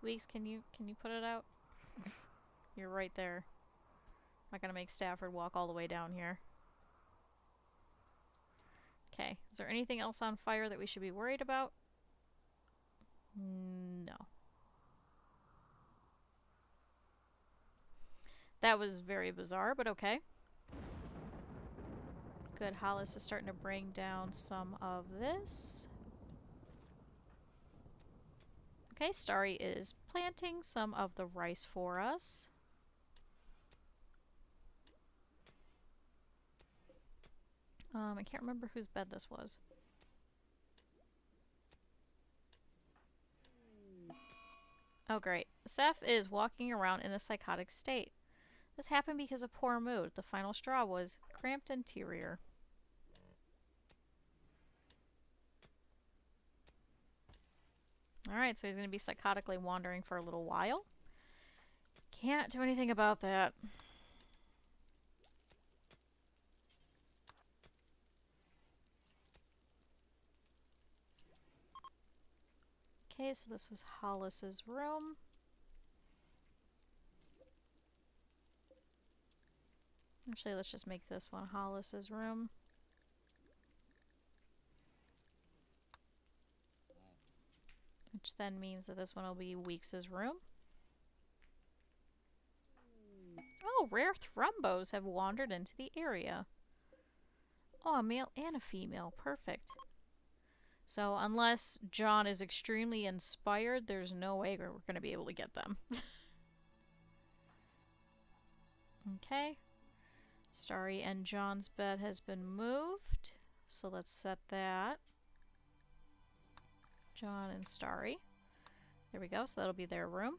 Weeks, can you put it out? You're right there. I'm not gonna make Stafford walk all the way down here. Okay, is there anything else on fire that we should be worried about? No. That was very bizarre, but okay. Good, Hollis is starting to bring down some of this. Okay, Starry is planting some of the rice for us. I can't remember whose bed this was. Oh great. Seth is walking around in a psychotic state. This happened because of poor mood. The final straw was cramped interior. Alright, so he's going to be psychotically wandering for a little while. Can't do anything about that. Okay, so this was Hollis's room. Actually, let's just make this one Hollis's room. Which then means that this one will be Weeks's room. Oh, rare thrumbos have wandered into the area. Oh, a male and a female. Perfect. So, unless John is extremely inspired, there's no way we're going to be able to get them. Okay. Starry and John's bed has been moved. So let's set that. John and Starry. There we go. So that'll be their room.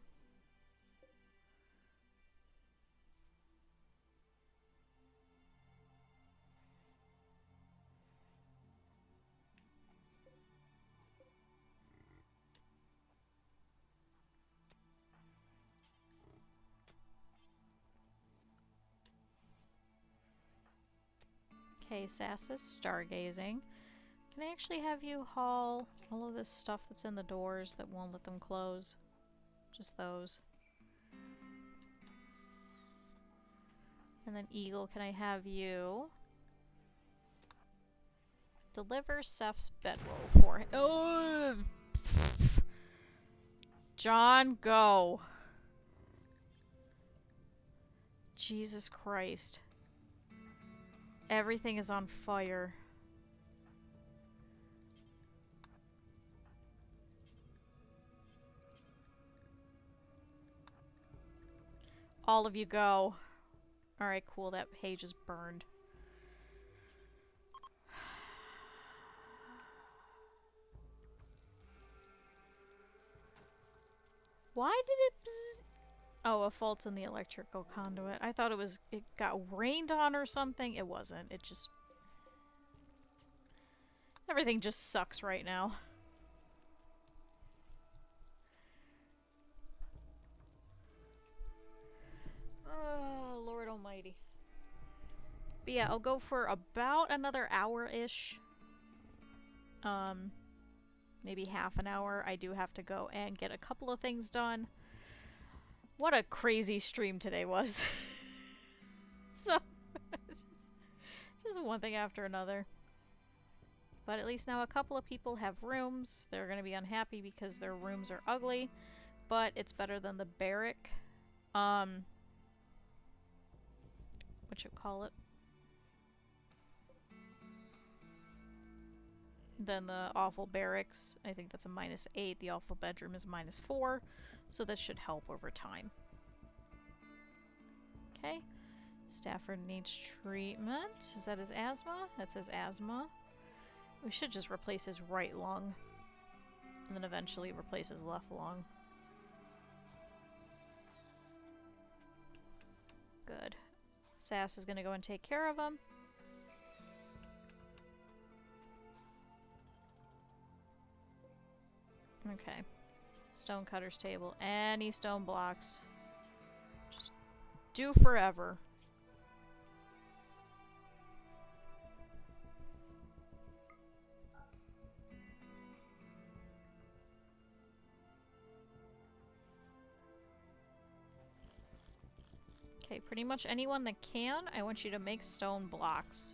Okay, Sass is stargazing. Can I actually have you haul all of this stuff that's in the doors that won't let them close? Just those. And then Eagle, can I have you deliver Seth's bedroll for him? Oh! John, go! Jesus Christ. Everything is on fire. All of you go. Alright, cool. That page is burned. Why did it bzz? Oh, a fault in the electrical conduit. I thought it got rained on or something. It wasn't. It just... Everything just sucks right now. Oh, Lord Almighty. But yeah, I'll go for about another hour-ish. Maybe half an hour. I do have to go and get a couple of things done. What a crazy stream today was. So, just one thing after another. But at least now a couple of people have rooms. They're going to be unhappy because their rooms are ugly, but it's better than the barrack. What you call it? Then the awful barracks, I think that's a -8. The awful bedroom is -4, so that should help over time. Okay. Stafford needs treatment. Is that his asthma? That says asthma. We should just replace his right lung. And then eventually replace his left lung. Good. Sass is going to go and take care of him. Okay. Stonecutter's table. Any stone blocks. Just do forever. Okay, pretty much anyone that can, I want you to make stone blocks.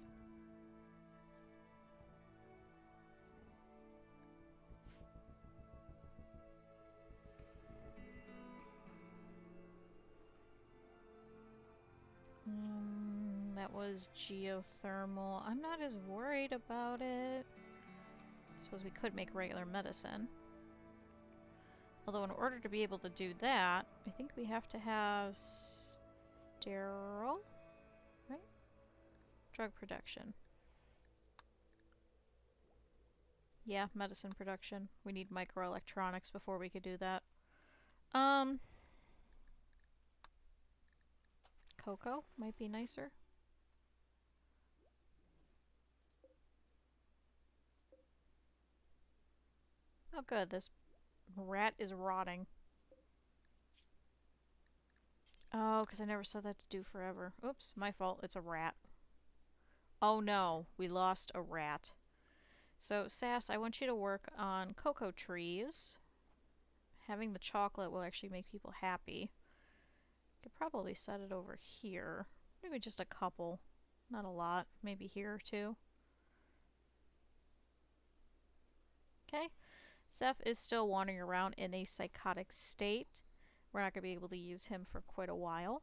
That was geothermal. I'm not as worried about it. I suppose we could make regular medicine. Although in order to be able to do that, I think we have to have sterile, right? Drug production. Yeah, medicine production. We need microelectronics before we could do that. Cocoa might be nicer. Oh good, this rat is rotting. Oh, because I never said that to do forever. Oops, my fault, it's a rat. Oh no, we lost a rat. So, Sass, I want you to work on cocoa trees. Having the chocolate will actually make people happy. Could probably set it over here. Maybe just a couple. Not a lot. Maybe here too. Okay. Seth is still wandering around in a psychotic state. We're not going to be able to use him for quite a while.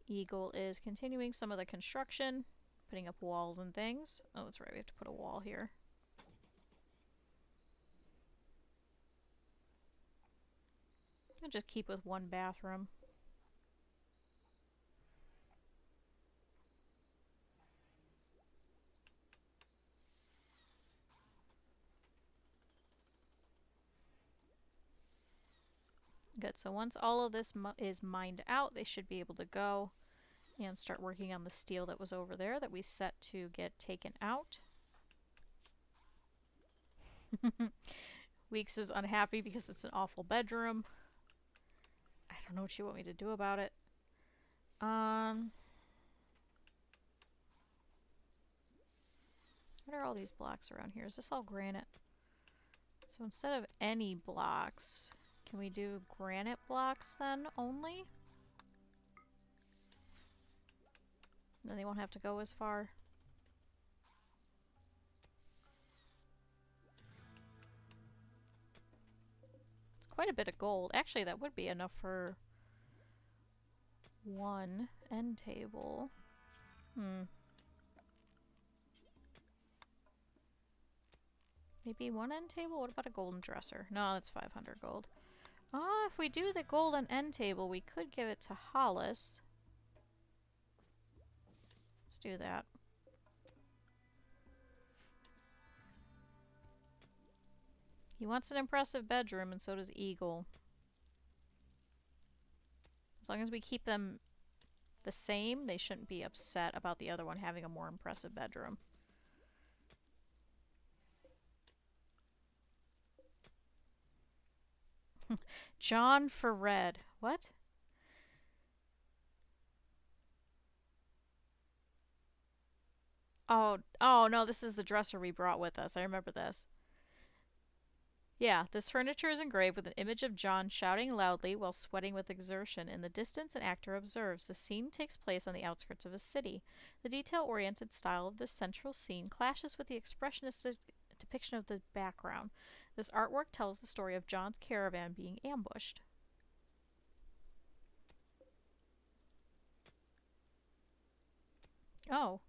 Eagle is continuing some of the construction, putting up walls and things. Oh, that's right, we have to put a wall here. I'll just keep with one bathroom. Good, so once all of this is mined out, they should be able to go and start working on the steel that was over there that we set to get taken out. Weeks is unhappy because it's an awful bedroom. I don't know what you want me to do about it. What are all these blocks around here? Is this all granite? So instead of any blocks, can we do granite blocks then only? Then they won't have to go as far. It's quite a bit of gold. Actually, that would be enough for one end table. Maybe one end table? What about a golden dresser? No, that's 500 gold. If we do the golden end table, we could give it to Hollis. Let's do that. He wants an impressive bedroom, and so does Eagle. As long as we keep them the same, they shouldn't be upset about the other one having a more impressive bedroom. John for red. What? Oh no, this is the dresser we brought with us. I remember this. Yeah, this furniture is engraved with an image of John shouting loudly while sweating with exertion. In the distance, an actor observes. The scene takes place on the outskirts of a city. The detail-oriented style of this central scene clashes with the expressionist depiction of the background. This artwork tells the story of John's caravan being ambushed. Oh.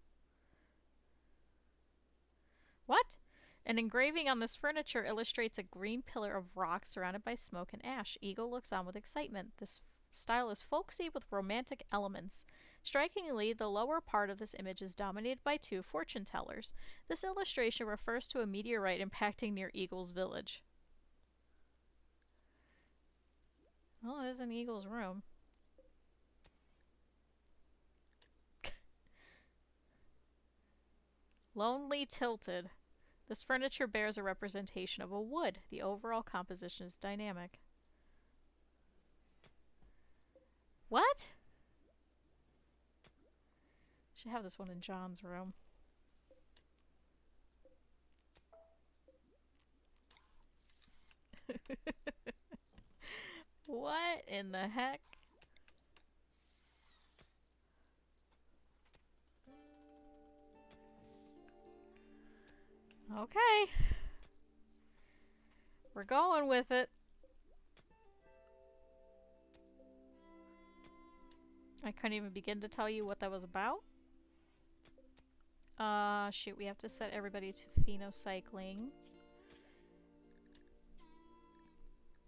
What? An engraving on this furniture illustrates a green pillar of rock surrounded by smoke and ash. Eagle looks on with excitement. This style is folksy with romantic elements. Strikingly, the lower part of this image is dominated by two fortune tellers. This illustration refers to a meteorite impacting near Eagle's village. Well, it is in Eagle's room. Lonely tilted. This furniture bears a representation of a wood. The overall composition is dynamic. What? Should have this one in John's room. What in the heck? Okay. We're going with it. I couldn't even begin to tell you what that was about. Shoot, we have to set everybody to phenocycling.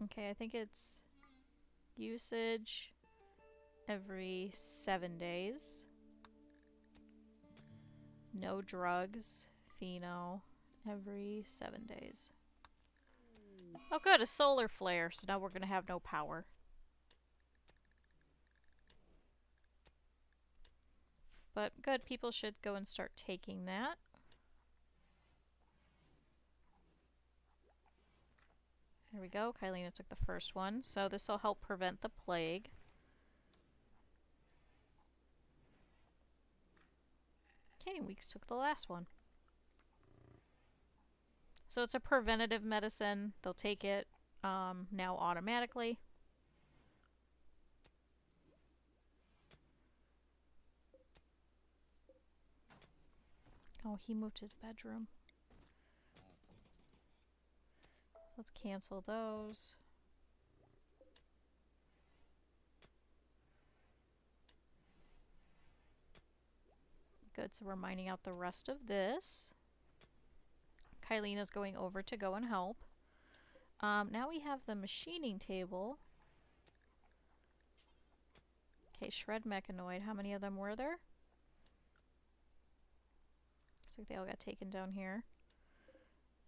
Okay, I think it's usage every 7 days. No drugs. Pheno every 7 days. Oh good, a solar flare, so now we're gonna have no power. But good, people should go and start taking that. There we go, Kylina took the first one, so this will help prevent the plague. Okay, Weeks took the last one. So it's a preventative medicine. They'll take it now automatically. Oh, he moved his bedroom. Let's cancel those. Good, so we're mining out the rest of this. Kylina's going over to go and help. Now we have the machining table. Okay, shred mechanoid. How many of them were there? Looks like they all got taken down here.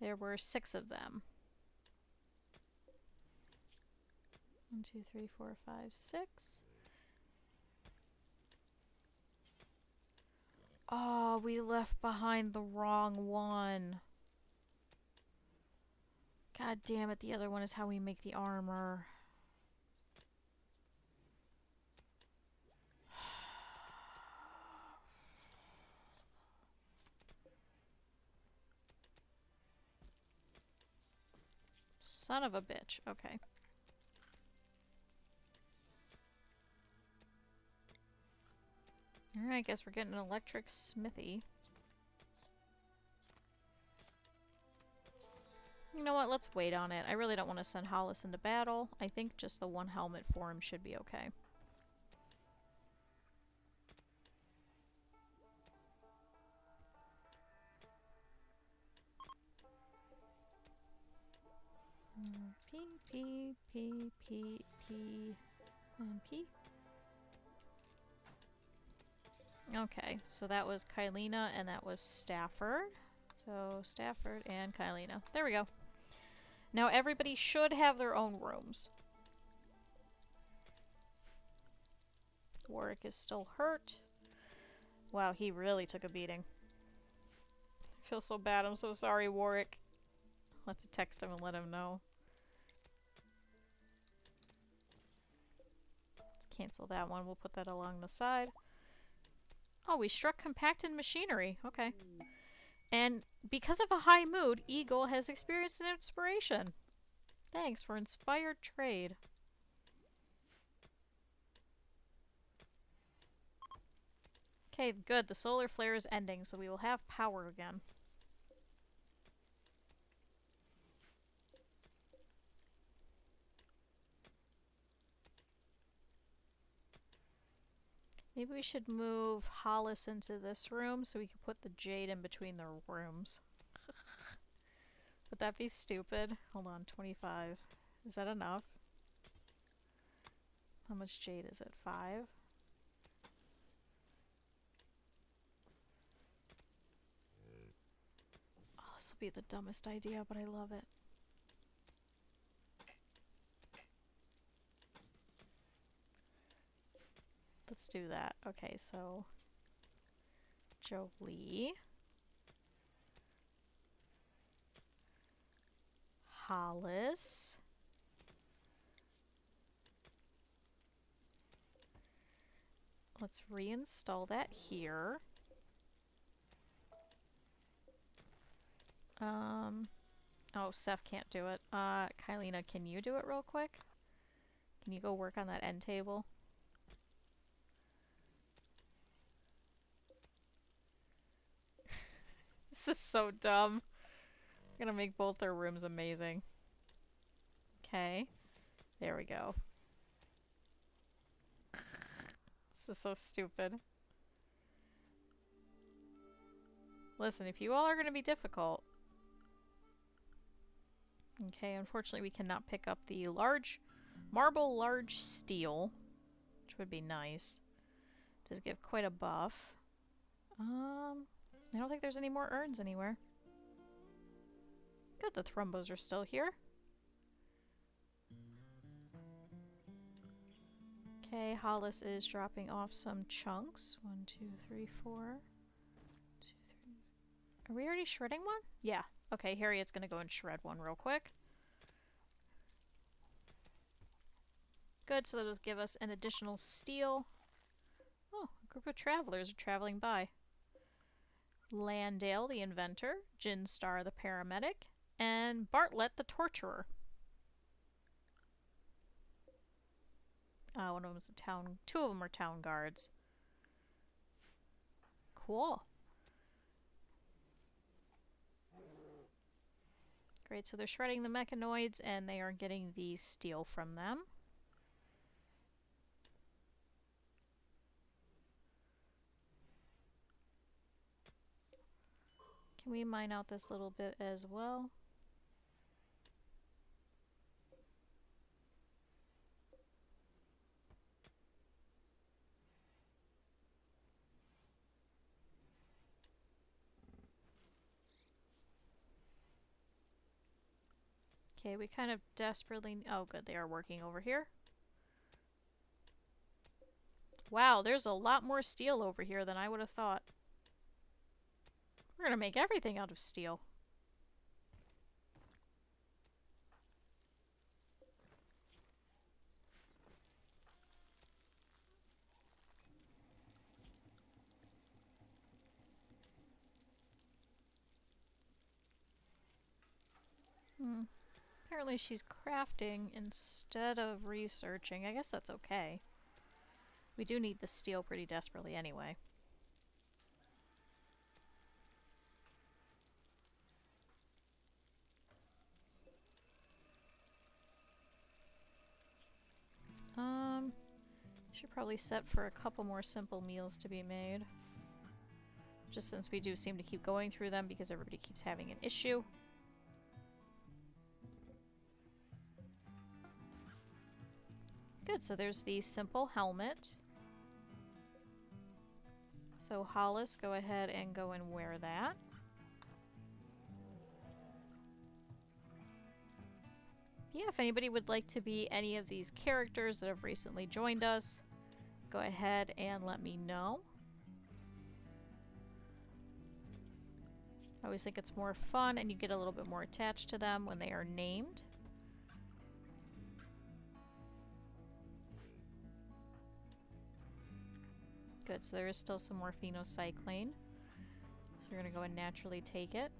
There were 6 of them. 1, 2, 3, 4, 5, 6. Oh, we left behind the wrong one. God damn it, the other one is how we make the armor. Son of a bitch. Okay. Alright, I guess we're getting an electric smithy. You know what? Let's wait on it. I really don't want to send Hollis into battle. I think just the one helmet for him should be okay. P, P, P, P, P, and P. Okay, so that was Kylina and that was Stafford. So Stafford and Kylina. There we go. Now everybody should have their own rooms. Warwick is still hurt. Wow, he really took a beating. I feel so bad. I'm so sorry, Warwick. I'll have to text him and let him know. Let's cancel that one. We'll put that along the side. Oh, we struck compacted machinery. Okay. And because of a high mood, Eagle has experienced an inspiration. Thanks for inspired trade. Okay, good. The solar flare is ending, so we will have power again. Maybe we should move Hollis into this room so we can put the jade in between the rooms. Would that be stupid? Hold on, 25. Is that enough? How much jade is it? 5? Oh, this will be the dumbest idea, but I love it. Let's do that. Okay, so Jolie, Hollis, let's reinstall that here. Oh, Seth can't do it. Kylina, can you do it real quick? Can you go work on that end table? This is so dumb. I'm gonna make both their rooms amazing. Okay. There we go. This is so stupid. Listen, if you all are gonna be difficult... Okay, unfortunately we cannot pick up the marble large steel, which would be nice. Does give quite a buff. I don't think there's any more urns anywhere. Good, the thrumbos are still here. Okay, Hollis is dropping off some chunks. 1, 2, 3, 4. 2, 3. Are we already shredding one? Yeah. Okay, Harriet's gonna go and shred one real quick. Good, so that'll give us an additional steel. Oh, a group of travelers are traveling by. Landale, the inventor, Jinstar, the paramedic, and Bartlett, the torturer. One of them is a town. 2 of them are town guards. Cool. Great, so they're shredding the mechanoids and they are getting the steel from them. Can we mine out this little bit as well? Okay, we kind of desperately... Oh, good, they are working over here. Wow, there's a lot more steel over here than I would have thought. We're gonna make everything out of steel. Apparently she's crafting instead of researching. I guess that's okay. We do need the steel pretty desperately anyway. Should probably set for a couple more simple meals to be made. Just since we do seem to keep going through them because everybody keeps having an issue. Good, so there's the simple helmet. So Hollis, go ahead and go and wear that. Yeah, if anybody would like to be any of these characters that have recently joined us, go ahead and let me know. I always think it's more fun and you get a little bit more attached to them when they are named. Good, so there is still some more phenocycline. So we're going to go and naturally take it.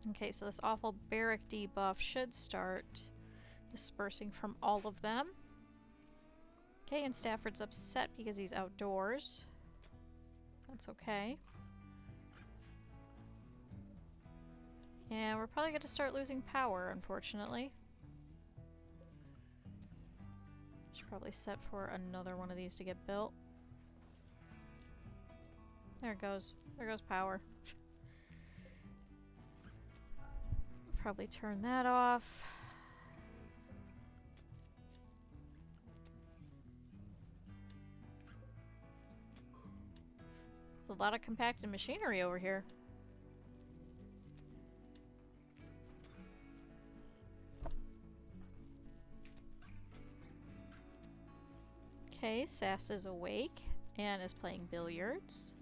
Okay, so this awful barrack debuff should start dispersing from all of them. Okay, and Stafford's upset because he's outdoors. That's okay. And we're probably going to start losing power, unfortunately. Should probably set for another one of these to get built. There it goes. There goes power. Probably turn that off. There's a lot of compacted machinery over here. Okay, Sass is awake and is playing billiards.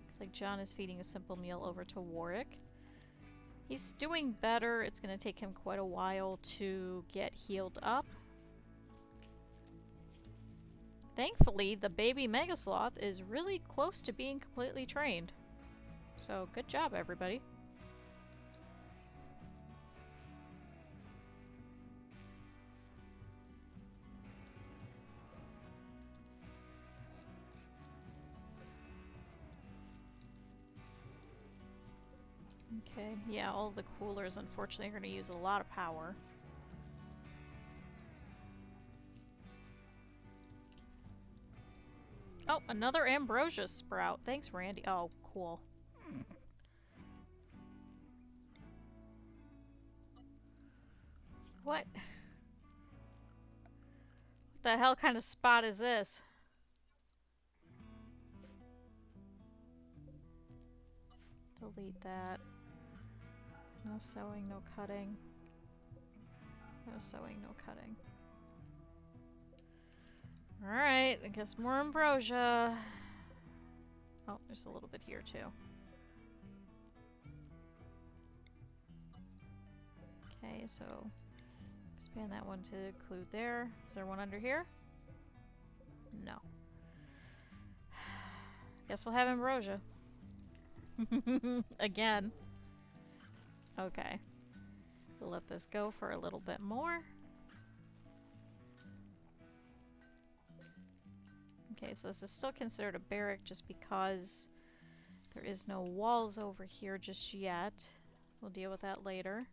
Looks like John is feeding a simple meal over to Warwick. He's doing better. It's going to take him quite a while to get healed up. Thankfully, the baby Mega Sloth is really close to being completely trained. So, good job, everybody. Okay, yeah, all the coolers unfortunately are going to use a lot of power. Oh, another ambrosia sprout. Thanks, Randy. Oh, cool. What? What the hell kind of spot is this? Delete that. No sewing, no cutting. No sewing, no cutting. Alright, I guess more ambrosia. Oh, there's a little bit here too. Okay, so expand that one to include there. Is there one under here? No. Guess we'll have ambrosia. Again. Okay. We'll let this go for a little bit more. Okay, so this is still considered a barrack just because there is no walls over here just yet. We'll deal with that later.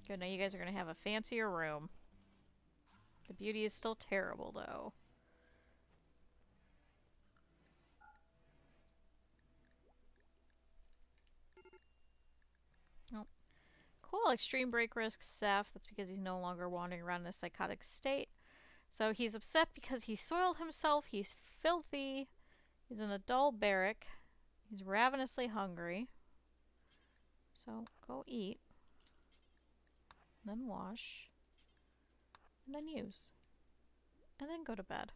Good, now you guys are going to have a fancier room. The beauty is still terrible, though. Oh. Cool, extreme break risk, Seth. That's because he's no longer wandering around in a psychotic state. So he's upset because he soiled himself, he's filthy, he's in a dull barrack, he's ravenously hungry. So go eat, then wash, and then use, and then go to bed.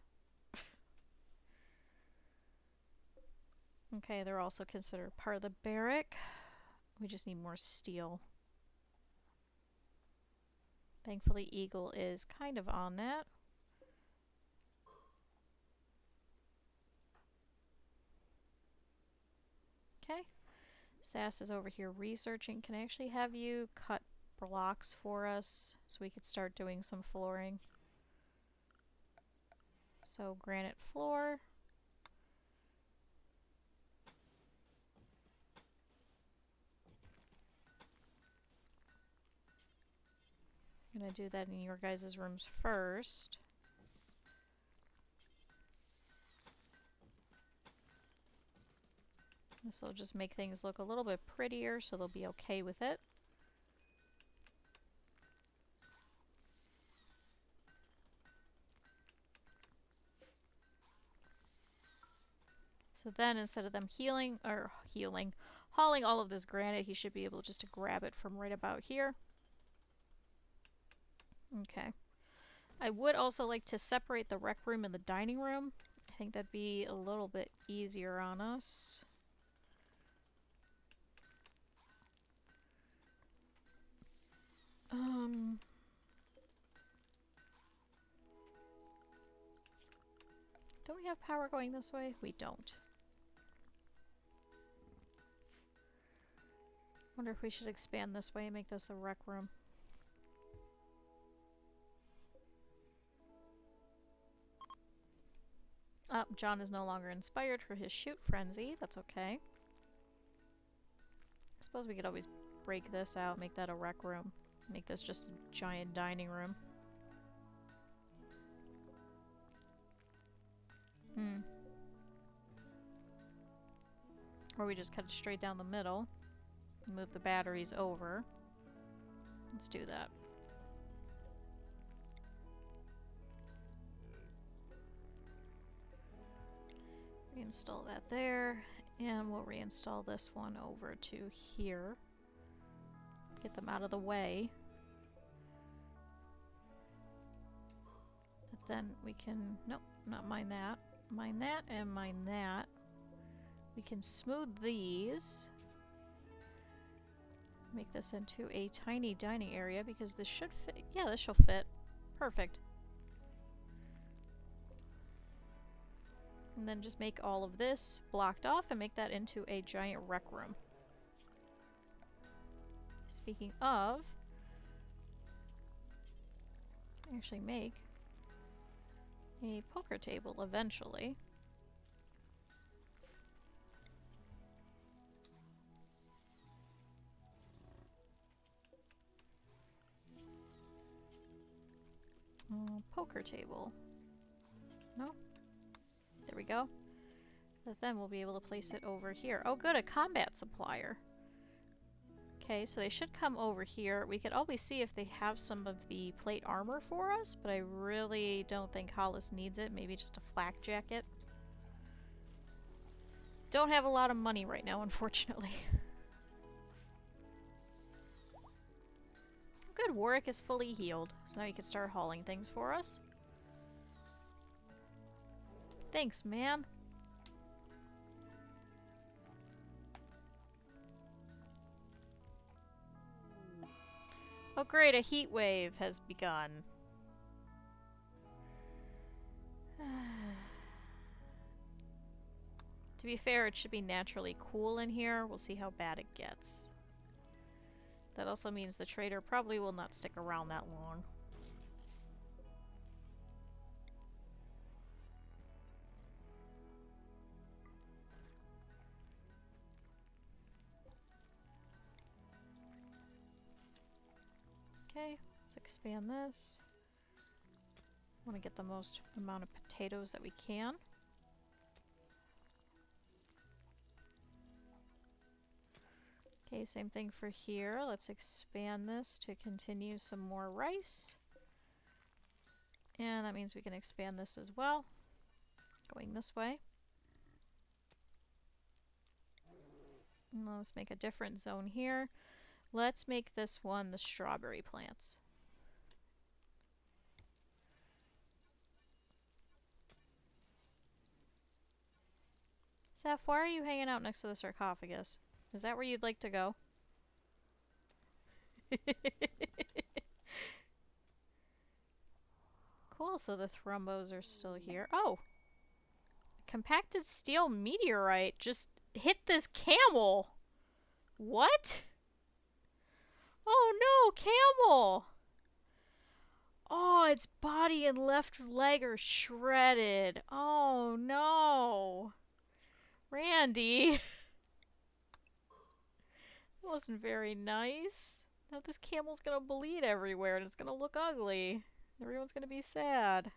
Okay, they're also considered part of the barrack. We just need more steel. Thankfully, Eagle is kind of on that. Okay. Sass is over here researching. Can I actually have you cut blocks for us so we could start doing some flooring? So, granite floor. I'm gonna do that in your guys' rooms first. This will just make things look a little bit prettier, so they'll be okay with it. So then, instead of them hauling all of this granite, he should be able just to grab it from right about here. Okay. I would also like to separate the rec room and the dining room. I think that'd be a little bit easier on us. Don't we have power going this way? We don't. Wonder if we should expand this way and make this a rec room. Oh, John is no longer inspired for his shoot frenzy. That's okay. I suppose we could always break this out, make that a rec room. Make this just a giant dining room. Or we just cut it straight down the middle. Move the batteries over. Let's do that. Reinstall that there. And we'll reinstall this one over to here. Get them out of the way. But then we can... Nope, not mine that. Mine that and mine that. We can smooth these. Make this into a tiny dining area because this should fit. Yeah, this shall fit. Perfect. And then just make all of this blocked off and make that into a giant rec room. Speaking of, actually make a poker table eventually. Poker table. No? There we go. But then we'll be able to place it over here. Oh good, a combat supplier. Okay, so they should come over here. We could always see if they have some of the plate armor for us, but I really don't think Hollis needs it. Maybe just a flak jacket. Don't have a lot of money right now, unfortunately. Good, Warwick is fully healed, so now you can start hauling things for us. Thanks, man. Oh great, a heat wave has begun. To be fair, it should be naturally cool in here. We'll see how bad it gets. That also means the trader probably will not stick around that long. Okay, let's expand this. I want to get the most amount of potatoes that we can. Okay, same thing for here. Let's expand this to continue some more rice. And that means we can expand this as well, going this way. And let's make a different zone here. Let's make this one the strawberry plants. Seth, why are you hanging out next to the sarcophagus? Is that where you'd like to go? Cool, so the thrombos are still here. Oh! Compacted steel meteorite just hit this camel! What? Oh no, camel! Oh, its body and left leg are shredded. Oh no! Randy! That wasn't very nice. Now this camel's gonna bleed everywhere and it's gonna look ugly. Everyone's gonna be sad.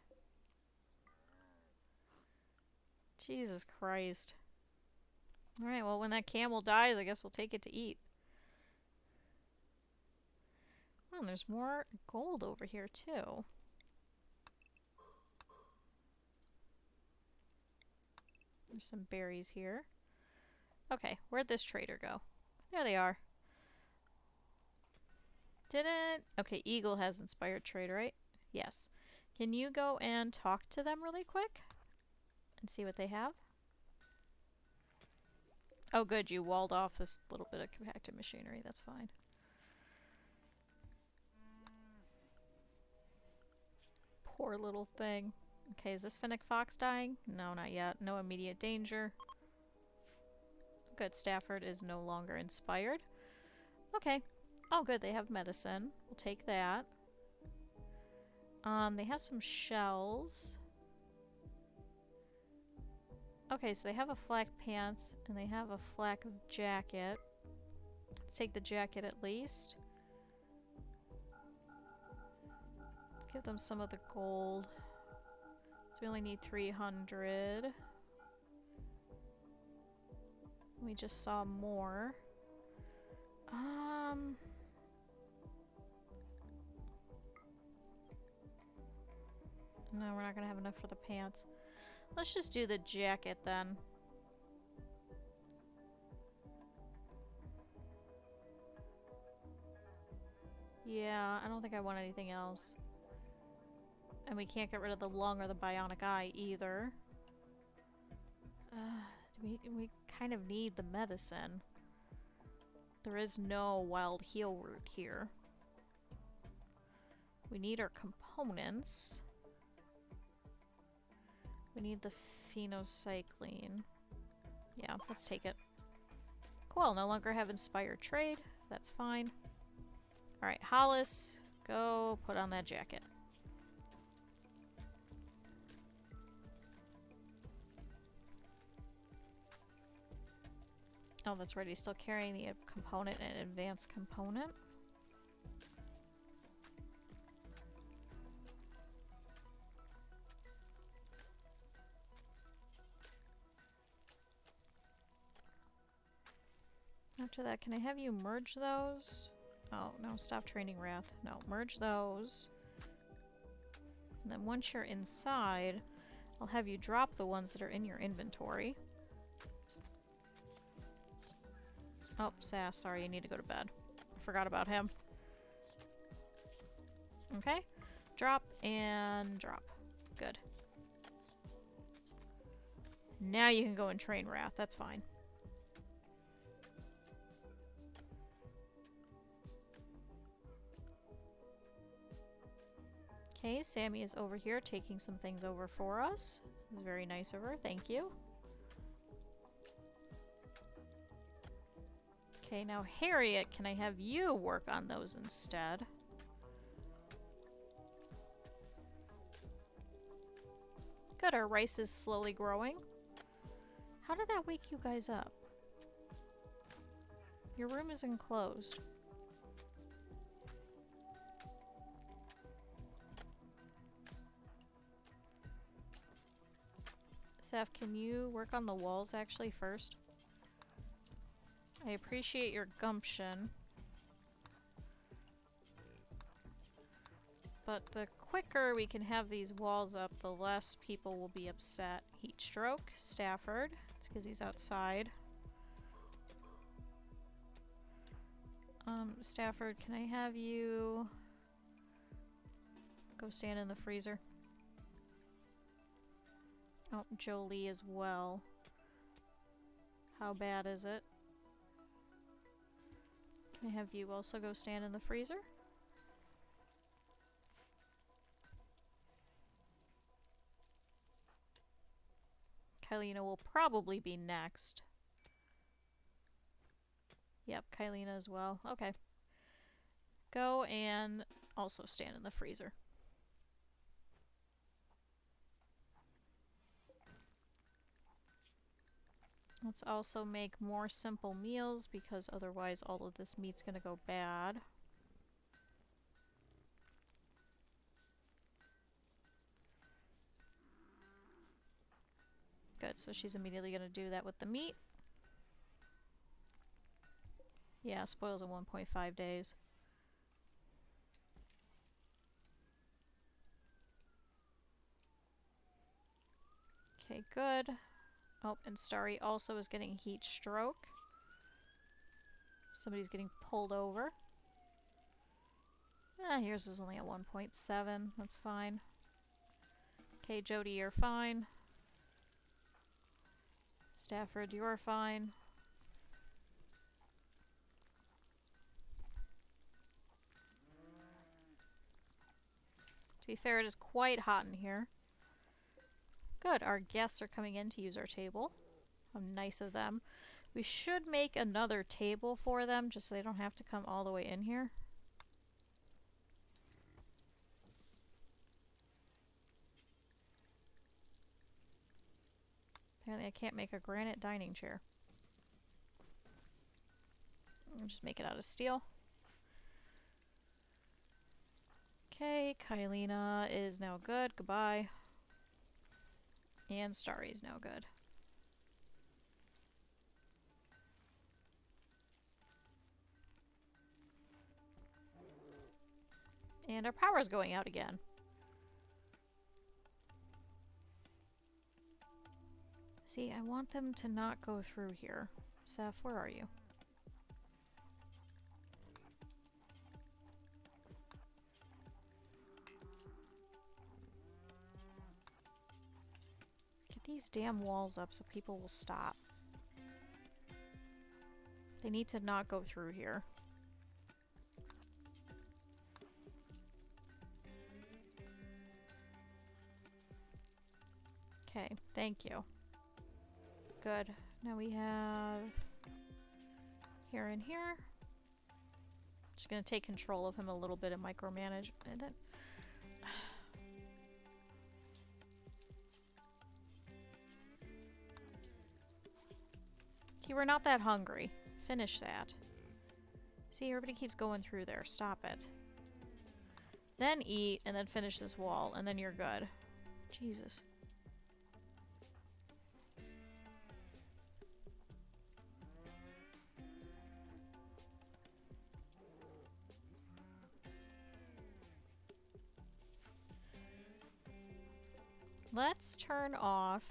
Jesus Christ. Alright, well when that camel dies, I guess we'll take it to eat. Oh, and there's more gold over here too. There's some berries here. Okay, where'd this trader go? There they are. Didn't... Okay, Eagle has inspired trade, right? Yes. Can you go and talk to them really quick? And see what they have? Oh good, you walled off this little bit of compacted machinery. That's fine. Poor little thing. Okay, is this Fennec Fox dying? No, not yet. No immediate danger. Good, Stafford is no longer inspired. Okay. Oh, good. They have medicine. We'll take that. They have some shells. Okay, so they have a flak pants and they have a flak jacket. Let's take the jacket at least. Let's give them some of the gold. So we only need 300. We just saw more. No, we're not gonna have enough for the pants. Let's just do the jacket then. Yeah, I don't think I want anything else. And we can't get rid of the lung or the bionic eye either. We kind of need the medicine. There is no wild heal root here. We need our components. We need the phenocycline. Yeah, let's take it. Cool, no longer have inspired trade. That's fine. Alright, Hollis, go put on that jacket. Oh, that's right, he's still carrying the component and advanced component. After that, can I have you merge those? Oh, no, stop training Wrath. No, merge those. And then once you're inside, I'll have you drop the ones that are in your inventory. Oh, Sass, sorry, you need to go to bed. I forgot about him. Okay. Drop and drop. Good. Now you can go and train Wrath, that's fine. Okay, Sammy is over here taking some things over for us. It's very nice of her, thank you. Okay, now Harriet, can I have you work on those instead? Good, our rice is slowly growing. How did that wake you guys up? Your room is enclosed. Seth, can you work on the walls actually first? I appreciate your gumption. But the quicker we can have these walls up, the less people will be upset. Heat stroke, Stafford. It's because he's outside. Stafford, can I have you go stand in the freezer? Oh, Jolie as well. How bad is it? Can I have you also go stand in the freezer? Kylina will probably be next. Yep, Kylina as well. Okay. Go and also stand in the freezer. Let's also make more simple meals because otherwise all of this meat's gonna go bad. Good, so she's immediately gonna do that with the meat. Yeah, spoils in 1.5 days. Okay, good. Oh, and Starry also is getting heat stroke. Somebody's getting pulled over. Yours is only at 1.7. That's fine. Okay, Jody, you're fine. Stafford, you're fine. To be fair, it is quite hot in here. Good, our guests are coming in to use our table. How nice of them. We should make another table for them just so they don't have to come all the way in here. Apparently I can't make a granite dining chair. I'll just make it out of steel. Okay, Kylina is now good. Goodbye. And Starry's now good. And our power's going out again. See, I want them to not go through here. Seth, where are you? Get these damn walls up so people will stop. They need to not go through here. Okay, thank you. Good. Now we have here and here. Just gonna take control of him a little bit and micromanage. And then you were not that hungry. Finish that. See, everybody keeps going through there. Stop it. Then eat, and then finish this wall, and then you're good. Jesus. Let's turn off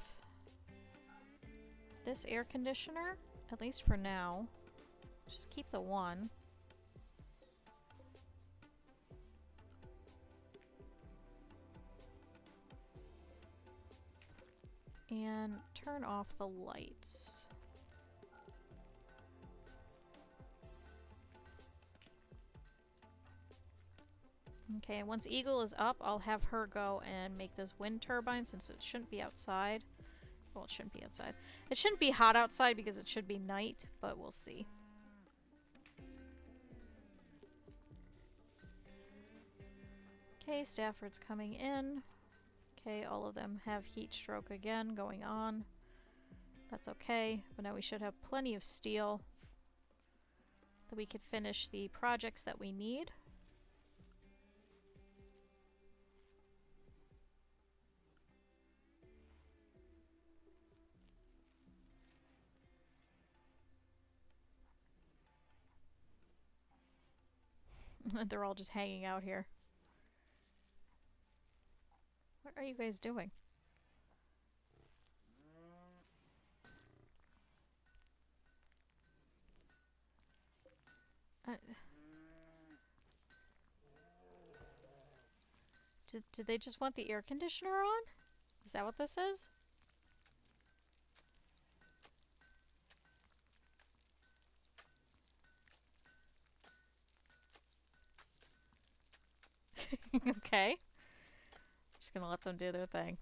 this air conditioner, at least for now. Just keep the one. And turn off the lights. Okay, once Eagle is up, I'll have her go and make this wind turbine since it shouldn't be outside. Well, it shouldn't be outside. It shouldn't be hot outside because it should be night, but we'll see. Okay, Stafford's coming in. Okay, all of them have heat stroke again going on. That's okay, but now we should have plenty of steel that we could finish the projects that we need. They're all just hanging out here. What are you guys doing? Did they just want the air conditioner on? Is that what this is? Okay. Just gonna let them do their thing.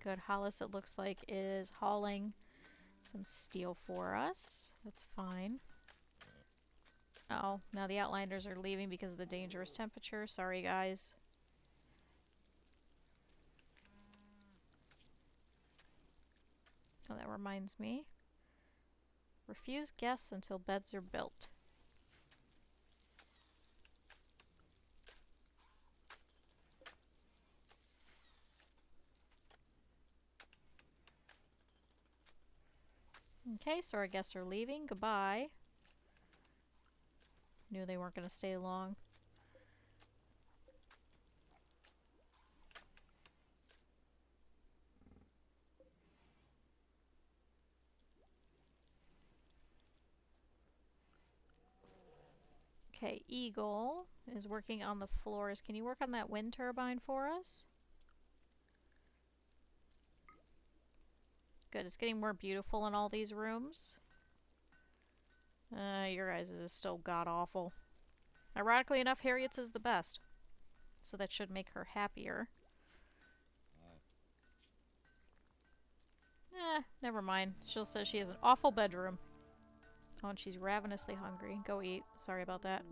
Good. Hollis, it looks like, is hauling some steel for us. That's fine. Oh, now the Outlanders are leaving because of the dangerous temperature. Sorry, guys. Oh, that reminds me. Refuse guests until beds are built. Okay, so our guests are leaving. Goodbye. Knew they weren't going to stay long. Okay, Eagle is working on the floors. Can you work on that wind turbine for us? Good, it's getting more beautiful in all these rooms. Your guys' is still god-awful. Ironically enough, Harriet's is the best. So that should make her happier. Never mind. She'll say she has an awful bedroom. Oh, and she's ravenously hungry. Go eat. Sorry about that.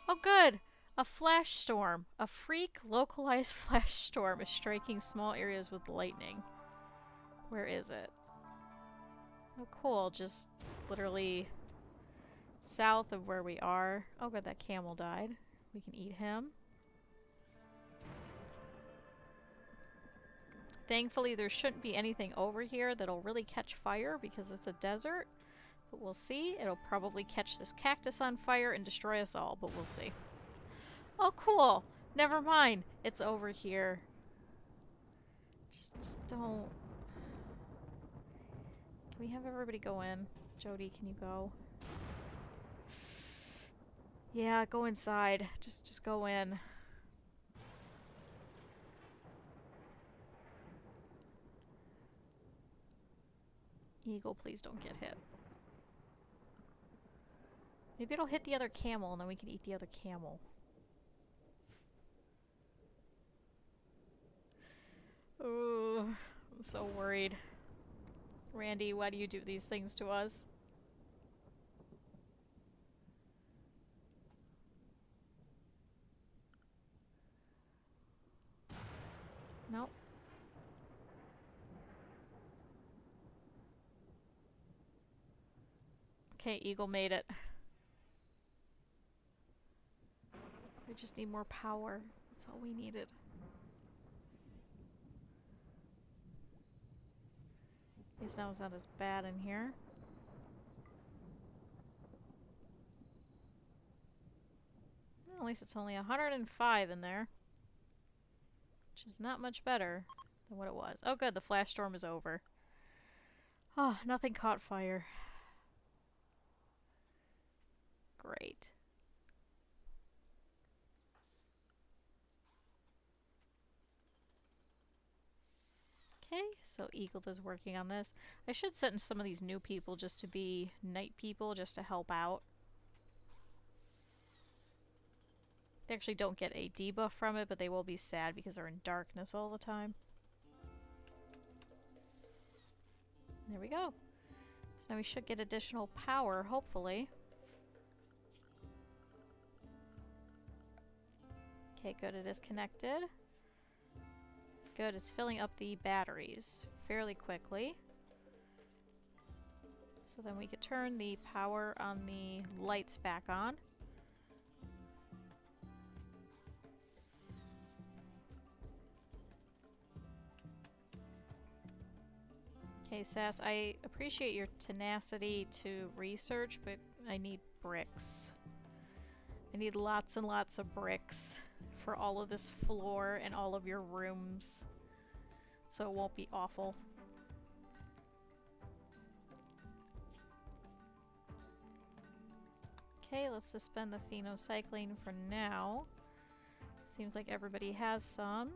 Oh, good! A flash storm. A freak localized flash storm is striking small areas with lightning. Where is it? Oh, cool. Just literally south of where we are. Oh, good. That camel died. We can eat him. Thankfully, there shouldn't be anything over here that'll really catch fire because it's a desert. But we'll see. It'll probably catch this cactus on fire and destroy us all, but we'll see. Oh, cool! Never mind. It's over here. Just don't... Can we have everybody go in? Jody, can you go? Yeah, go inside. Just go in. Eagle, please don't get hit. Maybe it'll hit the other camel and then we can eat the other camel. Oh, I'm so worried. Randy, why do you do these things to us? Nope. Okay, Eagle made it. We just need more power. That's all we needed. At least now it's not as bad in here. Well, at least it's only 105 in there. Which is not much better than what it was. Oh good, the flash storm is over. Oh, nothing caught fire. Great. Okay, so Eagle is working on this. I should send some of these new people just to be night people, just to help out. They actually don't get a debuff from it, but they will be sad because they're in darkness all the time. There we go. So now we should get additional power, hopefully. Okay, good, it is connected. Good, it's filling up the batteries fairly quickly. So then we could turn the power on the lights back on. Okay, Sass, I appreciate your tenacity to research, but I need bricks. I need lots and lots of bricks for all of this floor and all of your rooms. So it won't be awful. Okay, let's suspend the phenocycline for now. Seems like everybody has some.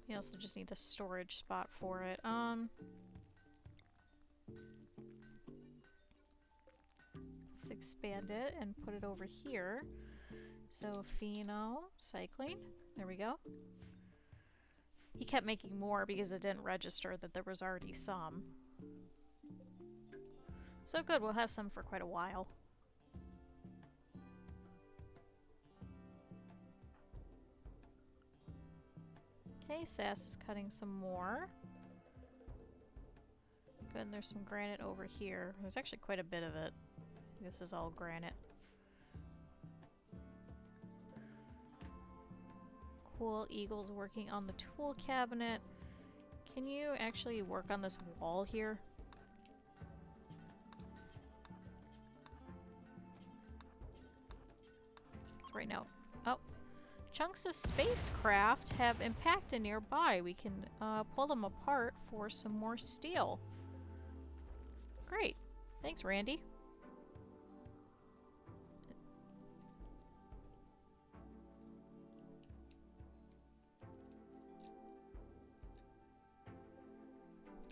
You also just need a storage spot for it. Let's expand it and put it over here. So phenocycline, there we go. He kept making more because it didn't register that there was already some. So good, we'll have some for quite a while. Okay, Sass is cutting some more. Good, and there's some granite over here. There's actually quite a bit of it. This is all granite. Cool, Eagle's working on the tool cabinet. Can you actually work on this wall here? Right now. Oh. Chunks of spacecraft have impacted nearby. We can pull them apart for some more steel. Great. Thanks, Randy.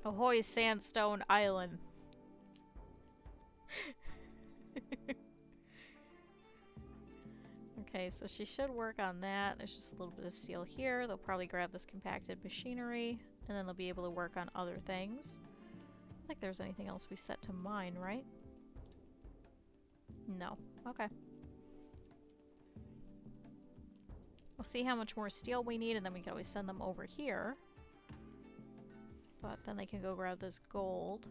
Ahoy, Sandstone Island. Okay, so she should work on that. There's just a little bit of steel here. They'll probably grab this compacted machinery, and then they'll be able to work on other things. I don't think there's anything else we set to mine, right? No. Okay. We'll see how much more steel we need, and then we can always send them over here. But then they can go grab this gold.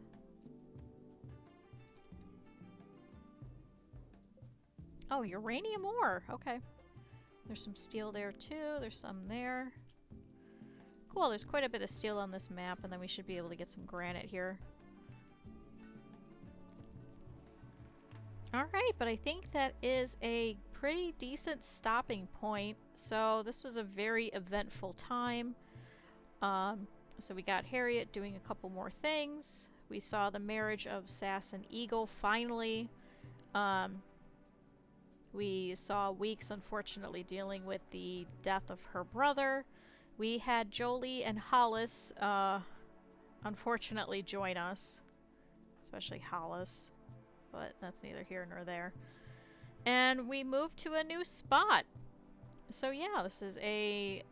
Oh, uranium ore! Okay. There's some steel there too. There's some there. Cool, there's quite a bit of steel on this map, and then we should be able to get some granite here. Alright, but I think that is a pretty decent stopping point. So this was a very eventful time. So we got Harriet doing a couple more things. We saw the marriage of Sass and Eagle finally. We saw Weeks unfortunately dealing with the death of her brother. We had Jolie and Hollis unfortunately join us. Especially Hollis. But that's neither here nor there. And we moved to a new spot. So yeah, this is a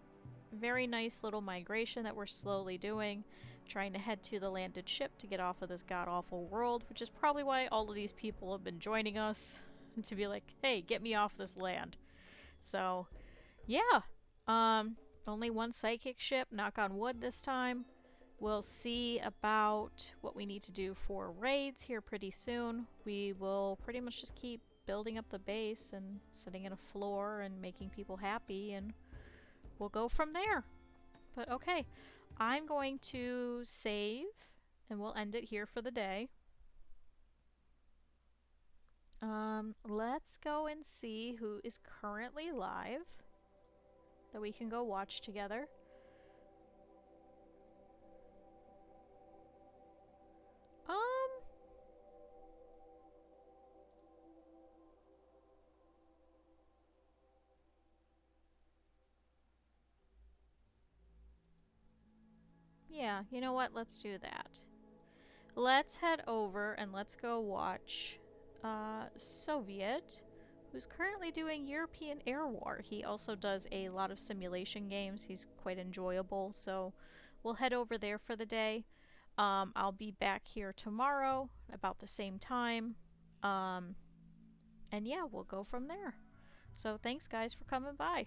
very nice little migration that we're slowly doing. Trying to head to the landed ship to get off of this god-awful world, which is probably why all of these people have been joining us. To be like, hey, get me off this land. So, yeah. Only one psychic ship, knock on wood this time. We'll see about what we need to do for raids here pretty soon. We will pretty much just keep building up the base and sitting in a floor and making people happy, and we'll go from there. But okay, I'm going to save, and we'll end it here for the day. Let's go and see who is currently live that we can go watch together. Yeah, you know what? Let's do that. Let's head over and let's go watch Soviet, who's currently doing European Air War. He also does a lot of simulation games. He's quite enjoyable, so we'll head over there for the day. I'll be back here tomorrow about the same time. And yeah, we'll go from there. So thanks guys for coming by.